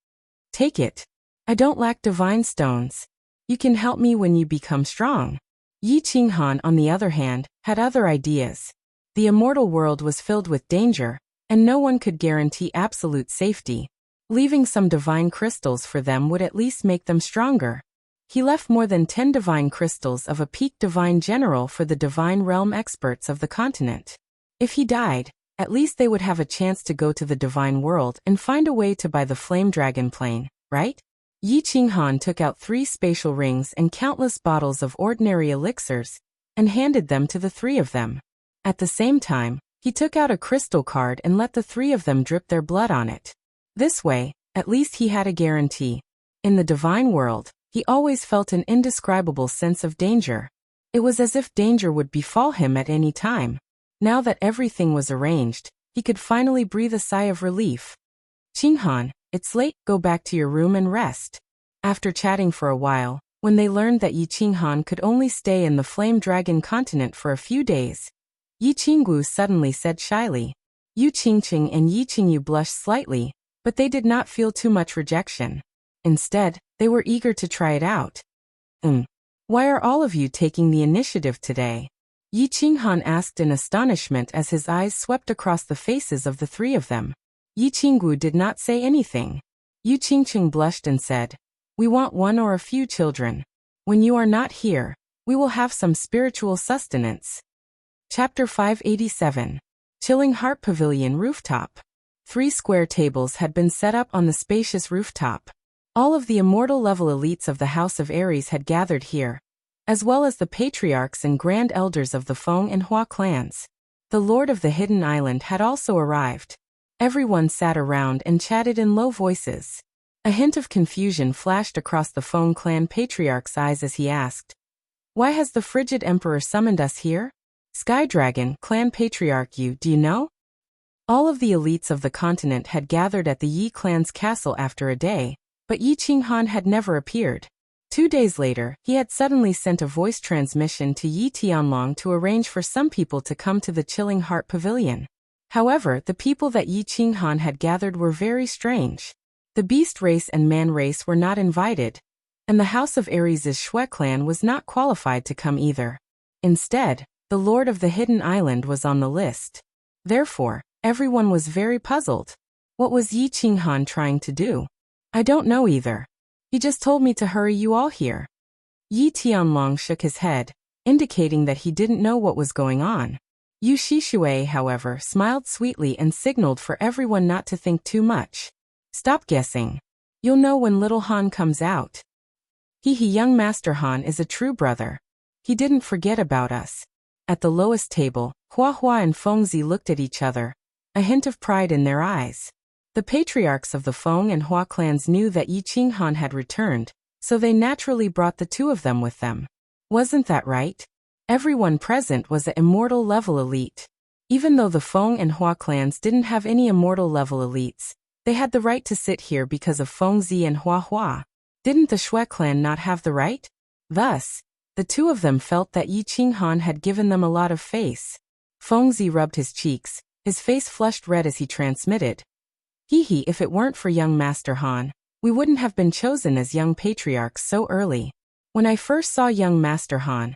Take it. I don't lack divine stones. You can help me when you become strong. Yi Qinghan, on the other hand, had other ideas. The immortal world was filled with danger, and no one could guarantee absolute safety. Leaving some divine crystals for them would at least make them stronger. He left more than 10 divine crystals of a peak divine general for the divine realm experts of the continent. If he died, at least they would have a chance to go to the divine world and find a way to buy the flame dragon plane, right? Yi Qinghan took out 3 spatial rings and countless bottles of ordinary elixirs, and handed them to the 3 of them. At the same time, he took out a crystal card and let the 3 of them drip their blood on it. This way, at least he had a guarantee. In the divine world, he always felt an indescribable sense of danger. It was as if danger would befall him at any time. Now that everything was arranged, he could finally breathe a sigh of relief. Qinghan, it's late, go back to your room and rest. After chatting for a while, when they learned that Yi Qinghan could only stay in the Flame Dragon continent for a few days, Yi Qinggu suddenly said shyly. Yu Qingqing and Yi Qingyu blushed slightly, but they did not feel too much rejection. Instead, they were eager to try it out. Why are all of you taking the initiative today? Yi Qinghan asked in astonishment as his eyes swept across the faces of the 3 of them. Yi Qinggu did not say anything. Yu Qingqing blushed and said, we want 1 or a few children. When you are not here, we will have some spiritual sustenance. Chapter 587. Chilling Heart Pavilion Rooftop. 3 square tables had been set up on the spacious rooftop. All of the immortal level elites of the House of Ares had gathered here, as well as the patriarchs and grand elders of the Feng and Hua clans. The Lord of the Hidden Island had also arrived. Everyone sat around and chatted in low voices. A hint of confusion flashed across the Feng clan patriarch's eyes as he asked, why has the frigid emperor summoned us here? Sky Dragon, clan patriarch Yu, do you know? All of the elites of the continent had gathered at the Yi clan's castle after a day, but Yi Qinghan had never appeared. 2 days later, he had suddenly sent a voice transmission to Yi Tianlong to arrange for some people to come to the Chilling Heart Pavilion. However, the people that Yi Qinghan had gathered were very strange. The beast race and man race were not invited, and the House of Ares' Shui clan was not qualified to come either. Instead, the Lord of the Hidden Island was on the list. Therefore, everyone was very puzzled. What was Yi Qinghan trying to do? I don't know either. He just told me to hurry you all here. Yi Tianlong shook his head, indicating that he didn't know what was going on. Yu Shixue, however, smiled sweetly and signaled for everyone not to think too much. Stop guessing. You'll know when little Han comes out. Young Master Han is a true brother. He didn't forget about us. At the lowest table, Hua Hua and Fengzi looked at each other, a hint of pride in their eyes. The patriarchs of the Feng and Hua clans knew that Yi Qinghan had returned, so they naturally brought the 2 of them with them. Wasn't that right? Everyone present was an immortal level elite. Even though the Feng and Hua clans didn't have any immortal level elites, they had the right to sit here because of Fengzi and Hua Hua. Didn't the Shui clan not have the right? Thus, the 2 of them felt that Yi Qinghan had given them a lot of face. Fengzi rubbed his cheeks, his face flushed red as he transmitted. If it weren't for young Master Han, we wouldn't have been chosen as young patriarchs so early. When I first saw young Master Han,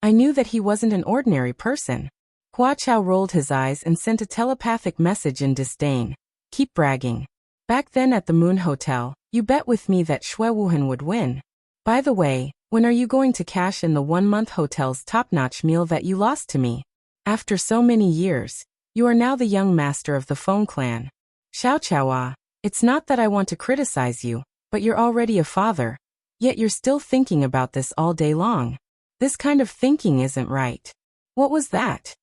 I knew that he wasn't an ordinary person. Hua Chao rolled his eyes and sent a telepathic message in disdain. Keep bragging. Back then at the Moon Hotel, you bet with me that Shui Wuhan would win. By the way, when are you going to cash in the 1-month hotel's top-notch meal that you lost to me? After so many years, you are now the young master of the Feng clan. Xiao Chaoa, it's not that I want to criticize you, but you're already a father, yet you're still thinking about this all day long. This kind of thinking isn't right. What was that?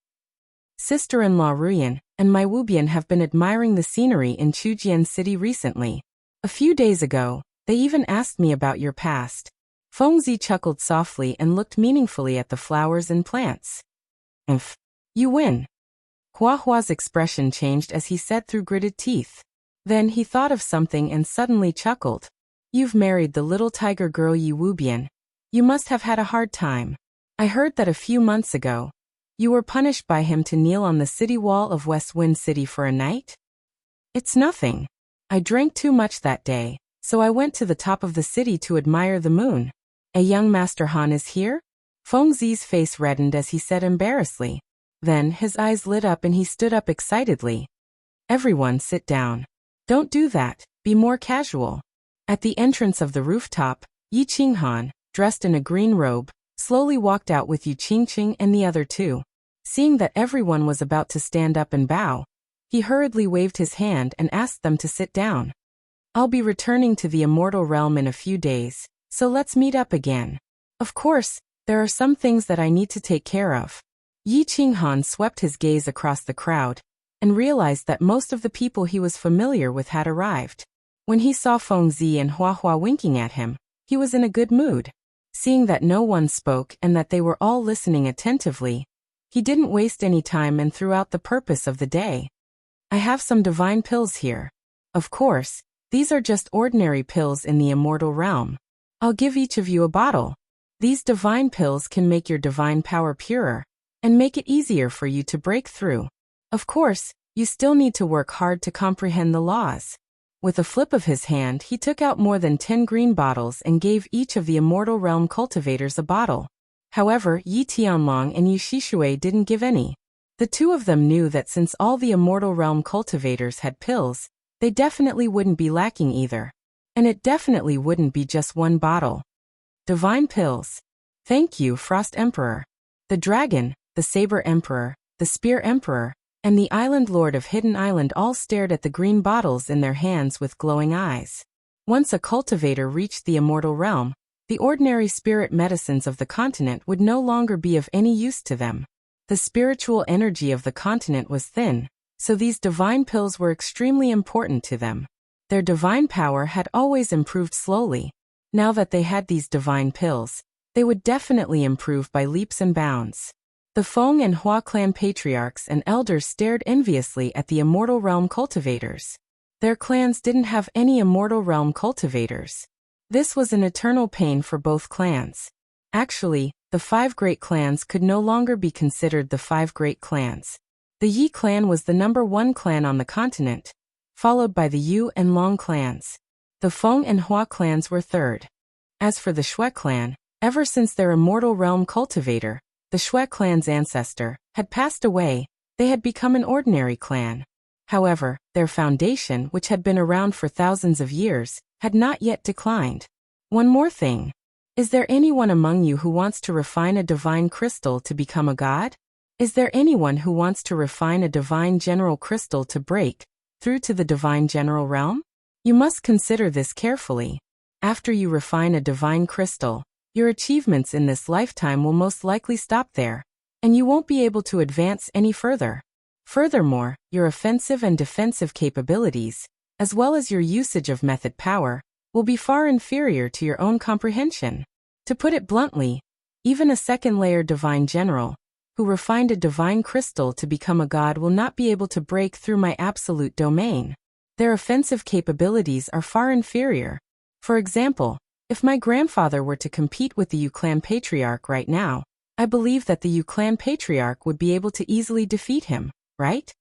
Sister-in-law Ruyan and my Wubian have been admiring the scenery in Chujian City recently. A few days ago, they even asked me about your past. Fengzi chuckled softly and looked meaningfully at the flowers and plants. You win. Hua Hua's expression changed as he said through gritted teeth. Then he thought of something and suddenly chuckled. You've married the little tiger girl Yi Wubian. You must have had a hard time. I heard that a few months ago, You were punished by him to kneel on the city wall of West Wind City for a night? It's nothing. I drank too much that day, so I went to the top of the city to admire the moon. A young Master Han is here? Feng Zi's face reddened as he said embarrassedly. Then his eyes lit up and he stood up excitedly. Everyone sit down. Don't do that, be more casual. At the entrance of the rooftop, Yi Qinghan, dressed in a green robe, slowly walked out with Yu Qingqing and the other two. Seeing that everyone was about to stand up and bow, he hurriedly waved his hand and asked them to sit down. I'll be returning to the immortal realm in a few days, so let's meet up again. Of course, there are some things that I need to take care of. Yi Qinghan swept his gaze across the crowd and realized that most of the people he was familiar with had arrived. When he saw Feng Zi and Hua Hua winking at him, he was in a good mood. Seeing that no one spoke and that they were all listening attentively, he didn't waste any time and threw out the purpose of the day. I have some divine pills here. Of course, these are just ordinary pills in the immortal realm. I'll give each of you a bottle. These divine pills can make your divine power purer and make it easier for you to break through. Of course, you still need to work hard to comprehend the laws. With a flip of his hand, he took out more than 10 green bottles and gave each of the immortal realm cultivators a bottle. However, Yi Tianlong and Yu Shishui didn't give any. The two of them knew that since all the immortal realm cultivators had pills, they definitely wouldn't be lacking either. And it definitely wouldn't be just one bottle. Divine pills. Thank you, Frost Emperor. The Dragon, the Saber Emperor, the Spear Emperor, and the Island Lord of Hidden Island all stared at the green bottles in their hands with glowing eyes. Once a cultivator reached the immortal realm, the ordinary spirit medicines of the continent would no longer be of any use to them. The spiritual energy of the continent was thin, so these divine pills were extremely important to them. Their divine power had always improved slowly. Now that they had these divine pills, they would definitely improve by leaps and bounds. The Feng and Hua clan patriarchs and elders stared enviously at the immortal realm cultivators. Their clans didn't have any immortal realm cultivators. This was an eternal pain for both clans. Actually, the 5 great clans could no longer be considered the 5 great clans. The Yi clan was the #1 clan on the continent, followed by the Yu and Long clans. The Feng and Hua clans were third. As for the Shui clan, ever since their immortal realm cultivator, the Shui clan's ancestor, had passed away, they had become an ordinary clan. However, their foundation, which had been around for thousands of years, had not yet declined. One more thing. Is there anyone among you who wants to refine a divine crystal to become a god? Is there anyone who wants to refine a divine general crystal to break through to the divine general realm? You must consider this carefully. After you refine a divine crystal, your achievements in this lifetime will most likely stop there, and you won't be able to advance any further. Furthermore, your offensive and defensive capabilities, as well as your usage of method power, will be far inferior to your own comprehension. To put it bluntly, even a second-layer divine general, who refined a divine crystal to become a god, will not be able to break through my absolute domain. Their offensive capabilities are far inferior. For example, if my grandfather were to compete with the Yu clan patriarch right now, I believe that the Yu clan patriarch would be able to easily defeat him, right?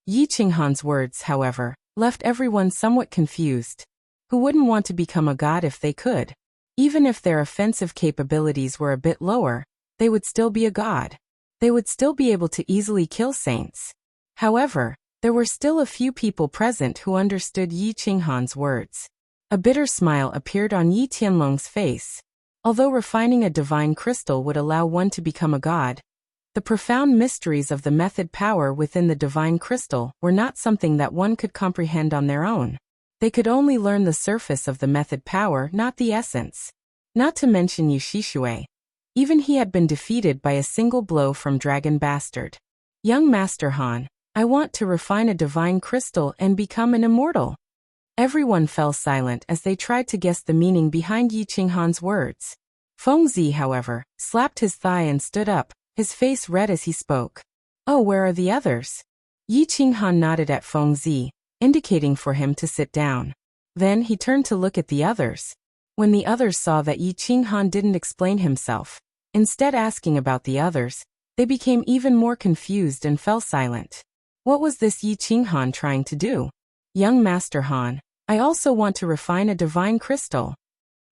Yi Qinghan's words, however, left everyone somewhat confused. Who wouldn't want to become a god if they could? Even if their offensive capabilities were a bit lower, they would still be a god. They would still be able to easily kill saints. However, there were still a few people present who understood Yi Qinghan's words. A bitter smile appeared on Yi Tianlong's face. Although refining a divine crystal would allow one to become a god, the profound mysteries of the method power within the divine crystal were not something that one could comprehend on their own. They could only learn the surface of the method power, not the essence. Not to mention Yu Shishui. Even he had been defeated by a single blow from Dragon Bastard. Young Master Han, I want to refine a divine crystal and become an immortal. Everyone fell silent as they tried to guess the meaning behind Yi Qinghan's words. Feng Zi, however, slapped his thigh and stood up, his face red as he spoke. Oh, where are the others? Yi Qinghan nodded at Feng Zi, indicating for him to sit down. Then he turned to look at the others. When the others saw that Yi Qinghan didn't explain himself, instead asking about the others, They became even more confused and fell silent. What was this Yi Qinghan trying to do? Young Master Han, I also want to refine a divine crystal.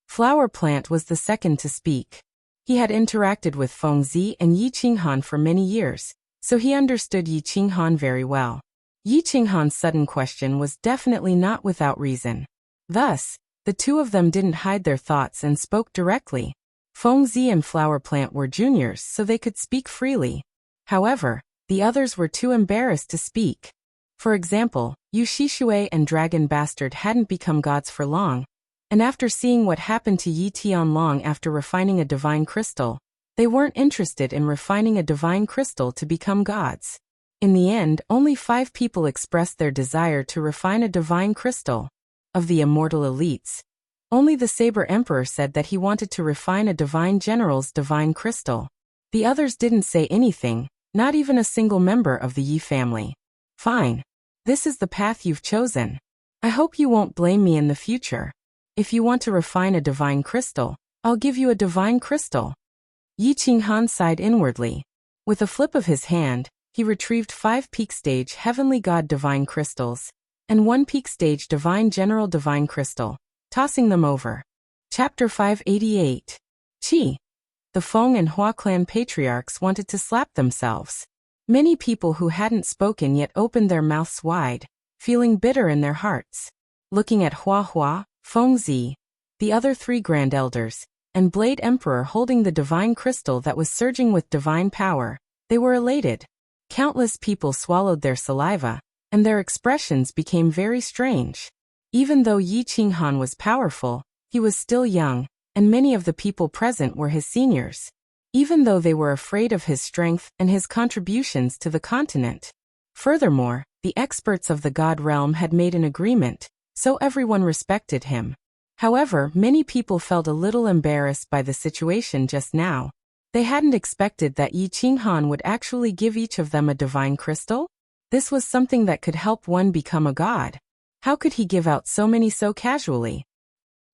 Flower Plant was the second to speak. He had interacted with Fengzi and Yi Qinghan for many years, so he understood Yi Qinghan very well. Yi Qinghan's sudden question was definitely not without reason. Thus, the two of them didn't hide their thoughts and spoke directly. Fengzi and Flower Plant were juniors, so they could speak freely. However, the others were too embarrassed to speak. For example, Yu Shishui and Dragon Bastard hadn't become gods for long, and after seeing what happened to Yi Tianlong after refining a divine crystal, they weren't interested in refining a divine crystal to become gods. In the end, only 5 people expressed their desire to refine a divine crystal. Of the immortal elites, only the Saber Emperor said that he wanted to refine a divine general's divine crystal. The others didn't say anything, not even a single member of the Yi family. Fine. This is the path you've chosen. I hope you won't blame me in the future. If you want to refine a divine crystal, I'll give you a divine crystal. Yi Qinghan sighed inwardly. With a flip of his hand, he retrieved 5 peak stage heavenly god divine crystals, and 1 peak stage divine general divine crystal, tossing them over. Chapter 588. Qi. The Feng and Hua clan patriarchs wanted to slap themselves. Many people who hadn't spoken yet opened their mouths wide, feeling bitter in their hearts. Looking at Hua, Fengzi, the other 3 grand elders, and Blade Emperor holding the divine crystal that was surging with divine power, they were elated. Countless people swallowed their saliva, and their expressions became very strange. Even though Yi Qinghan was powerful, he was still young, and many of the people present were his seniors. Even though they were afraid of his strength and his contributions to the continent. Furthermore, the experts of the God realm had made an agreement, so everyone respected him. However, many people felt a little embarrassed by the situation just now. They hadn't expected that Yi Qinghan would actually give each of them a divine crystal. This was something that could help one become a god. How could he give out so many so casually?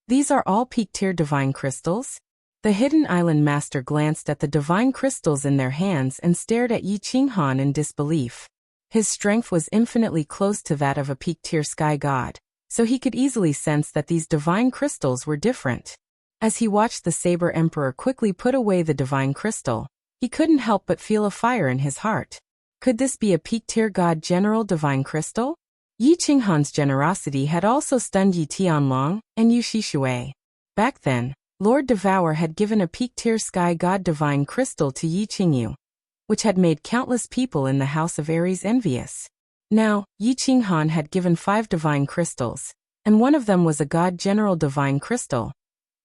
These are all peak-tier divine crystals? The Hidden Island Master glanced at the divine crystals in their hands and stared at Yi Qinghan in disbelief. His strength was infinitely close to that of a peak-tier sky god, so he could easily sense that these divine crystals were different. As he watched the Saber Emperor quickly put away the divine crystal, he couldn't help but feel a fire in his heart. Could this be a peak-tier god general divine crystal? Yi Qinghan's generosity had also stunned Yi Tianlong and Yu Shishui. Back then, Lord Devour had given a peak-tier sky god divine crystal to Yi Qingyu, which had made countless people in the House of Aries envious. Now, Yi Qinghan had given 5 divine crystals, and one of them was a god general divine crystal.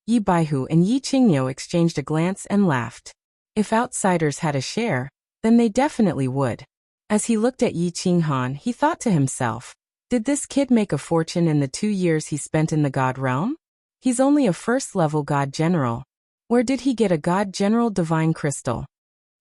Yi Baihu and Yi Qingyu exchanged a glance and laughed. If outsiders had a share, then they definitely would. As he looked at Yi Qinghan, he thought to himself, did this kid make a fortune in the 2 years he spent in the god realm? He's only a first-level god general. Where did he get a god general divine crystal?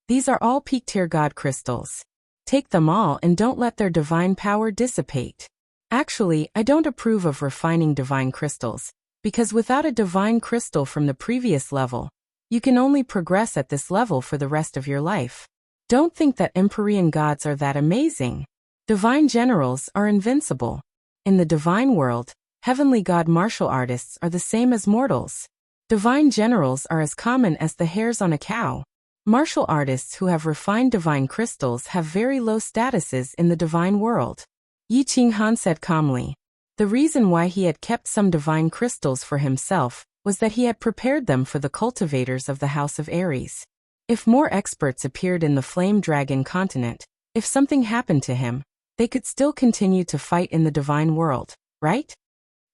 These are all peak-tier god crystals. Take them all and don't let their divine power dissipate. Actually, I don't approve of refining divine crystals, because without a divine crystal from the previous level, you can only progress at this level for the rest of your life. Don't think that Empyrean gods are that amazing. Divine generals are invincible. In the divine world, heavenly god martial artists are the same as mortals. Divine generals are as common as the hairs on a cow. Martial artists who have refined divine crystals have very low statuses in the divine world. Yi Qinghan said calmly. The reason why he had kept some divine crystals for himself was that he had prepared them for the cultivators of the House of Aries. If more experts appeared in the Flame Dragon continent, if something happened to him, they could still continue to fight in the divine world, right?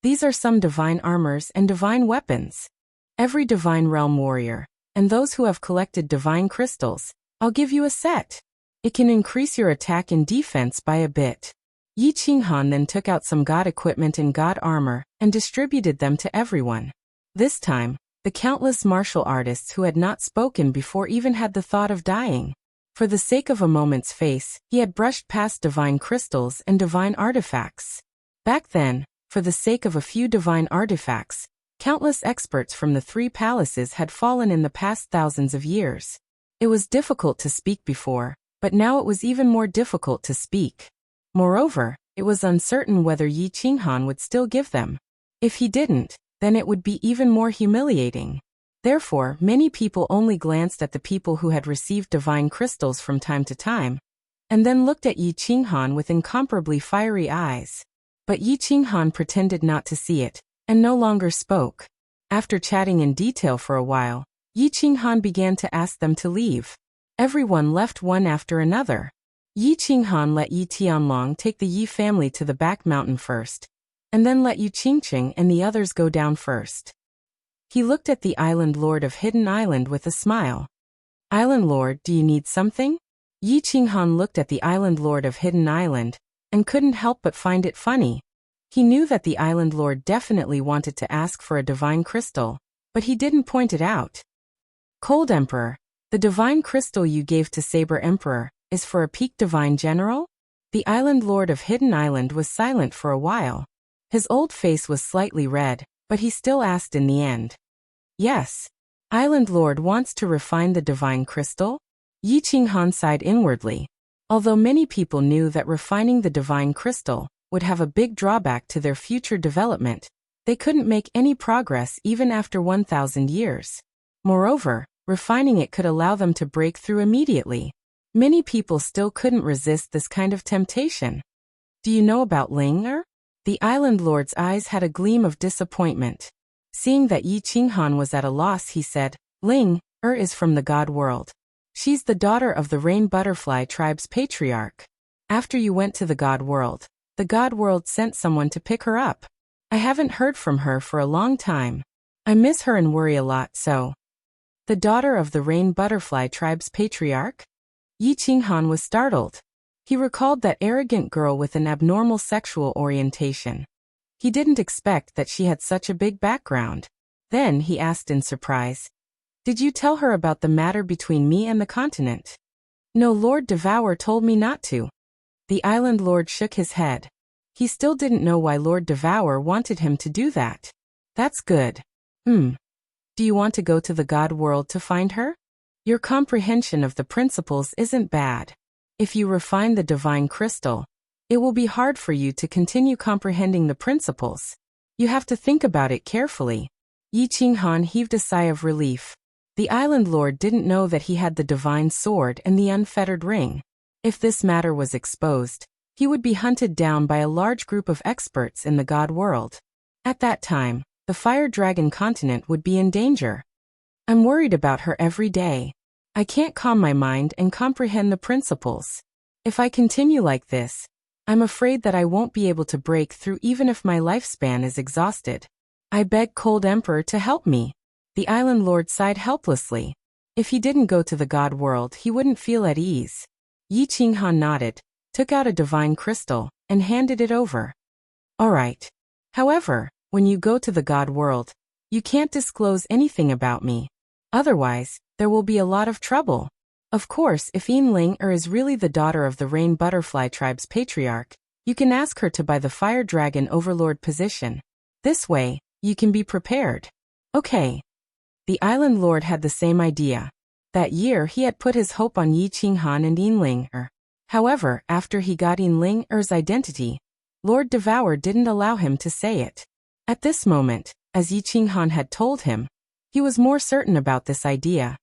These are some divine armors and divine weapons. Every divine realm warrior, and those who have collected divine crystals, I'll give you a set. It can increase your attack and defense by a bit. Yi Qinghan then took out some god equipment and god armor and distributed them to everyone. This time, the countless martial artists who had not spoken before even had the thought of dying. For the sake of a moment's face, he had brushed past divine crystals and divine artifacts. Back then, for the sake of a few divine artifacts, countless experts from the 3 palaces had fallen in the past thousands of years. It was difficult to speak before, but now it was even more difficult to speak. Moreover, it was uncertain whether Yi Qinghan would still give them. If he didn't, then it would be even more humiliating. Therefore, many people only glanced at the people who had received divine crystals from time to time, and then looked at Yi Qinghan with incomparably fiery eyes. But Yi Qinghan pretended not to see it, and no longer spoke. After chatting in detail for a while, Yi Qinghan began to ask them to leave. Everyone left one after another. Yi Qinghan let Yi Tianlong take the Yi family to the back mountain first, and then let Yu Qingqing and the others go down first. He looked at the Island Lord of Hidden Island with a smile. "Island Lord, do you need something?" Yi Qinghan looked at the Island Lord of Hidden Island, and couldn't help but find it funny. He knew that the Island Lord definitely wanted to ask for a divine crystal, but he didn't point it out. "Cold Emperor, the divine crystal you gave to Saber Emperor is for a peak divine general?" The Island Lord of Hidden Island was silent for a while. His old face was slightly red, but he still asked in the end. "Yes. Island Lord wants to refine the divine crystal?" Yi Qinghan sighed inwardly. Although many people knew that refining the divine crystal would have a big drawback to their future development, they couldn't make any progress even after 1,000 years. Moreover, refining it could allow them to break through immediately. Many people still couldn't resist this kind of temptation. "Do you know about Ling-er?" The Island Lord's eyes had a gleam of disappointment. Seeing that Yi Qinghan was at a loss, he said, "Ling-er is from the God world. She's the daughter of the Rain Butterfly tribe's patriarch. After you went to the God world, the God world sent someone to pick her up. I haven't heard from her for a long time. I miss her and worry a lot, so." The daughter of the Rain Butterfly tribe's patriarch? Yi Qinghan was startled. He recalled that arrogant girl with an abnormal sexual orientation. He didn't expect that she had such a big background. Then he asked in surprise, "Did you tell her about the matter between me and the continent?" "No, Lord Devour told me not to." The Island Lord shook his head. He still didn't know why Lord Devour wanted him to do that. "That's good. Do you want to go to the God world to find her? Your comprehension of the principles isn't bad. If you refine the divine crystal, it will be hard for you to continue comprehending the principles. You have to think about it carefully." Yi Qinghan heaved a sigh of relief. The Island Lord didn't know that he had the divine sword and the unfettered ring. If this matter was exposed, he would be hunted down by a large group of experts in the God world. At that time, the Fire Dragon continent would be in danger. "I'm worried about her every day. I can't calm my mind and comprehend the principles. If I continue like this, I'm afraid that I won't be able to break through even if my lifespan is exhausted. I beg Cold Emperor to help me." The Island Lord sighed helplessly. If he didn't go to the God world, he wouldn't feel at ease. Yi Qinghan nodded, took out a divine crystal, and handed it over. "All right. However, when you go to the God world, you can't disclose anything about me. Otherwise, there will be a lot of trouble. Of course, if Ling-er is really the daughter of the Rain Butterfly tribe's patriarch, you can ask her to buy the Fire Dragon Overlord position. This way, you can be prepared." "Okay." The Island Lord had the same idea. That year he had put his hope on Yi Qinghan and Ling-er. However, after he got Ling-er's identity, Lord Devour didn't allow him to say it. At this moment, as Yi Qinghan had told him, he was more certain about this idea.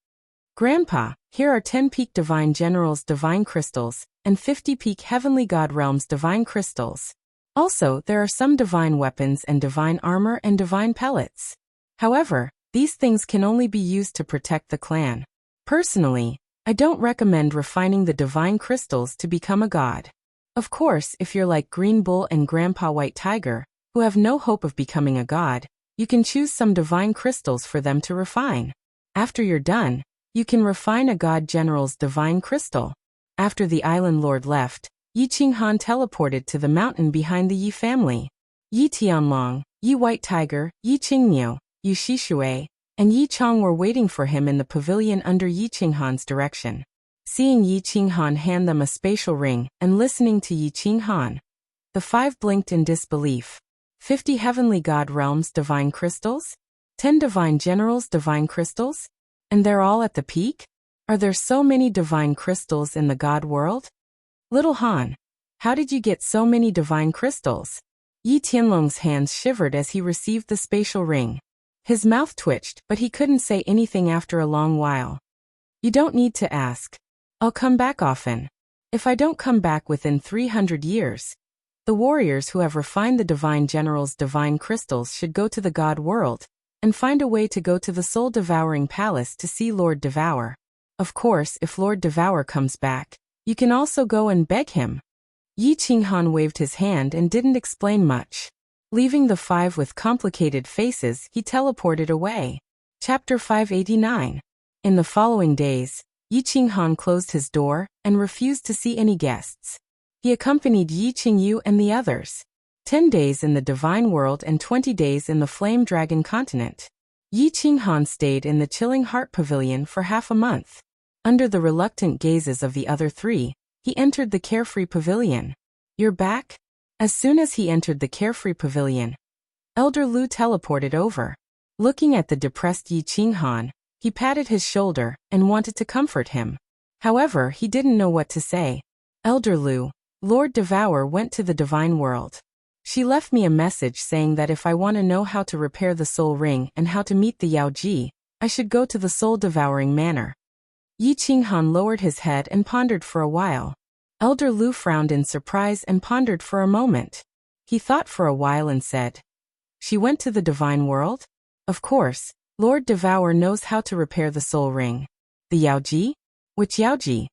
"Grandpa, here are 10 peak divine generals divine crystals, and 50 peak heavenly god realms divine crystals. Also, there are some divine weapons and divine armor and divine pellets. However, these things can only be used to protect the clan. Personally, I don't recommend refining the divine crystals to become a god. Of course, if you're like Green Bull and Grandpa White Tiger, who have no hope of becoming a god, you can choose some divine crystals for them to refine. After you're done, you can refine a god general's divine crystal." After the Island Lord left, Yi Qinghan teleported to the mountain behind the Yi family. Yi Tianlong, Yi White Tiger, Yi Qingniu, Yi Shishui, and Yi Chong were waiting for him in the pavilion under Yi Qinghan's direction. Seeing Yi Qinghan hand them a spatial ring and listening to Yi Qinghan, the 5 blinked in disbelief. 50 heavenly god realms divine crystals? 10 divine generals divine crystals? And they're all at the peak? Are there so many divine crystals in the God world? Little Han, how did you get so many divine crystals? Yi Tianlong's hands shivered as he received the spatial ring. His mouth twitched, but he couldn't say anything after a long while. You don't need to ask. I'll come back often. If I don't come back within 300 years, the warriors who have refined the divine general's divine crystals should go to the God world and find a way to go to the soul-devouring palace to see Lord Devour. Of course, if Lord Devour comes back, you can also go and beg him. Yi Qinghan waved his hand and didn't explain much. Leaving the five with complicated faces, he teleported away. Chapter 589. In the following days, Yi Qinghan closed his door and refused to see any guests. He accompanied Yi Qingyu and the others. 10 days in the divine world and 20 days in the flame dragon continent. Yi Qinghan stayed in the chilling heart pavilion for half a month. Under the reluctant gazes of the other three, he entered the carefree pavilion. You're back? As soon as he entered the carefree pavilion, Elder Lu teleported over. Looking at the depressed Yi Qinghan, he patted his shoulder and wanted to comfort him. However, he didn't know what to say. Elder Lu, Lord Devour went to the divine world. She left me a message saying that if I want to know how to repair the soul ring and how to meet the Yao Ji, I should go to the soul-devouring manor. Yi Qinghan lowered his head and pondered for a while. Elder Lu frowned in surprise and pondered for a moment. He thought for a while and said, She went to the divine world? Of course, Lord Devour knows how to repair the soul ring. The Yao Ji? Which Yao Ji?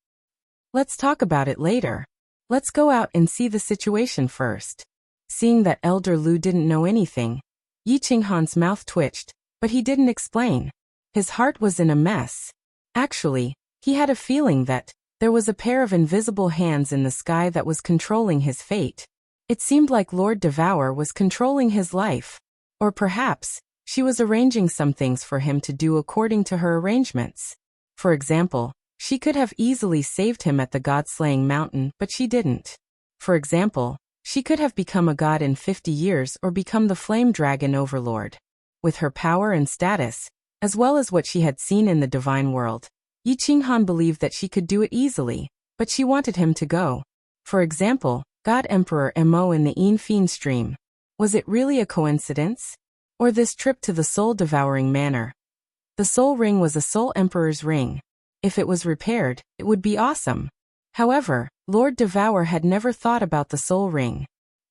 Let's talk about it later. Let's go out and see the situation first. Seeing that Elder Lu didn't know anything, Yi Qinghan's mouth twitched, but he didn't explain. His heart was in a mess. Actually, he had a feeling that there was a pair of invisible hands in the sky that was controlling his fate. It seemed like Lord Devour was controlling his life. Or perhaps, she was arranging some things for him to do according to her arrangements. For example, she could have easily saved him at the god-slaying mountain, but she didn't. For example, she could have become a god in 50 years or become the flame dragon overlord. With her power and status, as well as what she had seen in the divine world, Yi Qinghan believed that she could do it easily, but she wanted him to go. For example, God Emperor Mo in the Yin stream. Was it really a coincidence? Or this trip to the soul-devouring manor? The soul ring was a soul emperor's ring. If it was repaired, it would be awesome. However, Lord Devour had never thought about the soul ring.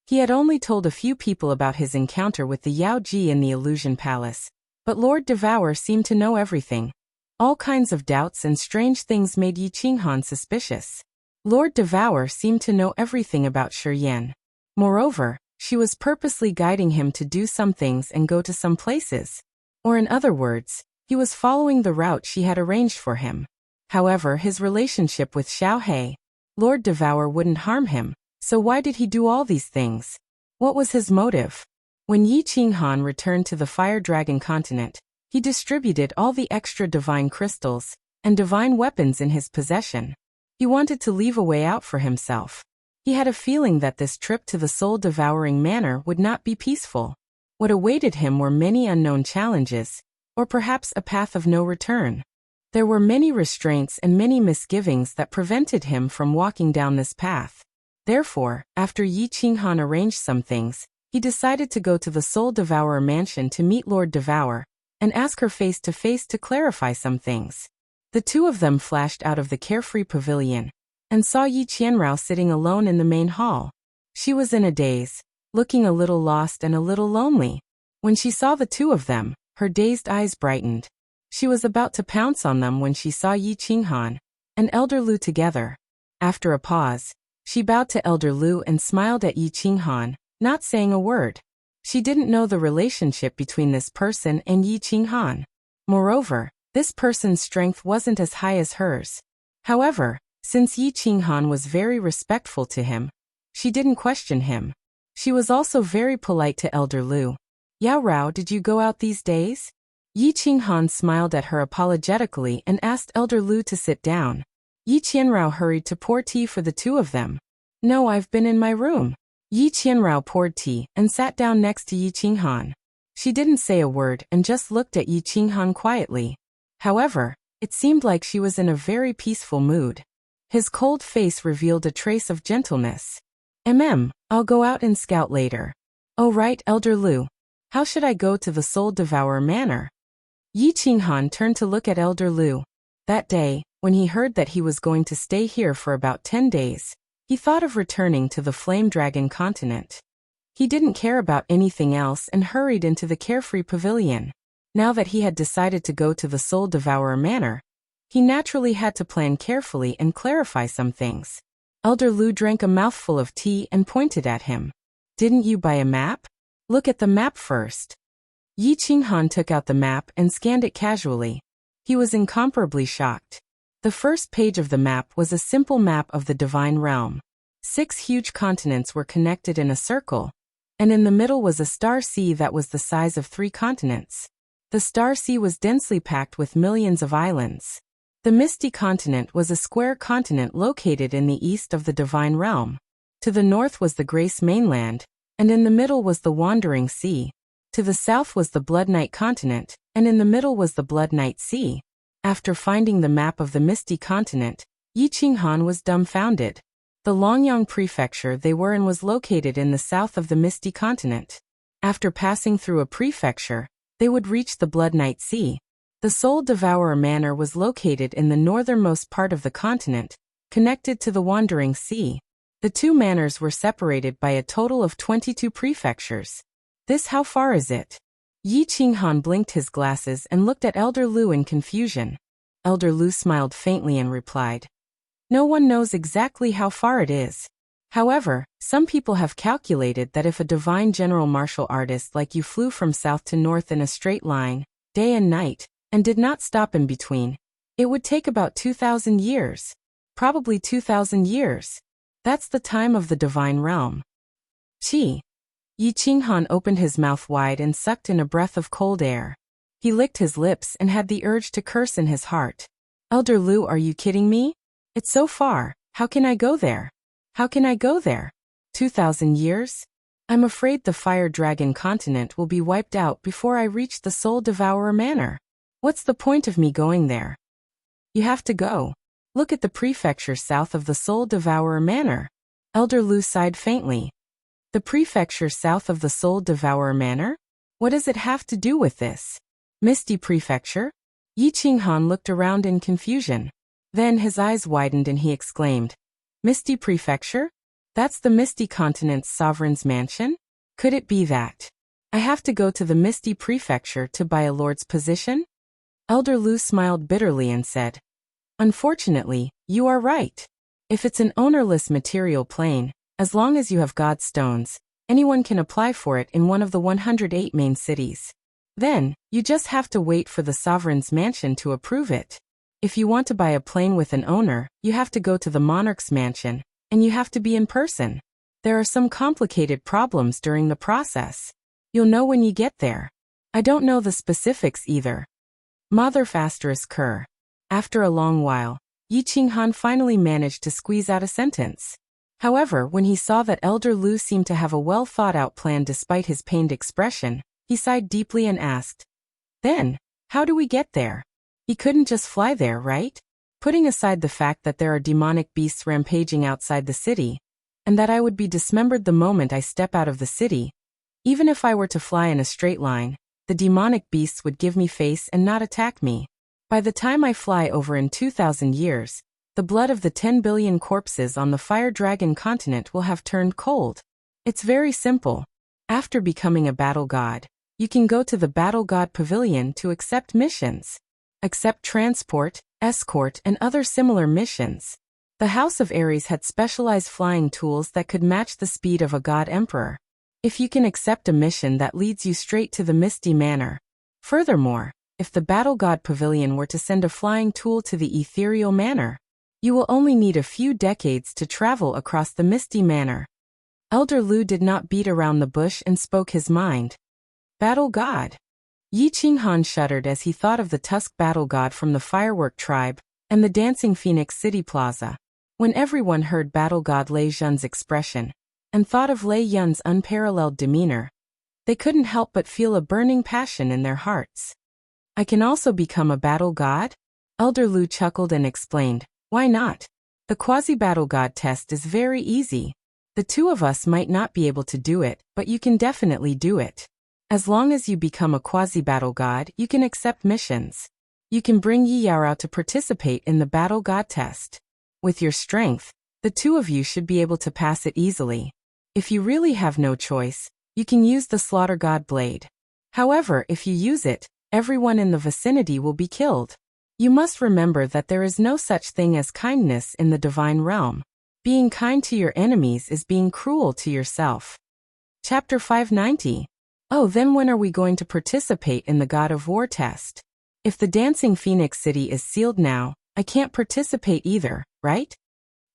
He had only told a few people about his encounter with the Yao Ji in the Illusion Palace. But Lord Devour seemed to know everything. All kinds of doubts and strange things made Yi Qinghan suspicious. Lord Devour seemed to know everything about Shi Yan. Moreover, she was purposely guiding him to do some things and go to some places. Or in other words, he was following the route she had arranged for him. However, his relationship with Xiao He, Lord Devour wouldn't harm him, so why did he do all these things? What was his motive? When Yi Qinghan returned to the Fire Dragon continent, he distributed all the extra divine crystals and divine weapons in his possession. He wanted to leave a way out for himself. He had a feeling that this trip to the soul-devouring manor would not be peaceful. What awaited him were many unknown challenges, or perhaps a path of no return. There were many restraints and many misgivings that prevented him from walking down this path. Therefore, after Yi Qinghan arranged some things, he decided to go to the Soul Devourer mansion to meet Lord Devour and ask her face to face to clarify some things. The two of them flashed out of the carefree pavilion and saw Yi Qianrao sitting alone in the main hall. She was in a daze, looking a little lost and a little lonely. When she saw the two of them, her dazed eyes brightened. She was about to pounce on them when she saw Yi Qinghan and Elder Lu together. After a pause, she bowed to Elder Lu and smiled at Yi Qinghan, not saying a word. She didn't know the relationship between this person and Yi Qinghan. Moreover, this person's strength wasn't as high as hers. However, since Yi Qinghan was very respectful to him, she didn't question him. She was also very polite to Elder Lu. Yao Rao, did you go out these days? Yi Qinghan smiled at her apologetically and asked Elder Lu to sit down. Yi Qianrao hurried to pour tea for the two of them. No, I've been in my room. Yi Qianrao poured tea and sat down next to Yi Qinghan. She didn't say a word and just looked at Yi Qinghan quietly. However, It seemed like she was in a very peaceful mood. His cold face revealed a trace of gentleness. I'll go out and scout later. Oh right, Elder Lu. How should I go to the Soul Devourer Manor? Yi Qinghan turned to look at Elder Lu. That day, when he heard that he was going to stay here for about 10 days, he thought of returning to the Flame Dragon continent. He didn't care about anything else and hurried into the carefree pavilion. Now that he had decided to go to the Soul Devourer Manor, he naturally had to plan carefully and clarify some things. Elder Lu drank a mouthful of tea and pointed at him. Didn't you buy a map? Look at the map first. Yi Qinghan took out the map and scanned it casually. He was incomparably shocked. The first page of the map was a simple map of the Divine Realm. 6 huge continents were connected in a circle, and in the middle was a star sea that was the size of 3 continents. The star sea was densely packed with millions of islands. The Misty Continent was a square continent located in the east of the Divine Realm. To the north was the Grace Mainland, and in the middle was the Wandering Sea. To the south was the Blood Night Continent, and in the middle was the Blood Night Sea. After finding the map of the Misty Continent, Yi Qinghan was dumbfounded. The Longyang Prefecture they were in was located in the south of the Misty Continent. After passing through a prefecture, they would reach the Blood Night Sea. The Soul Devourer Manor was located in the northernmost part of the continent, connected to the Wandering Sea. The 2 manors were separated by a total of 22 prefectures. How far is it? Yi Qinghan blinked his glasses and looked at Elder Lu in confusion. Elder Lu smiled faintly and replied, No one knows exactly how far it is. However, some people have calculated that if a divine general martial artist like you flew from south to north in a straight line, day and night, and did not stop in between, it would take about 2,000 years. Probably 2,000 years. That's the time of the Divine Realm. Yi Qinghan opened his mouth wide and sucked in a breath of cold air. He licked his lips and had the urge to curse in his heart. Elder Lu, are you kidding me? It's so far. How can I go there? How can I go there? 2,000 years? I'm afraid the Fire Dragon continent will be wiped out before I reach the Soul Devourer Manor. What's the point of me going there? You have to go. Look at the prefecture south of the Soul Devourer Manor. Elder Lu sighed faintly. The prefecture south of the Soul Devourer Manor? What does it have to do with this? Misty Prefecture? Yi Qinghan looked around in confusion. Then his eyes widened and he exclaimed, Misty Prefecture? That's the Misty Continent's sovereign's mansion? Could it be that I have to go to the Misty Prefecture to buy a lord's position? Elder Lu smiled bitterly and said, Unfortunately, you are right. If it's an ownerless material plane, as long as you have God's stones, anyone can apply for it in one of the 108 main cities. Then, you just have to wait for the sovereign's mansion to approve it. If you want to buy a plane with an owner, you have to go to the monarch's mansion, and you have to be in person. There are some complicated problems during the process. You'll know when you get there. I don't know the specifics either. Mother****. After a long while, Yi Qinghan finally managed to squeeze out a sentence. However, when he saw that Elder Lu seemed to have a well-thought-out plan despite his pained expression, he sighed deeply and asked, Then, how do we get there? He couldn't just fly there, right? Putting aside the fact that there are demonic beasts rampaging outside the city, and that I would be dismembered the moment I step out of the city, even if I were to fly in a straight line, the demonic beasts would give me face and not attack me. By the time I fly over in 2,000 years, the blood of the 10 billion corpses on the Fire Dragon continent will have turned cold. It's very simple. After becoming a battle god, you can go to the Battle God Pavilion to accept missions. Accept transport, escort, and other similar missions. The House of Ares had specialized flying tools that could match the speed of a god emperor. If you can accept a mission that leads you straight to the Misty Manor. Furthermore, if the Battle God Pavilion were to send a flying tool to the Ethereal Manor, you will only need a few decades to travel across the Misty Manor. Elder Lu did not beat around the bush and spoke his mind. Battle God. Yi Qinghan shuddered as he thought of the Tusk Battle God from the Firework Tribe and the Dancing Phoenix City Plaza. When everyone heard Battle God Lei Yun's expression and thought of Lei Yun's unparalleled demeanor, they couldn't help but feel a burning passion in their hearts. I can also become a battle god? Elder Lu chuckled and explained, "Why not? The quasi-battle god test is very easy. The two of us might not be able to do it, but you can definitely do it. As long as you become a quasi-battle god, you can accept missions. You can bring Yi Yaorao to participate in the battle god test. With your strength, the two of you should be able to pass it easily. If you really have no choice, you can use the slaughter god blade. However, if you use it, everyone in the vicinity will be killed. You must remember that there is no such thing as kindness in the divine realm. Being kind to your enemies is being cruel to yourself." Chapter 590. Oh, then when are we going to participate in the God of War test? If the Dancing Phoenix City is sealed now, I can't participate either, right?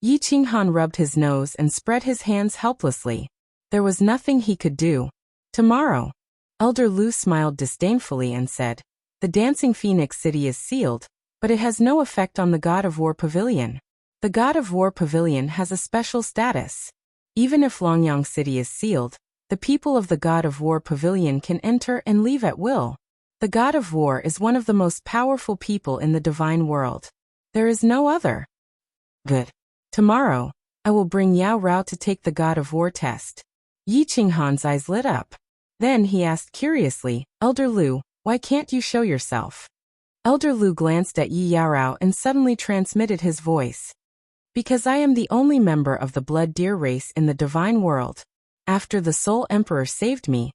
Yi Qinghan rubbed his nose and spread his hands helplessly. There was nothing he could do. Tomorrow. Elder Lu smiled disdainfully and said, "The Dancing Phoenix City is sealed, but it has no effect on the God of War Pavilion. The God of War Pavilion has a special status. Even if Longyang City is sealed, the people of the God of War Pavilion can enter and leave at will. The God of War is one of the most powerful people in the divine world. There is no other." Good. Tomorrow, I will bring Yao Rao to take the God of War test. Yi Qinghan's eyes lit up. Then he asked curiously, "Elder Lu, why can't you show yourself?" Elder Lu glanced at Yi Yaorao and suddenly transmitted his voice. "Because I am the only member of the blood deer race in the divine world. After the Soul Emperor saved me,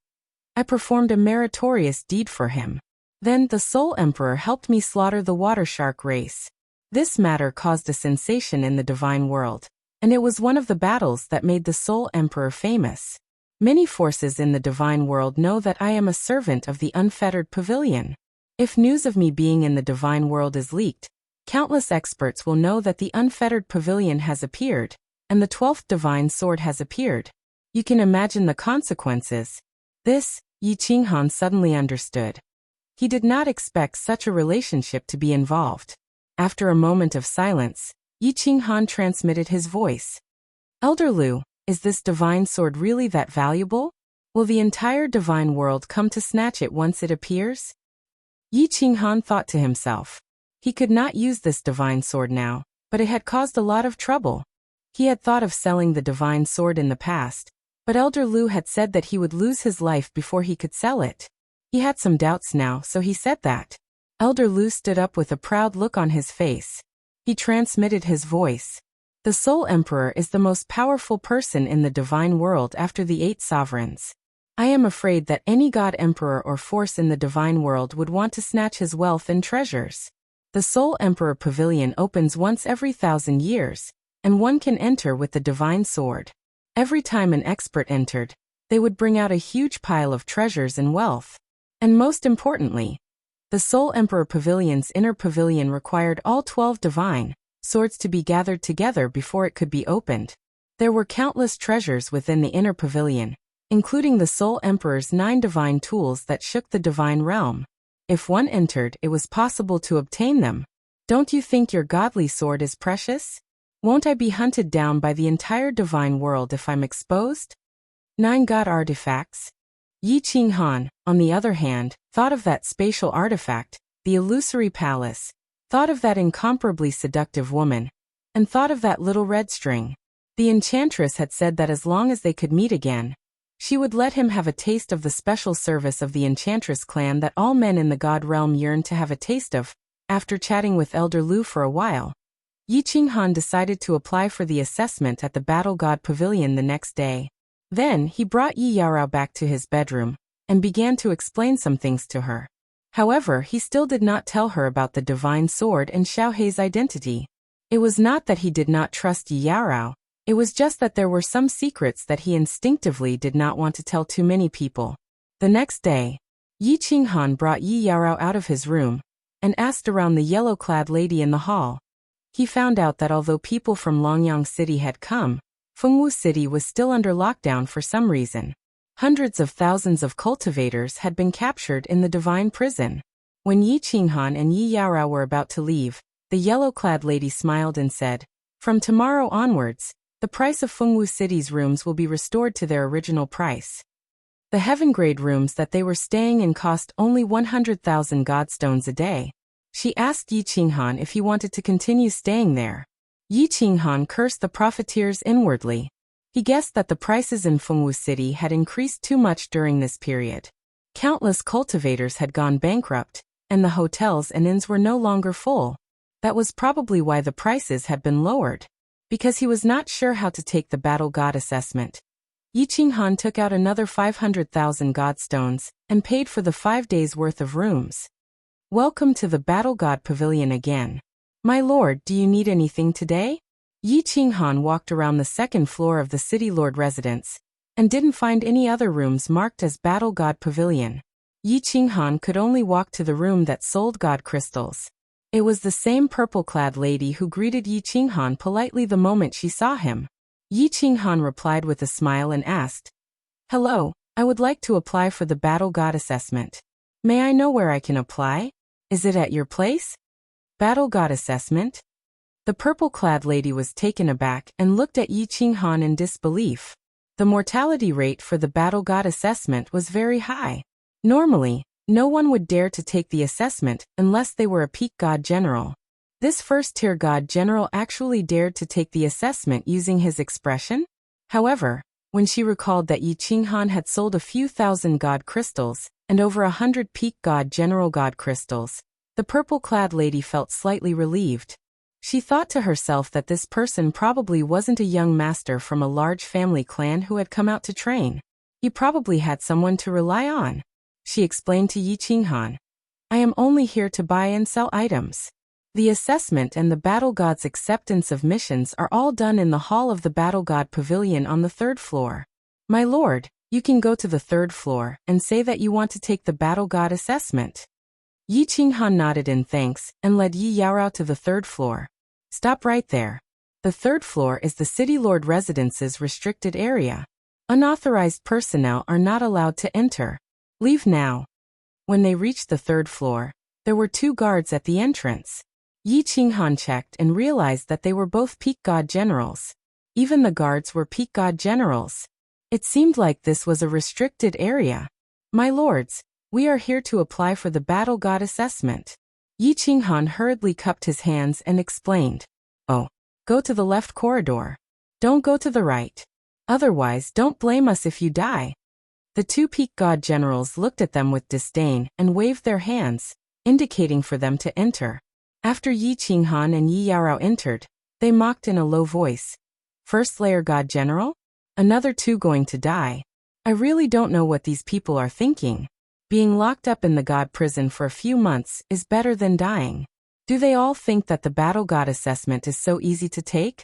I performed a meritorious deed for him. Then the Soul Emperor helped me slaughter the water shark race. This matter caused a sensation in the divine world, and it was one of the battles that made the Soul Emperor famous. Many forces in the divine world know that I am a servant of the unfettered pavilion. If news of me being in the divine world is leaked, countless experts will know that the unfettered pavilion has appeared, and the 12th divine sword has appeared. You can imagine the consequences." This, Yi Qinghan suddenly understood. He did not expect such a relationship to be involved. After a moment of silence, Yi Qinghan transmitted his voice. "Elder Lu, is this divine sword really that valuable? Will the entire divine world come to snatch it once it appears?" Yi Qinghan thought to himself. He could not use this divine sword now, but it had caused a lot of trouble. He had thought of selling the divine sword in the past, but Elder Lu had said that he would lose his life before he could sell it. He had some doubts now, so he said that. Elder Lu stood up with a proud look on his face. He transmitted his voice. "The Soul Emperor is the most powerful person in the divine world after the 8 sovereigns. I am afraid that any god emperor or force in the divine world would want to snatch his wealth and treasures. The Soul Emperor Pavilion opens once every 1,000 years, and one can enter with the divine sword. Every time an expert entered, they would bring out a huge pile of treasures and wealth. And most importantly, the Soul Emperor Pavilion's inner pavilion required all 12 divine swords to be gathered together before it could be opened. There were countless treasures within the inner pavilion, including the Soul Emperor's 9 divine tools that shook the divine realm. If one entered, it was possible to obtain them. Don't you think your godly sword is precious? Won't I be hunted down by the entire divine world if I'm exposed?" 9 god artifacts. Yi Qinghan, on the other hand, thought of that spatial artifact, the illusory palace, thought of that incomparably seductive woman, and thought of that little red string. The enchantress had said that as long as they could meet again, she would let him have a taste of the special service of the enchantress clan that all men in the god realm yearned to have a taste of. After chatting with Elder Lu for a while, Yi Qinghan decided to apply for the assessment at the Battle God Pavilion the next day. Then he brought Yi Yaorao back to his bedroom and began to explain some things to her. However, he still did not tell her about the divine sword and Xiaohei's identity. It was not that he did not trust Yi Yaorao, it was just that there were some secrets that he instinctively did not want to tell too many people. The next day, Yi Qinghan brought Yi Yaorao out of his room and asked around the yellow-clad lady in the hall. He found out that although people from Longyang City had come, Fengwu City was still under lockdown for some reason. Hundreds of thousands of cultivators had been captured in the divine prison. When Yi Qinghan and Yi Yaorao were about to leave, the yellow-clad lady smiled and said, "From tomorrow onwards, the price of Fengwu City's rooms will be restored to their original price." The heaven-grade rooms that they were staying in cost only 100,000 godstones a day. She asked Yi Qinghan if he wanted to continue staying there. Yi Qinghan cursed the profiteers inwardly. He guessed that the prices in Fengwu City had increased too much during this period. Countless cultivators had gone bankrupt, and the hotels and inns were no longer full. That was probably why the prices had been lowered. Because he was not sure how to take the battle god assessment, Yi Qinghan took out another 500,000 godstones and paid for the 5 days' worth of rooms. Welcome to the Battle God Pavilion again. My lord, do you need anything today? Yi Qinghan walked around the second floor of the city lord residence and didn't find any other rooms marked as Battle God Pavilion. Yi Qinghan could only walk to the room that sold god crystals. It was the same purple-clad lady who greeted Yi Qinghan politely the moment she saw him. Yi Qinghan replied with a smile and asked, "Hello, I would like to apply for the Battle God assessment. May I know where I can apply? Is it at your place?" Battle God assessment? The purple-clad lady was taken aback and looked at Yi Qinghan in disbelief. The mortality rate for the Battle God assessment was very high. Normally, no one would dare to take the assessment unless they were a peak god general. This first-tier god general actually dared to take the assessment using his expression. However, when she recalled that Yi Qinghan had sold a few thousand god crystals and over 100 peak god general god crystals, the purple-clad lady felt slightly relieved. She thought to herself that this person probably wasn't a young master from a large family clan who had come out to train. He probably had someone to rely on. She explained to Yi Qinghan, "I am only here to buy and sell items. The assessment and the Battle God's acceptance of missions are all done in the hall of the Battle God Pavilion on the 3rd floor. My lord, you can go to the 3rd floor and say that you want to take the Battle God assessment." Yi Qinghan nodded in thanks and led Yi Yaorao to the 3rd floor. "Stop right there. The 3rd floor is the City Lord Residence's restricted area. Unauthorized personnel are not allowed to enter. Leave now." When they reached the 3rd floor, there were 2 guards at the entrance. Yi Qinghan checked and realized that they were both peak god generals. Even the guards were peak god generals. It seemed like this was a restricted area. "My lords, we are here to apply for the Battle God assessment." Yi Qinghan hurriedly cupped his hands and explained, "Oh, go to the left corridor. Don't go to the right. Otherwise, don't blame us if you die." The 2 peak god generals looked at them with disdain and waved their hands, indicating for them to enter. After Yi Qinghan and Yi Yaorao entered, they mocked in a low voice, "First layer god general? Another 2 going to die. I really don't know what these people are thinking. Being locked up in the god prison for a few months is better than dying. Do they all think that the Battle God assessment is so easy to take?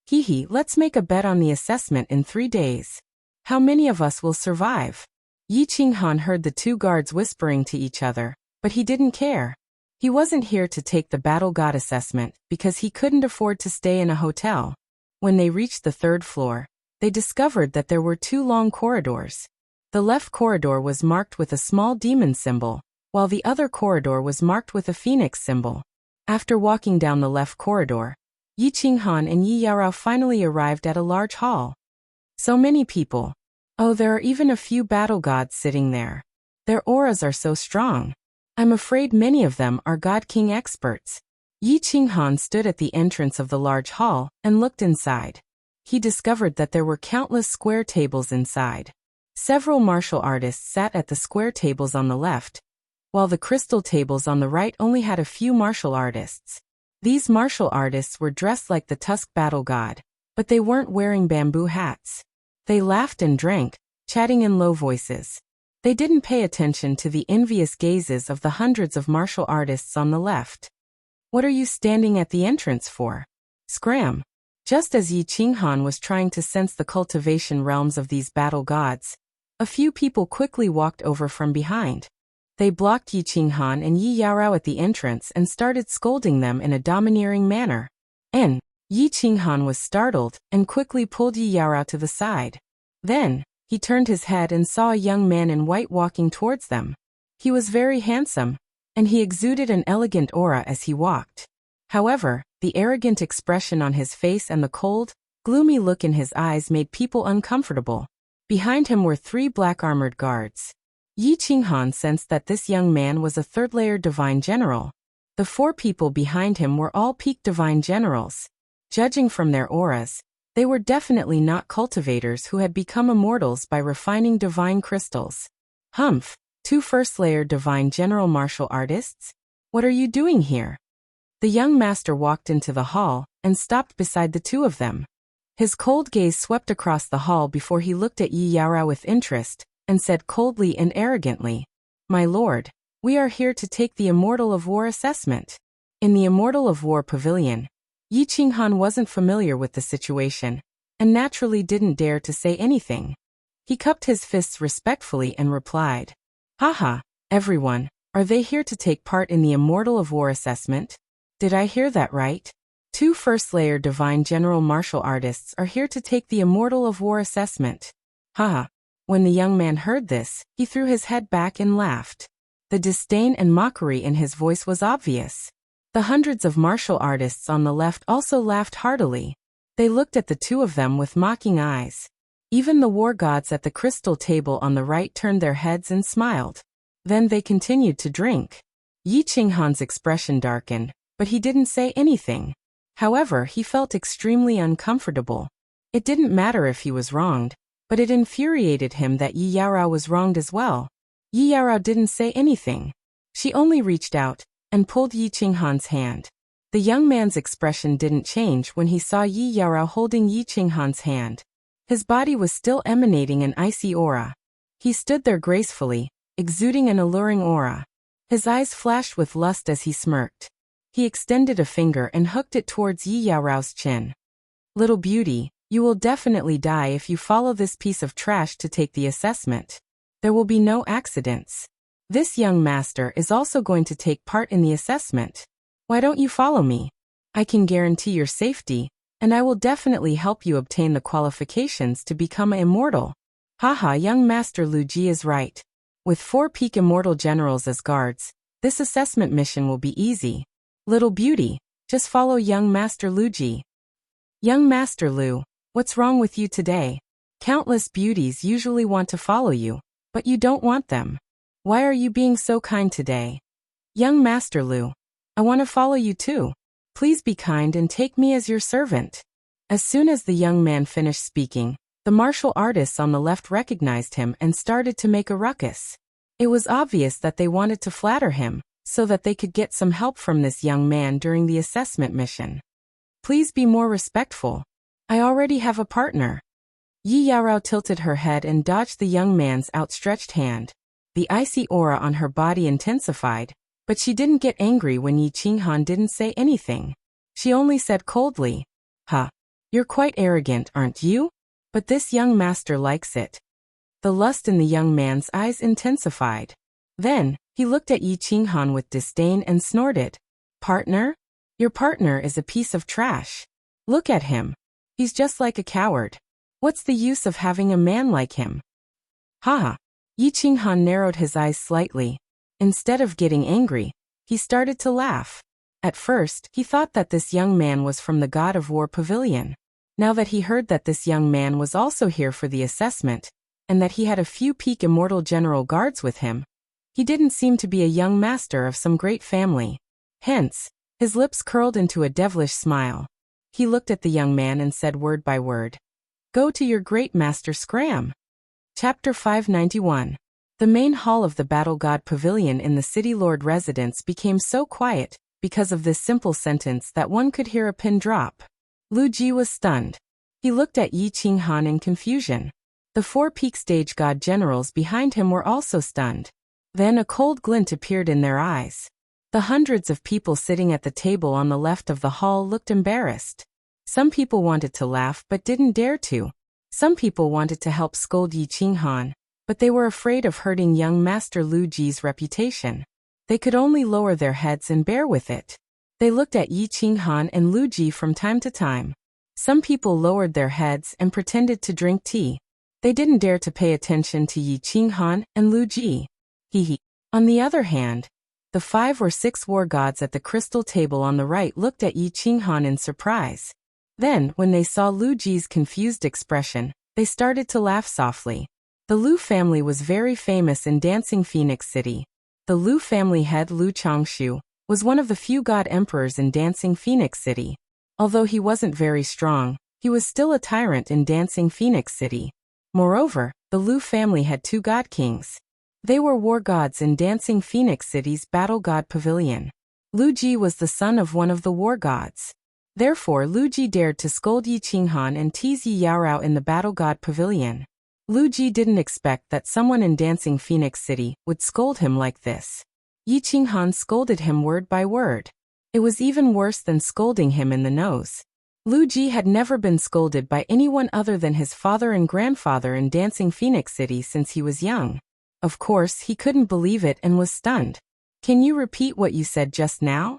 Hee, let's make a bet on the assessment in 3 days. How many of us will survive?" Yi Qinghan heard the 2 guards whispering to each other, but he didn't care. He wasn't here to take the Battle God assessment because he couldn't afford to stay in a hotel. When they reached the 3rd floor, they discovered that there were 2 long corridors. The left corridor was marked with a small demon symbol, while the other corridor was marked with a phoenix symbol. After walking down the left corridor, Yi Qinghan and Yi Yaorao finally arrived at a large hall. So many people. Oh, there are even a few battle gods sitting there. Their auras are so strong. I'm afraid many of them are God King experts. Yi Qinghan stood at the entrance of the large hall and looked inside. He discovered that there were countless square tables inside. Several martial artists sat at the square tables on the left, while the crystal tables on the right only had a few martial artists. These martial artists were dressed like the Tusk Battle God, but they weren't wearing bamboo hats. They laughed and drank, chatting in low voices. They didn't pay attention to the envious gazes of the hundreds of martial artists on the left. "What are you standing at the entrance for? Scram!" Just as Yi Qinghan was trying to sense the cultivation realms of these battle gods, a few people quickly walked over from behind. They blocked Yi Qinghan and Yi Yaorao at the entrance and started scolding them in a domineering manner. Yi Qinghan was startled and quickly pulled Yi Yaorao to the side. Then, he turned his head and saw a young man in white walking towards them. He was very handsome, and he exuded an elegant aura as he walked. However, the arrogant expression on his face and the cold, gloomy look in his eyes made people uncomfortable. Behind him were 3 black-armored guards. Yi Qinghan sensed that this young man was a 3rd-layer divine general. The 4 people behind him were all peak divine generals. Judging from their auras, they were definitely not cultivators who had become immortals by refining divine crystals. Humph, 2 first-layer divine general martial artists? What are you doing here? The young master walked into the hall and stopped beside the 2 of them. His cold gaze swept across the hall before he looked at Yi Yaorao with interest and said coldly and arrogantly, "My lord, we are here to take the Immortal of War assessment." In the Immortal of War pavilion, Yi Qinghan wasn't familiar with the situation and naturally didn't dare to say anything. He cupped his fists respectfully and replied, "Haha, everyone, are they here to take part in the Immortal of War assessment? Did I hear that right? 2 first-layer divine general martial artists are here to take the Immortal of War assessment." Haha. When the young man heard this, he threw his head back and laughed. The disdain and mockery in his voice was obvious. The hundreds of martial artists on the left also laughed heartily. They looked at the 2 of them with mocking eyes. Even the war gods at the crystal table on the right turned their heads and smiled. Then they continued to drink. Yi Qinghan's expression darkened, but he didn't say anything. However, he felt extremely uncomfortable. It didn't matter if he was wronged, but it infuriated him that Yi Yaorao was wronged as well. Yi Yaorao didn't say anything. She only reached out and pulled Yi Qinghan's hand. The young man's expression didn't change when he saw Yi Yaorao holding Yi Qinghan's hand. His body was still emanating an icy aura. He stood there gracefully, exuding an alluring aura. His eyes flashed with lust as he smirked. He extended a finger and hooked it towards Yi Yaorao's chin. "Little beauty, you will definitely die if you follow this piece of trash to take the assessment. There will be no accidents. This young master is also going to take part in the assessment. Why don't you follow me? I can guarantee your safety, and I will definitely help you obtain the qualifications to become an immortal." Haha, young master Lu Ji is right. With 4 peak immortal generals as guards, this assessment mission will be easy. Little beauty, just follow young master Lu Ji. Young master Lu, what's wrong with you today? Countless beauties usually want to follow you, but you don't want them. Why are you being so kind today? Young master Lu, I want to follow you too. Please be kind and take me as your servant. As soon as the young man finished speaking, the martial artists on the left recognized him and started to make a ruckus. It was obvious that they wanted to flatter him, so that they could get some help from this young man during the assessment mission. Please be more respectful. I already have a partner. Yi Yaorao tilted her head and dodged the young man's outstretched hand. The icy aura on her body intensified, but she didn't get angry when Yi Qinghan didn't say anything. She only said coldly, "Huh, you're quite arrogant, aren't you? But this young master likes it." The lust in the young man's eyes intensified. Then, he looked at Yi Qinghan with disdain and snorted, "Partner? Your partner is a piece of trash. Look at him. He's just like a coward. What's the use of having a man like him?" Haha. Yi Qinghan narrowed his eyes slightly. Instead of getting angry, he started to laugh. At first, he thought that this young man was from the God of War pavilion. Now that he heard that this young man was also here for the assessment, and that he had a few peak immortal general guards with him, he didn't seem to be a young master of some great family. Hence, his lips curled into a devilish smile. He looked at the young man and said word by word, "Go to your great master Scram." Chapter 591. The main hall of the Battle God Pavilion in the City Lord residence became so quiet because of this simple sentence that one could hear a pin drop. Lu Ji was stunned. He looked at Yi Qinghan in confusion. The 4 peak stage god generals behind him were also stunned. Then a cold glint appeared in their eyes. The hundreds of people sitting at the table on the left of the hall looked embarrassed. Some people wanted to laugh but didn't dare to. Some people wanted to help scold Yi Qinghan, but they were afraid of hurting young Master Lu Ji's reputation. They could only lower their heads and bear with it. They looked at Yi Qinghan and Lu Ji from time to time. Some people lowered their heads and pretended to drink tea. They didn't dare to pay attention to Yi Qinghan and Lu Ji. Hee. On the other hand, the 5 or 6 war gods at the crystal table on the right looked at Yi Qinghan in surprise. Then, when they saw Lu Ji's confused expression, they started to laugh softly. The Lu family was very famous in Dancing Phoenix City. The Lu family head Lu Changshu was one of the few god emperors in Dancing Phoenix City. Although he wasn't very strong, he was still a tyrant in Dancing Phoenix City. Moreover, the Lu family had two god kings. They were war gods in Dancing Phoenix City's Battle God Pavilion. Lu Ji was the son of one of the war gods. Therefore, Lu Ji dared to scold Yi Qinghan and tease Yi Yaorao in the Battle God Pavilion. Lu Ji didn't expect that someone in Dancing Phoenix City would scold him like this. Yi Qinghan scolded him word by word. It was even worse than scolding him in the nose. Lu Ji had never been scolded by anyone other than his father and grandfather in Dancing Phoenix City since he was young. Of course, he couldn't believe it and was stunned. Can you repeat what you said just now?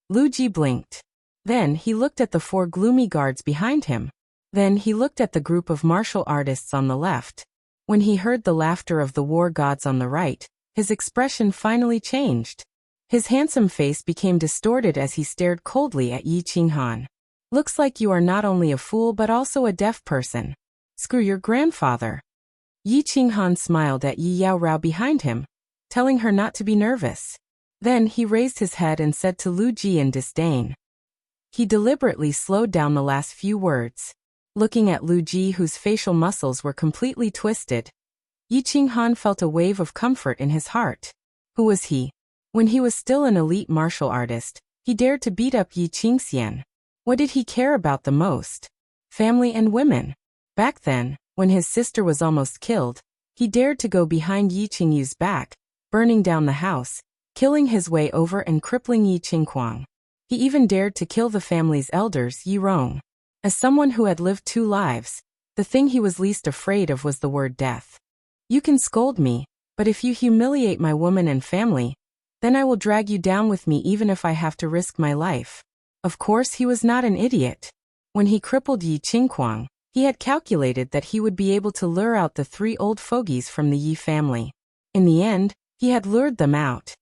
Lu Ji blinked. Then he looked at the four gloomy guards behind him. Then he looked at the group of martial artists on the left. When he heard the laughter of the war gods on the right, his expression finally changed. His handsome face became distorted as he stared coldly at Yi Qinghan. Looks like you are not only a fool but also a deaf person. Screw your grandfather. Yi Qinghan smiled at Yi Yaorao behind him, telling her not to be nervous. Then he raised his head and said to Lu Ji in disdain. He deliberately slowed down the last few words. Looking at Lu Ji, whose facial muscles were completely twisted, Yi Qinghan felt a wave of comfort in his heart. Who was he? When he was still an elite martial artist, he dared to beat up Yi Qingxian. What did he care about the most? Family and women. Back then, when his sister was almost killed, he dared to go behind Yi Qingyu's back, burning down the house, killing his way over and crippling Yi Qingquang. He even dared to kill the family's elders, Yi Rong. As someone who had lived two lives, the thing he was least afraid of was the word death. You can scold me, but if you humiliate my woman and family, then I will drag you down with me even if I have to risk my life. Of course, he was not an idiot. When he crippled Yi Qingquang, he had calculated that he would be able to lure out the three old fogies from the Yi family. In the end, he had lured them out.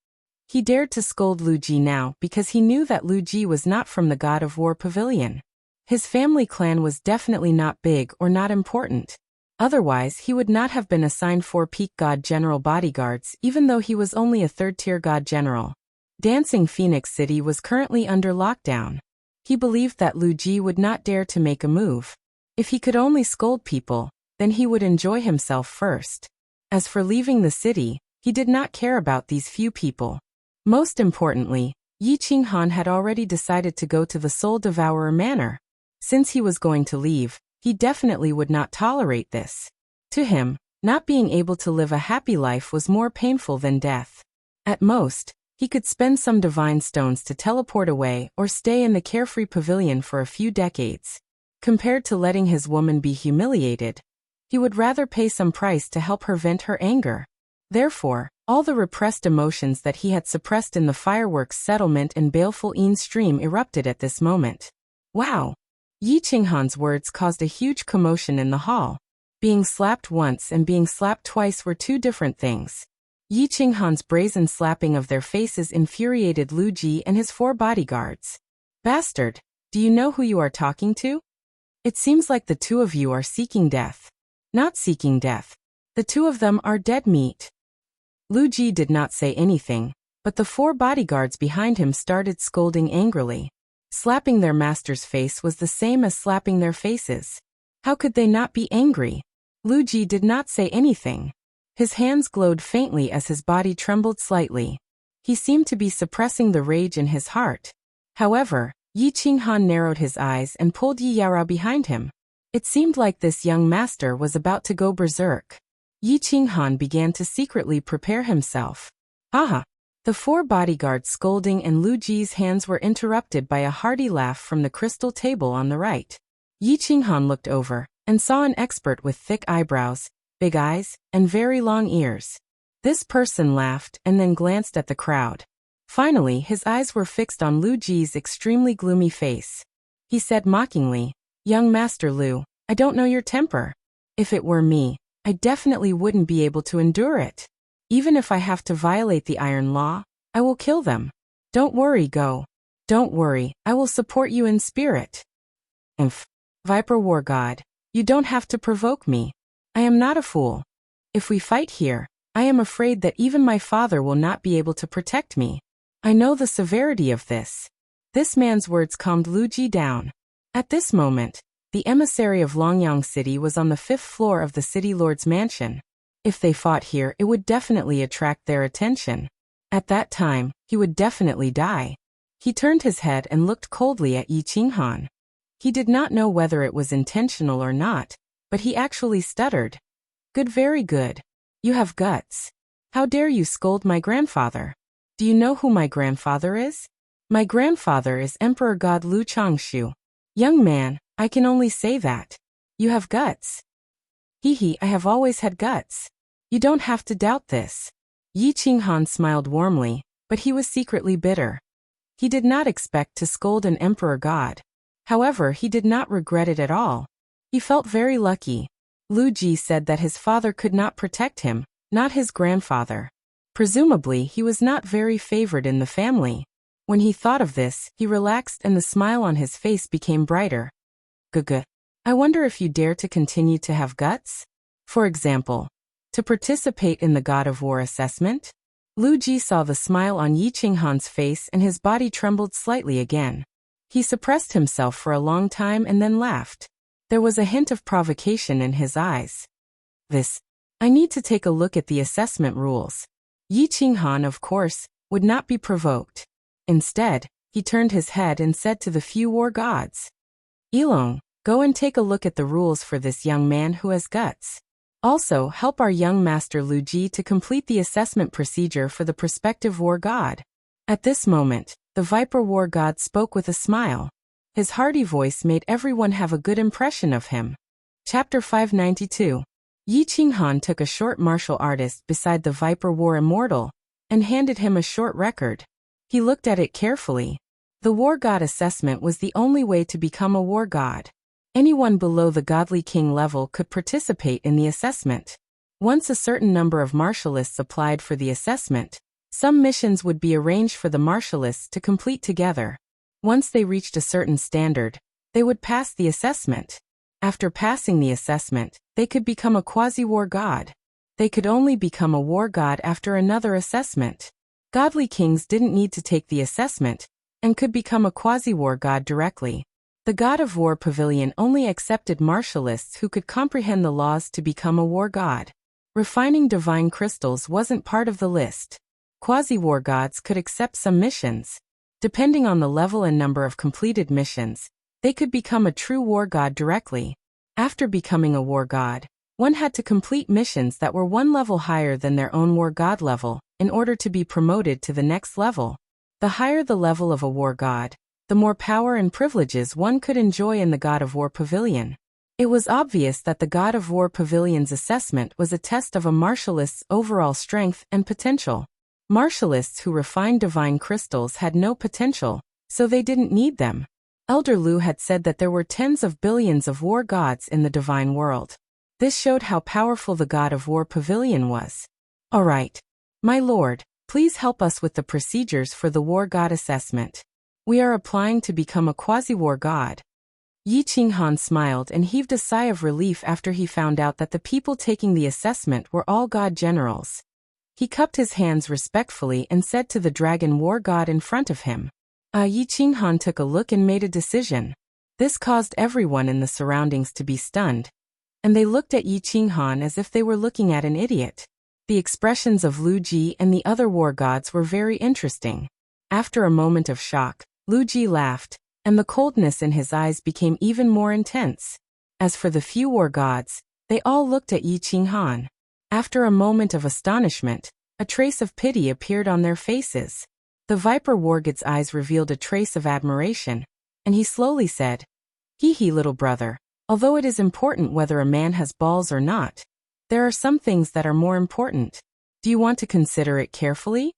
He dared to scold Lu Ji now because he knew that Lu Ji was not from the God of War Pavilion. His family clan was definitely not big or not important. Otherwise, he would not have been assigned 4 peak God General bodyguards even though he was only a 3rd-tier God General. Dancing Phoenix City was currently under lockdown. He believed that Lu Ji would not dare to make a move. If he could only scold people, then he would enjoy himself first. As for leaving the city, he did not care about these few people. Most importantly, Yi Qinghan had already decided to go to the Soul Devourer Manor. Since he was going to leave, he definitely would not tolerate this. To him, not being able to live a happy life was more painful than death. At most, he could spend some divine stones to teleport away or stay in the carefree pavilion for a few decades. Compared to letting his woman be humiliated, he would rather pay some price to help her vent her anger. Therefore, all the repressed emotions that he had suppressed in the fireworks settlement and baleful Yin stream erupted at this moment. Wow! Yi Qinghan's words caused a huge commotion in the hall. Being slapped once and being slapped twice were two different things. Yi Qinghan's brazen slapping of their faces infuriated Lu Ji and his 4 bodyguards. Bastard, do you know who you are talking to? It seems like the two of you are seeking death. Not seeking death. The two of them are dead meat. Lu Ji did not say anything, but the 4 bodyguards behind him started scolding angrily. Slapping their master's face was the same as slapping their faces. How could they not be angry? Lu Ji did not say anything. His hands glowed faintly as his body trembled slightly. He seemed to be suppressing the rage in his heart. However, Yi Qinghan narrowed his eyes and pulled Yi Yaorao behind him. It seemed like this young master was about to go berserk. Yi Qinghan began to secretly prepare himself. Haha! The 4 bodyguards scolding and Lu Ji's hands were interrupted by a hearty laugh from the crystal table on the right. Yi Qinghan looked over and saw an expert with thick eyebrows, big eyes, and very long ears. This person laughed and then glanced at the crowd. Finally, his eyes were fixed on Lu Ji's extremely gloomy face. He said mockingly, "Young Master Lu, I don't know your temper. If it were me, I definitely wouldn't be able to endure it. Even if I have to violate the iron law, I will kill them. Don't worry, go. Don't worry, I will support you in spirit." Viper War God, you don't have to provoke me. I am not a fool. If we fight here, I am afraid that even my father will not be able to protect me. I know the severity of this. This man's words calmed Lu Ji down. At this moment, the emissary of Longyang City was on the 5th floor of the city lord's mansion. If they fought here, it would definitely attract their attention. At that time, he would definitely die. He turned his head and looked coldly at Yi Qinghan. He did not know whether it was intentional or not, but he actually stuttered. Good, very good. You have guts. How dare you scold my grandfather? Do you know who my grandfather is? My grandfather is Emperor God Lu Changshu. Young man, I can only say that. You have guts. I have always had guts. You don't have to doubt this. Yi Qinghan smiled warmly, but he was secretly bitter. He did not expect to scold an emperor god. However, he did not regret it at all. He felt very lucky. Lu Ji said that his father could not protect him, not his grandfather. Presumably, he was not very favored in the family. When he thought of this, he relaxed and the smile on his face became brighter. Gugu. I wonder if you dare to continue to have guts? For example, to participate in the God of War assessment? Lu Ji saw the smile on Yi Qinghan's face and his body trembled slightly again. He suppressed himself for a long time and then laughed. There was a hint of provocation in his eyes. I need to take a look at the assessment rules. Yi Qinghan, of course, would not be provoked. Instead, he turned his head and said to the few war gods, Ilong, go and take a look at the rules for this young man who has guts. Also, help our young master Lu Ji to complete the assessment procedure for the prospective war god. At this moment, the Viper war god spoke with a smile. His hearty voice made everyone have a good impression of him. Chapter 592. Yi Qinghan took a short martial artist beside the Viper war immortal and handed him a short record. He looked at it carefully. The war god assessment was the only way to become a war god. Anyone below the godly king level could participate in the assessment. Once a certain number of martialists applied for the assessment, some missions would be arranged for the martialists to complete together. Once they reached a certain standard, they would pass the assessment. After passing the assessment, they could become a quasi-war god. They could only become a war god after another assessment. Godly kings didn't need to take the assessment, and could become a quasi-war god directly. The God of War Pavilion only accepted martialists who could comprehend the laws to become a war god. Refining divine crystals wasn't part of the list. Quasi-war gods could accept some missions. Depending on the level and number of completed missions, they could become a true war god directly. After becoming a war god, one had to complete missions that were one level higher than their own war god level, in order to be promoted to the next level. The higher the level of a war god, the more power and privileges one could enjoy in the God of War Pavilion. It was obvious that the God of War Pavilion's assessment was a test of a martialist's overall strength and potential. Martialists who refined divine crystals had no potential, so they didn't need them. Elder Lu had said that there were tens of billions of war gods in the divine world. This showed how powerful the God of War Pavilion was. All right. My lord, please help us with the procedures for the war god assessment. We are applying to become a quasi-war god. Yi Qinghan smiled and heaved a sigh of relief after he found out that the people taking the assessment were all god generals. He cupped his hands respectfully and said to the dragon war god in front of him. Yi Qinghan took a look and made a decision. This caused everyone in the surroundings to be stunned, and they looked at Yi Qinghan as if they were looking at an idiot. The expressions of Lu Ji and the other war gods were very interesting. After a moment of shock, Lu Ji laughed, and the coldness in his eyes became even more intense. As for the few war gods, they all looked at Yi Qinghan. After a moment of astonishment, a trace of pity appeared on their faces. The Viper war god's eyes revealed a trace of admiration, and he slowly said, Hee little brother, although it is important whether a man has balls or not, there are some things that are more important. Do you want to consider it carefully?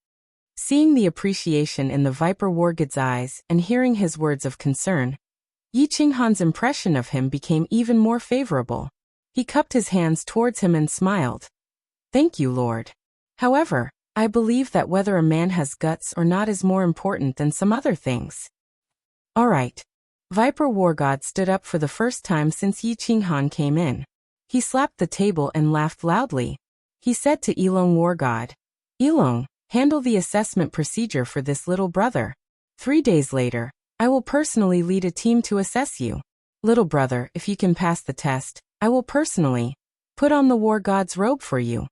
Seeing the appreciation in the Viper war god's eyes and hearing his words of concern, Yi Qinghan's impression of him became even more favorable. He cupped his hands towards him and smiled. Thank you, Lord. However, I believe that whether a man has guts or not is more important than some other things. All right. Viper war god stood up for the first time since Yi Qinghan came in. He slapped the table and laughed loudly. He said to Ilong war god, Ilong, Handle the assessment procedure for this little brother. 3 days later, I will personally lead a team to assess you. Little brother, if you can pass the test, I will personally put on the war god's robe for you.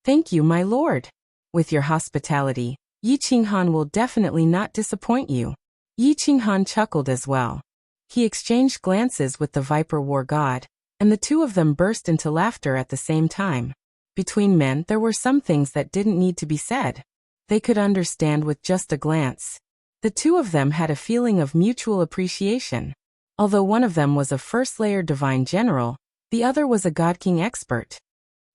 Thank you, my lord. With your hospitality, Yi Qinghan will definitely not disappoint you. Yi Qinghan chuckled as well. He exchanged glances with the Viper War God, and the two of them burst into laughter at the same time. Between men, there were some things that didn't need to be said. They could understand with just a glance. The two of them had a feeling of mutual appreciation. Although one of them was a first-layer divine general, the other was a God King expert.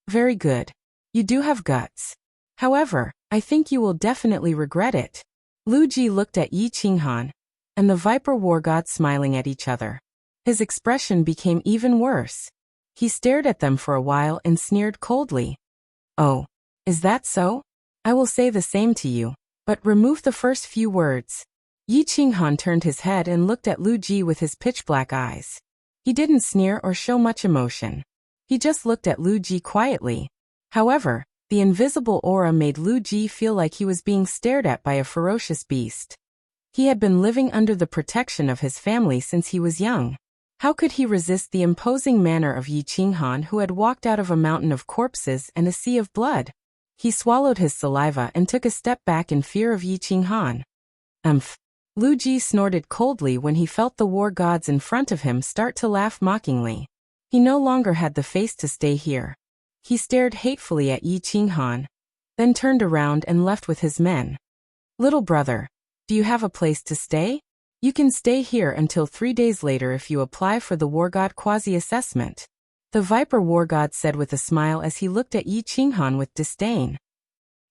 Very good. You do have guts. However, I think you will definitely regret it. Lu Ji looked at Yi Qinghan, and the Viper War God smiling at each other. His expression became even worse. He stared at them for a while and sneered coldly. Oh, is that so? I will say the same to you, but remove the first few words. Yi Qinghan turned his head and looked at Lu Ji with his pitch-black eyes. He didn't sneer or show much emotion. He just looked at Lu Ji quietly. However, the invisible aura made Lu Ji feel like he was being stared at by a ferocious beast. He had been living under the protection of his family since he was young. How could he resist the imposing manner of Yi Qinghan, who had walked out of a mountain of corpses and a sea of blood? He swallowed his saliva and took a step back in fear of Yi Qinghan. Lu Ji snorted coldly when he felt the war gods in front of him start to laugh mockingly. He no longer had the face to stay here. He stared hatefully at Yi Qinghan, then turned around and left with his men. Little brother, do you have a place to stay? You can stay here until 3 days later if you apply for the War God quasi-assessment. The Viper War God said with a smile as he looked at Yi Qinghan with disdain.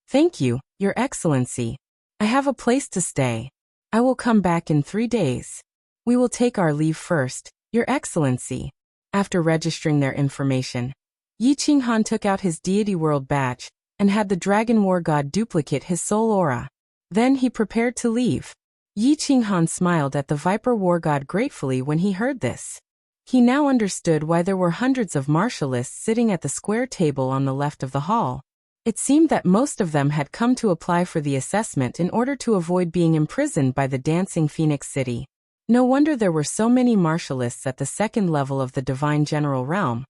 Thank you, Your Excellency. I have a place to stay. I will come back in 3 days. We will take our leave first, Your Excellency. After registering their information, Yi Qinghan took out his Deity World badge and had the Dragon War God duplicate his soul aura. Then he prepared to leave. Yi Qinghan smiled at the Viper War God gratefully when he heard this. He now understood why there were hundreds of martialists sitting at the square table on the left of the hall. It seemed that most of them had come to apply for the assessment in order to avoid being imprisoned by the Dancing Phoenix City. No wonder there were so many martialists at the second level of the Divine General Realm.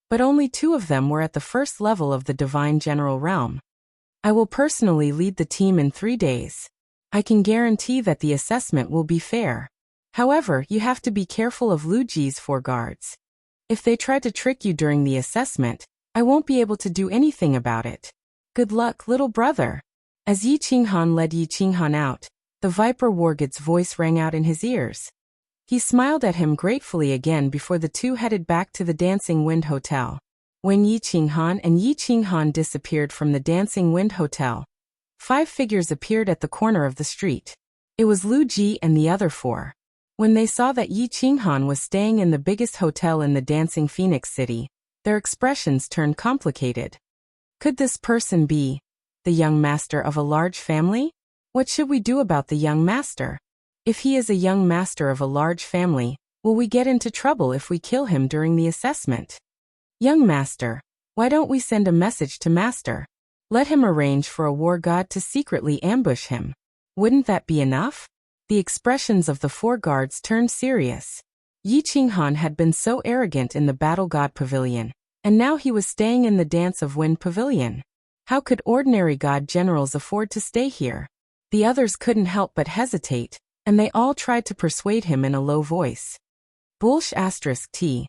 But only 2 of them were at the first level of the Divine General Realm. I will personally lead the team in 3 days. I can guarantee that the assessment will be fair. However, you have to be careful of Lu Ji's 4 guards. If they try to trick you during the assessment, I won't be able to do anything about it. Good luck, little brother. As Yi Qinghan led Yi Qinghan out, the Viper War God's voice rang out in his ears. He smiled at him gratefully again before the two headed back to the Dancing Wind Hotel. When Yi Qinghan disappeared from the Dancing Wind Hotel, 5 figures appeared at the corner of the street. It was Lu Ji and the other 4. When they saw that Yi Qinghan was staying in the biggest hotel in the Dancing Phoenix City, their expressions turned complicated. Could this person be the young master of a large family? What should we do about the young master? If he is a young master of a large family, will we get into trouble if we kill him during the assessment? Young master, why don't we send a message to master? Let him arrange for a war god to secretly ambush him. Wouldn't that be enough? The expressions of the 4 guards turned serious. Yi Qinghan had been so arrogant in the Battle God Pavilion, and now he was staying in the Dance of Wind Pavilion. How could ordinary god generals afford to stay here? The others couldn't help but hesitate, and they all tried to persuade him in a low voice. T.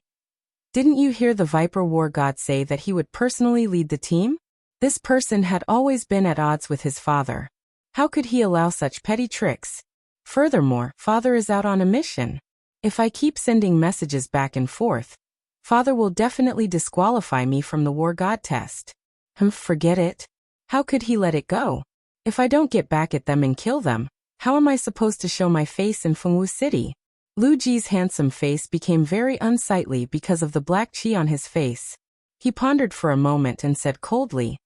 Didn't you hear the Viper War God say that he would personally lead the team? This person had always been at odds with his father. How could he allow such petty tricks? Furthermore, father is out on a mission. If I keep sending messages back and forth, father will definitely disqualify me from the war god test. Forget it. How could he let it go? If I don't get back at them and kill them, how am I supposed to show my face in Fengwu City? Lu Ji's handsome face became very unsightly because of the black qi on his face. He pondered for a moment and said coldly,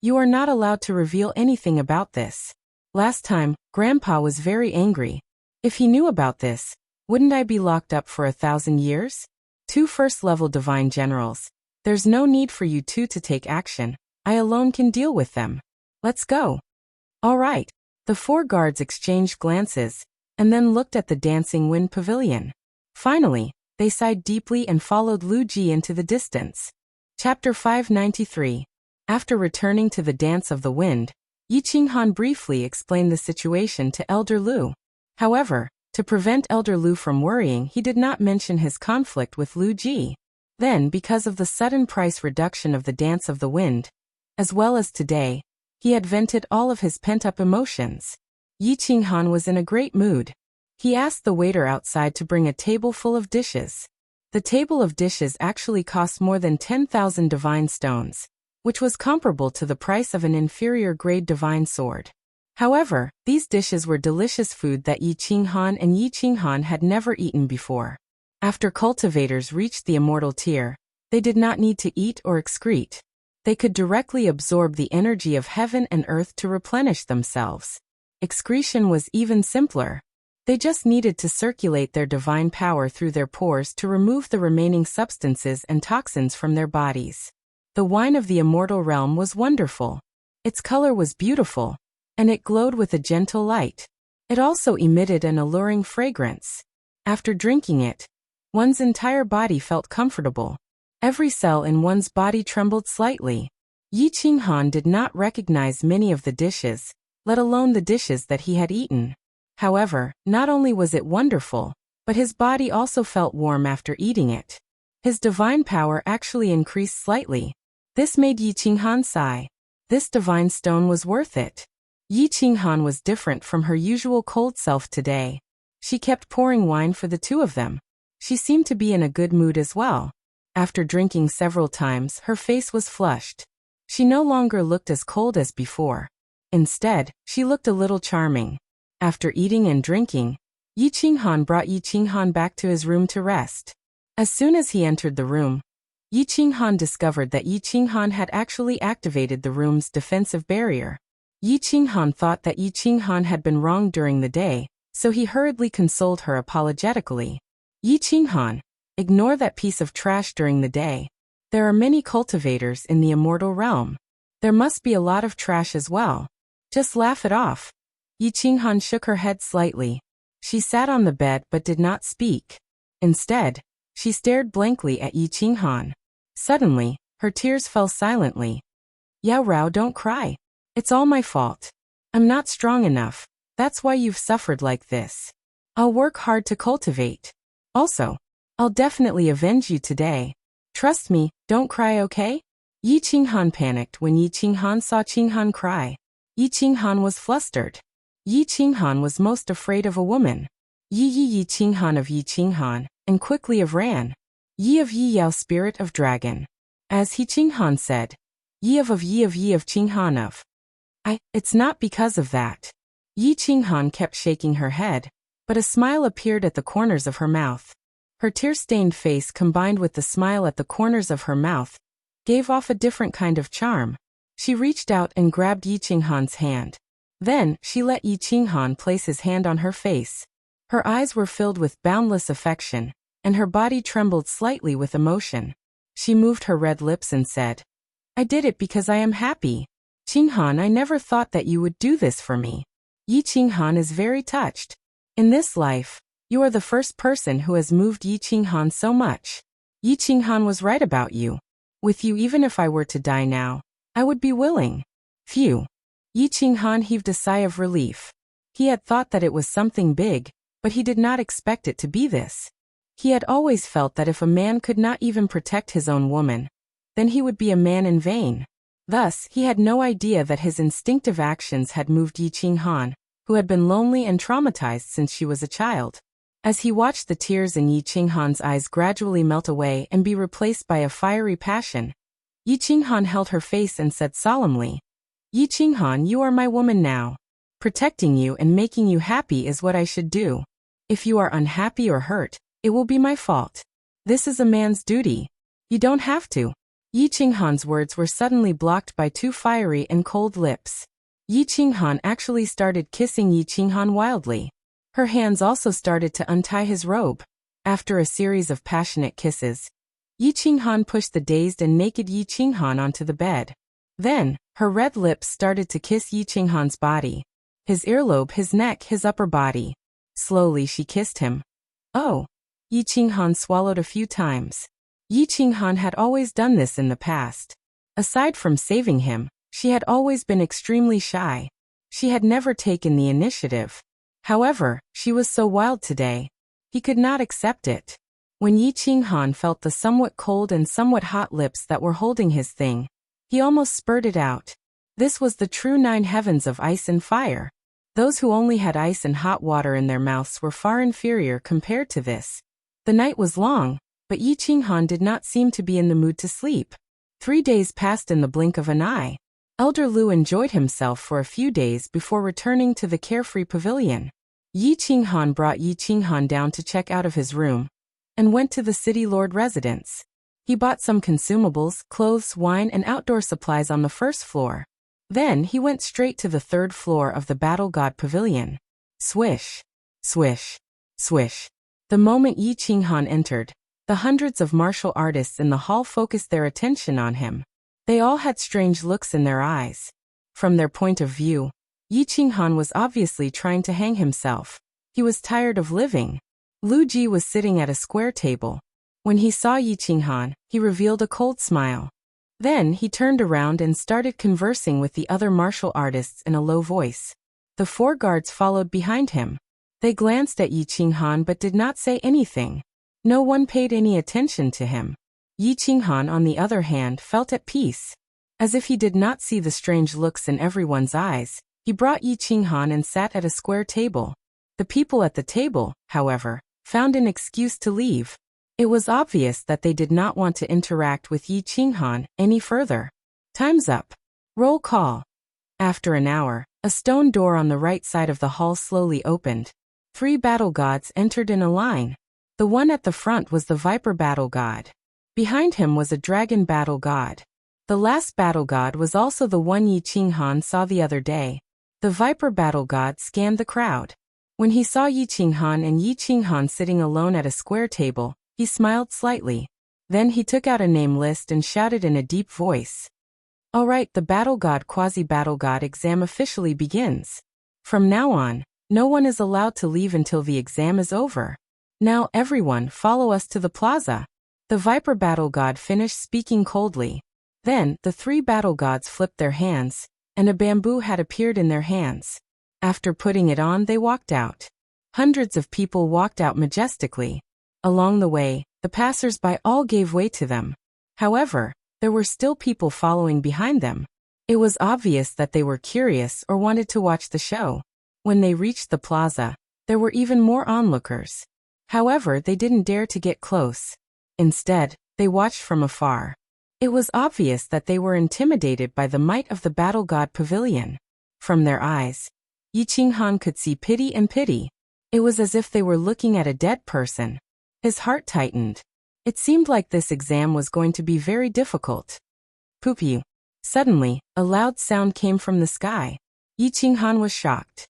"You are not allowed to reveal anything about this. Last time, Grandpa was very angry. If he knew about this, wouldn't I be locked up for 1,000 years? 2 first-level divine generals. There's no need for you two to take action. I alone can deal with them. Let's go." All right. The four guards exchanged glances, and then looked at the dancing wind pavilion. Finally, they sighed deeply and followed Lu Ji into the distance. Chapter 593. After returning to the dance of the wind, Yi Qinghan briefly explained the situation to Elder Lu. However, to prevent Elder Lu from worrying, he did not mention his conflict with Lu Ji. Then, because of the sudden price reduction of the Dance of the Wind, as well as today, he had vented all of his pent-up emotions. Yi Qinghan was in a great mood. He asked the waiter outside to bring a table full of dishes. The table of dishes actually cost more than 10,000 divine stones, which was comparable to the price of an inferior-grade divine sword. However, these dishes were delicious food that Yi Qinghan and Yi Qinghan had never eaten before. After cultivators reached the immortal tier, they did not need to eat or excrete. They could directly absorb the energy of heaven and earth to replenish themselves. Excretion was even simpler. They just needed to circulate their divine power through their pores to remove the remaining substances and toxins from their bodies. The wine of the immortal realm was wonderful. Its color was beautiful, and it glowed with a gentle light. It also emitted an alluring fragrance. After drinking it, one's entire body felt comfortable. Every cell in one's body trembled slightly. Yi Qinghan did not recognize many of the dishes, let alone the dishes that he had eaten. However, not only was it wonderful, but his body also felt warm after eating it. His divine power actually increased slightly. This made Yi Qinghan sigh. This divine stone was worth it. Yi Qinghan was different from her usual cold self today. She kept pouring wine for the two of them. She seemed to be in a good mood as well. After drinking several times, her face was flushed. She no longer looked as cold as before. Instead, she looked a little charming. After eating and drinking, Yi Qinghan brought Yi Qinghan back to his room to rest. As soon as he entered the room, Yi Qinghan discovered that Yi Qinghan had actually activated the room's defensive barrier. Yi Qinghan thought that Yi Qinghan had been wronged during the day, so he hurriedly consoled her apologetically. Yi Qinghan, ignore that piece of trash during the day. There are many cultivators in the immortal realm. There must be a lot of trash as well. Just laugh it off. Yi Qinghan shook her head slightly. She sat on the bed but did not speak. Instead, she stared blankly at Yi Qinghan. Suddenly, her tears fell silently. Yao Rao, don't cry. It's all my fault. I'm not strong enough. That's why you've suffered like this. I'll work hard to cultivate. Also, I'll definitely avenge you today. Trust me, don't cry, okay? Yi Qinghan panicked when Yi Qinghan saw Qinghan cry. Yi Qinghan was flustered. Yi Qinghan was most afraid of a woman. Yi Qinghan of Yi Qinghan, and quickly of Ran. Yi of Yi Yao, spirit of dragon. As He Qinghan said, Yi of Yi of Qinghan of. It's not because of that. Yi Qinghan kept shaking her head, but a smile appeared at the corners of her mouth. Her tear-stained face combined with the smile at the corners of her mouth gave off a different kind of charm. She reached out and grabbed Yi Qinghan's hand. Then, she let Yi Qinghan place his hand on her face. Her eyes were filled with boundless affection, and her body trembled slightly with emotion. She moved her red lips and said, I did it because I am happy. Qinghan, I never thought that you would do this for me. Yi Qinghan is very touched. In this life, you are the first person who has moved Yi Qinghan so much. Yi Qinghan was right about you. With you, even if I were to die now, I would be willing. Phew. Yi Qinghan heaved a sigh of relief. He had thought that it was something big, but he did not expect it to be this. He had always felt that if a man could not even protect his own woman, then he would be a man in vain. Thus, he had no idea that his instinctive actions had moved Yi Qinghan, who had been lonely and traumatized since she was a child. As he watched the tears in Yi Qinghan's eyes gradually melt away and be replaced by a fiery passion, Yi Qinghan held her face and said solemnly, Yi Qinghan, you are my woman now. Protecting you and making you happy is what I should do. If you are unhappy or hurt, it will be my fault. This is a man's duty. You don't have to. Yi Qinghan's words were suddenly blocked by two fiery and cold lips. Yi Qinghan actually started kissing Yi Qinghan wildly. Her hands also started to untie his robe. After a series of passionate kisses, Yi Qinghan pushed the dazed and naked Yi Qinghan onto the bed. Then, her red lips started to kiss Yi Qinghan's body. His earlobe, his neck, his upper body. Slowly she kissed him. Oh! Yi Qinghan swallowed a few times. Yi Qinghan had always done this in the past. Aside from saving him, she had always been extremely shy. She had never taken the initiative. However, she was so wild today. He could not accept it. When Yi Qinghan felt the somewhat cold and somewhat hot lips that were holding his thing, he almost spurted out. This was the true 9 heavens of ice and fire. Those who only had ice and hot water in their mouths were far inferior compared to this. The night was long, but Yi Qinghan did not seem to be in the mood to sleep. 3 days passed in the blink of an eye. Elder Lu enjoyed himself for a few days before returning to the carefree pavilion. Yi Qinghan brought Yi Qinghan down to check out of his room and went to the city lord residence. He bought some consumables, clothes, wine, and outdoor supplies on the first floor. Then he went straight to the 3rd floor of the Battle God Pavilion. Swish, swish, swish. The moment Yi Qinghan entered, the hundreds of martial artists in the hall focused their attention on him. They all had strange looks in their eyes. From their point of view, Yi Qinghan was obviously trying to hang himself. He was tired of living. Lu Ji was sitting at a square table. When he saw Yi Qinghan, he revealed a cold smile. Then he turned around and started conversing with the other martial artists in a low voice. The 4 guards followed behind him. They glanced at Yi Qinghan but did not say anything. No one paid any attention to him. Yi Qinghan, on the other hand, felt at peace. As if he did not see the strange looks in everyone's eyes, he brought Yi Qinghan and sat at a square table. The people at the table, however, found an excuse to leave. It was obvious that they did not want to interact with Yi Qinghan any further. Time's up. Roll call. After an hour, a stone door on the right side of the hall slowly opened. 3 battle gods entered in a line. The one at the front was the Viper Battle God. Behind him was a Dragon Battle God. The last battle god was also the one Yi Qinghan saw the other day. The Viper Battle God scanned the crowd. When he saw Yi Qinghan and Yi Qinghan sitting alone at a square table, he smiled slightly. Then he took out a name list and shouted in a deep voice. All right, the Battle God Quasi-Battle God exam officially begins. From now on, no one is allowed to leave until the exam is over. Now everyone follow us to the plaza. The Viper Battle God finished speaking coldly. Then, the 3 battle gods flipped their hands, and a bamboo hat appeared in their hands. After putting it on, they walked out. Hundreds of people walked out majestically. Along the way, the passers-by all gave way to them. However, there were still people following behind them. It was obvious that they were curious or wanted to watch the show. When they reached the plaza, there were even more onlookers. However, they didn't dare to get close. Instead, they watched from afar. It was obvious that they were intimidated by the might of the Battle God Pavilion. From their eyes, Yi Qinghan could see pity and pity. It was as if they were looking at a dead person. His heart tightened. It seemed like this exam was going to be very difficult. Poop. Suddenly, a loud sound came from the sky. Yi Qinghan was shocked.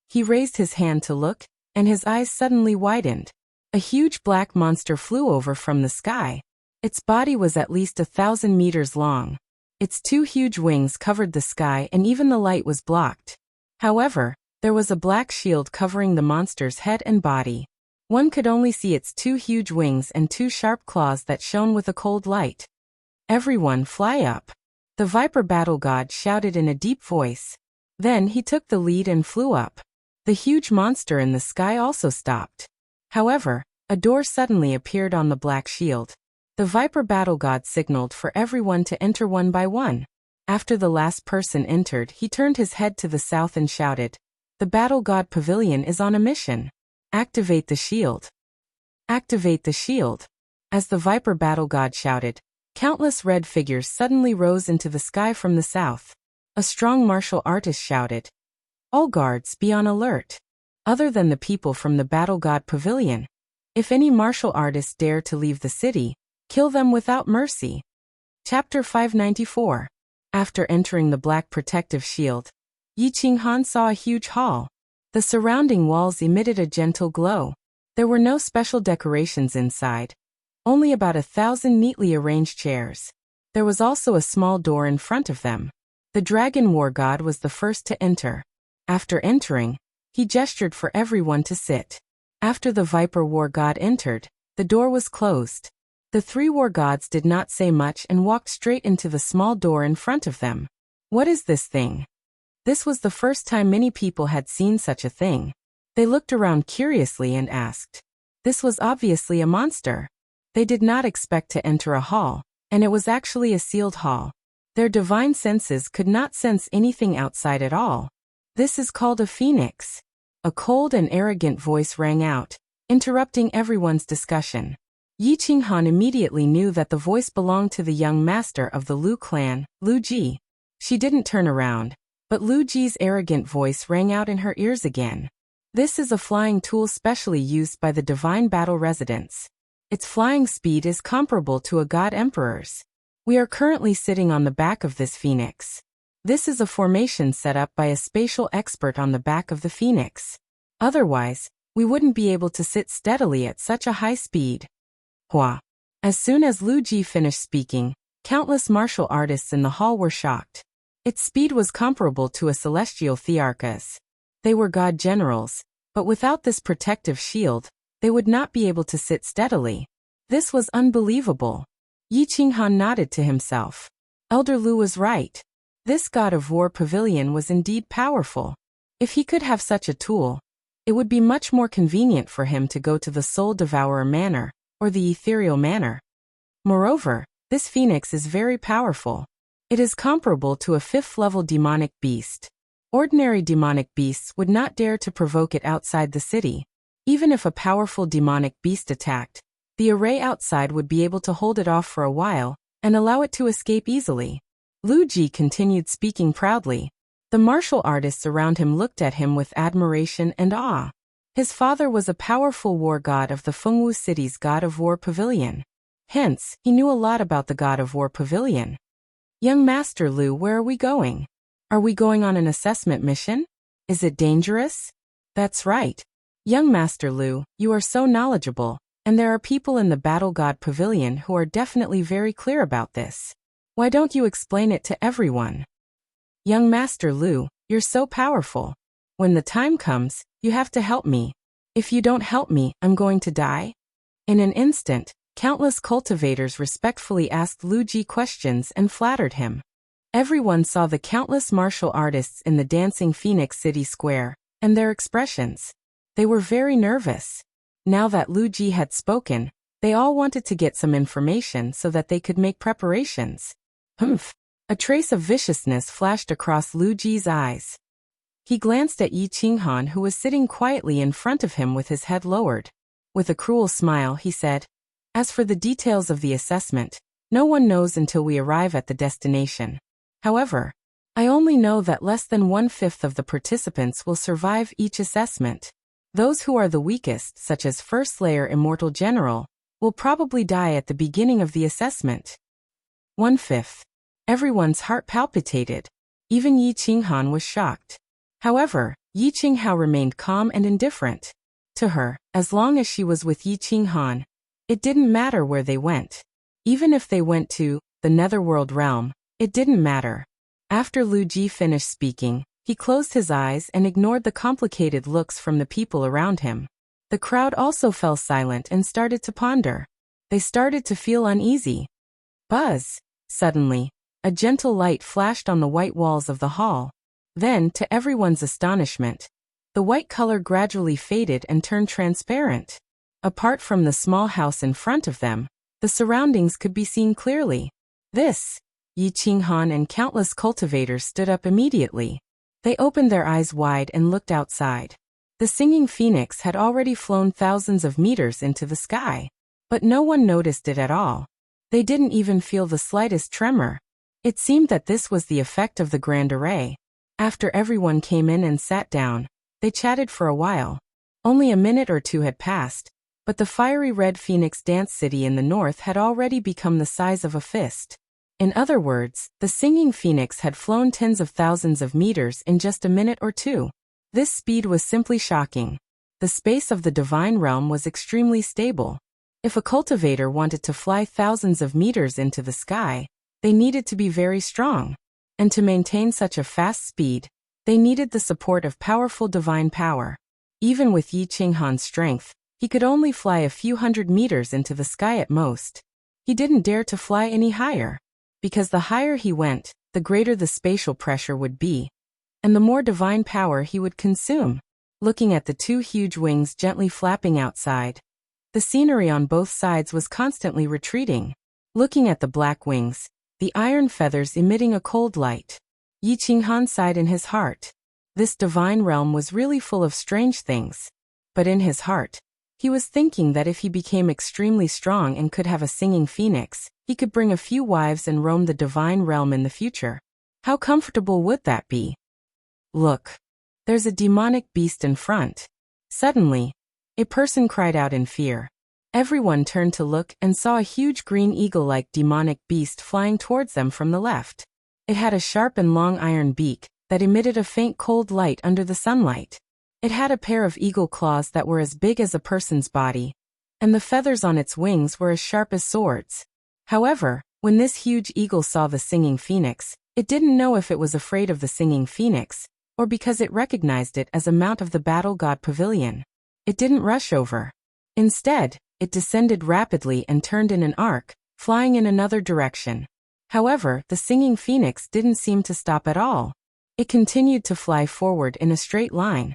He raised his hand to look, and his eyes suddenly widened. A huge black monster flew over from the sky. Its body was at least 1,000 meters long. Its 2 huge wings covered the sky and even the light was blocked. However, there was a black shield covering the monster's head and body. One could only see its 2 huge wings and 2 sharp claws that shone with a cold light. Everyone fly up. The Viper Battle God shouted in a deep voice. Then he took the lead and flew up. The huge monster in the sky also stopped. However, a door suddenly appeared on the black shield. The Viper Battle God signaled for everyone to enter one by one. After the last person entered, he turned his head to the south and shouted, "The Battle God Pavilion is on a mission. Activate the shield. Activate the shield." As the Viper Battle God shouted, countless red figures suddenly rose into the sky from the south. A strong martial artist shouted, "All guards be on alert." Other than the people from the Battle God Pavilion, if any martial artists dare to leave the city, kill them without mercy. Chapter 594. After entering the black protective shield, Yi Qinghan saw a huge hall. The surrounding walls emitted a gentle glow. There were no special decorations inside. Only about 1,000 neatly arranged chairs. There was also a small door in front of them. The dragon war god was the first to enter. After entering, he gestured for everyone to sit. After the viper war god entered, the door was closed. The three war gods did not say much and walked straight into the small door in front of them. What is this thing? This was the first time many people had seen such a thing. They looked around curiously and asked. This was obviously a monster. They did not expect to enter a hall, and it was actually a sealed hall. Their divine senses could not sense anything outside at all. This is called a phoenix. A cold and arrogant voice rang out, interrupting everyone's discussion. Yi Qinghan immediately knew that the voice belonged to the young master of the Lu clan, Lu Ji. She didn't turn around, but Lu Ji's arrogant voice rang out in her ears again. This is a flying tool specially used by the divine battle residents. Its flying speed is comparable to a god emperor's. We are currently sitting on the back of this phoenix. This is a formation set up by a spatial expert on the back of the phoenix. Otherwise, we wouldn't be able to sit steadily at such a high speed. Hua. As soon as Lu Ji finished speaking, countless martial artists in the hall were shocked. Its speed was comparable to a celestial thearchus. They were god generals, but without this protective shield, they would not be able to sit steadily. This was unbelievable. Yi Qinghan nodded to himself. Elder Lu was right. This god of war pavilion was indeed powerful. If he could have such a tool, it would be much more convenient for him to go to the Soul Devourer Manor, or the Ethereal Manor. Moreover, this phoenix is very powerful. It is comparable to a 5th-level demonic beast. Ordinary demonic beasts would not dare to provoke it outside the city. Even if a powerful demonic beast attacked, the array outside would be able to hold it off for a while, and allow it to escape easily. Lu Ji continued speaking proudly. The martial artists around him looked at him with admiration and awe. His father was a powerful war god of the Fengwu city's god of war pavilion. Hence, he knew a lot about the god of war pavilion. Young Master Lu, where are we going? Are we going on an assessment mission? Is it dangerous? That's right. Young Master Lu, you are so knowledgeable, and there are people in the Battle God Pavilion who are definitely very clear about this. Why don't you explain it to everyone? Young Master Lu, you're so powerful. When the time comes, you have to help me. If you don't help me, I'm going to die. In an instant, countless cultivators respectfully asked Lu Ji questions and flattered him. Everyone saw the countless martial artists in the dancing Phoenix City Square, and their expressions. They were very nervous. Now that Lu Ji had spoken, they all wanted to get some information so that they could make preparations. Humph! A trace of viciousness flashed across Lu Ji's eyes. He glanced at Yi Qinghan, who was sitting quietly in front of him with his head lowered. With a cruel smile, he said, "As for the details of the assessment, no one knows until we arrive at the destination. However, I only know that less than 1/5 of the participants will survive each assessment. Those who are the weakest, such as First Layer Immortal General, will probably die at the beginning of the assessment." 1/5. Everyone's heart palpitated. Even Yi Qinghan was shocked. However, Yi Qinghan remained calm and indifferent. To her, as long as she was with Yi Qinghan, it didn't matter where they went. Even if they went to the Netherworld realm, it didn't matter. After Lu Ji finished speaking, he closed his eyes and ignored the complicated looks from the people around him. The crowd also fell silent and started to ponder. They started to feel uneasy. Buzz! Suddenly, a gentle light flashed on the white walls of the hall. Then, to everyone's astonishment, the white color gradually faded and turned transparent. Apart from the small house in front of them, the surroundings could be seen clearly. This! Yi Qinghan and countless cultivators stood up immediately. They opened their eyes wide and looked outside. The singing phoenix had already flown thousands of meters into the sky. But no one noticed it at all. They didn't even feel the slightest tremor. It seemed that this was the effect of the grand array. After everyone came in and sat down, they chatted for a while. Only a minute or two had passed, but the fiery red Phoenix Dance City in the north had already become the size of a fist. In other words, the singing phoenix had flown tens of thousands of meters in just a minute or two. This speed was simply shocking. The space of the divine realm was extremely stable. If a cultivator wanted to fly thousands of meters into the sky, they needed to be very strong. And to maintain such a fast speed, they needed the support of powerful divine power. Even with Yi Qinghan's strength, he could only fly a few hundred meters into the sky at most. He didn't dare to fly any higher, because the higher he went, the greater the spatial pressure would be, and the more divine power he would consume. Looking at the two huge wings gently flapping outside, the scenery on both sides was constantly retreating. Looking at the black wings, the iron feathers emitting a cold light, Yi Qinghan sighed in his heart. This divine realm was really full of strange things. But in his heart, he was thinking that if he became extremely strong and could have a singing phoenix, he could bring a few wives and roam the divine realm in the future. How comfortable would that be? Look! There's a demonic beast in front. Suddenly, a person cried out in fear. Everyone turned to look and saw a huge green eagle-like demonic beast flying towards them from the left. It had a sharp and long iron beak that emitted a faint cold light under the sunlight. It had a pair of eagle claws that were as big as a person's body, and the feathers on its wings were as sharp as swords. However, when this huge eagle saw the singing phoenix, it didn't know if it was afraid of the singing phoenix, or because it recognized it as a mount of the battle god pavilion. It didn't rush over. Instead, it descended rapidly and turned in an arc, flying in another direction. However, the singing phoenix didn't seem to stop at all. It continued to fly forward in a straight line.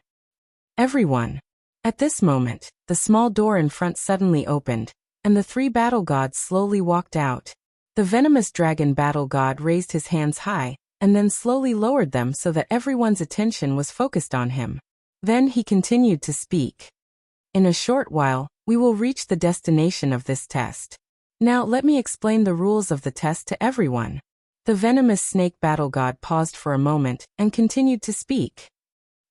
Everyone. At this moment, the small door in front suddenly opened, and the three battle gods slowly walked out. The venomous dragon battle god raised his hands high, and then slowly lowered them so that everyone's attention was focused on him. Then he continued to speak. In a short while, we will reach the destination of this test. Now let me explain the rules of the test to everyone. The venomous snake battle god paused for a moment and continued to speak.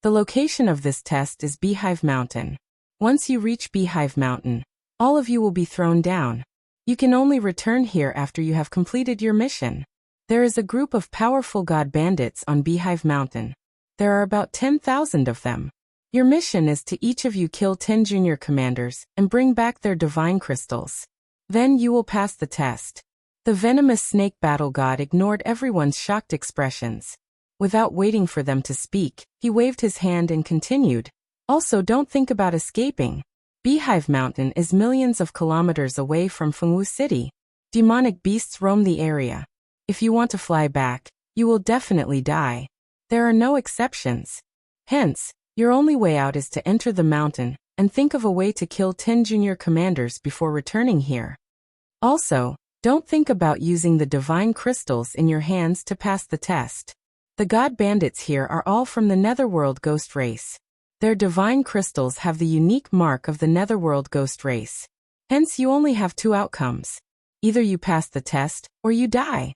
The location of this test is Beehive Mountain. Once you reach Beehive Mountain, all of you will be thrown down. You can only return here after you have completed your mission. There is a group of powerful god bandits on Beehive Mountain. There are about 10,000 of them. Your mission is to each of you kill 10 junior commanders and bring back their divine crystals. Then you will pass the test. The venomous snake battle god ignored everyone's shocked expressions. Without waiting for them to speak, he waved his hand and continued. Also, don't think about escaping. Beehive Mountain is millions of kilometers away from Fengwu City. Demonic beasts roam the area. If you want to fly back, you will definitely die. There are no exceptions. Hence, your only way out is to enter the mountain and think of a way to kill 10 junior commanders before returning here. Also, don't think about using the divine crystals in your hands to pass the test. The god bandits here are all from the Netherworld ghost race. Their divine crystals have the unique mark of the Netherworld ghost race. Hence you only have two outcomes. Either you pass the test, or you die.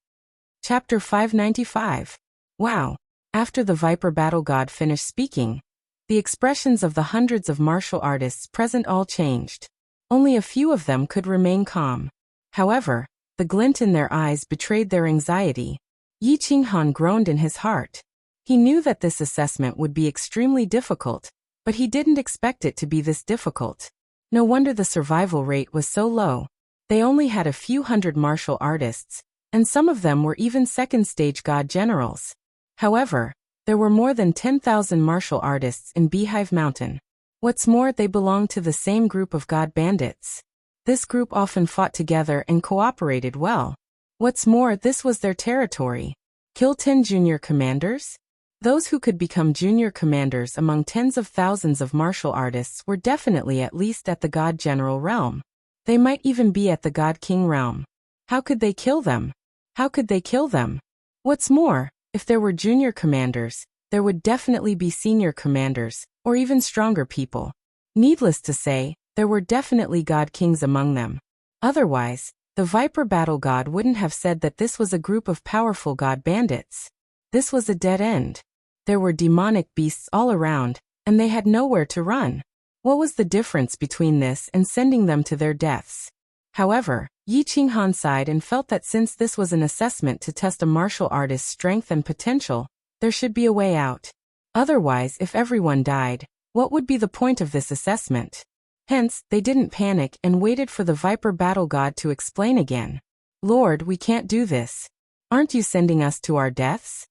Chapter 595. Wow! After the Viper battle god finished speaking, the expressions of the hundreds of martial artists present all changed. Only a few of them could remain calm. However, the glint in their eyes betrayed their anxiety. Yi Qinghan groaned in his heart. He knew that this assessment would be extremely difficult, but he didn't expect it to be this difficult. No wonder the survival rate was so low. They only had a few hundred martial artists, and some of them were even second-stage god generals. However, there were more than 10,000 martial artists in Beehive Mountain. What's more, they belonged to the same group of god bandits. This group often fought together and cooperated well. What's more, this was their territory. Kill 10 junior commanders? Those who could become junior commanders among tens of thousands of martial artists were definitely at least at the God General realm. They might even be at the God King realm. How could they kill them? How could they kill them? What's more, if there were junior commanders, there would definitely be senior commanders, or even stronger people. Needless to say, there were definitely God Kings among them. Otherwise, the Viper battle god wouldn't have said that this was a group of powerful god bandits. This was a dead end. There were demonic beasts all around, and they had nowhere to run. What was the difference between this and sending them to their deaths? However, Yi Qinghan sighed and felt that since this was an assessment to test a martial artist's strength and potential, there should be a way out. Otherwise, if everyone died, what would be the point of this assessment? Hence, they didn't panic and waited for the Viper battle god to explain again. Lord, we can't do this. Aren't you sending us to our deaths?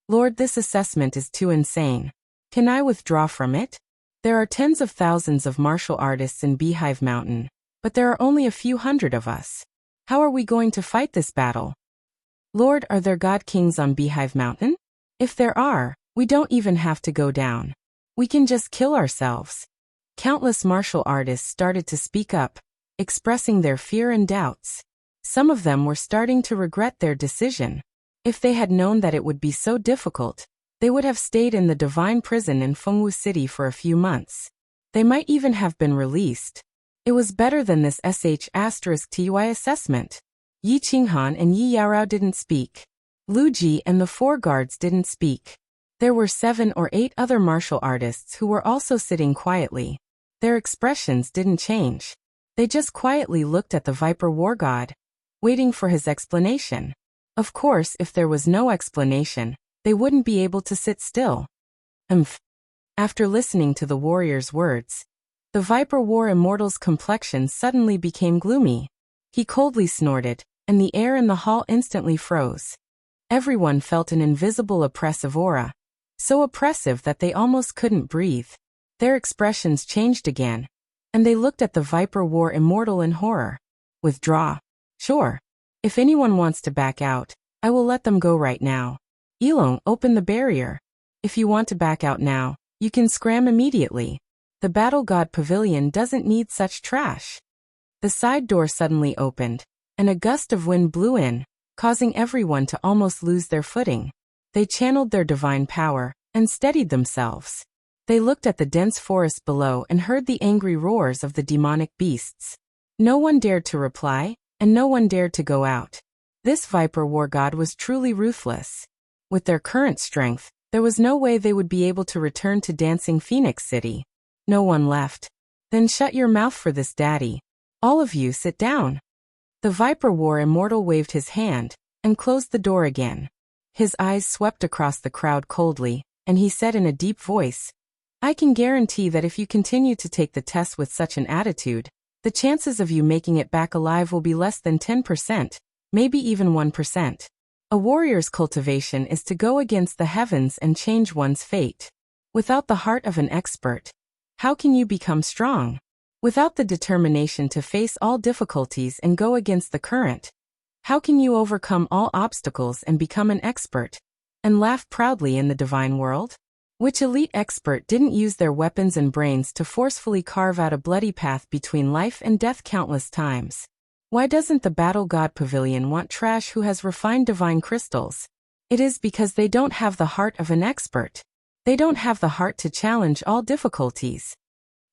Lord, this assessment is too insane. Can I withdraw from it? There are tens of thousands of martial artists in Beehive Mountain, but there are only a few hundred of us. How are we going to fight this battle? Lord, are there god kings on Beehive Mountain? If there are, we don't even have to go down. We can just kill ourselves. Countless martial artists started to speak up, expressing their fear and doubts. Some of them were starting to regret their decision. If they had known that it would be so difficult, they would have stayed in the divine prison in Fengwu City for a few months. They might even have been released. It was better than this **TY assessment. Yi Qinghan and Yi Yaorao didn't speak. Lu Ji and the 4 guards didn't speak. There were 7 or 8 other martial artists who were also sitting quietly. Their expressions didn't change. They just quietly looked at the Viper War God, waiting for his explanation. Of course, if there was no explanation, they wouldn't be able to sit still. After listening to the warrior's words, the Viper War Immortal's complexion suddenly became gloomy. He coldly snorted, and the air in the hall instantly froze. Everyone felt an invisible oppressive aura, so oppressive that they almost couldn't breathe. Their expressions changed again, and they looked at the Viper War Immortal in horror. Withdraw. Sure. If anyone wants to back out, I will let them go right now. Ilong, open the barrier. If you want to back out now, you can scram immediately. The Battle God Pavilion doesn't need such trash. The side door suddenly opened, and a gust of wind blew in, causing everyone to almost lose their footing. They channeled their divine power, and steadied themselves. They looked at the dense forest below and heard the angry roars of the demonic beasts. No one dared to reply, and no one dared to go out. This Viper War God was truly ruthless. With their current strength, there was no way they would be able to return to Dancing Phoenix City. No one left. Then shut your mouth for this, Daddy. All of you sit down. The Viper War Immortal waved his hand, and closed the door again. His eyes swept across the crowd coldly, and he said in a deep voice, I can guarantee that if you continue to take the test with such an attitude, the chances of you making it back alive will be less than 10%, maybe even 1%. A warrior's cultivation is to go against the heavens and change one's fate. Without the heart of an expert, how can you become strong? Without the determination to face all difficulties and go against the current, how can you overcome all obstacles and become an expert, and laugh proudly in the divine world? Which elite expert didn't use their weapons and brains to forcefully carve out a bloody path between life and death countless times? Why doesn't the Battle God Pavilion want trash who has refined divine crystals? It is because they don't have the heart of an expert. They don't have the heart to challenge all difficulties.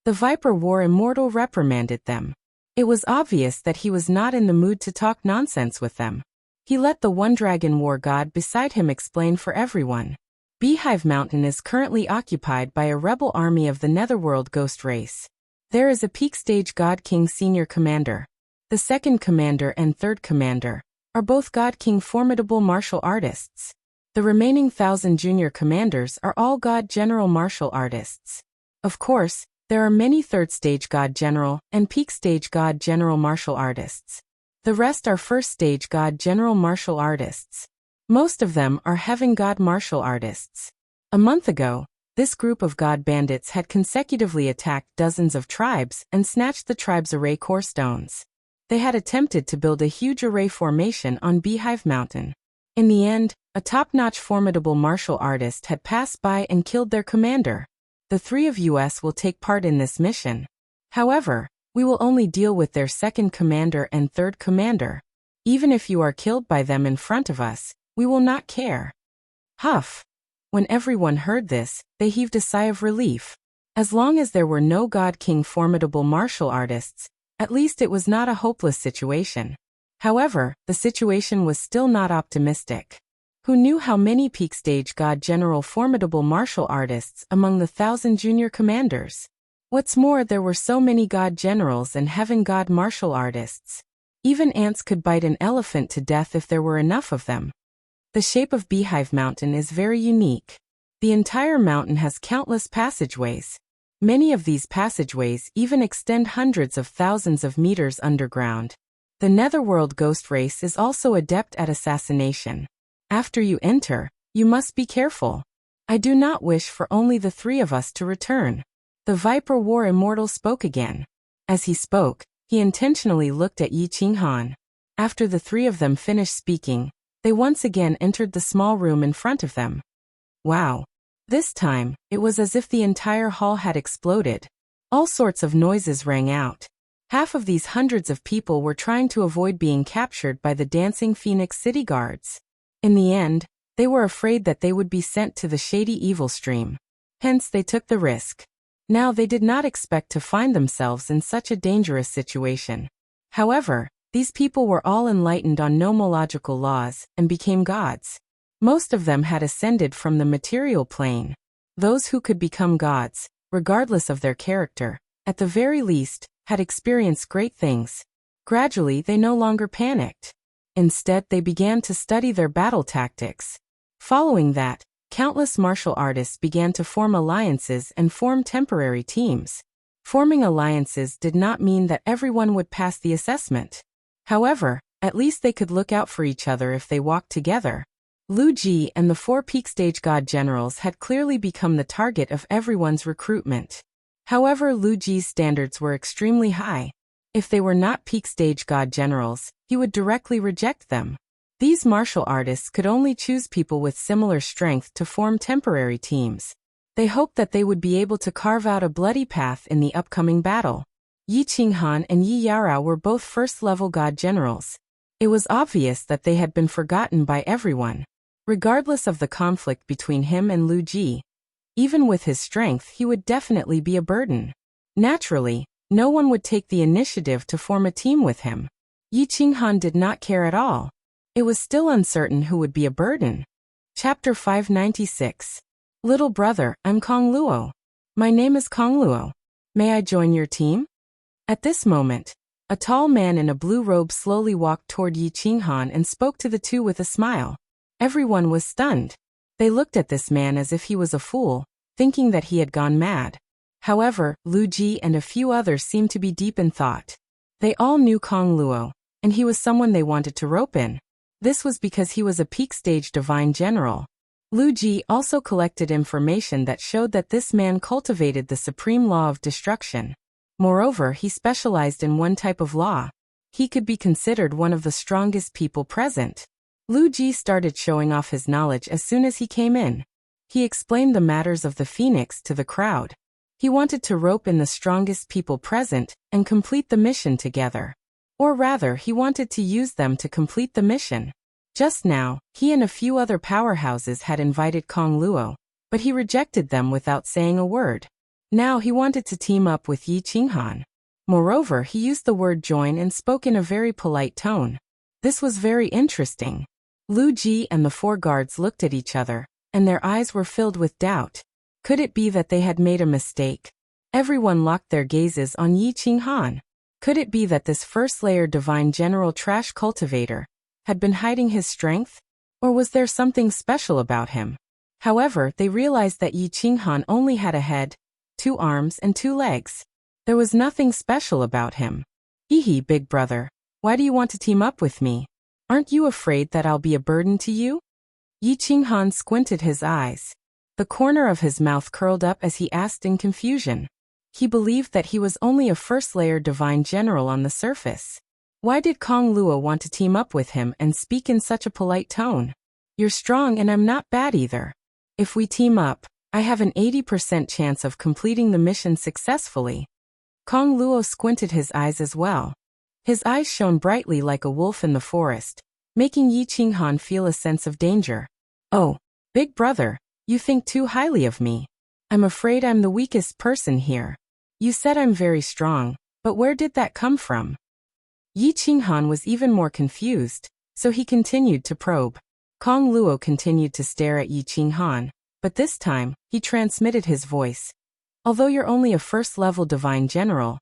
The Viper War Immortal reprimanded them. It was obvious that he was not in the mood to talk nonsense with them. He let the One Dragon War God beside him explain for everyone. Beehive Mountain is currently occupied by a rebel army of the Netherworld ghost race. There is a peak stage God King Senior Commander. The second commander and third commander are both God King formidable martial artists. The remaining 1,000 junior commanders are all God General martial artists. Of course, there are many third stage God General and peak stage God General martial artists. The rest are first stage God General martial artists. Most of them are Heaven God martial artists. A month ago, this group of God bandits had consecutively attacked dozens of tribes and snatched the tribe's array core stones. They had attempted to build a huge array formation on Beehive Mountain. In the end, a top-notch formidable martial artist had passed by and killed their commander. The 3 of us will take part in this mission. However, we will only deal with their second commander and third commander. Even if you are killed by them in front of us, we will not care. Huff. When everyone heard this, they heaved a sigh of relief. As long as there were no God King formidable martial artists, at least it was not a hopeless situation. However, the situation was still not optimistic. Who knew how many peak stage God General formidable martial artists among the 1,000 junior commanders? What's more, there were so many God Generals and Heaven God martial artists. Even ants could bite an elephant to death if there were enough of them. The shape of Beehive Mountain is very unique. The entire mountain has countless passageways. Many of these passageways even extend hundreds of thousands of meters underground. The Netherworld ghost race is also adept at assassination. After you enter, you must be careful. I do not wish for only the three of us to return. The Viper War Immortal spoke again. As he spoke, he intentionally looked at Yi Qinghan. After the three of them finished speaking, they once again entered the small room in front of them. Wow! This time, it was as if the entire hall had exploded. All sorts of noises rang out. Half of these hundreds of people were trying to avoid being captured by the dancing Phoenix City guards. In the end, they were afraid that they would be sent to the shady evil stream. Hence they took the risk. Now they did not expect to find themselves in such a dangerous situation. However, these people were all enlightened on nomological laws and became gods. Most of them had ascended from the material plane. Those who could become gods, regardless of their character, at the very least, had experienced great things. Gradually they no longer panicked. Instead they began to study their battle tactics. Following that, countless martial artists began to form alliances and form temporary teams. Forming alliances did not mean that everyone would pass the assessment. However, at least they could look out for each other if they walked together. Lu Ji and the 4 peak stage god generals had clearly become the target of everyone's recruitment. However, Lu Ji's standards were extremely high. If they were not peak stage god generals, he would directly reject them. These martial artists could only choose people with similar strength to form temporary teams. They hoped that they would be able to carve out a bloody path in the upcoming battle. Yi Qinghan and Yi Yarao were both first-level god generals. It was obvious that they had been forgotten by everyone. Regardless of the conflict between him and Lu Ji, even with his strength he would definitely be a burden. Naturally, no one would take the initiative to form a team with him. Yi Qinghan did not care at all. It was still uncertain who would be a burden. Chapter 596. Little brother, I'm Kong Luo. My name is Kong Luo. May I join your team? At this moment, a tall man in a blue robe slowly walked toward Yi Qinghan and spoke to the two with a smile. Everyone was stunned. They looked at this man as if he was a fool, thinking that he had gone mad. However, Lu Ji and a few others seemed to be deep in thought. They all knew Kong Luo, and he was someone they wanted to rope in. This was because he was a peak stage divine general. Lu Ji also collected information that showed that this man cultivated the supreme law of destruction. Moreover, he specialized in one type of law. He could be considered one of the strongest people present. Lu Ji started showing off his knowledge as soon as he came in. He explained the matters of the Phoenix to the crowd. He wanted to rope in the strongest people present and complete the mission together. Or rather, he wanted to use them to complete the mission. Just now, he and a few other powerhouses had invited Kong Luo, but he rejected them without saying a word. Now he wanted to team up with Yi Qinghan. Moreover, he used the word join and spoke in a very polite tone. This was very interesting. Lu Ji and the 4 guards looked at each other, and their eyes were filled with doubt. Could it be that they had made a mistake? Everyone locked their gazes on Yi Qinghan. Could it be that this first-layer divine general trash cultivator had been hiding his strength? Or was there something special about him? However, they realized that Yi Qinghan only had a head, 2 arms and 2 legs. There was nothing special about him. Hee big brother, why do you want to team up with me? Aren't you afraid that I'll be a burden to you? Yi Qinghan squinted his eyes. The corner of his mouth curled up as he asked in confusion. He believed that he was only a first-layer divine general on the surface. Why did Kong Luo want to team up with him and speak in such a polite tone? You're strong and I'm not bad either. If we team up, I have an 80% chance of completing the mission successfully. Kong Luo squinted his eyes as well. His eyes shone brightly like a wolf in the forest, making Yi Qinghan feel a sense of danger. Oh, big brother, you think too highly of me. I'm afraid I'm the weakest person here. You said I'm very strong, but where did that come from? Yi Qinghan was even more confused, so he continued to probe. Kong Luo continued to stare at Yi Qinghan, but this time, he transmitted his voice. Although you're only a first-level divine general,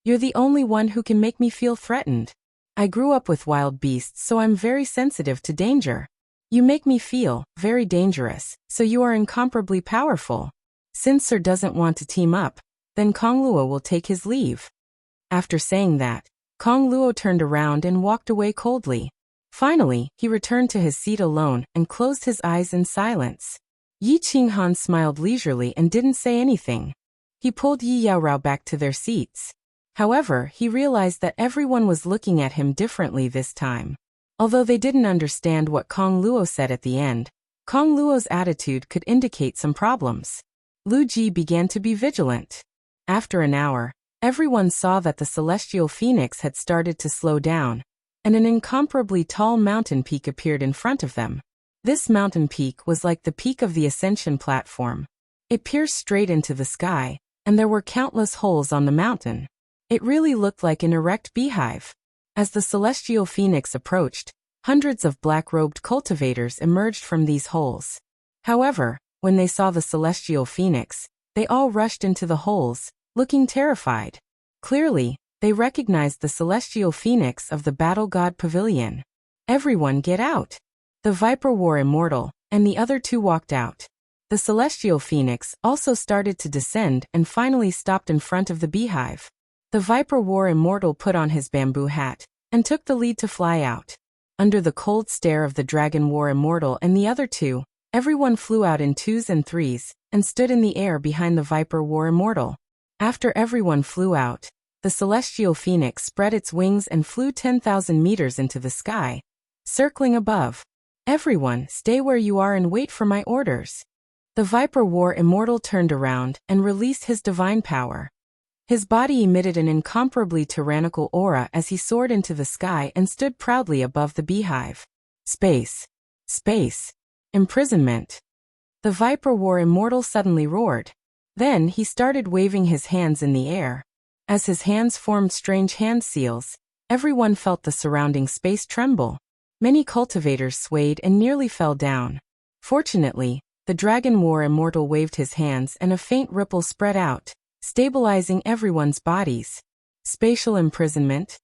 you're the only one who can make me feel threatened. I grew up with wild beasts, so I'm very sensitive to danger. You make me feel very dangerous, so you are incomparably powerful. Since Sir doesn't want to team up, then Kong Luo will take his leave. After saying that, Kong Luo turned around and walked away coldly. Finally, he returned to his seat alone and closed his eyes in silence. Yi Qinghan smiled leisurely and didn't say anything. He pulled Yi Yaorao back to their seats. However, he realized that everyone was looking at him differently this time. Although they didn't understand what Kong Luo said at the end, Kong Luo's attitude could indicate some problems. Lu Ji began to be vigilant. After an hour, everyone saw that the celestial phoenix had started to slow down, and an incomparably tall mountain peak appeared in front of them. This mountain peak was like the peak of the ascension platform. It pierced straight into the sky, and there were countless holes on the mountain. It really looked like an erect beehive. As the celestial phoenix approached, hundreds of black-robed cultivators emerged from these holes. However, when they saw the celestial phoenix, they all rushed into the holes, looking terrified. Clearly, they recognized the celestial phoenix of the Battle God Pavilion. Everyone get out! The Viper War Immortal, and the other two walked out. The celestial phoenix also started to descend and finally stopped in front of the beehive. The Viper War Immortal put on his bamboo hat and took the lead to fly out. Under the cold stare of the Dragon War Immortal and the other two, everyone flew out in twos and threes and stood in the air behind the Viper War Immortal. After everyone flew out, the celestial phoenix spread its wings and flew 10,000 meters into the sky, circling above. Everyone, stay where you are and wait for my orders. The Viper War Immortal turned around and released his divine power. His body emitted an incomparably tyrannical aura as he soared into the sky and stood proudly above the beehive. Space. Space. Imprisonment. The Viper War Immortal suddenly roared. Then he started waving his hands in the air. As his hands formed strange hand seals, everyone felt the surrounding space tremble. Many cultivators swayed and nearly fell down. Fortunately, the Dragon War Immortal waved his hands and a faint ripple spread out, stabilizing everyone's bodies. Spatial imprisonment.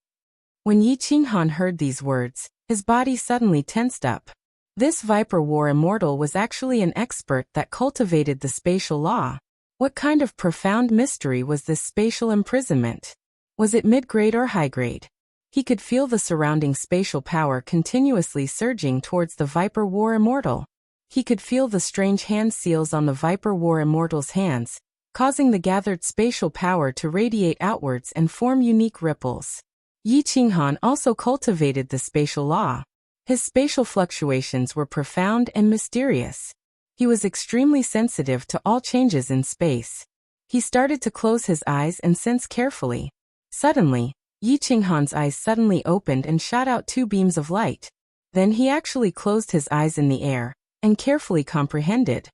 When Yi Qinghan heard these words, his body suddenly tensed up. This Viper War Immortal was actually an expert that cultivated the spatial law. What kind of profound mystery was this spatial imprisonment? Was it mid-grade or high-grade? He could feel the surrounding spatial power continuously surging towards the Viper War Immortal. He could feel the strange hand seals on the Viper War Immortal's hands, causing the gathered spatial power to radiate outwards and form unique ripples. Yi Qinghan also cultivated the spatial law. His spatial fluctuations were profound and mysterious. He was extremely sensitive to all changes in space. He started to close his eyes and sense carefully. Suddenly, Yi Qinghan's eyes suddenly opened and shot out two beams of light. Then he actually closed his eyes in the air and carefully comprehended.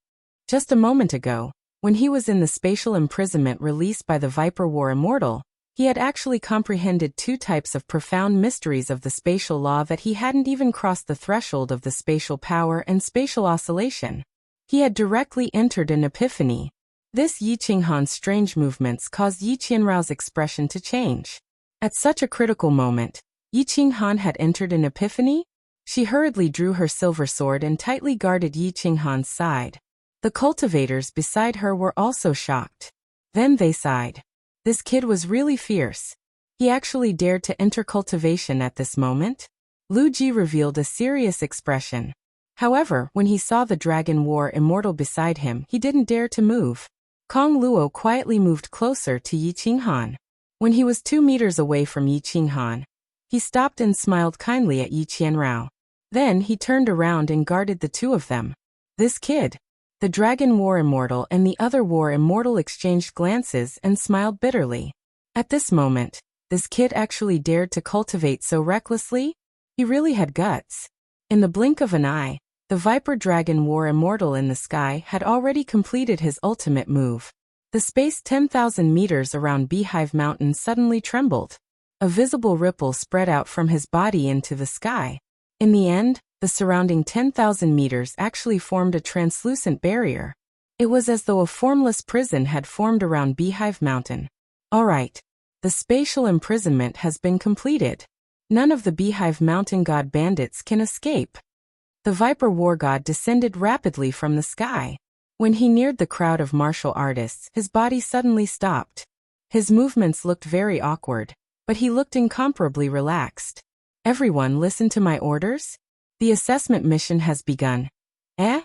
Just a moment ago, when he was in the spatial imprisonment released by the Viper War Immortal, he had actually comprehended two types of profound mysteries of the spatial law that he hadn't even crossed the threshold of the spatial power and spatial oscillation. He had directly entered an epiphany. This Yi Qinghan's strange movements caused Yi Qianrao's expression to change. At such a critical moment, Yi Qinghan had entered an epiphany? She hurriedly drew her silver sword and tightly guarded Yi Qinghan's side. The cultivators beside her were also shocked. Then they sighed. This kid was really fierce. He actually dared to enter cultivation at this moment? Lu Ji revealed a serious expression. However, when he saw the Dragon War Immortal beside him, he didn't dare to move. Kong Luo quietly moved closer to Yi Qinghan. When he was 2 meters away from Yi Qinghan, he stopped and smiled kindly at Yi Qianrao. Then he turned around and guarded the two of them. This kid. The Dragon War Immortal and the other War Immortal exchanged glances and smiled bitterly. At this moment, this kid actually dared to cultivate so recklessly? He really had guts. In the blink of an eye, the Viper Dragon War Immortal in the sky had already completed his ultimate move. The space 10,000 meters around Beehive Mountain suddenly trembled. A visible ripple spread out from his body into the sky. In the end, the surrounding 10,000 meters actually formed a translucent barrier. It was as though a formless prison had formed around Beehive Mountain. All right. The spatial imprisonment has been completed. None of the Beehive Mountain God bandits can escape. The Viper War God descended rapidly from the sky. When he neared the crowd of martial artists, his body suddenly stopped. His movements looked very awkward. but he looked incomparably relaxed. Everyone listen to my orders? The assessment mission has begun. Eh?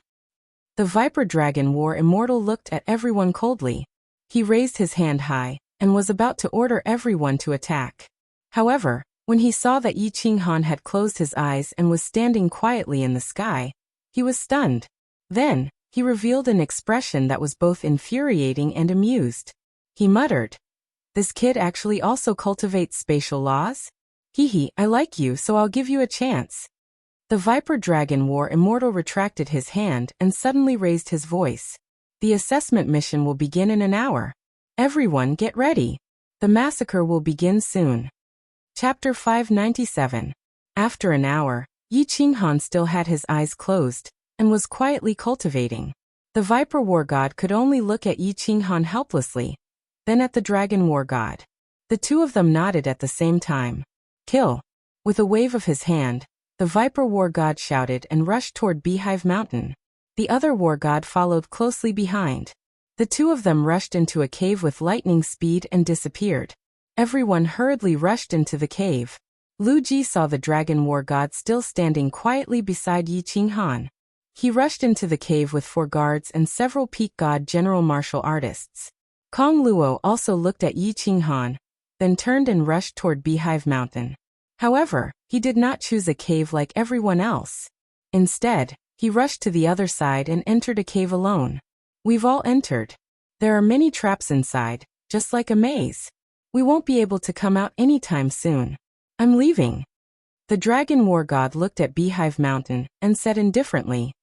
The Viper Dragon War Immortal looked at everyone coldly. He raised his hand high, and was about to order everyone to attack. However, when he saw that Yi Qinghan had closed his eyes and was standing quietly in the sky, he was stunned. Then, he revealed an expression that was both infuriating and amused. He muttered, "This kid actually also cultivates spatial laws? Hee, I like you, so I'll give you a chance." The Viper Dragon War Immortal retracted his hand and suddenly raised his voice. "The assessment mission will begin in an hour. Everyone get ready. The massacre will begin soon." Chapter 597. After an hour, Yi Qinghan still had his eyes closed, and was quietly cultivating. The Viper War God could only look at Yi Qinghan helplessly, then at the Dragon War God. The two of them nodded at the same time. "Kill." With a wave of his hand, the Viper War God shouted and rushed toward Beehive Mountain. The other War God followed closely behind. The two of them rushed into a cave with lightning speed and disappeared. Everyone hurriedly rushed into the cave. Lu Ji saw the Dragon War God still standing quietly beside Yi Qinghan. He rushed into the cave with 4 guards and several Peak God general martial artists. Kong Luo also looked at Yi Qinghan, then turned and rushed toward Beehive Mountain. However, he did not choose a cave like everyone else. Instead, he rushed to the other side and entered a cave alone. "We've all entered. There are many traps inside, just like a maze. We won't be able to come out anytime soon. I'm leaving." The Dragon War God looked at Beehive Mountain and said indifferently.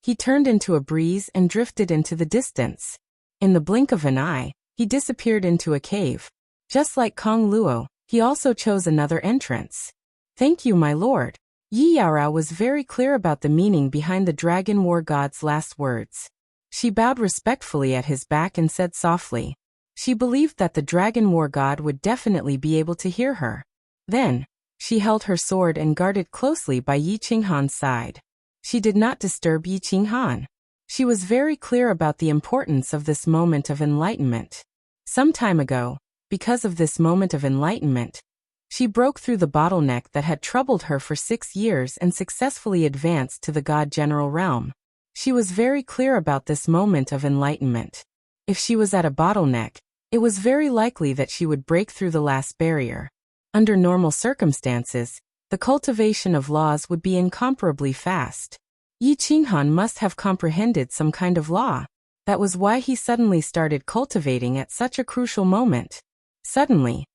He turned into a breeze and drifted into the distance. In the blink of an eye, he disappeared into a cave. Just like Kong Luo, he also chose another entrance. "Thank you, my lord." Yi Yaorao was very clear about the meaning behind the Dragon War God's last words. She bowed respectfully at his back and said softly. She believed that the Dragon War God would definitely be able to hear her. Then, she held her sword and guarded closely by Yi Qinghan's side. She did not disturb Yi Qinghan. She was very clear about the importance of this moment of enlightenment. Some time ago, because of this moment of enlightenment, she broke through the bottleneck that had troubled her for 6 years and successfully advanced to the God General realm. She was very clear about this moment of enlightenment. If she was at a bottleneck, it was very likely that she would break through the last barrier. Under normal circumstances, the cultivation of laws would be incomparably fast. Yi Qinghan must have comprehended some kind of law. That was why he suddenly started cultivating at such a crucial moment. Suddenly,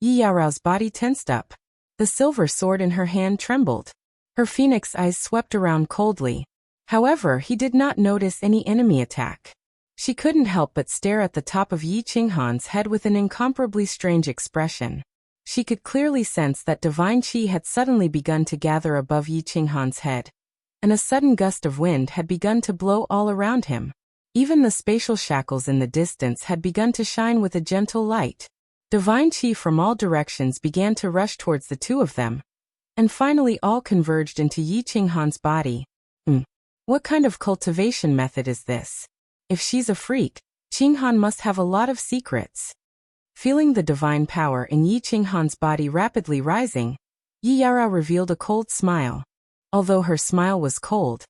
Yi Yaorao's body tensed up. The silver sword in her hand trembled. Her phoenix eyes swept around coldly. However, he did not notice any enemy attack. She couldn't help but stare at the top of Yi Qinghan's head with an incomparably strange expression. She could clearly sense that divine qi had suddenly begun to gather above Yi Qinghan's head, and a sudden gust of wind had begun to blow all around him. Even the spatial shackles in the distance had begun to shine with a gentle light. Divine qi from all directions began to rush towards the two of them, and finally all converged into Yi Qinghan's body. What kind of cultivation method is this? If she's a freak, Qinghan must have a lot of secrets. Feeling the divine power in Yi Qinghan's body rapidly rising, Yi Yaorao revealed a cold smile. Although her smile was cold,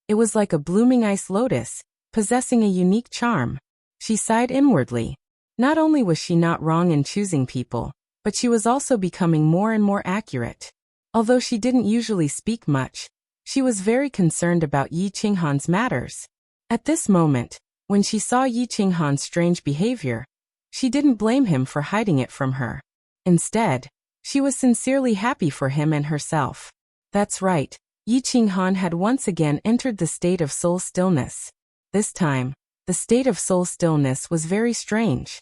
it was like a blooming ice lotus, possessing a unique charm. She sighed inwardly. Not only was she not wrong in choosing people, but she was also becoming more and more accurate. Although she didn't usually speak much, she was very concerned about Yi Qinghan's matters. At this moment, when she saw Yi Qinghan's strange behavior, she didn't blame him for hiding it from her. Instead, she was sincerely happy for him and herself. That's right, Yi Qinghan had once again entered the state of soul stillness. This time, the state of soul stillness was very strange.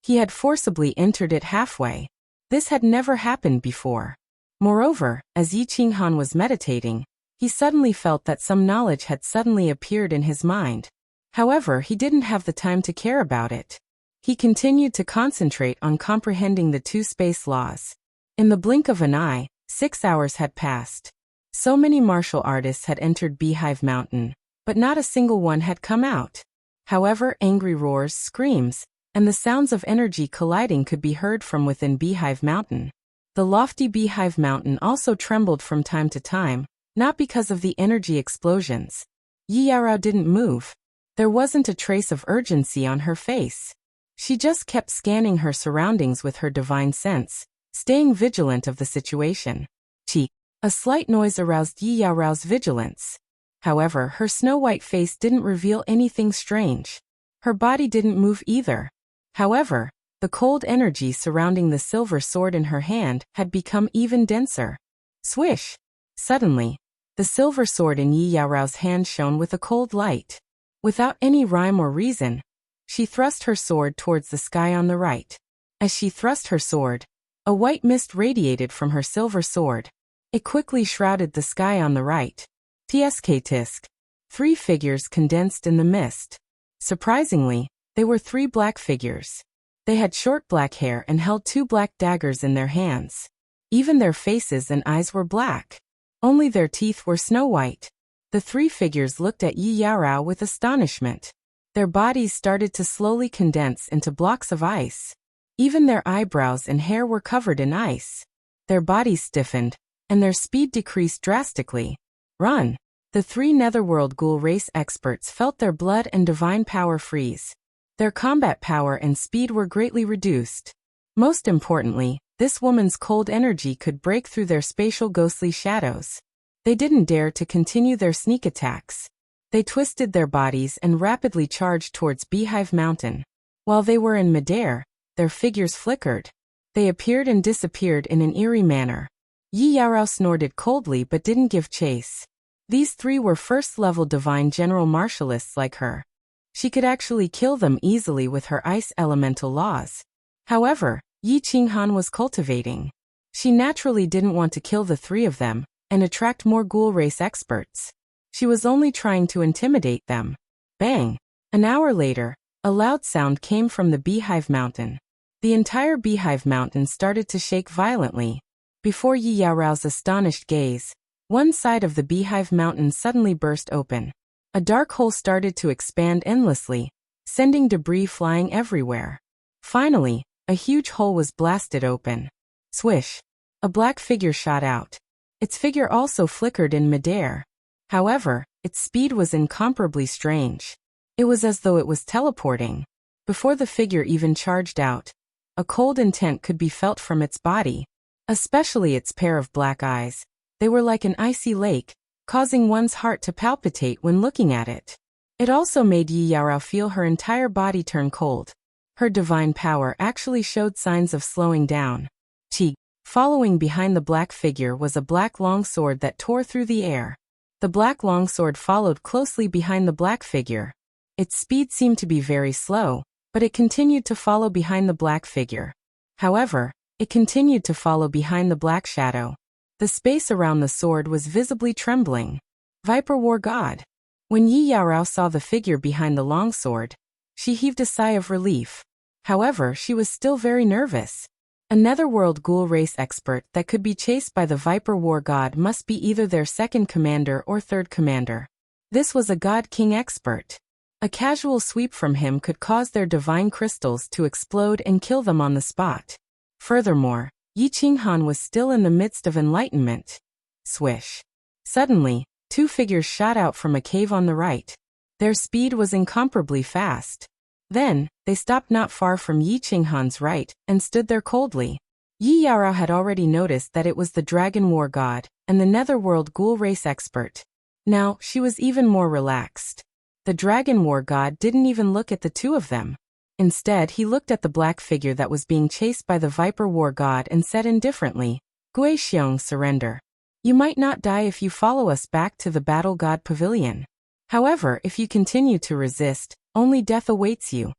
He had forcibly entered it halfway. This had never happened before. Moreover, as Yi Qinghan was meditating, he suddenly felt that some knowledge had suddenly appeared in his mind. However, he didn't have the time to care about it. He continued to concentrate on comprehending the 2 space laws. In the blink of an eye, 6 hours had passed. So many martial artists had entered Beehive Mountain, but not a single one had come out. However, angry roars, screams, and the sounds of energy colliding could be heard from within Beehive Mountain. The lofty beehive mountain also trembled from time to time, not because of the energy explosions. Yi Yaorao didn't move. There wasn't a trace of urgency on her face. She just kept scanning her surroundings with her divine sense, staying vigilant of the situation. A slight noise aroused Yi Yaorao's vigilance. However, her snow-white face didn't reveal anything strange. Her body didn't move either. However, the cold energy surrounding the silver sword in her hand had become even denser. Swish! Suddenly, the silver sword in Yi Yaorao's hand shone with a cold light. Without any rhyme or reason, she thrust her sword towards the sky on the right. As she thrust her sword, a white mist radiated from her silver sword. It quickly shrouded the sky on the right. Tisk. 3 figures condensed in the mist. Surprisingly, they were 3 black figures. They had short black hair and held 2 black daggers in their hands. Even their faces and eyes were black. Only their teeth were snow-white. The 3 figures looked at Yi Yaorao with astonishment. Their bodies started to slowly condense into blocks of ice. Even their eyebrows and hair were covered in ice. Their bodies stiffened, and their speed decreased drastically. Run! The 3 Netherworld Ghoul race experts felt their blood and divine power freeze. Their combat power and speed were greatly reduced. Most importantly, this woman's cold energy could break through their spatial ghostly shadows. They didn't dare to continue their sneak attacks. They twisted their bodies and rapidly charged towards Beehive Mountain. While they were in midair, their figures flickered. They appeared and disappeared in an eerie manner. Yi Yaorao snorted coldly but didn't give chase. These 3 were first-level divine general martialists like her. She could actually kill them easily with her ice elemental laws. However, Yi Qinghan was cultivating. She naturally didn't want to kill the 3 of them and attract more ghoul race experts. She was only trying to intimidate them. Bang! An hour later, a loud sound came from the Beehive Mountain. The entire Beehive Mountain started to shake violently. Before Yi Yaorao's astonished gaze, one side of the Beehive Mountain suddenly burst open. A dark hole started to expand endlessly, sending debris flying everywhere. Finally, a huge hole was blasted open. Swish! A black figure shot out. Its figure also flickered in midair. However, its speed was incomparably strange. It was as though it was teleporting. Before the figure even charged out, a cold intent could be felt from its body. Especially its pair of black eyes. They were like an icy lake, causing one's heart to palpitate when looking at it. It also made Yi Yaorao feel her entire body turn cold. Her divine power actually showed signs of slowing down. Following behind the black figure was a black longsword that tore through the air. The black longsword followed closely behind the black figure. Its speed seemed to be very slow, but it continued to follow behind the black figure. However, it continued to follow behind the black shadow. The space around the sword was visibly trembling. Viper War God. When Yi Yaorao saw the figure behind the longsword, she heaved a sigh of relief. However, she was still very nervous. A Netherworld Ghoul race expert that could be chased by the Viper War God must be either their second commander or third commander. This was a God King expert. A casual sweep from him could cause their divine crystals to explode and kill them on the spot. Furthermore, Yi Qinghan was still in the midst of enlightenment. Swish! Suddenly, 2 figures shot out from a cave on the right. Their speed was incomparably fast. Then, they stopped not far from Yi Qinghan's right and stood there coldly. Yi Yaorao had already noticed that it was the Dragon War God and the Netherworld Ghoul race expert. Now, she was even more relaxed. The Dragon War God didn't even look at the 2 of them. Instead, he looked at the black figure that was being chased by the Viper War God and said indifferently, "Gui Xiong, surrender. You might not die if you follow us back to the Battle God Pavilion. However, if you continue to resist, only death awaits you."